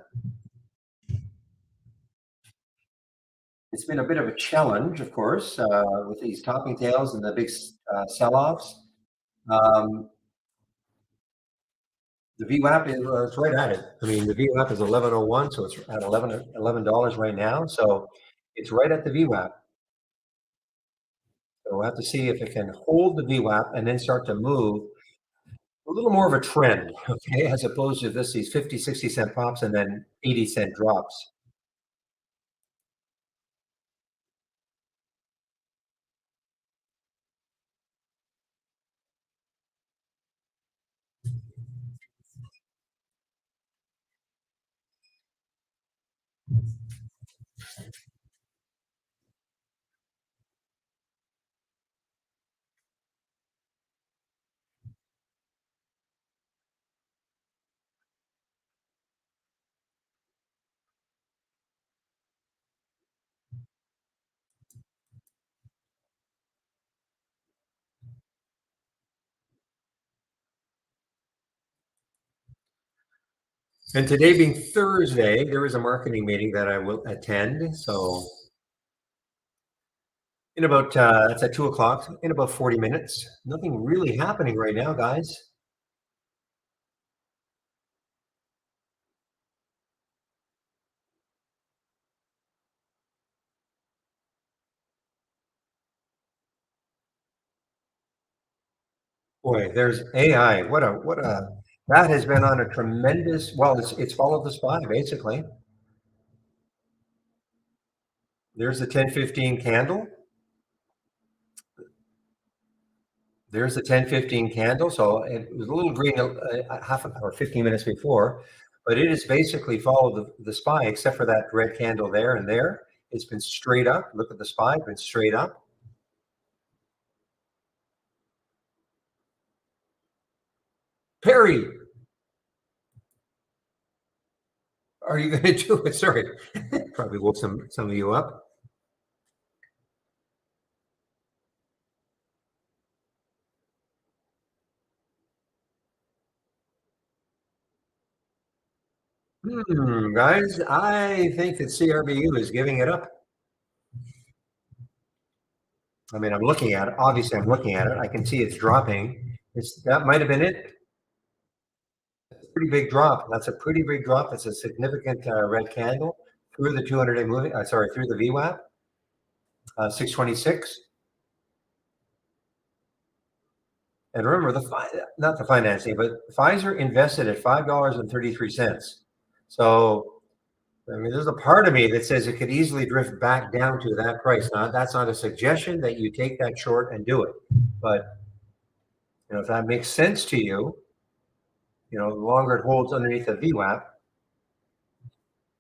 It's been a bit of a challenge, of course, with these topping tails and the big sell-offs. Um, the VWAP is it's right at it. I mean, the VWAP is 1101, so it's at $11 right now. So it's right at the VWAP. So we'll have to see if it can hold the VWAP and then start to move a little more of a trend, okay, as opposed to these 50, 60 cent pops and then 80 cent drops. And today being Thursday, there is a marketing meeting that I will attend. So in about it's at 2 o'clock, in about 40 minutes. Nothing really happening right now, guys. Boy, there's AI. What a that has been on a tremendous, well, it's followed the SPY basically. There's the 10-15 candle. There's the 10-15 candle. So it was a little green half an hour, 15 minutes before, but it has basically followed the SPY except for that red candle there and there. It's been straight up. Look at the SPY, been straight up. Perry, are you going to do it? Sorry, probably woke some of you up. Guys, I think that CRBU is giving it up. I mean, I'm looking at it. Obviously, I'm looking at it. I can see it's dropping. That might have been it. Pretty big drop. That's a pretty big drop. It's a significant red candle through the 200-day moving. Sorry, through the VWAP, 626. And remember, not the financing, but Pfizer invested at $5.33. So I mean, there's a part of me that says it could easily drift back down to that price. Now, that's not a suggestion that you take that short and do it, but if that makes sense to you, the longer it holds underneath the VWAP,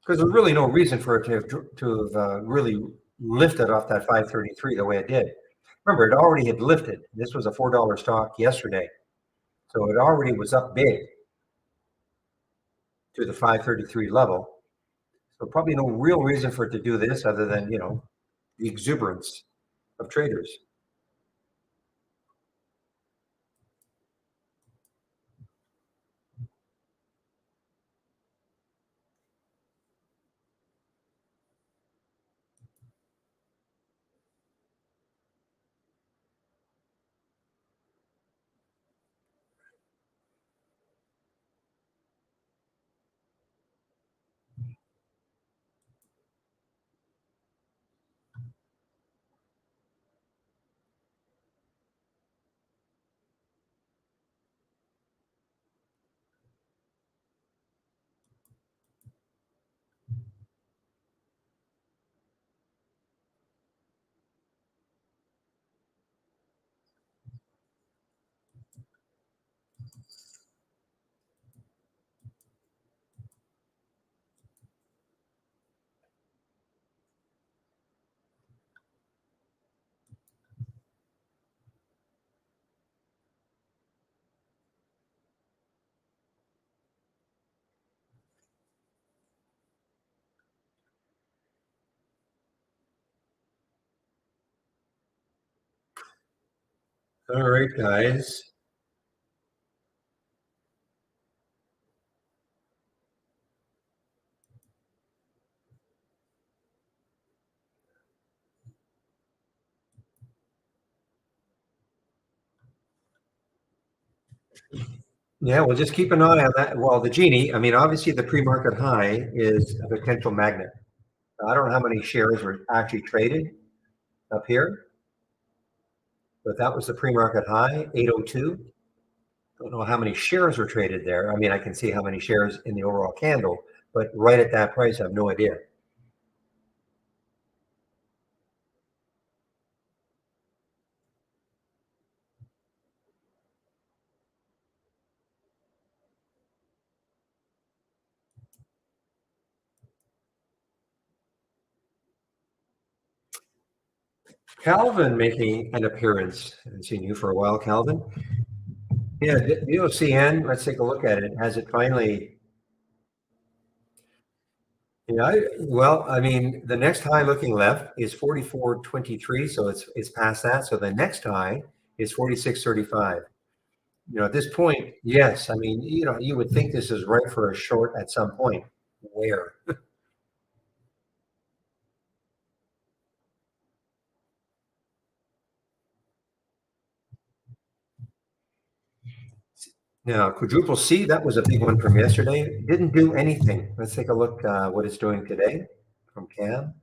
because there's really no reason for it to have really lifted off that 533 the way it did. Remember, it already had lifted. This was a $4 stock yesterday, so it already was up big to the 533 level. So probably no real reason for it to do this other than the exuberance of traders. All right, guys. Yeah, we'll just keep an eye on that. Well, the Genie, I mean, obviously the pre-market high is a potential magnet. I don't know how many shares were actually traded up here, but that was the pre-market high, 802. Don't know how many shares were traded there. I mean, I can see how many shares in the overall candle, but right at that price, I have no idea. Calvin making an appearance. I haven't seen you for a while, Calvin. Yeah, DOCN, let's take a look at it. Has it finally? Yeah, well, I mean, the next high looking left is 44.23, so it's past that. So the next high is 46.35. At this point, yes, I mean, you would think this is right for a short at some point. Where? Now, quadruple C, that was a big one from yesterday. Didn't do anything. Let's take a look what it's doing today from Cam.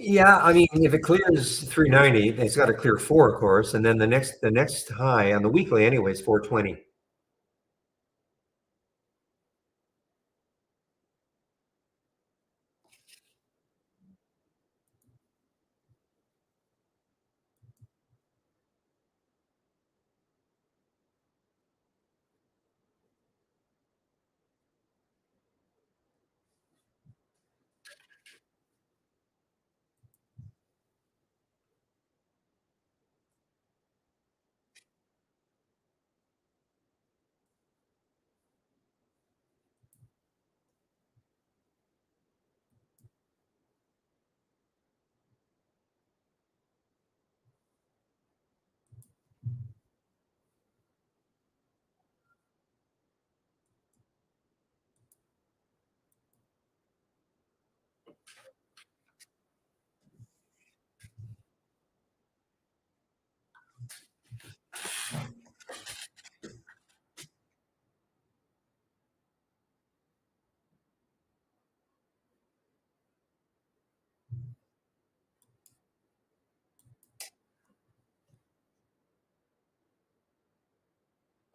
Yeah, I mean, if it clears 390, it's got to clear four, of course, and then the next high on the weekly anyway is 420.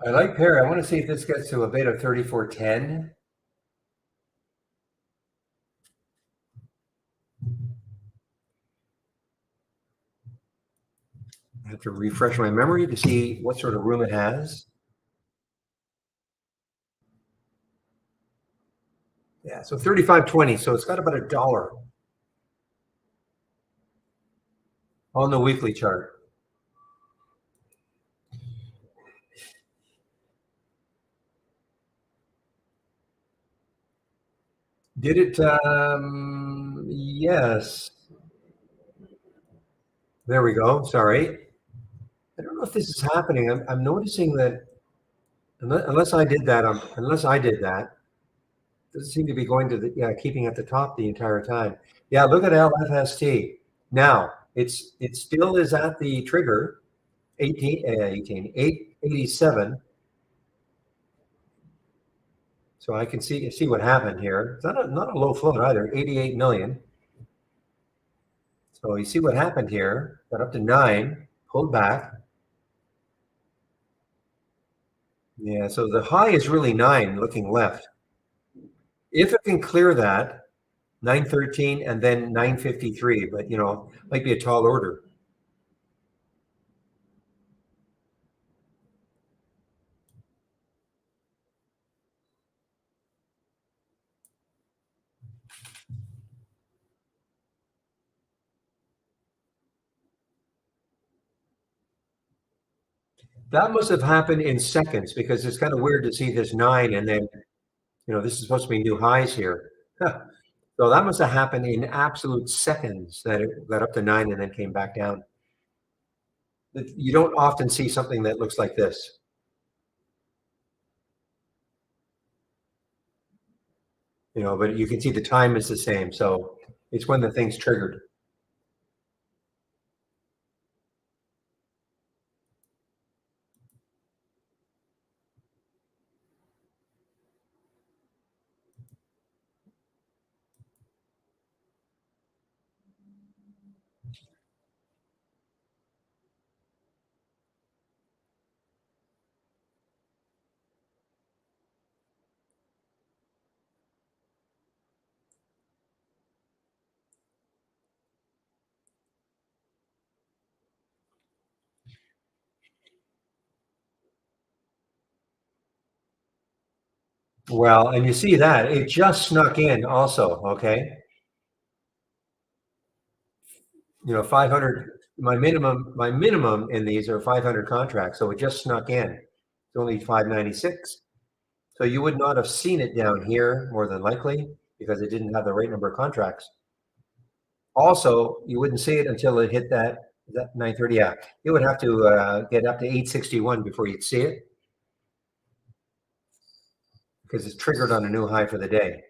I like Perry. I want to see if this gets to a beta 3410. I have to refresh my memory to see what sort of room it has. Yeah, so 35.20. So it's got about $1 on the weekly chart. Did it? Yes. There we go. Sorry. I don't know if this is happening. I'm noticing that unless I did that, it doesn't seem to be going to keeping at the top the entire time. Yeah, look at LFST. Now it still is at the trigger 887. So I can see what happened here. It's not a low float either, 88 million. So you see what happened here. Got up to 9, pulled back, Yeah, so the high is really 9 looking left. If it can clear that, 913 and then 953, but might be a tall order. That must have happened in seconds because it's kind of weird to see this 9 and then, this is supposed to be new highs here. So that must have happened in absolute seconds that it got up to 9 and then came back down. You don't often see something that looks like this. But you can see the time is the same. So it's when the thing's triggered. Well, and you see that it just snuck in also, okay? 500, my minimum in these are 500 contracts, so it just snuck in. It's only 596. So you would not have seen it down here more than likely because it didn't have the right number of contracts. Also, you wouldn't see it until it hit that 930. Yeah, it would have to get up to 861 before you'd see it because it's triggered on a new high for the day.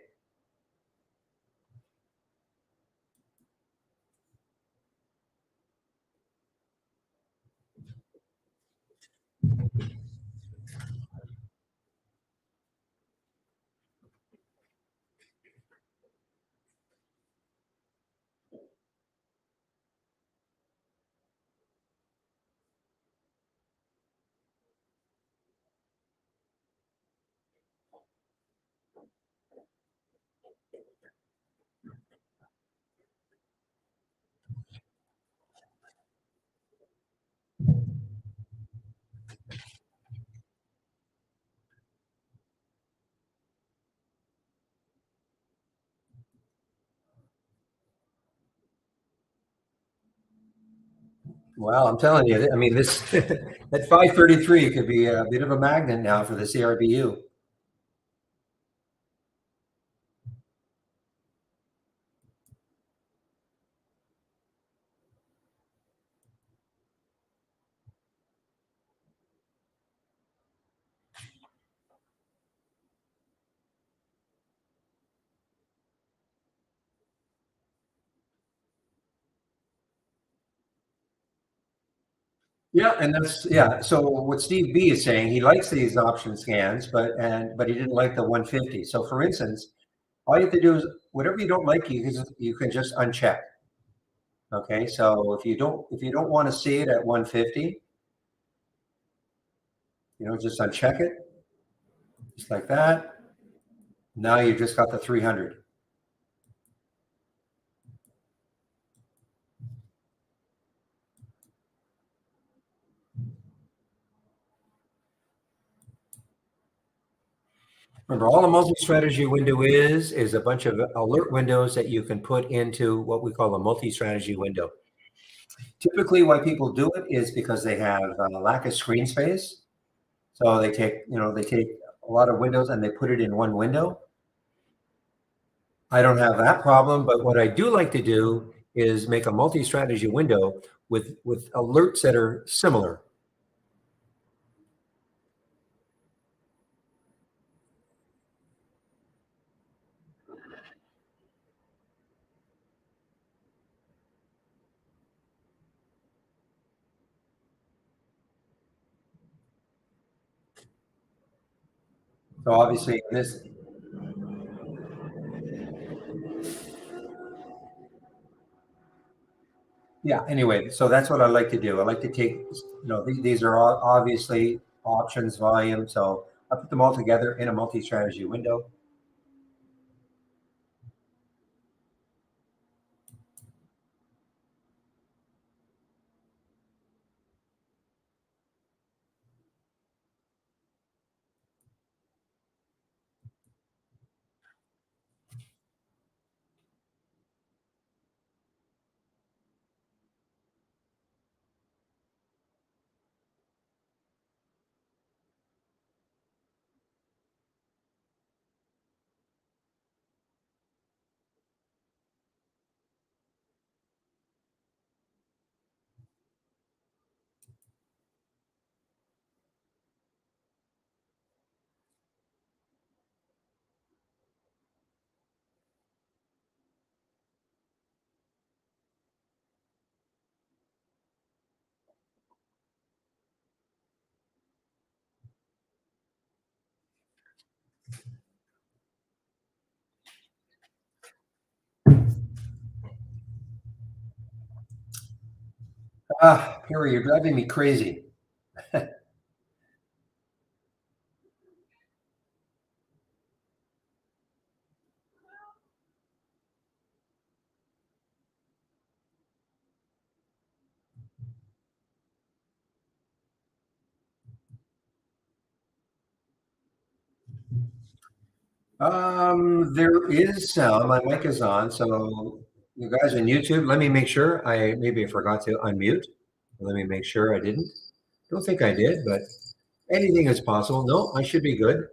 Well, I'm telling you, I mean, this at 533 could be a bit of a magnet now for the CRBU. Yeah, and so what Steve B is saying, he likes these option scans, but he didn't like the 150. So for instance, all you have to do is whatever you don't like, you can just uncheck. Okay, so if you don't want to see it at 150, just uncheck it, just like that. Now you just got the 300. Remember, all a multi-strategy window is a bunch of alert windows that you can put into what we call a multi-strategy window. Typically, why people do it is because they have a lack of screen space. So they take a lot of windows and they put it in one window. I don't have that problem, but what I do like to do is make a multi-strategy window with alerts that are similar. So obviously this, yeah, anyway, so that's what I like to do. I like to take, these are all obviously options, volume. So I put them all together in a multi-strategy window. Perry, you're driving me crazy. There is sound. My mic is on. So you guys on YouTube, let me make sure. Maybe I forgot to unmute. Let me make sure I didn't. Don't think I did, but anything is possible. No, I should be good.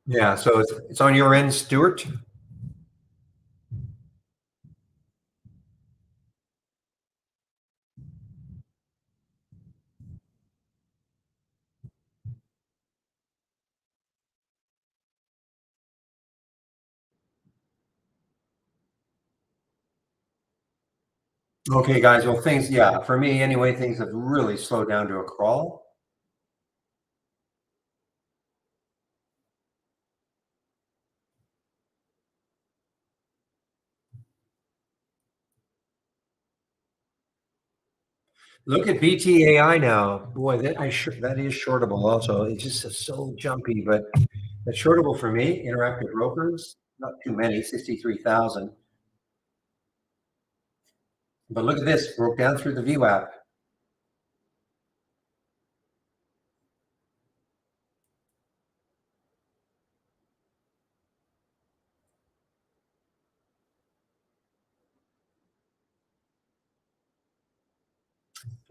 Yeah, so it's on your end, Stuart. Okay, guys. Well, yeah, for me anyway, things have really slowed down to a crawl. Look at BTAI now. Boy, that is shortable also. It's just so jumpy, but it's shortable for me. Interactive brokers, not too many, 63,000. But look at this, broke down through the VWAP.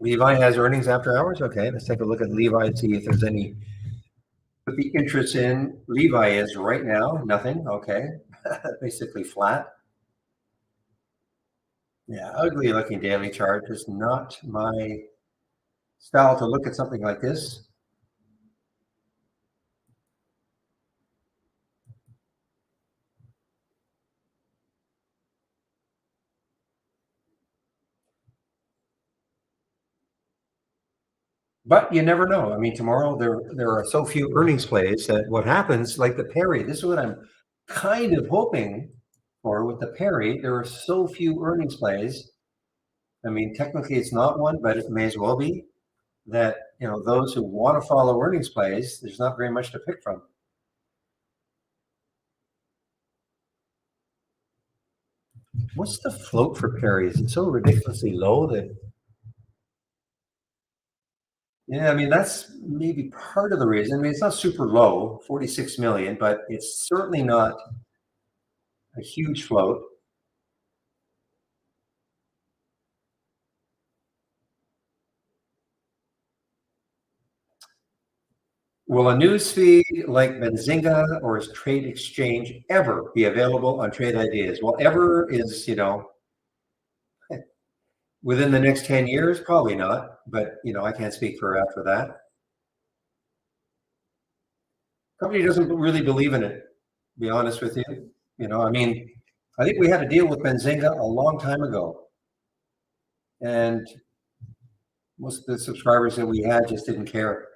Levi has earnings after hours. Okay, let's take a look at Levi and see if there's any. What the interest in Levi is right now, nothing. Okay, basically flat. Yeah, ugly looking daily chart. Just not my style to look at something like this. But you never know. I mean, tomorrow there are so few earnings plays that what happens, like the Perry, this is what I'm kind of hoping for with the Perry. There are so few earnings plays. I mean, technically it's not one, but it may as well be that, those who want to follow earnings plays, there's not very much to pick from. What's the float for Perry? Is it so ridiculously low that yeah, I mean, that's maybe part of the reason. I mean, it's not super low, 46 million, but it's certainly not a huge float. Will a news feed like Benzinga or Trade Exchange ever be available on Trade Ideas? Well, ever is, within the next 10 years, probably not, but, I can't speak for after that. Company doesn't really believe in it, to be honest with you. I mean, I think we had a deal with Benzinga a long time ago. And most of the subscribers that we had just didn't care.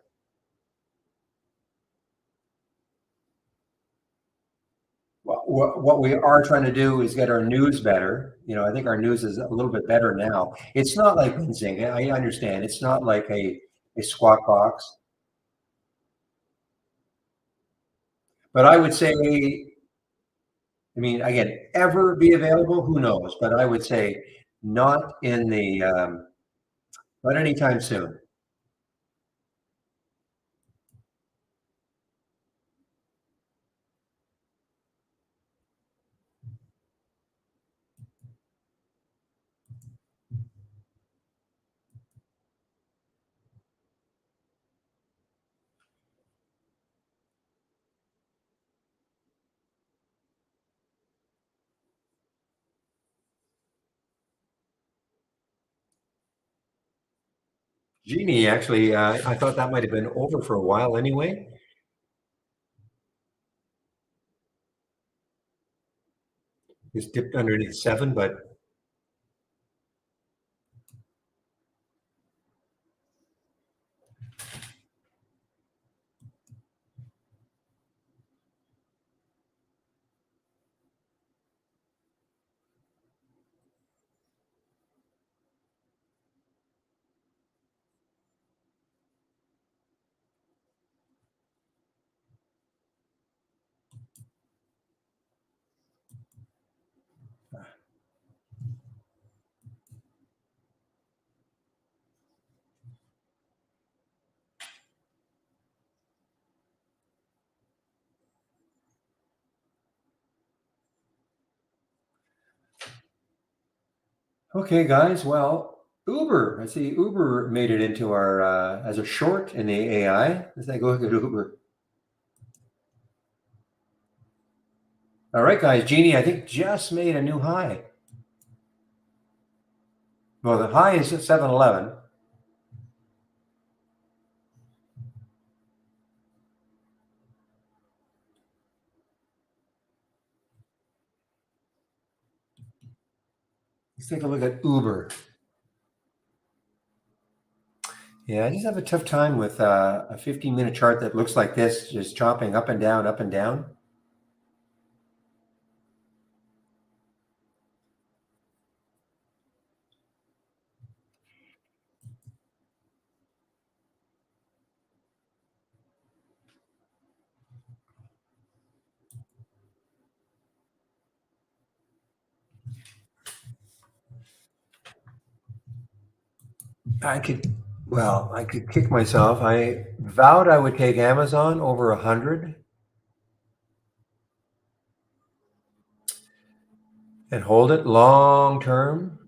Well, what we are trying to do is get our news better. You know, I think our news is a little bit better now. It's not like Benzing. I understand. It's not like a squawk box. But I would say, I mean, again, ever be available? Who knows? But I would say not in the not anytime soon. Genie, actually, I thought that might have been over for a while anyway. It's dipped underneath 7, but okay, guys. Well, Uber. I see Uber made it into our as a short in the AI. Let's take a look at Uber. All right, guys. Genie, I think just made a new high. Well, the high is at 7-Eleven. Let's take a look at Uber. Yeah, I just have a tough time with a 15-minute chart that looks like this, just chopping up and down, up and down. I could, well, I could kick myself. I vowed I would take Amazon over 100 and hold it long term.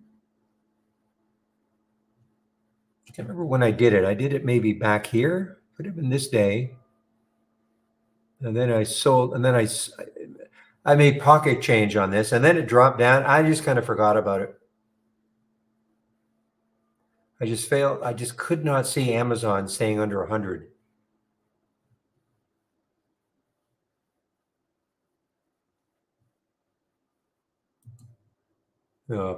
I can't remember when I did it. I did it maybe back here. Could have been this day. And then I sold, and then I made pocket change on this, and then it dropped down. I just kind of forgot about it. I just failed. I just could not see Amazon staying under 100.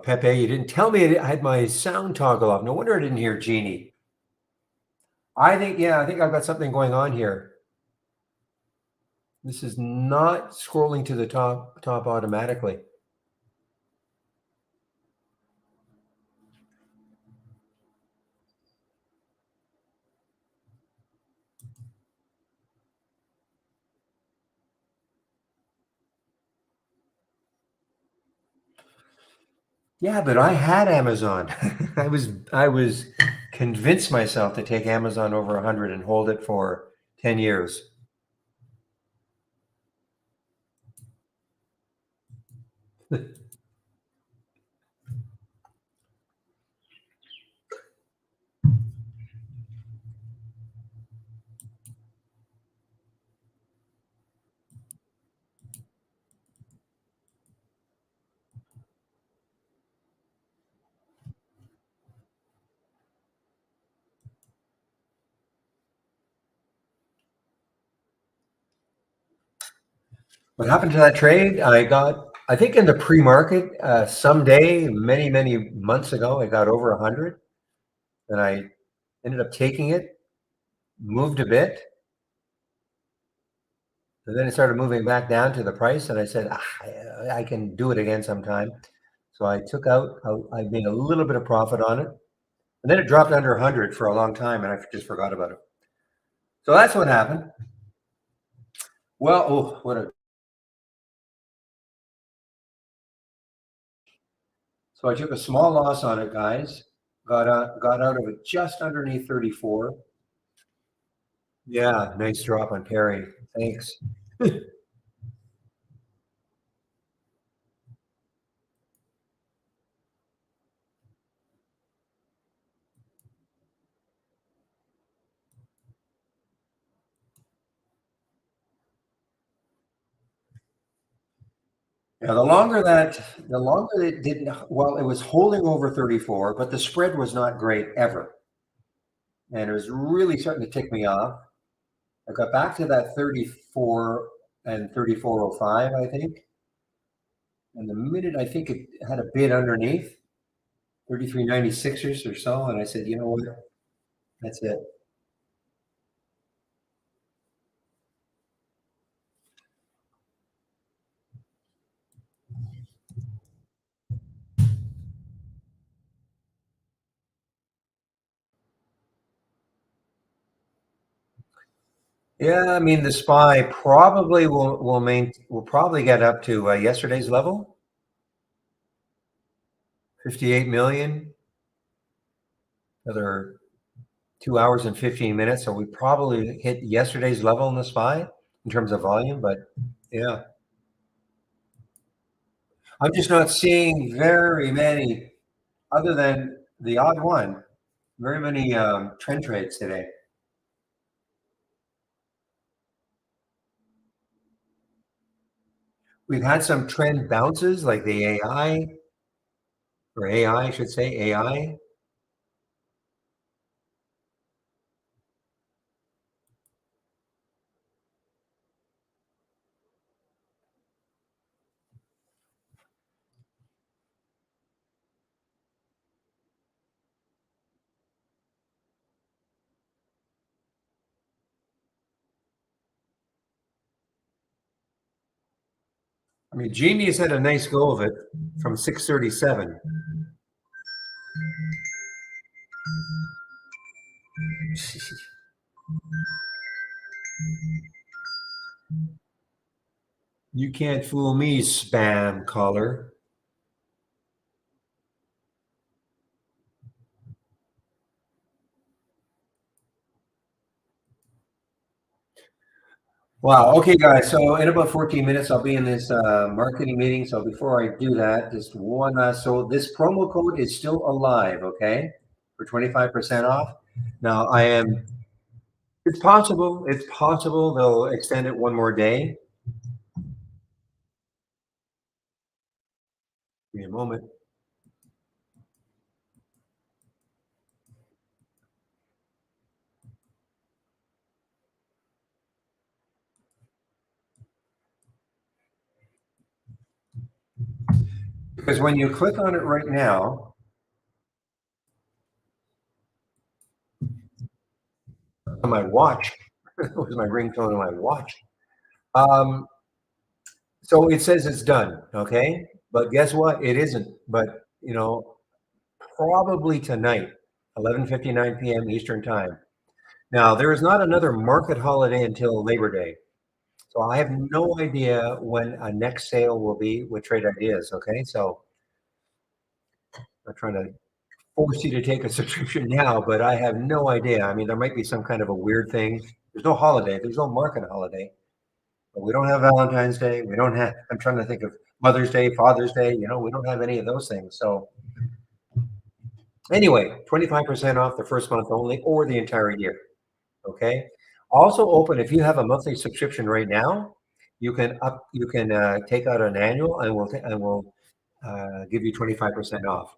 Pepe, you didn't tell me I had my sound toggle off. No wonder I didn't hear Genie. I think, yeah, I think I've got something going on here. This is not scrolling to the top automatically. Yeah, but I had Amazon. I was convinced myself to take Amazon over 100 and hold it for 10 years. What happened to that trade? I think in the pre-market, someday, many months ago, I got over 100 and I ended up taking it, moved a bit, And then it started moving back down to the price, and I said, I can do it again sometime. So I took out, I made a little bit of profit on it. And then it dropped under 100 for a long time, and I just forgot about it. So that's what happened. Well, oh, what a. So I took a small loss on it, guys. Got out of it just underneath 34. Yeah, nice drop on Perry. Thanks. Yeah, the longer it didn't, well, it was holding over 34, but the spread was not great ever. And it was really starting to tick me off. I got back to that 34 and 34.05, I think. And the minute I think it had a bid underneath, 33.96ers or so, and I said, you know what? That's it. Yeah, I mean the SPY probably will probably get up to yesterday's level, 58 million. Another 2 hours and 15 minutes, so we probably hit yesterday's level in the SPY in terms of volume. But yeah, I'm just not seeing very many, other than the odd one, very many trend trades today. We've had some trend bounces like the AI, or AI, I should say, AI. I mean, Genius had a nice go of it from 637. You can't fool me, spam caller. Wow. Okay, guys. So in about 14 minutes, I'll be in this marketing meeting. So before I do that, just one last. So this promo code is still alive, okay, for 25% off. Now I am. It's possible. It's possible they'll extend it one more day. Give me a moment. Because when you click on it right now, on my watch, it was my ringtone on my watch. So it says it's done, okay? But guess what? It isn't. But probably tonight, 11:59 p.m. Eastern Time. Now, there is not another market holiday until Labor Day. So I have no idea when a next sale will be with Trade Ideas, okay? So I'm not trying to force you to take a subscription now, but I have no idea. I mean, there might be some kind of a weird thing. There's no holiday. There's no market holiday. But we don't have Valentine's Day. We don't have, I'm trying to think of Mother's Day, Father's Day. We don't have any of those things. So anyway, 25% off the first month only or the entire year. Okay. Also open, if you have a monthly subscription right now, you can take out an annual and we'll give you 25% off.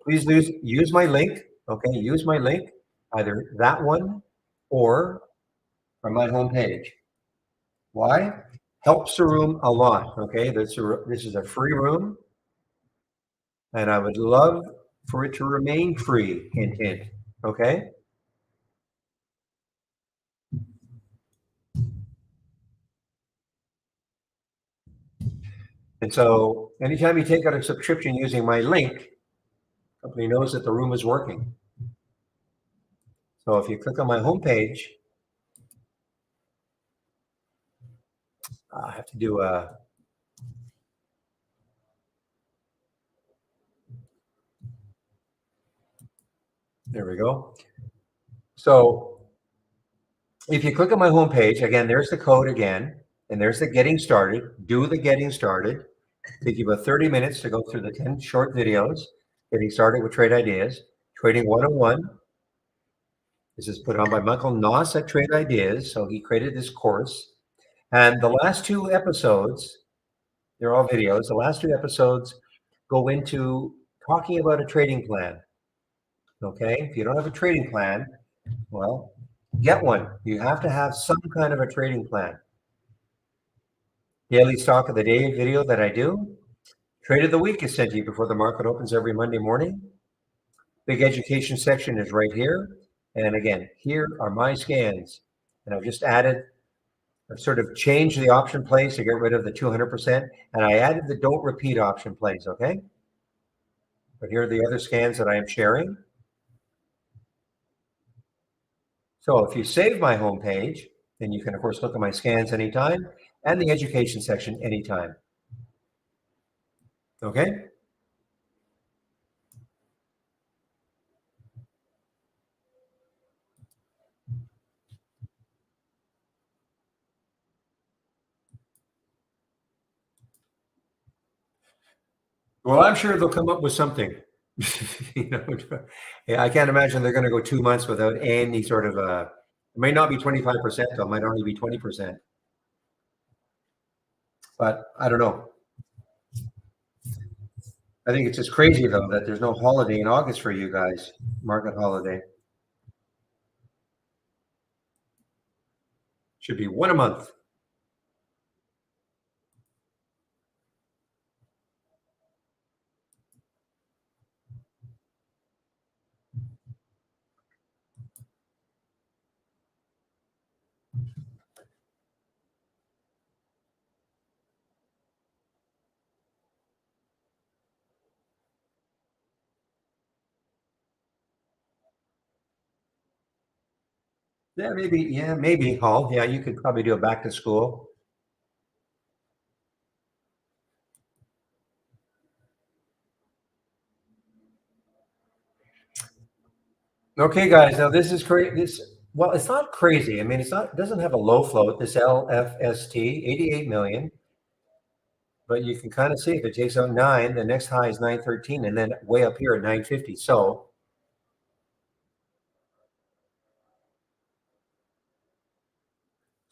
Please use my link. Okay. Use my link, either that one or from my homepage. Why? Helps the room a lot. Okay. This is a free room. And I would love for it to remain free. Hint, hint. Okay. And so anytime you take out a subscription using my link, company knows that the room is working. So if you click on my homepage, I have to do a, there we go. So if you click on my homepage, again, there's the code again, and there's the getting started. Do the getting started. Take you about 30 minutes to go through the 10 short videos, getting started with trade ideas. Trading 101. This is put on by Michael Noss at Trade Ideas. So he created this course. And the last two episodes, they're all videos. The last two episodes go into talking about a trading plan. Okay. If you don't have a trading plan, well, get one. You have to have some kind of a trading plan. Daily stock of the day video that I do. Trade of the week is sent to you before the market opens every Monday morning. Big education section is right here. And again, here are my scans. And I've just added, I've sort of changed the option plays to get rid of the 200%. And I added the don't repeat option plays, okay? But here are the other scans that I am sharing. So if you save my homepage, then you can, of course, look at my scans anytime and the education section anytime. Okay? Well, I'm sure they'll come up with something. You know, yeah, I can't imagine they're going to go 2 months without any sort of it may not be 25%, though, it might only be 20%. But I don't know. I think it's just crazy though that there's no holiday in August for you guys, market holiday. Should be one a month. Yeah, maybe. Yeah, maybe, Hall. Yeah, you could probably do a back to school. Okay, guys. Now this is crazy. Well, it's not crazy. I mean, it's not. It doesn't have a low float. This LFST 88 million, but you can kind of see if it takes out 9, the next high is 913, and then way up here at 950. So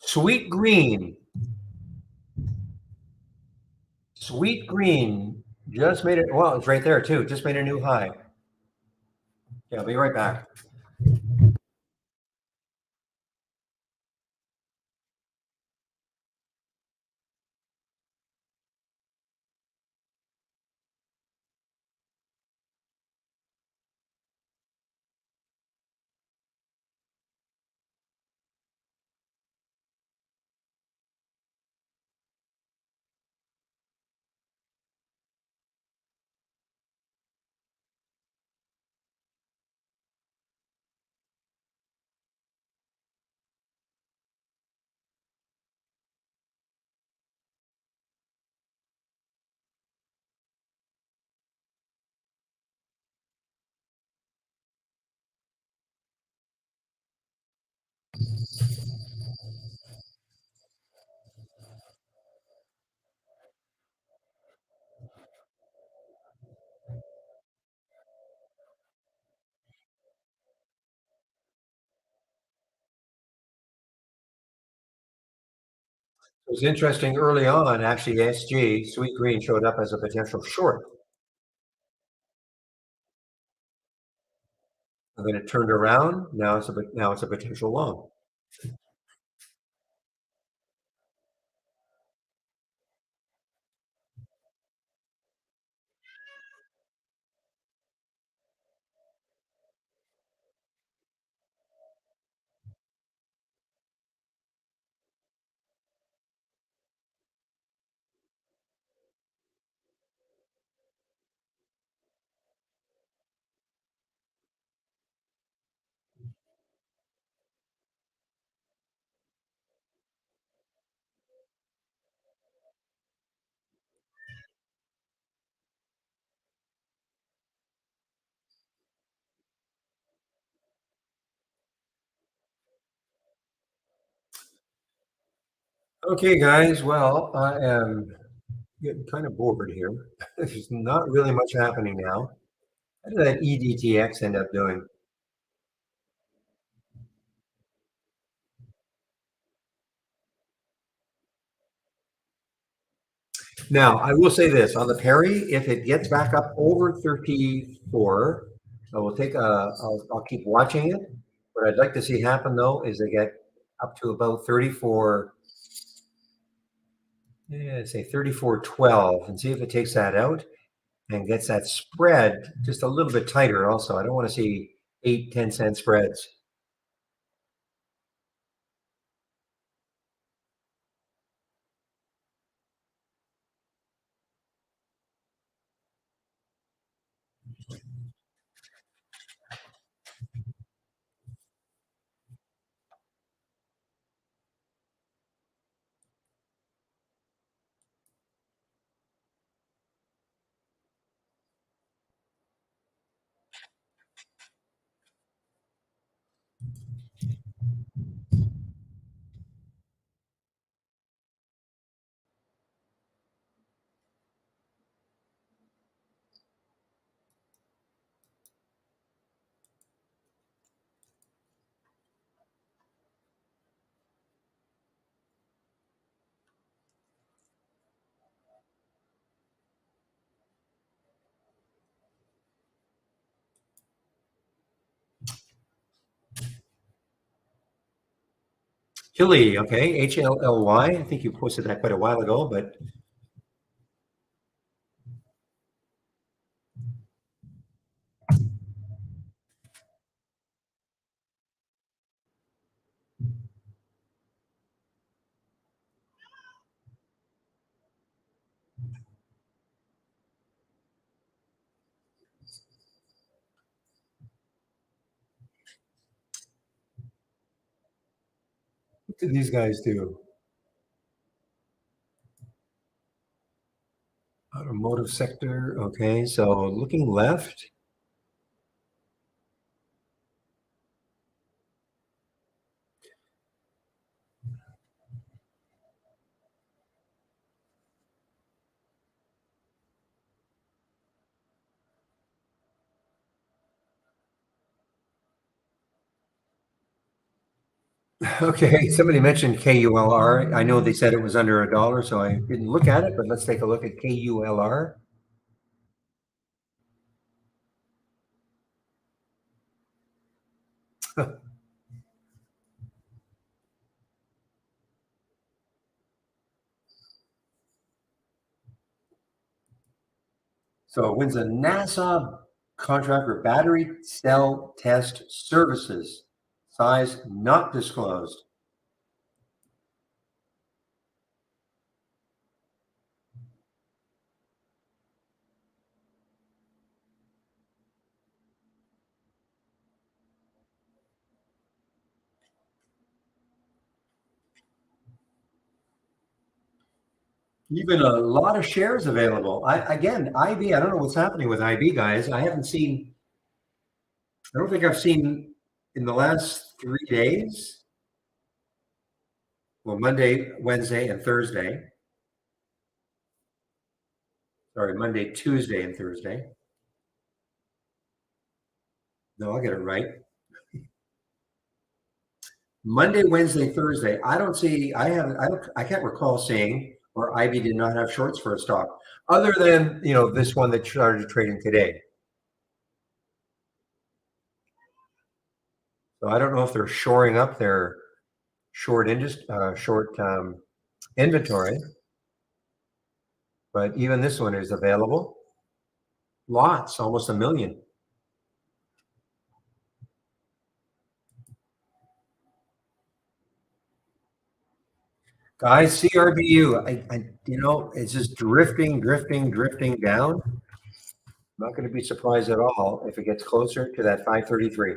sweet green, sweet green just made it. Well, it's right there too. Just made a new high. Yeah, I'll be right back. It was interesting early on, actually, SG, Sweet Green showed up as a potential short. And then it turned around. Now it's a potential long. Okay, guys. Well, I am getting kind of bored here. There's not really much happening now. How did that EDTX end up doing? Now, I will say this on the Perry, if it gets back up over 34, I will I'll keep watching it. What I'd like to see happen though is they get up to about 34, yeah, say 34.12 and see if it takes that out and gets that spread just a little bit tighter also. I don't want to see 8, 10 cent spreads. Hilly, okay, HLLY. I think you posted that quite a while ago, but what did these guys do? Automotive sector, okay, so looking left. Okay, somebody mentioned KULR. I know they said it was under $1, so I didn't look at it, but let's take a look at KULR. So it wins a NASA contract for battery cell test services. Size not disclosed. Even a lot of shares available. Again, IB, I don't know what's happening with IB, guys. I don't think I've seen in the last 3 days, well, Monday, Wednesday, and Thursday. Sorry, Monday, Tuesday, and Thursday. No, I'll get it right. Monday, Wednesday, Thursday. I can't recall seeing where IB did not have shorts for a stock, other than this one that started trading today. So I don't know if they're shoring up their short inventory, but even this one is available. Lots, almost 1 million. Guys, CRBU, it's just drifting down. I'm not going to be surprised at all if it gets closer to that 533.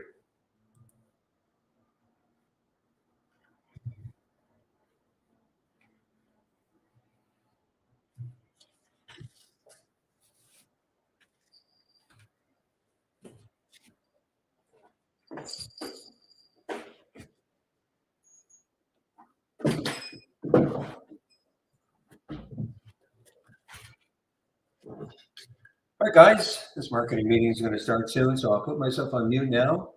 All right, guys, this marketing meeting is going to start soon, so I'll put myself on mute now.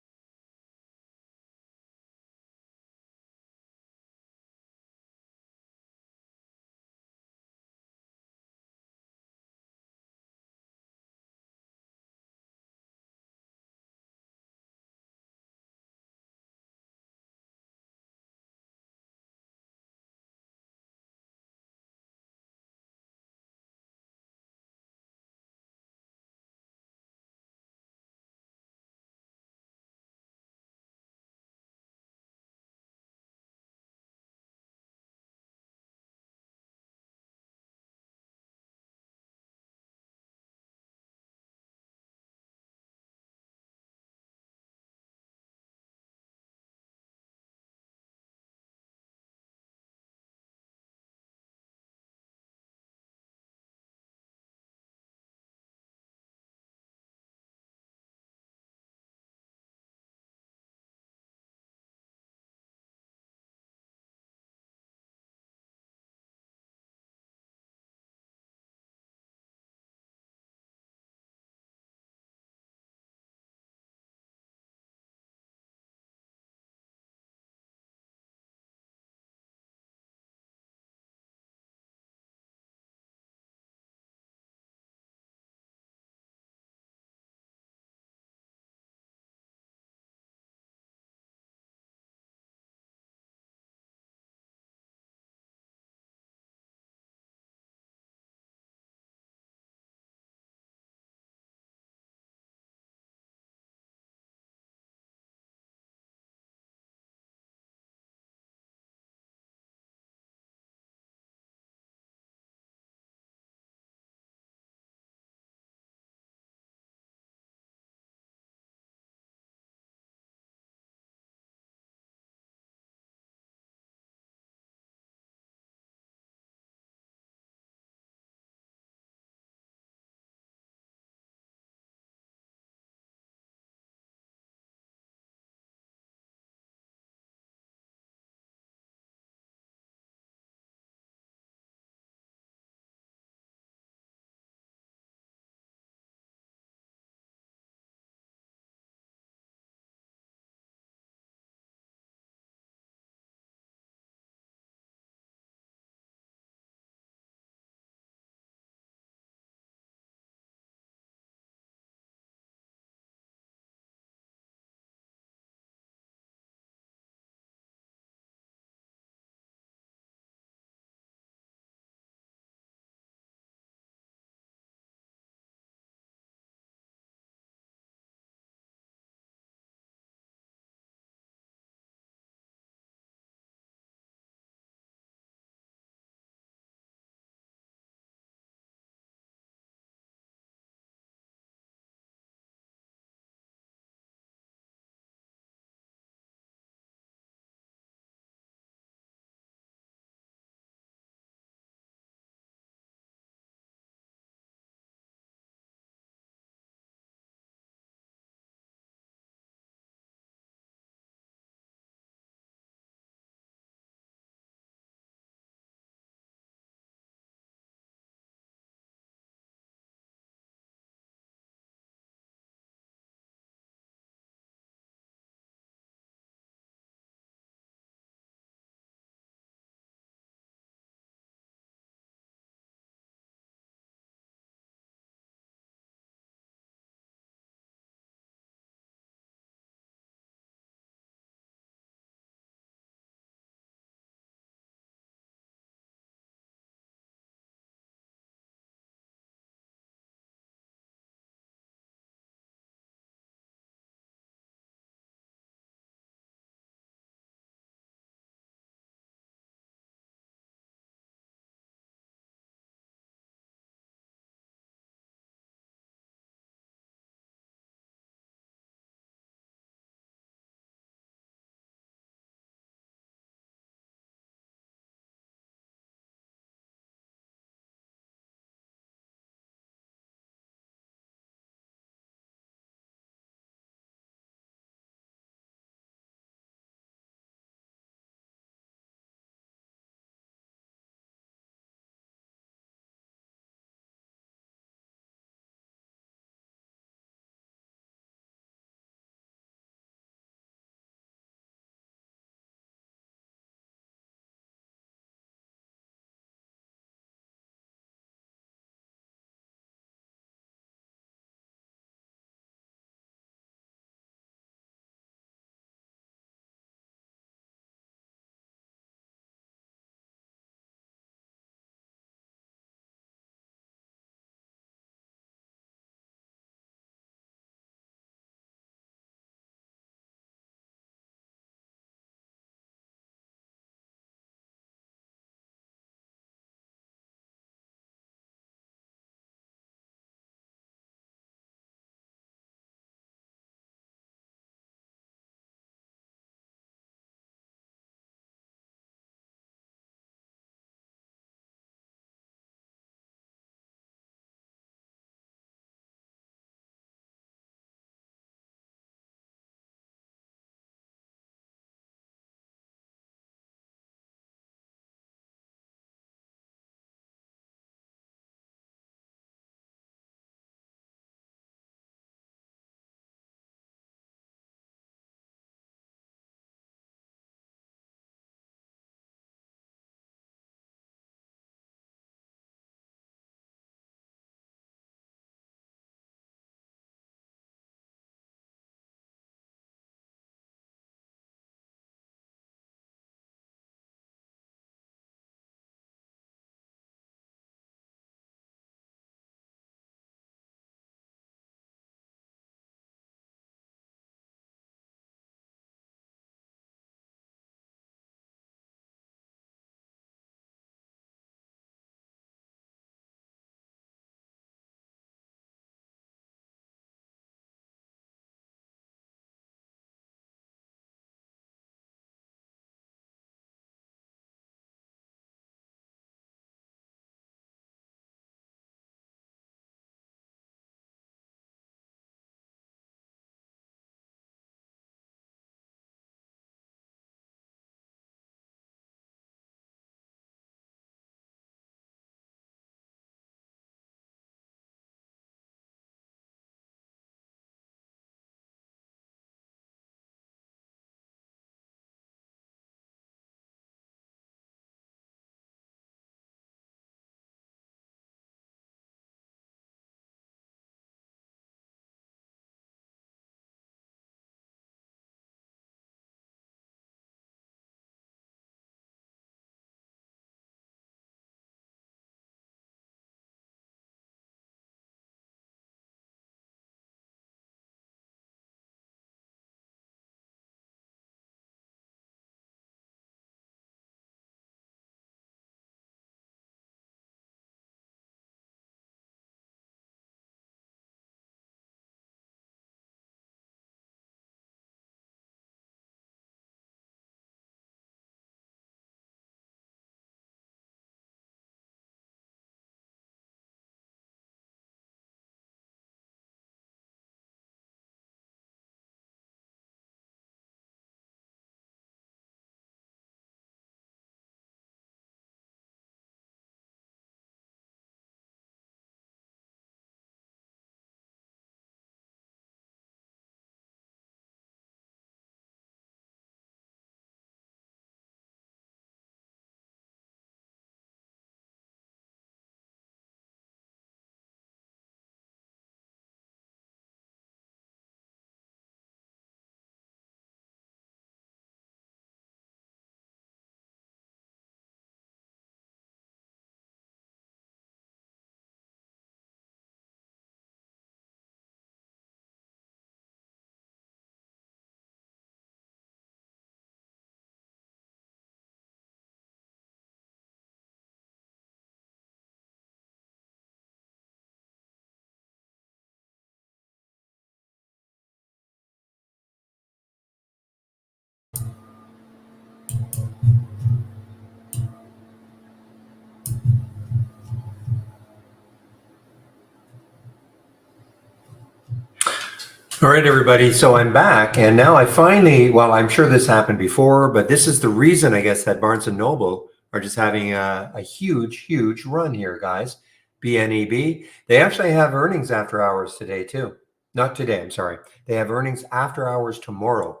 All right, everybody. So I'm back, and now I finally, well, I'm sure this happened before, but this is the reason, I guess, that Barnes and Noble are just having a huge, huge run here, guys. BNEB. They actually have earnings after hours today, too. Not today, I'm sorry. They have earnings after hours tomorrow.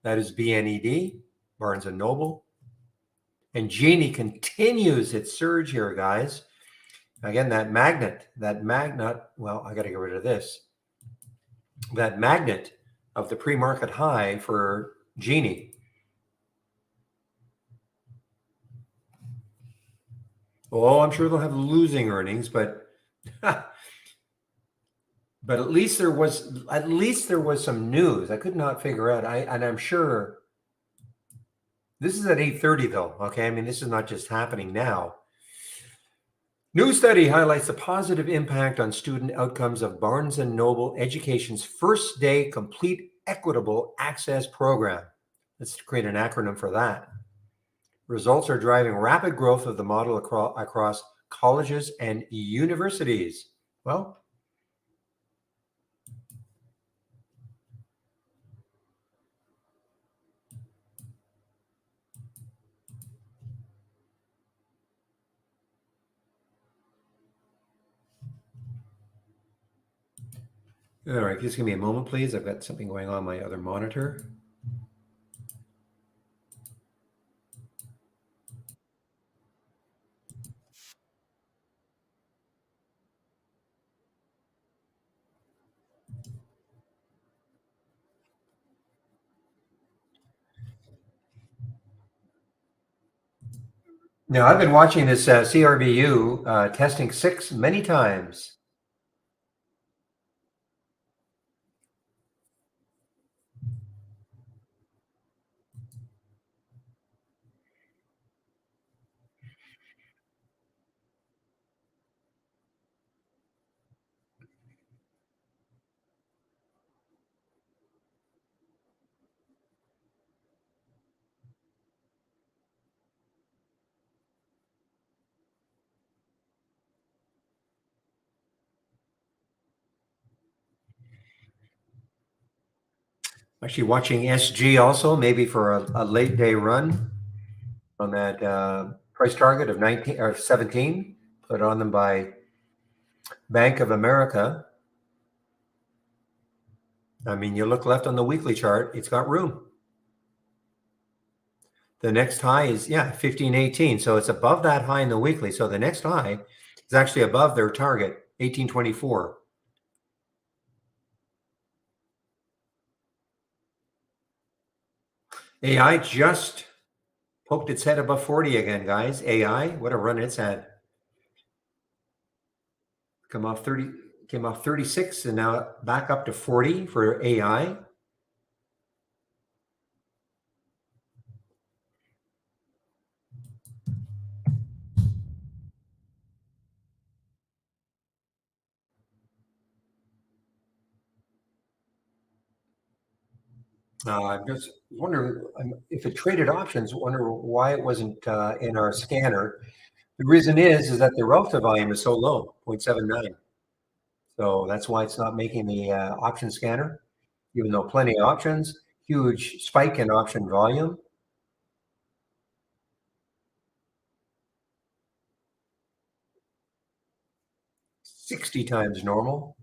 That is BNED, Barnes and Noble. And Genie continues its surge here, guys. Again, that magnet, well, I got to get rid of this. That magnet of the pre-market high for Genie. Oh, I'm sure they'll have losing earnings, but but at least there was some news. I could not figure out. And I'm sure this is at 8:30 though. Okay, I mean this is not just happening now. New study highlights the positive impact on student outcomes of Barnes & Noble Education's first day complete equitable access program. Let's create an acronym for that. Results are driving rapid growth of the model across colleges and universities. Well, all right, just give me a moment, please. I've got something going on my other monitor. Now, I've been watching this CRBU testing 6 many times. Actually watching SG also, maybe for a late day run on that price target of 19 or 17, put on them by Bank of America. I mean, you look left on the weekly chart, it's got room. The next high is, 1518. So it's above that high in the weekly. So the next high is actually above their target, 1824. AI just poked its head above 40 again, guys. AI, what a run it's had. Came off 36 and now back up to 40 for AI. I'm just wondering if it traded options, wonder why it wasn't in our scanner. The reason is that the relative volume is so low, 0.79. So that's why it's not making the option scanner, even though plenty of options, huge spike in option volume. 60 times normal.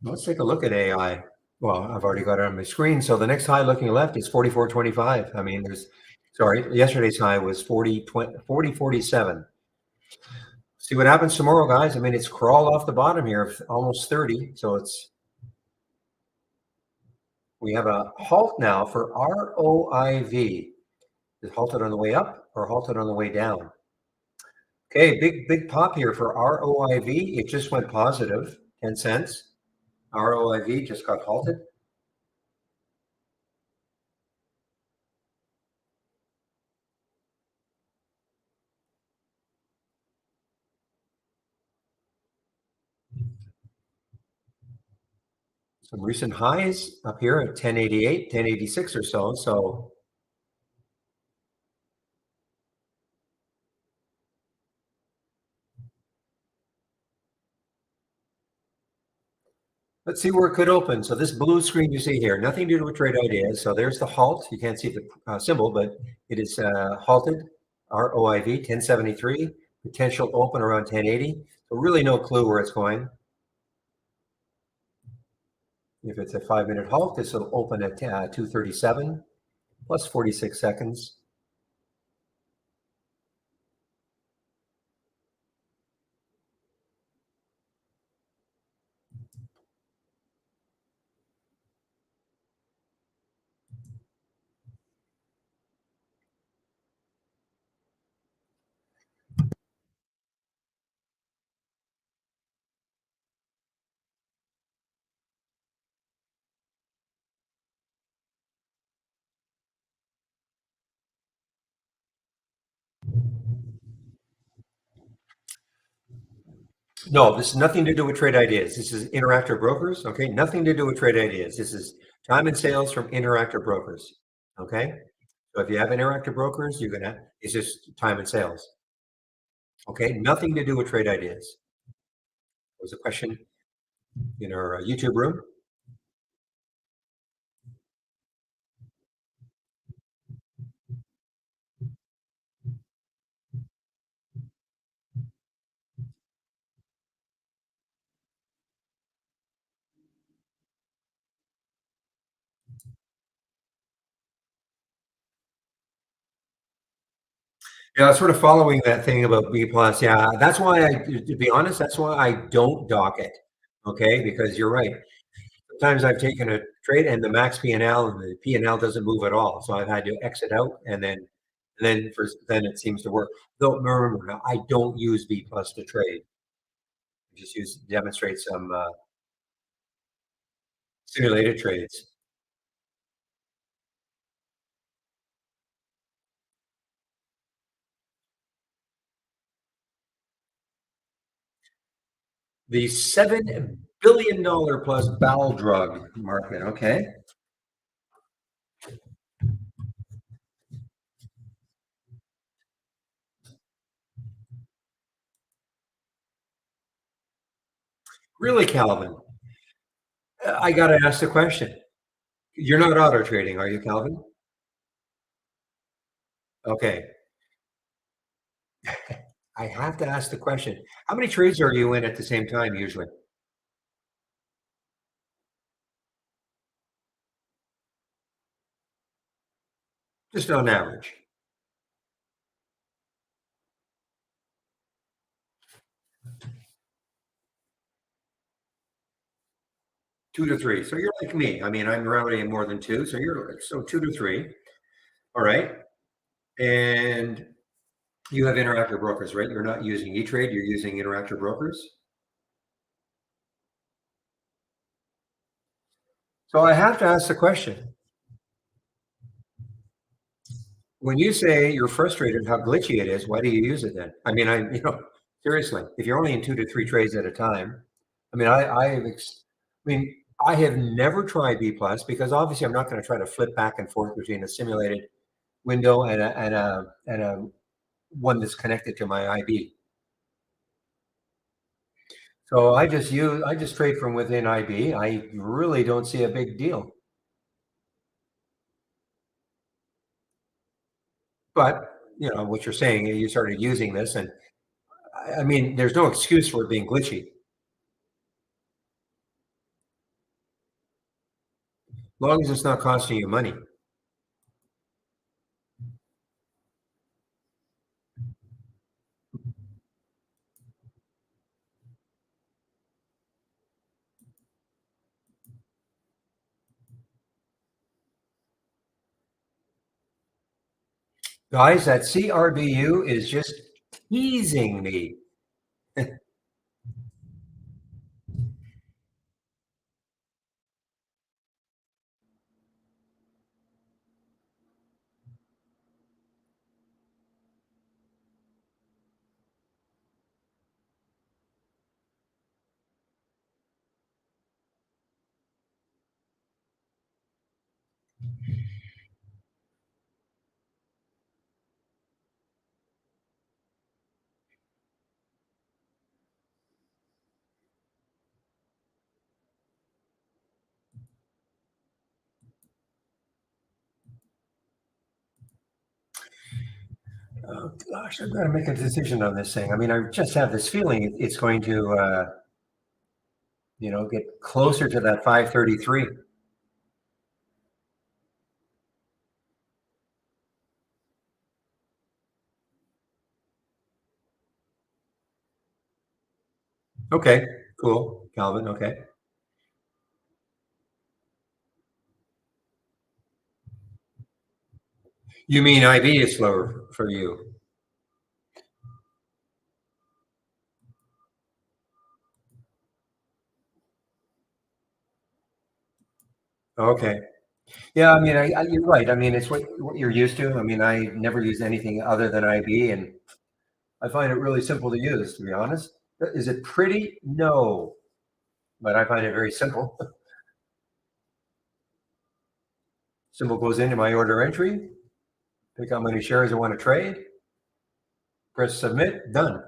Let's take a look at AI. Well, I've already got it on my screen. So the next high looking left is 44.25. I mean, yesterday's high was 40.47. See what happens tomorrow, guys. I mean, it's crawled off the bottom here, almost 30. So it's We have a halt now for ROIV. Is halted on the way up or halted on the way down? Okay, big pop here for ROIV. It just went positive, 10 cents. ROIV just got halted. Some recent highs up here at 1088, 1086 or so. So let's see where it could open. So this blue screen you see here, nothing to do with trade ideas. So there's the halt. You can't see the symbol, but it is halted. ROIV 1073, potential open around 1080. So really no clue where it's going. If it's a 5-minute halt, this will open at 237 plus 46 seconds. No, this is nothing to do with trade ideas. This is Interactive Brokers. Okay, nothing to do with trade ideas. This is time and sales from Interactive Brokers. Okay, so if you have Interactive Brokers, you're gonna. It's just time and sales. Okay, nothing to do with trade ideas. There was a question in our YouTube room. Yeah, sort of following that thing about B plus. Yeah, that's why to be honest, that's why I don't dock it. Okay, because you're right. Sometimes I've taken a trade and the max P&L and the P&L doesn't move at all. So I've had to exit out and then it seems to work. Though remember, now, I don't use B plus to trade. I just use demonstrate some simulated trades. The $7 billion plus bowel drug market. Okay. Really, Calvin? I got to ask the question. You're not auto trading, are you, Calvin? Okay. I have to ask the question. How many trades are you in at the same time usually? Just on average. 2 to 3. So you're like me. I mean, I'm rarely more than two. So you're like, so 2 to 3. All right. And you have Interactive Brokers, right? You're not using E-Trade, you're using Interactive Brokers. So I have to ask the question. When you say you're frustrated how glitchy it is, why do you use it then? I mean, seriously, if you're only in 2 to 3 trades at a time, I mean, I have never tried B plus because obviously I'm not going to try to flip back and forth between a simulated window and a one that's connected to my IB. So I just trade from within IB. I really don't see a big deal. But what you're saying, you started using this, and I mean, there's no excuse for it being glitchy. As long as it's not costing you money. Guys, that CRBU is just teasing me. Oh gosh, I've got to make a decision on this thing. I mean, I just have this feeling it's going to, get closer to that 533. Okay, cool, Calvin. Okay. You mean IB is slower for you? Okay. Yeah, I mean, you're right. I mean, it's what you're used to. I mean, I never use anything other than IB, and I find it really simple to use, to be honest. Is it pretty? No, but I find it very simple. Symbol goes into my order entry, pick how many shares I want to trade, press submit, done.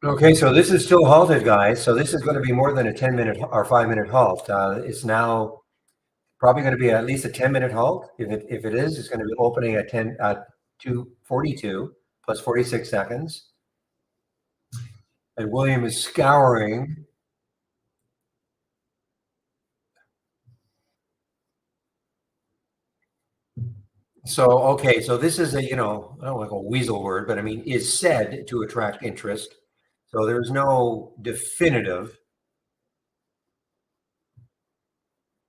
Okay, so this is still halted, guys. So this is going to be more than a 10-minute or 5-minute halt. It's now probably going to be at least a 10-minute halt. If it is, it's going to be opening at 2:42 plus 46 seconds. And William is scouring. So okay, so this is I don't like a weasel word, but I mean is said to attract interest. So there's no definitive,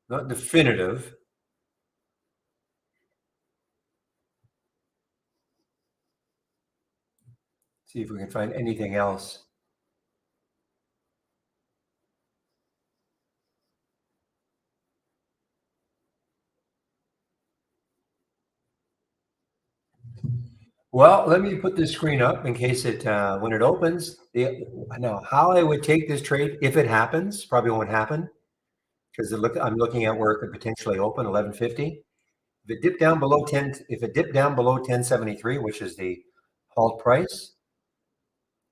not definitive. See if we can find anything else. Well, let me put this screen up in case when it opens. Now, how I would take this trade if it happens, probably won't happen because I'm looking at where it could potentially open 1150. If it dipped down below 10, if it dipped down below 1073, which is the halt price,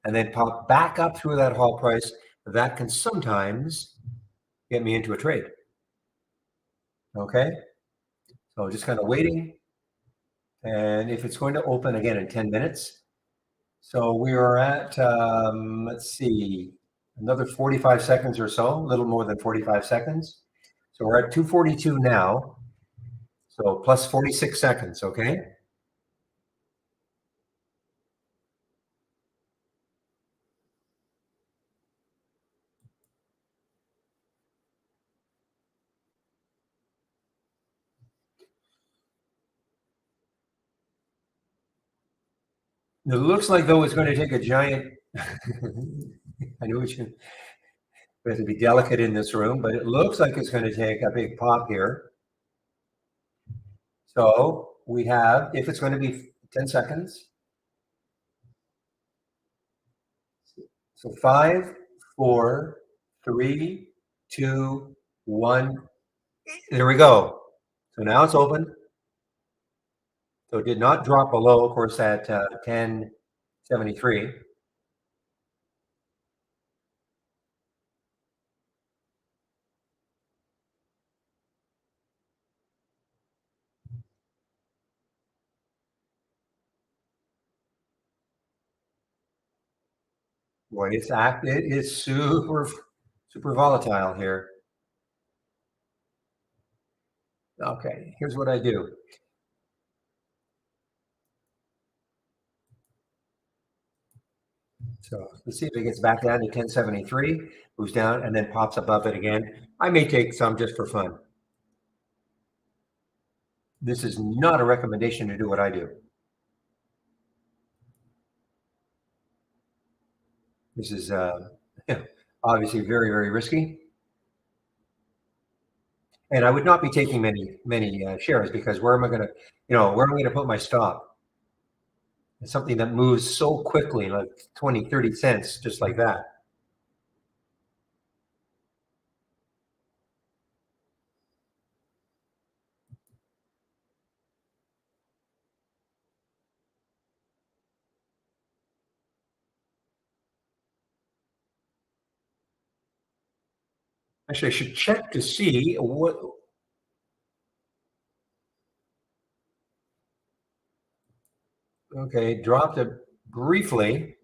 and then pop back up through that halt price, that can sometimes get me into a trade. Okay, so just kind of waiting, and if it's going to open again in 10 minutes. So we are at, let's see, another 45 seconds or so, a little more than 45 seconds. So we're at 2:42 now. So plus 46 seconds, okay? It looks like though it's going to take a giant, I know we have to be delicate in this room, but it looks like it's going to take a big pop here. So we have, if it's going to be 10 seconds. So 5, 4, 3, 2, 1. There we go. So now it's open. So it did not drop below, of course, at 1073. Boy, it is super volatile here. Okay, here's what I do. So let's see if it gets back down to 1073, moves down, and then pops above it again. I may take some just for fun. This is not a recommendation to do what I do. This is obviously very, very risky. And I would not be taking many shares because where am I going to, where am I going to put my stop? It's something that moves so quickly, like 20, 30 cents, just like that. Actually, I should check to see what. Okay, dropped it briefly.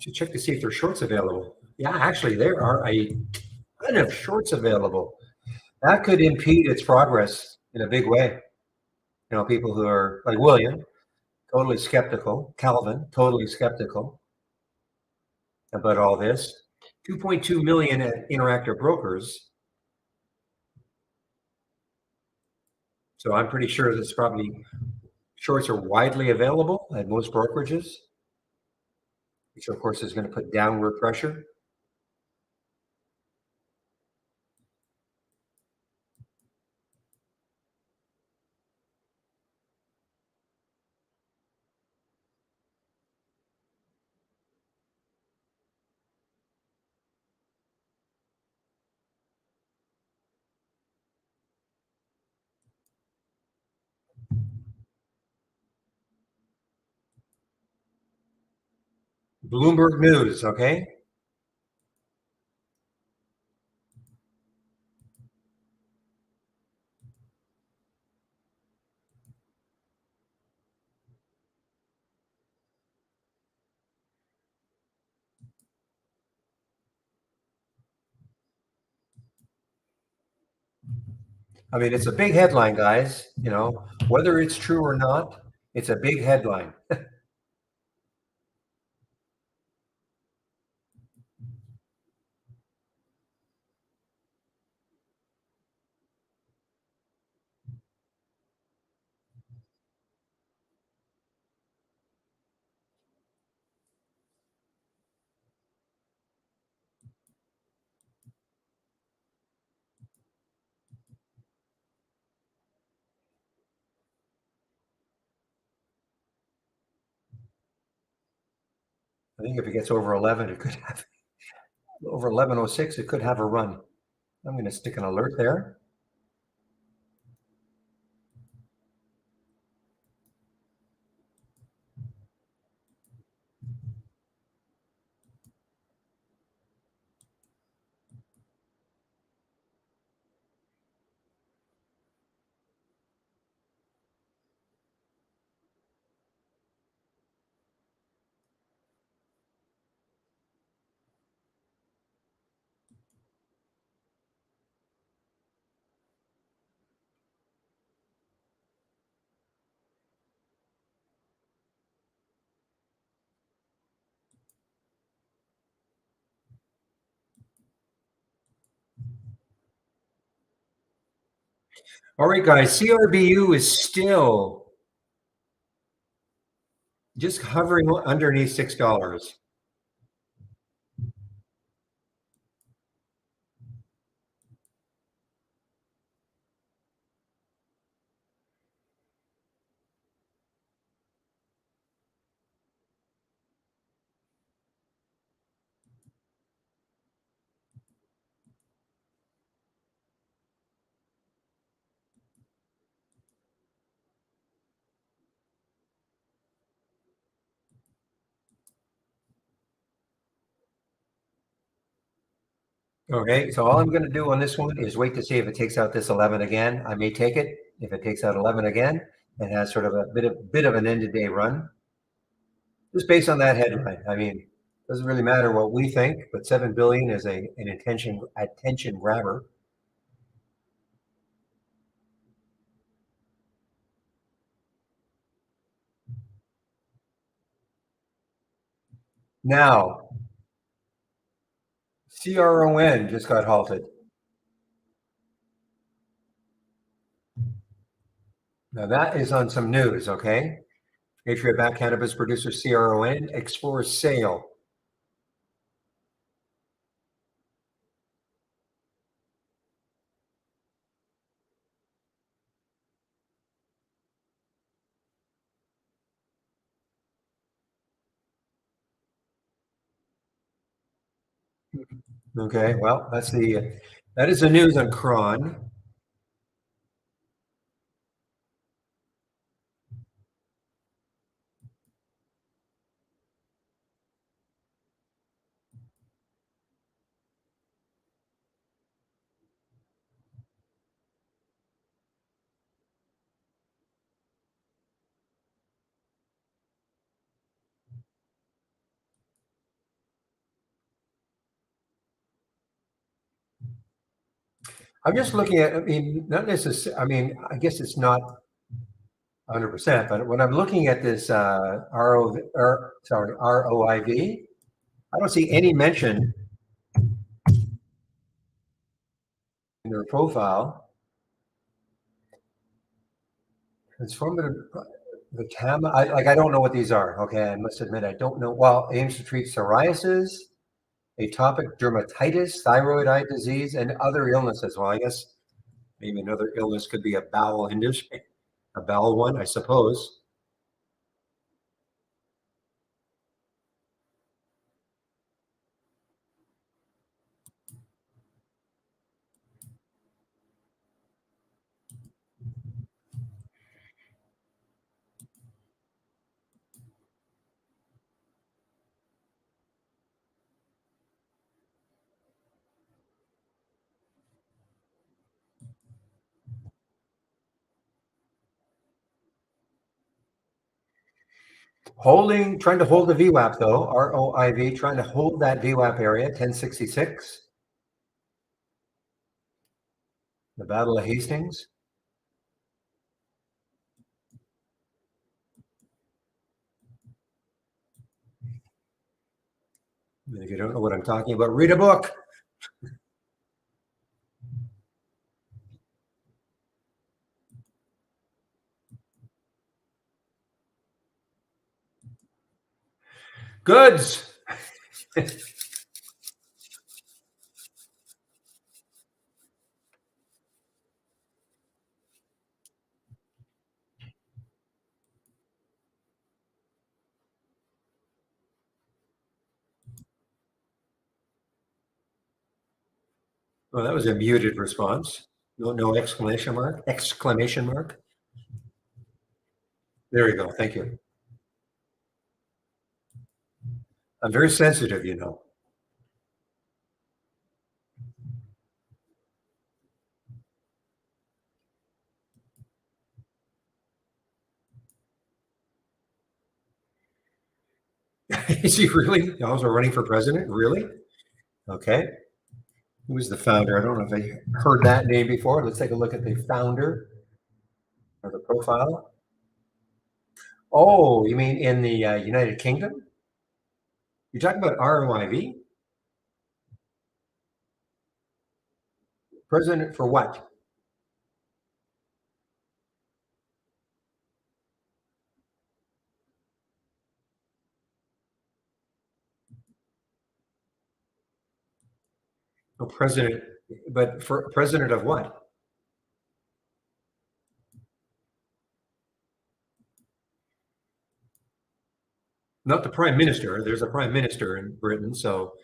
Should check to see if there's shorts available. Yeah, actually, there are a ton of shorts available. That could impede its progress in a big way. People who are like William, totally skeptical. Calvin, totally skeptical about all this. 2.2 million at Interactive Brokers. So I'm pretty sure that's probably shorts are widely available at most brokerages, which of course is going to put downward pressure. Bloomberg News, okay? I mean, it's a big headline, guys. Whether it's true or not, it's a big headline. I think if it gets over 11, it could have over 1106, it could have a run. I'm going to stick an alert there. All right, guys, CRBU is still just hovering underneath $6. Okay, so all I'm going to do on this one is wait to see if it takes out this 11 again. I may take it. If it takes out 11 again, it has sort of a bit of an end of day run. Just based on that headline. I mean, doesn't really matter what we think, but 7 billion is an attention grabber. Now, CRON just got halted. Now that is on some news, okay? Patriot-backed cannabis producer CRON explores sale. Okay, well, that is the news on Cron. I'm just looking at, I mean, not necessarily, I mean, I guess it's not 100%, but when I'm looking at this ROIV, I don't see any mention in their profile. It's from the TAM. I don't know what these are. Okay, I must admit I don't know. Well, aims to treat psoriasis, atopic dermatitis, thyroid eye disease, and other illnesses. Well, I guess maybe another illness could be a bowel industry, a bowel one, I suppose. Trying to hold the VWAP though, ROIV, trying to hold that VWAP area, 1066. The Battle of Hastings. If you don't know what I'm talking about, read a book. Goods. Well, that was a muted response. No exclamation mark. Exclamation mark. There you go. Thank you. I'm very sensitive, you know. Is he really also running for president? Really? Okay. Who was the founder? I don't know if I heard that name before. Let's take a look at the founder or the profile. Oh, you mean in the United Kingdom? You're talking about ROIV? President for what? Oh, president, but for president of what? Not the prime minister. There's a prime minister in Britain, so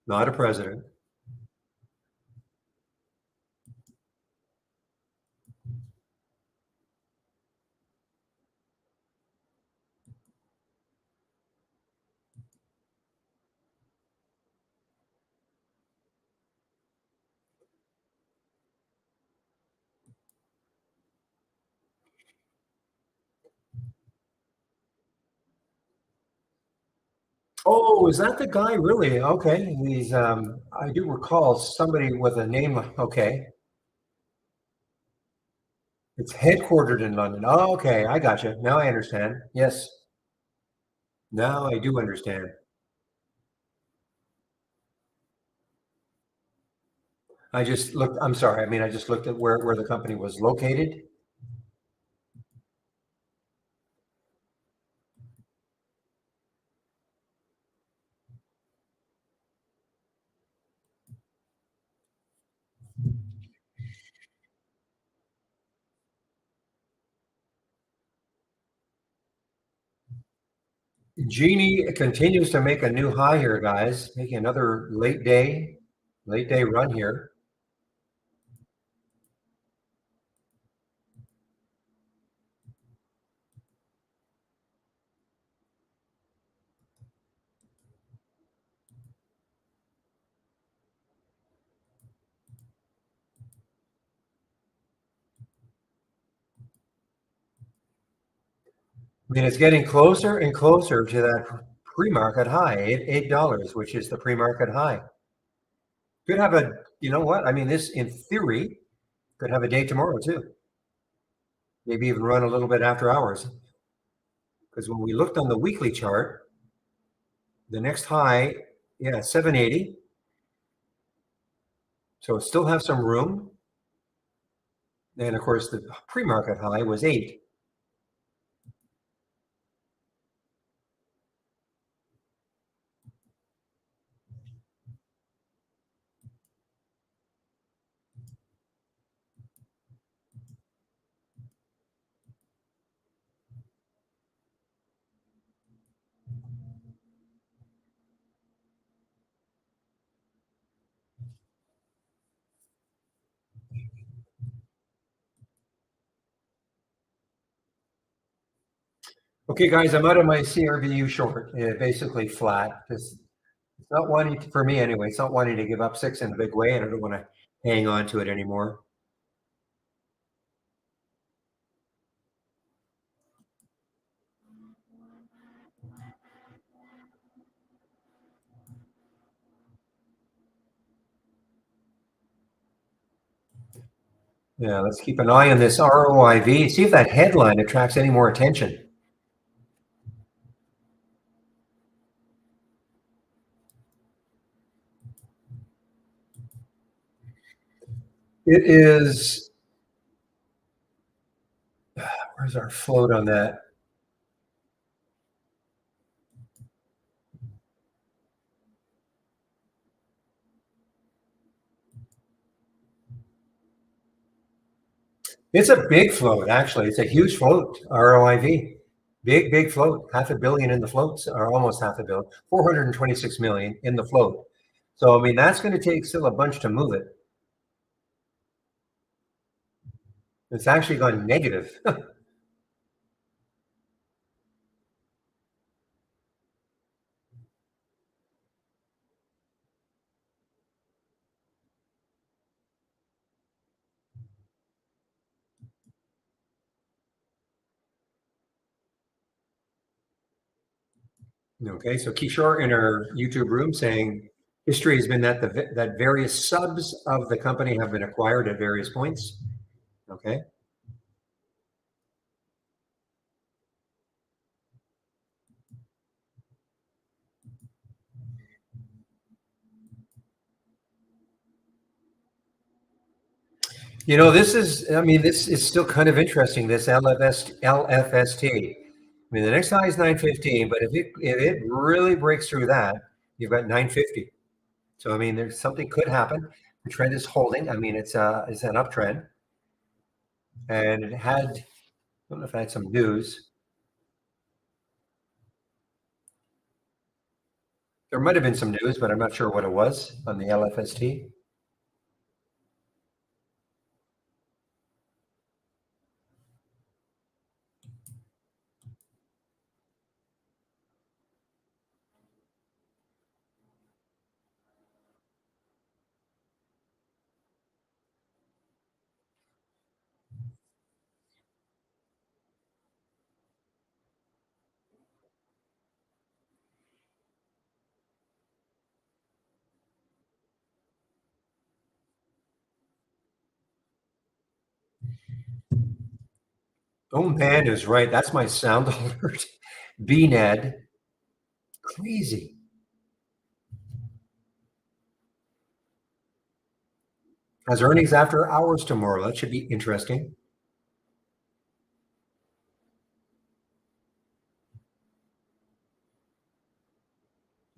not a president. Oh, is that the guy? Really? Okay. He's I do recall somebody with a name. Okay. It's headquartered in London. Oh, okay. I got you. Now I understand. Yes. Now I do understand. I just looked, I'm sorry. I mean, I just looked at where the company was located. Genie continues to make a new high here, guys, making another late day run here. I mean, it's getting closer and closer to that pre-market high, $8, which is the pre-market high. Could have a, you know what? I mean, this in theory could have a day tomorrow too. Maybe even run a little bit after hours. Because when we looked on the weekly chart, the next high, yeah, 780. So it still have some room. And of course, the pre-market high was 8. Okay, guys, I'm out of my CRVU short. Basically flat. It's not wanting to, for me anyway. It's not wanting to give up 6 in a big way, and I don't want to hang on to it anymore. Yeah, let's keep an eye on this ROIV. See if that headline attracts any more attention. It is, where's our float on that? It's a big float, actually. It's a huge float, ROIV. Big float, half a billion in the floats, or almost half a billion, 426 million in the float. So, I mean, that's going to take still a bunch to move it. It's actually gone negative. Okay, so Kishore in our YouTube room saying history has been that various subs of the company have been acquired at various points. Okay. You know, this is, I mean, this is still kind of interesting, this LFST. I mean, the next high is 915, but if it really breaks through that, you've got 950. So, I mean, there's something could happen. The trend is holding. I mean, it's an uptrend. And it had, I don't know if I had some news. There might have been some news, but I'm not sure what it was on the LFST. Oh man is right. That's my sound alert. BNED. Crazy. Has earnings after hours tomorrow. That should be interesting.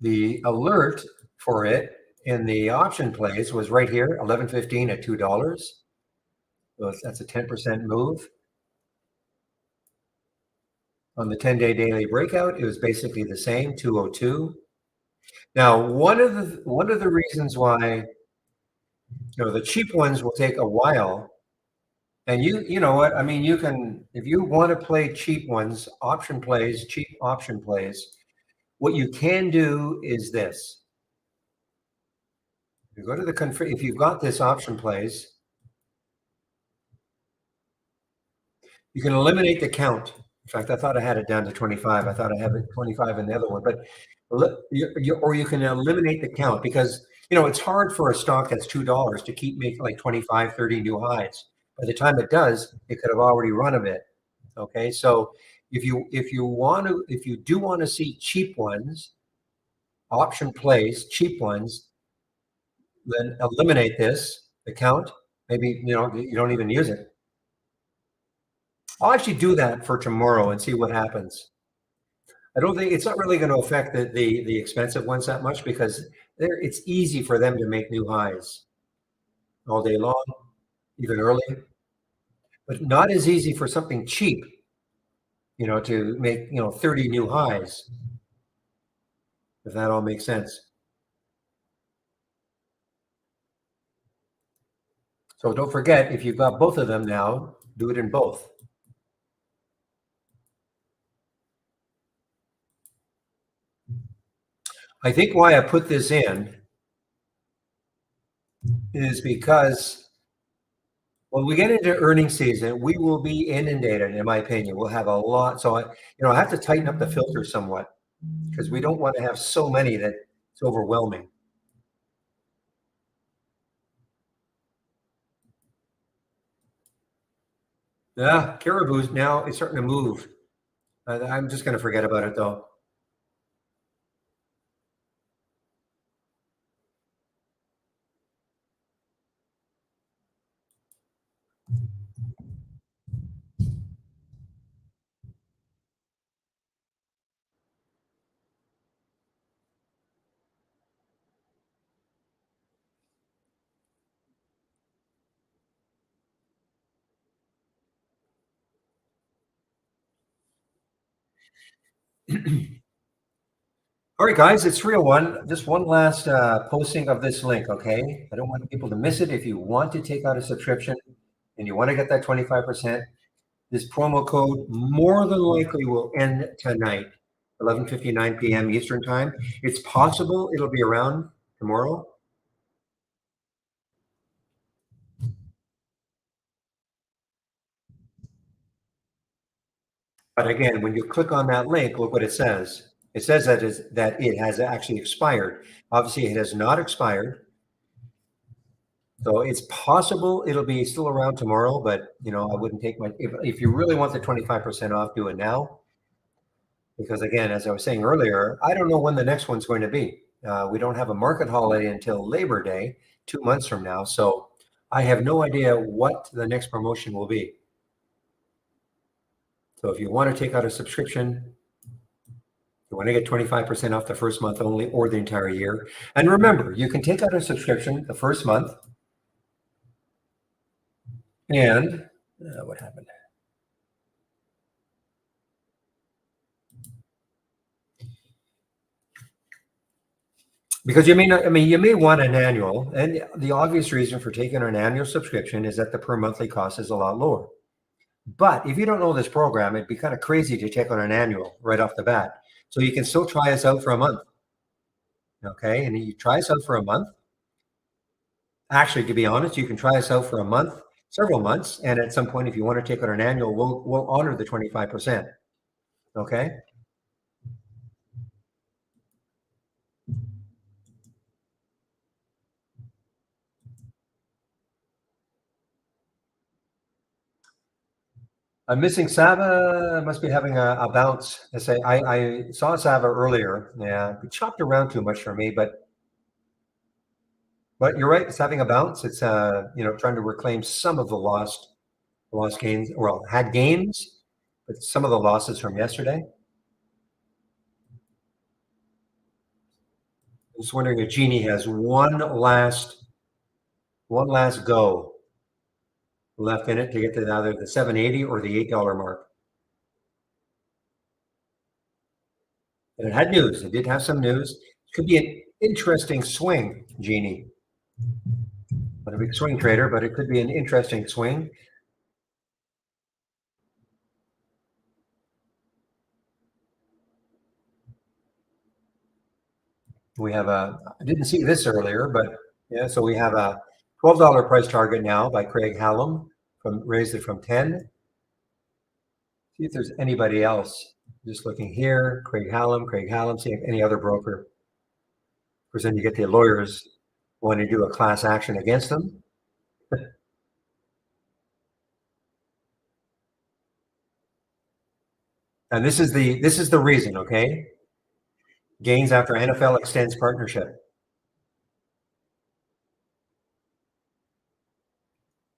The alert for it in the option plays was right here, 11:15 at $2. So that's a 10% move. On the 10-day daily breakout, it was basically the same, 202. Now, one of the reasons why the cheap ones will take a while, and you know what? I mean, you can, if you want to play cheap ones, option plays, cheap option plays, what you can do is this. You go to the config, if you've got this option plays, you can eliminate the count. In fact, I thought I had it down to 25. I thought I had it 25 in the other one, but or you can eliminate the count because it's hard for a stock that's $2 to keep making like 25, 30 new highs. By the time it does, it could have already run a bit. Okay, so if you do want to see cheap ones, option plays, cheap ones, then eliminate this the count. Maybe you don't even use it. I'll actually do that for tomorrow and see what happens. I don't think it's not really going to affect the expensive ones that much because it's easy for them to make new highs all day long, even early, but not as easy for something cheap, to make 30 new highs, if that all makes sense. So don't forget, if you've got both of them now, do it in both. I think why I put this in is because when we get into earnings season, we will be inundated, in my opinion. We'll have a lot. So I have to tighten up the filter somewhat because we don't want to have so many that it's overwhelming. Yeah, Caribou's now it's starting to move. I'm just going to forget about it though. All right, guys, it's 301. Just one last posting of this link, okay? I don't want people to miss it. If you want to take out a subscription and you want to get that 25%, this promo code more than likely will end tonight, 11:59 p.m. Eastern time. It's possible it'll be around tomorrow. But again, when you click on that link, look what it says. It says that it has actually expired. Obviously, it has not expired. So it's possible it'll be still around tomorrow, but I wouldn't take if you really want the 25% off, do it now. Because again, as I was saying earlier, I don't know when the next one's going to be. We don't have a market holiday until Labor Day, 2 months from now. So I have no idea what the next promotion will be. So if you want to take out a subscription, you want to get 25% off the first month only or the entire year. And remember, you can take out a subscription the first month. And what happened? Because you may not, I mean, you may want an annual, and the obvious reason for taking an annual subscription is that the per monthly cost is a lot lower. But if you don't know this program, it'd be kind of crazy to take on an annual right off the bat. So you can still try us out for a month. Okay. And you try us out for a month. Actually, to be honest, you can try us out for a month, several months. And at some point, if you want to take on an annual, we'll honor the 25%. Okay. I'm missing Sava. Must be having a bounce. I saw Sava earlier. Yeah, it chopped around too much for me, but you're right. It's having a bounce. It's trying to reclaim some of the lost gains. Well, had gains, but some of the losses from yesterday. I'm just wondering if Genie has one last go left in it to get to either the 780 or the $8 mark. And it had news. It did have some news. It could be an interesting swing, Genie. Not a big swing trader, but it could be an interesting swing. We have I didn't see this earlier, but yeah, so we have a $12 price target now by Craig Hallam, raised it from 10. See if there's anybody else. Just looking here, Craig Hallam, see if any other broker. Of course, then you get the lawyers wanting to do a class action against them. And this is the reason, okay? Gains after NFL extends partnership.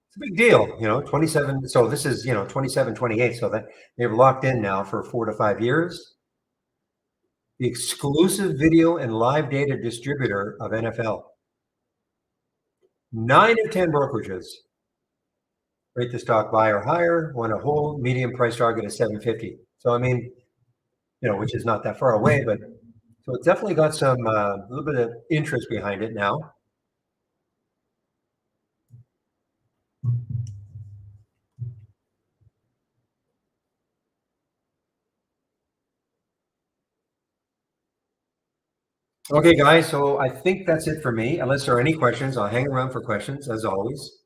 It's a big deal, 27. So this is, 27, 28. So that they've locked in now for 4 to 5 years. The exclusive video and live data distributor of NFL. 9 of 10 brokerages rate the stock buy or higher when a whole medium price target is 750. So, I mean, which is not that far away, but so it's definitely got some a little bit of interest behind it now. Okay, guys, so I think that's it for me. Unless there are any questions, I'll hang around for questions as always.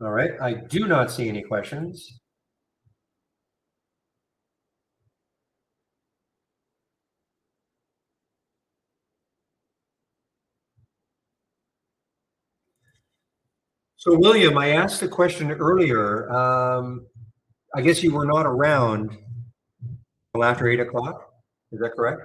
All right, I do not see any questions. So, William, I asked the question earlier. I guess you were not around until after 8 o'clock. Is that correct?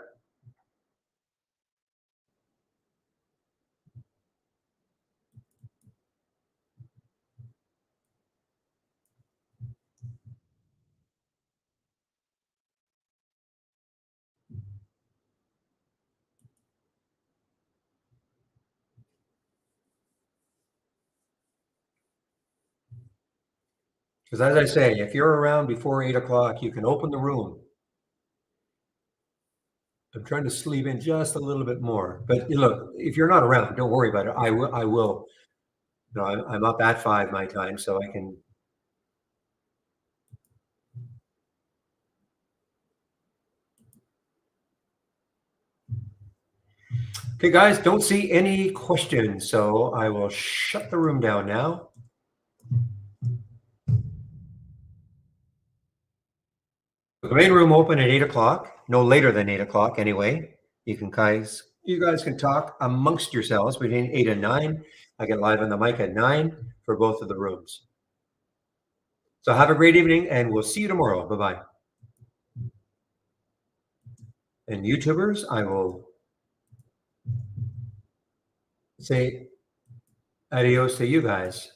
Because as I say, if you're around before 8 o'clock, you can open the room. I'm trying to sleep in just a little bit more. But look, if you're not around, don't worry about it. I will. I'm up at 5 my time, so I can. Okay, guys, don't see any questions, so I will shut the room down now. The main room open at 8 o'clock, no later than 8 o'clock anyway. You guys can talk amongst yourselves between 8 and 9. I get live on the mic at 9 for both of the rooms. So have a great evening, and we'll see you tomorrow. Bye-bye. And YouTubers, I will say adios to you guys.